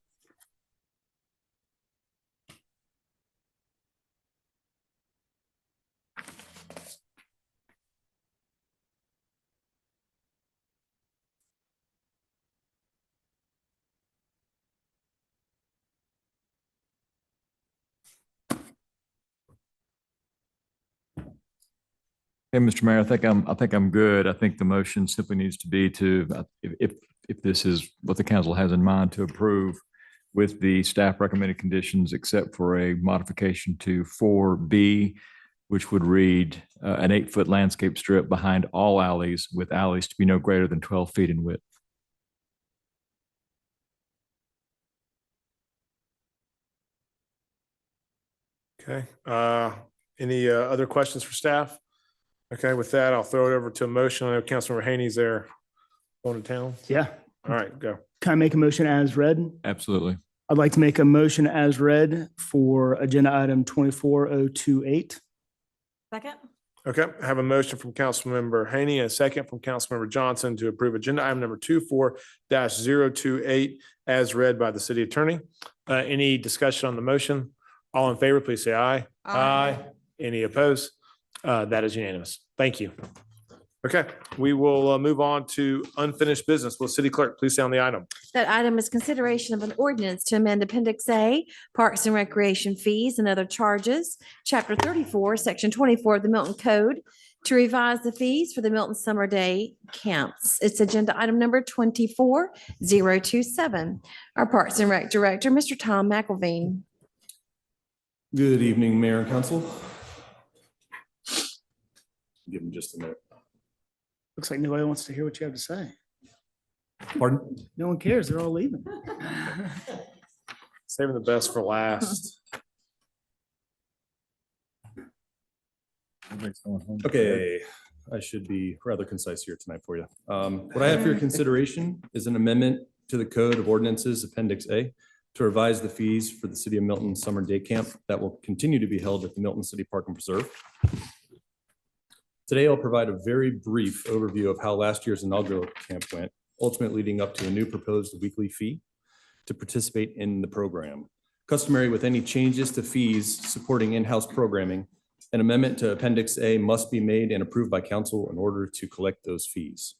Hey, Mr. Mayor, I think I'm good. I think the motion simply needs to be to, if this is what the council has in mind, to approve with the staff recommended conditions, except for a modification to 4B, which would read an 8-foot landscape strip behind all alleys, with alleys to be no greater than 12 feet in width. Okay, any other questions for staff? Okay, with that, I'll throw it over to a motion. I know Councilmember Haney's there going to town. Yeah. All right, go. Can I make a motion as read? Absolutely. I'd like to make a motion as read for agenda item 24028. Second? Okay, I have a motion from Councilmember Haney and a second from Councilmember Johnson to approve agenda item number 24-028 as read by the city attorney. Any discussion on the motion? All in favor, please say aye. Aye. Any opposed? That is unanimous. Thank you. Okay, we will move on to unfinished business. Will City Clerk please stay on the item? That item is consideration of an ordinance to amend Appendix A, Parks and Recreation Fees and Other Charges, Chapter 34, Section 24 of the Milton Code, to revise the fees for the Milton Summer Day Camps. It's agenda item number 24027. Our Parks and Rec Director, Mr. Tom McElveen. Good evening, Mayor and Council. Give them just a minute. Looks like nobody wants to hear what you have to say. Pardon? No one cares. They're all leaving. Saving the best for last. Okay, I should be rather concise here tonight for you. What I have for your consideration is an amendment to the Code of Ordinances, Appendix A, to revise the fees for the City of Milton Summer Day Camp that will continue to be held at the Milton City Park and Preserve. Today, I'll provide a very brief overview of how last year's inaugural camp went, ultimately leading up to a new proposed weekly fee to participate in the program. Customary with any changes to fees supporting in-house programming, an amendment to Appendix A must be made and approved by council in order to collect those fees.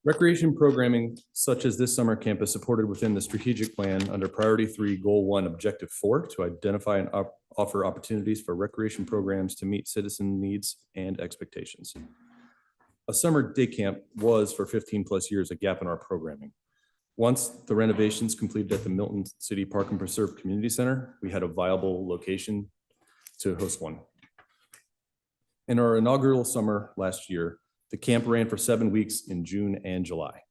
Recreation programming such as this summer camp is supported within the strategic plan under Priority 3, Goal 1, Objective 4 to identify and offer opportunities for recreation programs to meet citizen needs and expectations. A summer day camp was for 15+ years a gap in our programming. Once the renovations completed at the Milton City Park and Preserve Community Center, we had a viable location to host one. In our inaugural summer last year, the camp ran for 7 weeks in June and July.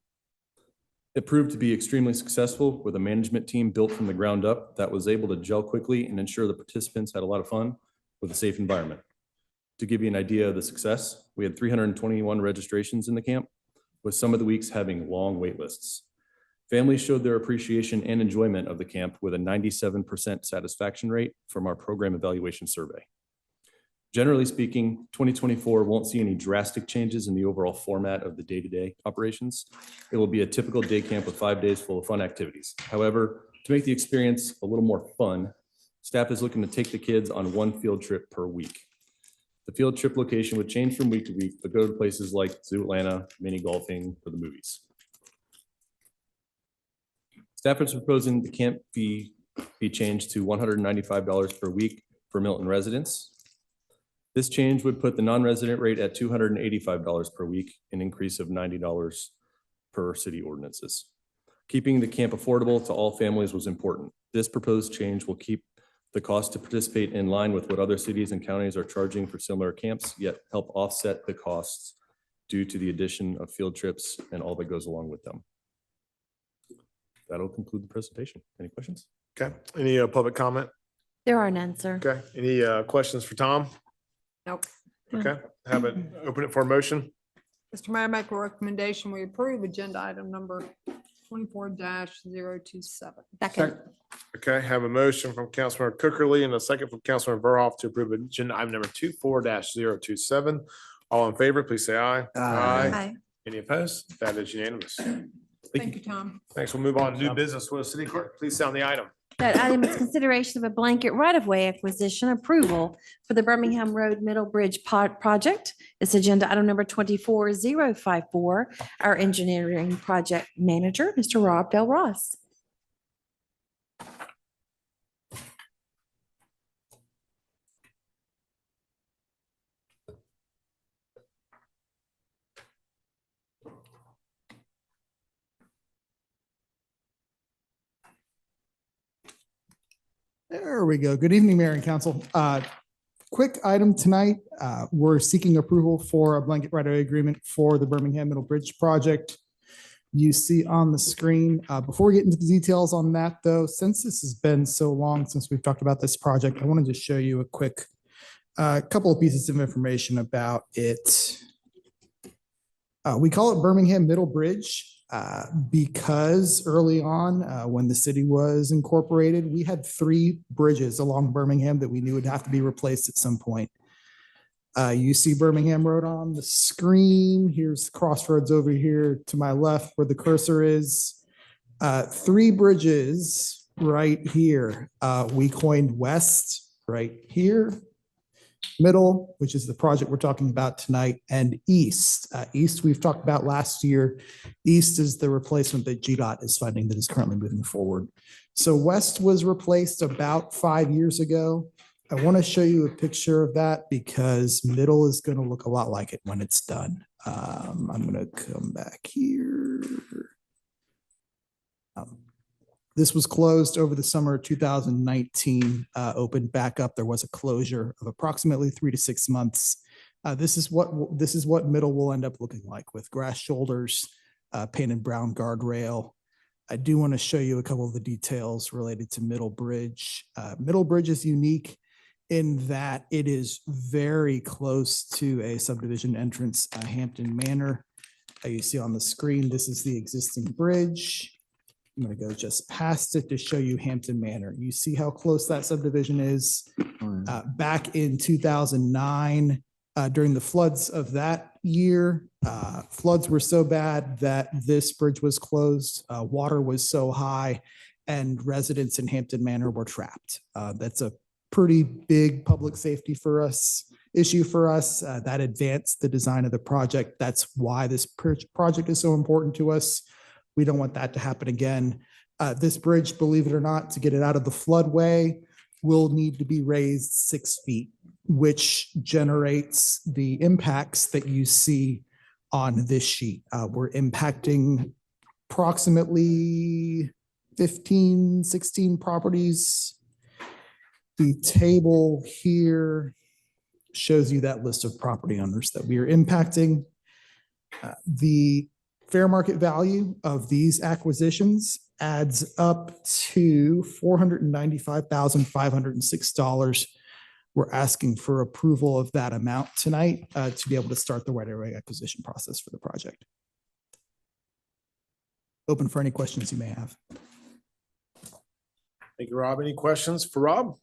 It proved to be extremely successful with a management team built from the ground up that was able to gel quickly and ensure the participants had a lot of fun with a safe environment. To give you an idea of the success, we had 321 registrations in the camp, with some of the weeks having long wait lists. Families showed their appreciation and enjoyment of the camp with a 97% satisfaction rate from our program evaluation survey. Generally speaking, 2024 won't see any drastic changes in the overall format of the day-to-day operations. It will be a typical day camp with 5 days full of fun activities. However, to make the experience a little more fun, staff is looking to take the kids on 1 field trip per week. The field trip location would change from week to week, but go to places like Zoo Atlanta, mini golfing, or the movies. Staff is proposing the camp fee be changed to $195 per week for Milton residents. This change would put the non-resident rate at $285 per week, an increase of $90 per city ordinances. Keeping the camp affordable to all families was important. This proposed change will keep the cost to participate in line with what other cities and counties are charging for similar camps, yet help offset the costs due to the addition of field trips and all that goes along with them. That'll conclude the presentation. Any questions? Okay, any public comment? There are none, sir. Okay, any questions for Tom? Nope. Okay, have it, open it for a motion. Mr. Mayor, I make a recommendation. We approve agenda item number 24-027. Second. Okay, have a motion from Councilmember Cookerly and a second from Councilmember Verhoff to approve agenda item number 24-027. All in favor, please say aye. Aye. Any opposed? That is unanimous. Thank you, Tom. Thanks. We'll move on to new business. Will the city clerk please sound the item? That item is consideration of a blanket right-of-way acquisition approval for the Birmingham Road Middle Bridge project. It's agenda item number 24054. Our engineering project manager, Mr. Rob Bell Ross. There we go. Good evening, Mayor and Council. Quick item tonight. We're seeking approval for a blanket right-of-way agreement for the Birmingham Middle Bridge project. You see on the screen. Before we get into the details on that, though, since this has been so long since we've talked about this project, I wanted to show you a quick couple of pieces of information about it. We call it Birmingham Middle Bridge because early on, when the city was incorporated, we had 3 bridges along Birmingham that we knew would have to be replaced at some point. You see Birmingham Road on the screen. Here's Crossroads over here to my left where the cursor is. 3 bridges right here. We coined West right here. Middle, which is the project we're talking about tonight, and East. East we've talked about last year. East is the replacement that GDOT is funding that is currently moving forward. So West was replaced about 5 years ago. I want to show you a picture of that because Middle is going to look a lot like it when it's done. I'm going to come back here. This was closed over the summer of 2019, opened back up. There was a closure of approximately 3 to 6 months. This is what Middle will end up looking like with grass shoulders, painted brown guardrail. I do want to show you a couple of the details related to Middle Bridge. Middle Bridge is unique in that it is very close to a subdivision entrance, Hampton Manor. You see on the screen, this is the existing bridge. I'm going to go just past it to show you Hampton Manor. You see how close that subdivision is. Back in 2009, during the floods of that year, floods were so bad that this bridge was closed. Water was so high and residents in Hampton Manor were trapped. That's a pretty big public safety issue for us. That advanced the design of the project. That's why this project is so important to us. We don't want that to happen again. This bridge, believe it or not, to get it out of the floodway will need to be raised 6 feet, which generates the impacts that you see on this sheet. We're impacting approximately 15, 16 properties. The table here shows you that list of property owners that we are impacting. The fair market value of these acquisitions adds up to $495,506. We're asking for approval of that amount tonight to be able to start the right-of-way acquisition process for the project. Open for any questions you may have. Thank you, Rob. Any questions for Rob?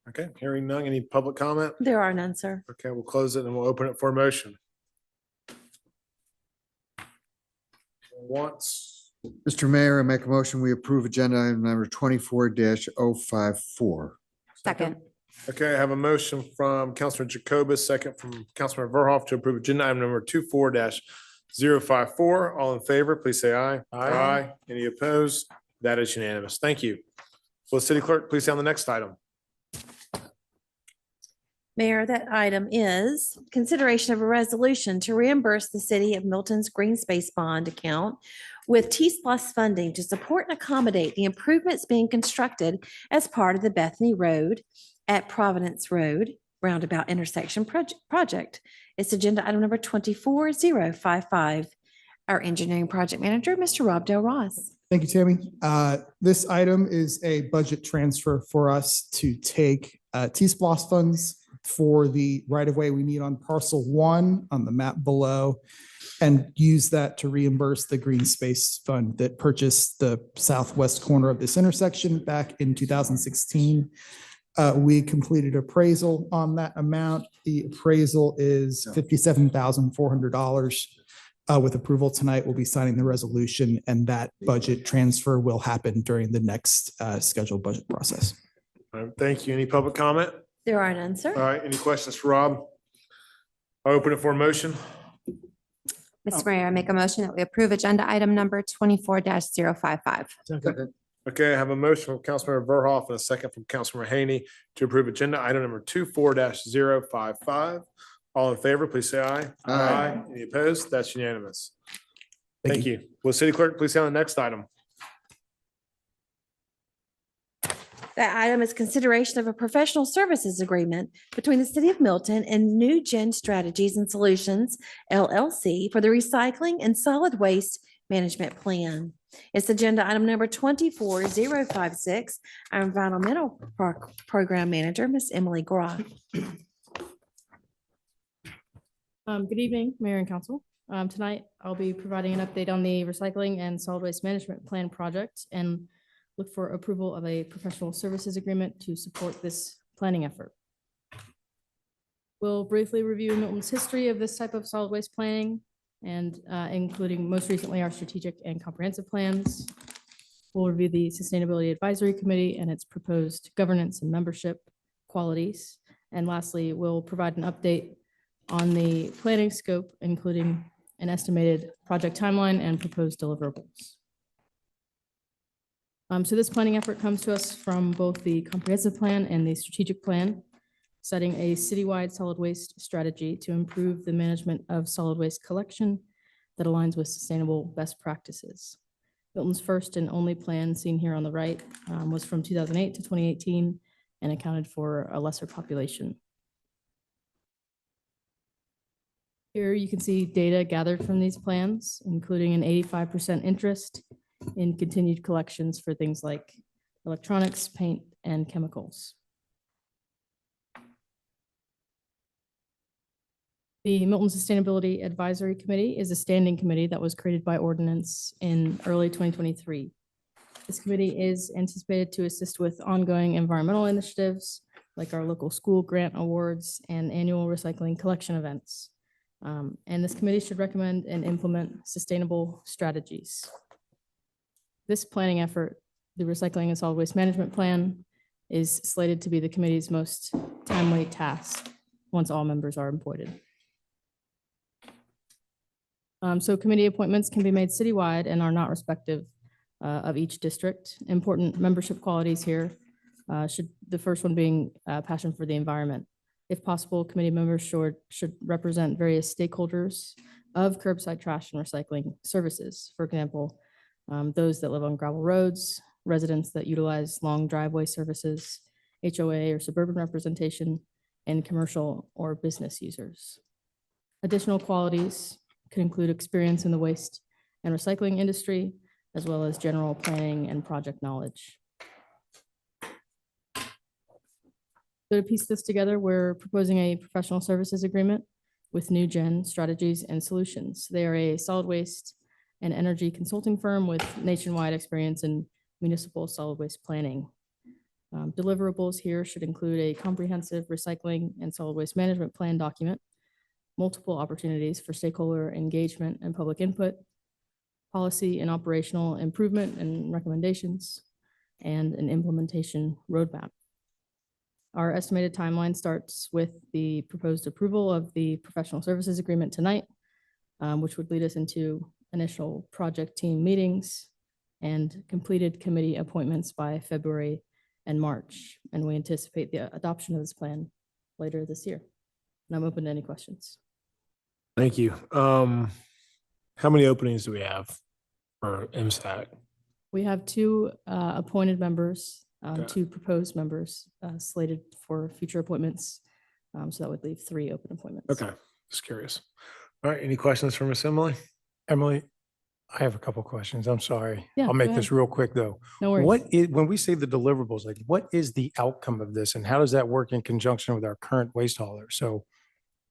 Okay, hearing none. Any public comment? There are none, sir. Okay, we'll close it and we'll open it for a motion. Once. Mr. Mayor, I make a motion, we approve agenda item number 24-054. Second. Okay, I have a motion from Councilor Jacobus, second from Councilor Verhoff to approve agenda item number 24-054. All in favor, please say aye. Aye. Any opposed? That is unanimous. Thank you. Will the city clerk please say on the next item? Mayor, that item is consideration of a resolution to reimburse the city of Milton's green space bond account with T-Plus funding to support and accommodate the improvements being constructed as part of the Bethany Road at Providence Road roundabout intersection project. It's agenda item number 24055. Our engineering project manager, Mr. Rob Del Ross. Thank you, Tammy. This item is a budget transfer for us to take T-Splosh funds for the right-of-way we need on parcel 1 on the map below and use that to reimburse the green space fund that purchased the southwest corner of this intersection back in 2016. We completed appraisal on that amount. The appraisal is $57,400. With approval tonight, we'll be signing the resolution and that budget transfer will happen during the next scheduled budget process. All right, thank you. Any public comment? There are none, sir. All right, any questions for Rob? I'll open it for a motion. Mr. Mayor, I make a motion that we approve agenda item number 24-055. Okay, I have a motion from Councilmember Verhoff and a second from Councilmember Haney to approve agenda item number 24-055. All in favor, please say aye. Aye. Any opposed? That's unanimous. Thank you. Will city clerk please say on the next item? That item is consideration of a professional services agreement between the City of Milton and New Gen Strategies and Solutions, LLC, for the recycling and solid waste management plan. It's agenda item number 24056. Our environmental program manager, Miss Emily Groff. Good evening, Mayor and Council. Tonight, I'll be providing an update on the Recycling and Solid Waste Management Plan project and look for approval of a professional services agreement to support this planning effort. We'll briefly review Milton's history of this type of solid waste planning and including most recently our strategic and comprehensive plans. We'll review the Sustainability Advisory Committee and its proposed governance and membership qualities. And lastly, we'll provide an update on the planning scope, including an estimated project timeline and proposed deliverables. So this planning effort comes to us from both the comprehensive plan and the strategic plan, setting a citywide solid waste strategy to improve the management of solid waste collection that aligns with sustainable best practices. Milton's first and only plan seen here on the right was from 2008 to 2018 and accounted for a lesser population. Here you can see data gathered from these plans, including an 85% interest in continued collections for things like electronics, paint, and chemicals. The Milton Sustainability Advisory Committee is a standing committee that was created by ordinance in early 2023. This committee is anticipated to assist with ongoing environmental initiatives like our local school grant awards and annual recycling collection events. And this committee should recommend and implement sustainable strategies. This planning effort, the Recycling and Solid Waste Management Plan, is slated to be the committee's most timely task once all members are appointed. So committee appointments can be made citywide and are not respective of each district. Important membership qualities here should, the first one being passion for the environment. If possible, committee members should represent various stakeholders of curbside trash and recycling services. For example, those that live on gravel roads, residents that utilize long driveway services, HOA or suburban representation, and commercial or business users. Additional qualities could include experience in the waste and recycling industry, as well as general planning and project knowledge. So to piece this together, we're proposing a professional services agreement with New Gen Strategies and Solutions. They are a solid waste and energy consulting firm with nationwide experience in municipal solid waste planning. Deliverables here should include a comprehensive recycling and solid waste management plan document, multiple opportunities for stakeholder engagement and public input, policy and operational improvement and recommendations, and an implementation roadmap. Our estimated timeline starts with the proposed approval of the professional services agreement tonight, which would lead us into initial project team meetings and completed committee appointments by February and March. And we anticipate the adoption of this plan later this year. And I'm open to any questions. Thank you. How many openings do we have for MSAC? We have two appointed members, Okay. two proposed members slated for future appointments. So that would leave 3 open appointments. Okay, just curious. All right, any questions for Miss Emily? Emily, I have a couple questions. I'm sorry. Yeah, I'll make go this ahead. real quick, though. No worries. What is, when we say the deliverables, like what is the outcome of this and how does that work in conjunction with our current waste hauler? So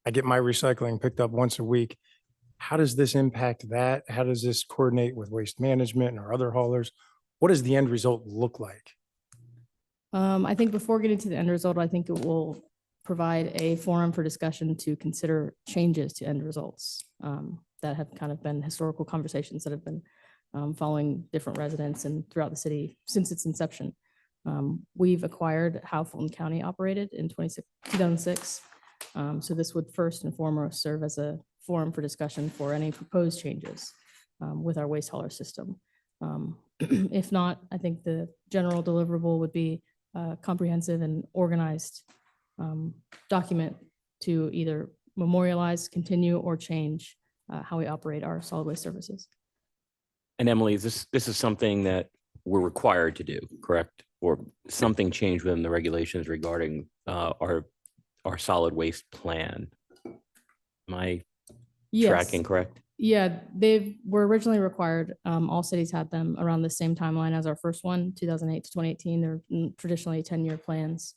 I get my recycling picked up once a week. How does this impact that? How does this coordinate with waste management and our other haulers? What does the end result look like? I think before getting to the end result, I think it will provide a forum for discussion to consider changes to end results that have kind of been historical conversations that have been following different residents and throughout the city since its inception. We've acquired how Fulton County operated in 2006. So this would first and foremost serve as a forum for discussion for any proposed changes with our waste hauler system. If not, I think the general deliverable would be a comprehensive and organized document to either memorialize, continue, or change how we operate our solid waste services. And Emily, this is something that we're required to do, correct? or something changed within the regulations regarding our solid waste plan. Am I Yes. tracking correct? Yeah, they were originally required. All cities had them around the same timeline as our first one, 2008 to 2018. They're traditionally 10-year plans,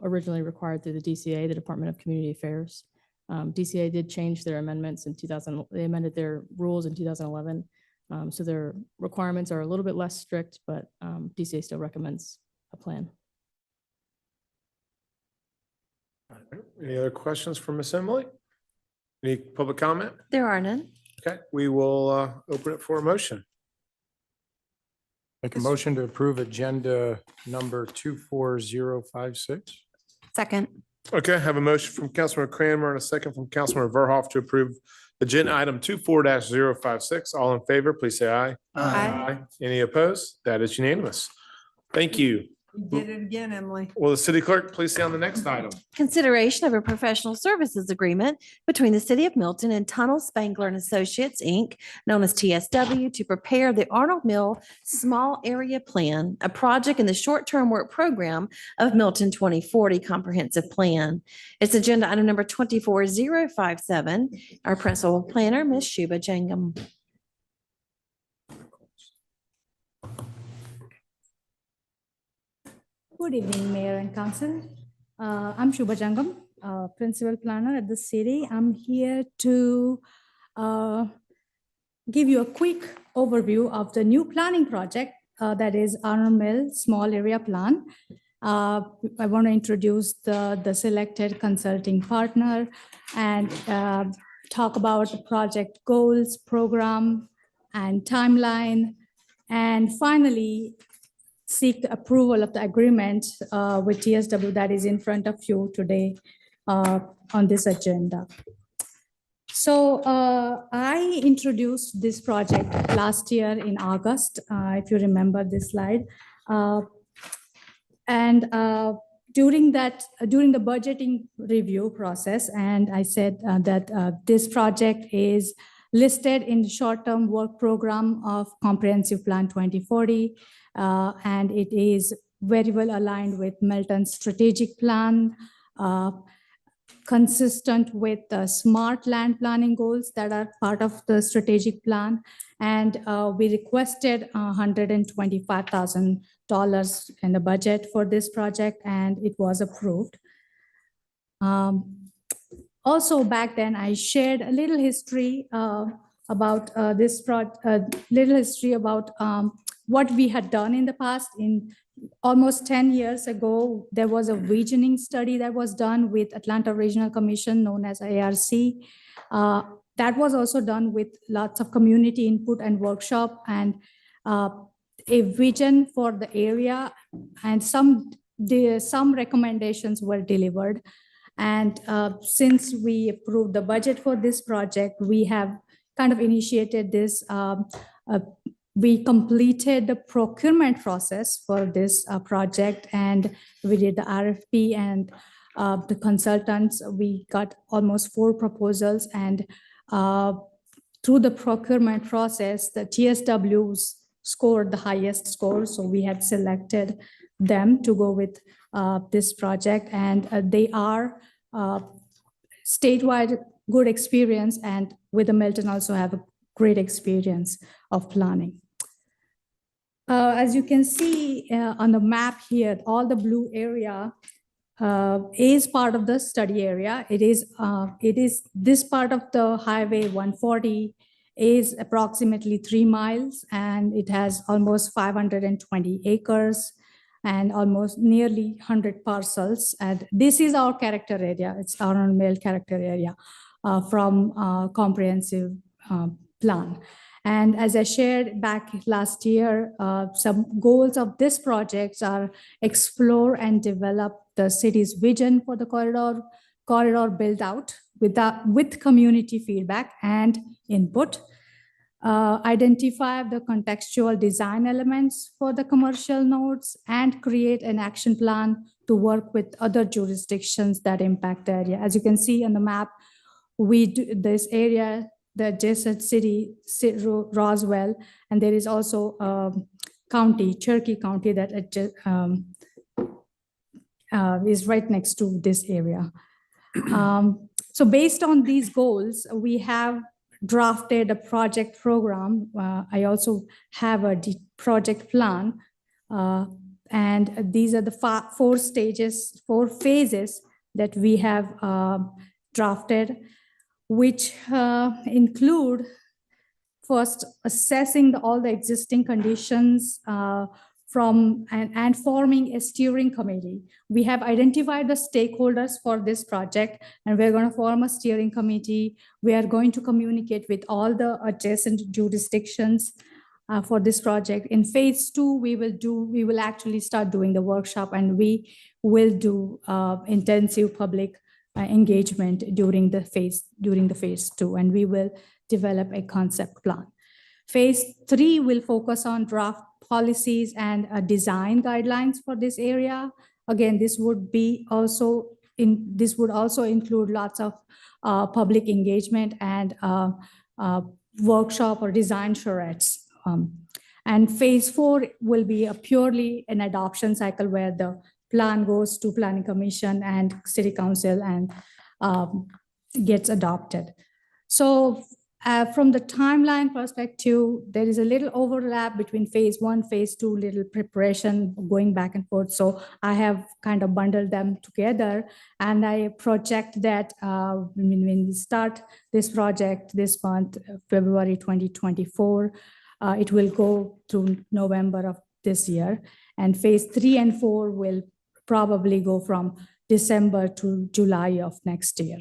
originally required through the DCA, the Department of Community Affairs. DCA did change their amendments in 2000. They amended their rules in 2011. So their requirements are a little bit less strict, but DCA still recommends a plan. Any other questions for Ms. Emily? Any public comment? There are none. Okay, we will open it for a motion. Make a motion to approve agenda number 24056. Second. Okay, I have a motion from Councilmember Cranmer and a second from Councilmember Verhoff to approve agenda item 24-056. All in favor, please say aye. Aye. Any opposed? That is unanimous. Thank you. You did it again, Emily. Will the city clerk please stay on the next item? Consideration of a professional services agreement between the City of Milton and Tunnel Spangler and Associates, Inc., known as TSW, to prepare the Arnold Mill Small Area Plan, a project in the short-term work program of Milton 2040 Comprehensive Plan. It's agenda item number 24057. Our principal planner, Ms. Shuba Jangam. Good evening, Mayor and Council. I'm Shubha Jangam, Principal Planner at the city. I'm here to give you a quick overview of the new planning project that is Arnold Mill Small Area Plan. I want to introduce the selected consulting partner and talk about the project goals, program, and timeline. And finally, seek the approval of the agreement with TSW that is in front of you today on this agenda. So I introduced this project last year in August, if you remember this slide. And during the budgeting review process, and I said that this project is listed in the short-term work program of Comprehensive Plan 2040. And it is very well aligned with Milton's strategic plan, consistent with the smart land planning goals that are part of the strategic plan. And we requested $125,000 in the budget for this project, and it was approved. Also, back then, I shared a little history about this project, what we had done in the past. In almost 10 years ago, there was a visioning study that was done with Atlanta Regional Commission, known as ARC. That was also done with lots of community input and workshop, and a vision for the area, and some recommendations were delivered. And since we approved the budget for this project, we have kind of initiated this. We completed the procurement process for this project, and we did the RFP and the consultants. We got almost 4 proposals, and through the procurement process, the TSWs scored the highest score. So we had selected them to go with this project, and they are statewide good experience, and with the Milton also have a great experience of planning. As you can see on the map here, all the blue area is part of the study area. It is this part of the Highway 140 is approximately 3 miles, and it has almost 520 acres and almost nearly 100 parcels. And this is our character area. It's Arnold Mill character area from comprehensive plan. And as I shared back last year, some goals of this project are explore and develop the city's vision for the corridor build out with community feedback and input. Identify the contextual design elements for the commercial nodes, and create an action plan to work with other jurisdictions that impact the area. As you can see on the map, we do this area, the adjacent city, Roswell, and there is also county, Cherokee County, that is right next to this area. So based on these goals, we have drafted a project program. I also have a project plan. And these are the 4 stages, 4 phases that we have drafted, which include first assessing all the existing conditions and forming a steering committee. We have identified the stakeholders for this project, and we're going to form a steering committee. We are going to communicate with all the adjacent jurisdictions for this project. In phase 2, we will actually start doing the workshop, and we will do intensive public engagement during the phase 2, and we will develop a concept plan. Phase 3 will focus on draft policies and design guidelines for this area. Again, this would also include lots of public engagement and workshop or design charrettes. And phase 4 will be purely an adoption cycle where the plan goes to Planning Commission and City Council and gets adopted. So from the timeline perspective, there is a little overlap between phase 1, phase 2, little preparation going back and forth. So I have kind of bundled them together, and I project that when we start this project this month, February 2024, it will go through November of this year. And phase 3 and 4 will probably go from December to July of next year.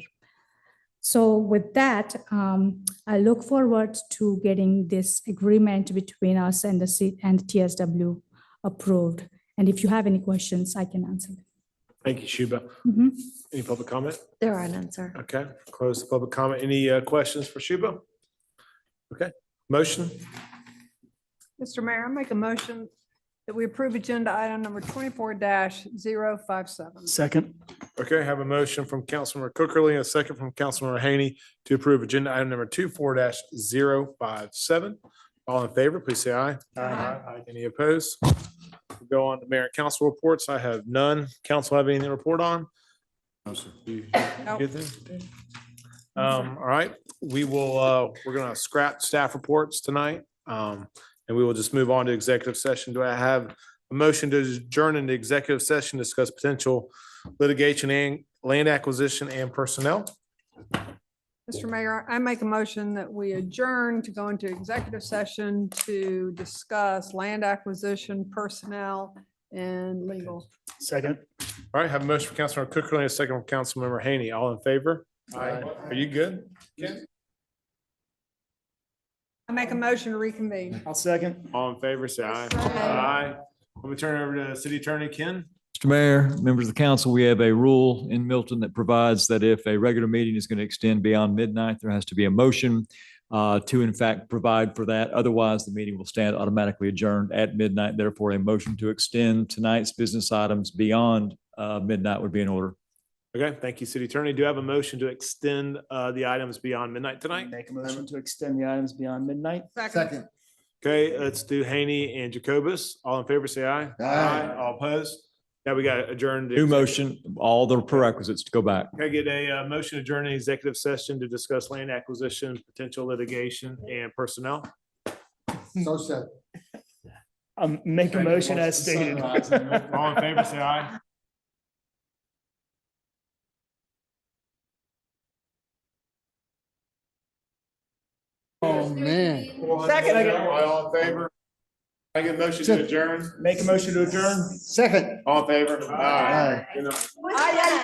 So with that, I look forward to getting this agreement between us and the TSW approved. And if you have any questions, I can answer them. Thank you, Shuba. Any public comment? There are none, sir. Okay, close the public comment. Any questions for Shuba? Okay, motion? Mr. Mayor, I make a motion that we approve agenda item number 24-057. Second. Okay, I have a motion from Councilmember Cookerly and a second from Councilmember Haney to approve agenda item number 24-057. All in favor, please say aye. Aye. Any opposed? We'll go on to mayor and council reports. I have none. Council have anything to report on? You good then? All right, we will, we're gonna scrap staff reports tonight. And we will just move on to executive session. Do I have a motion to adjourn into executive session, discuss potential litigation and land acquisition and personnel? Mr. Mayor, I make a motion that we adjourn to go into executive session to discuss land acquisition, personnel, and legal. Second. All right, have a motion for Councilmember Cookerly and a second from Councilmember Haney. All in favor? Aye. Are you good? Ken? I make a motion to reconvene. I'll second. All in favor, say aye. Aye. Let me turn it over to City Attorney Ken. Mr. Mayor, members of the council, we have a rule in Milton that provides that if a regular meeting is going to extend beyond midnight, there has to be a motion to in fact provide for that. Otherwise, the meeting will stand automatically adjourned at midnight. Therefore, a motion to extend tonight's business items beyond midnight would be in order. Okay, thank you, City Attorney. Do you have a motion to extend the items beyond midnight tonight? Make a motion to extend the items beyond midnight. Second. Okay, let's do Haney and Jacobus. All in favor, say aye. Aye. All opposed? Now we got adjourned. New motion, all the prerequisites to go back. Can I get a motion adjourned in executive session to discuss land acquisition, potential litigation, and personnel? So said. Make a motion as stated. All in favor, say aye. Oh, man. Second. All in favor? Can I get a motion to adjourn? Make a motion to adjourn. Second. All in favor? Aye. Good night. Aye.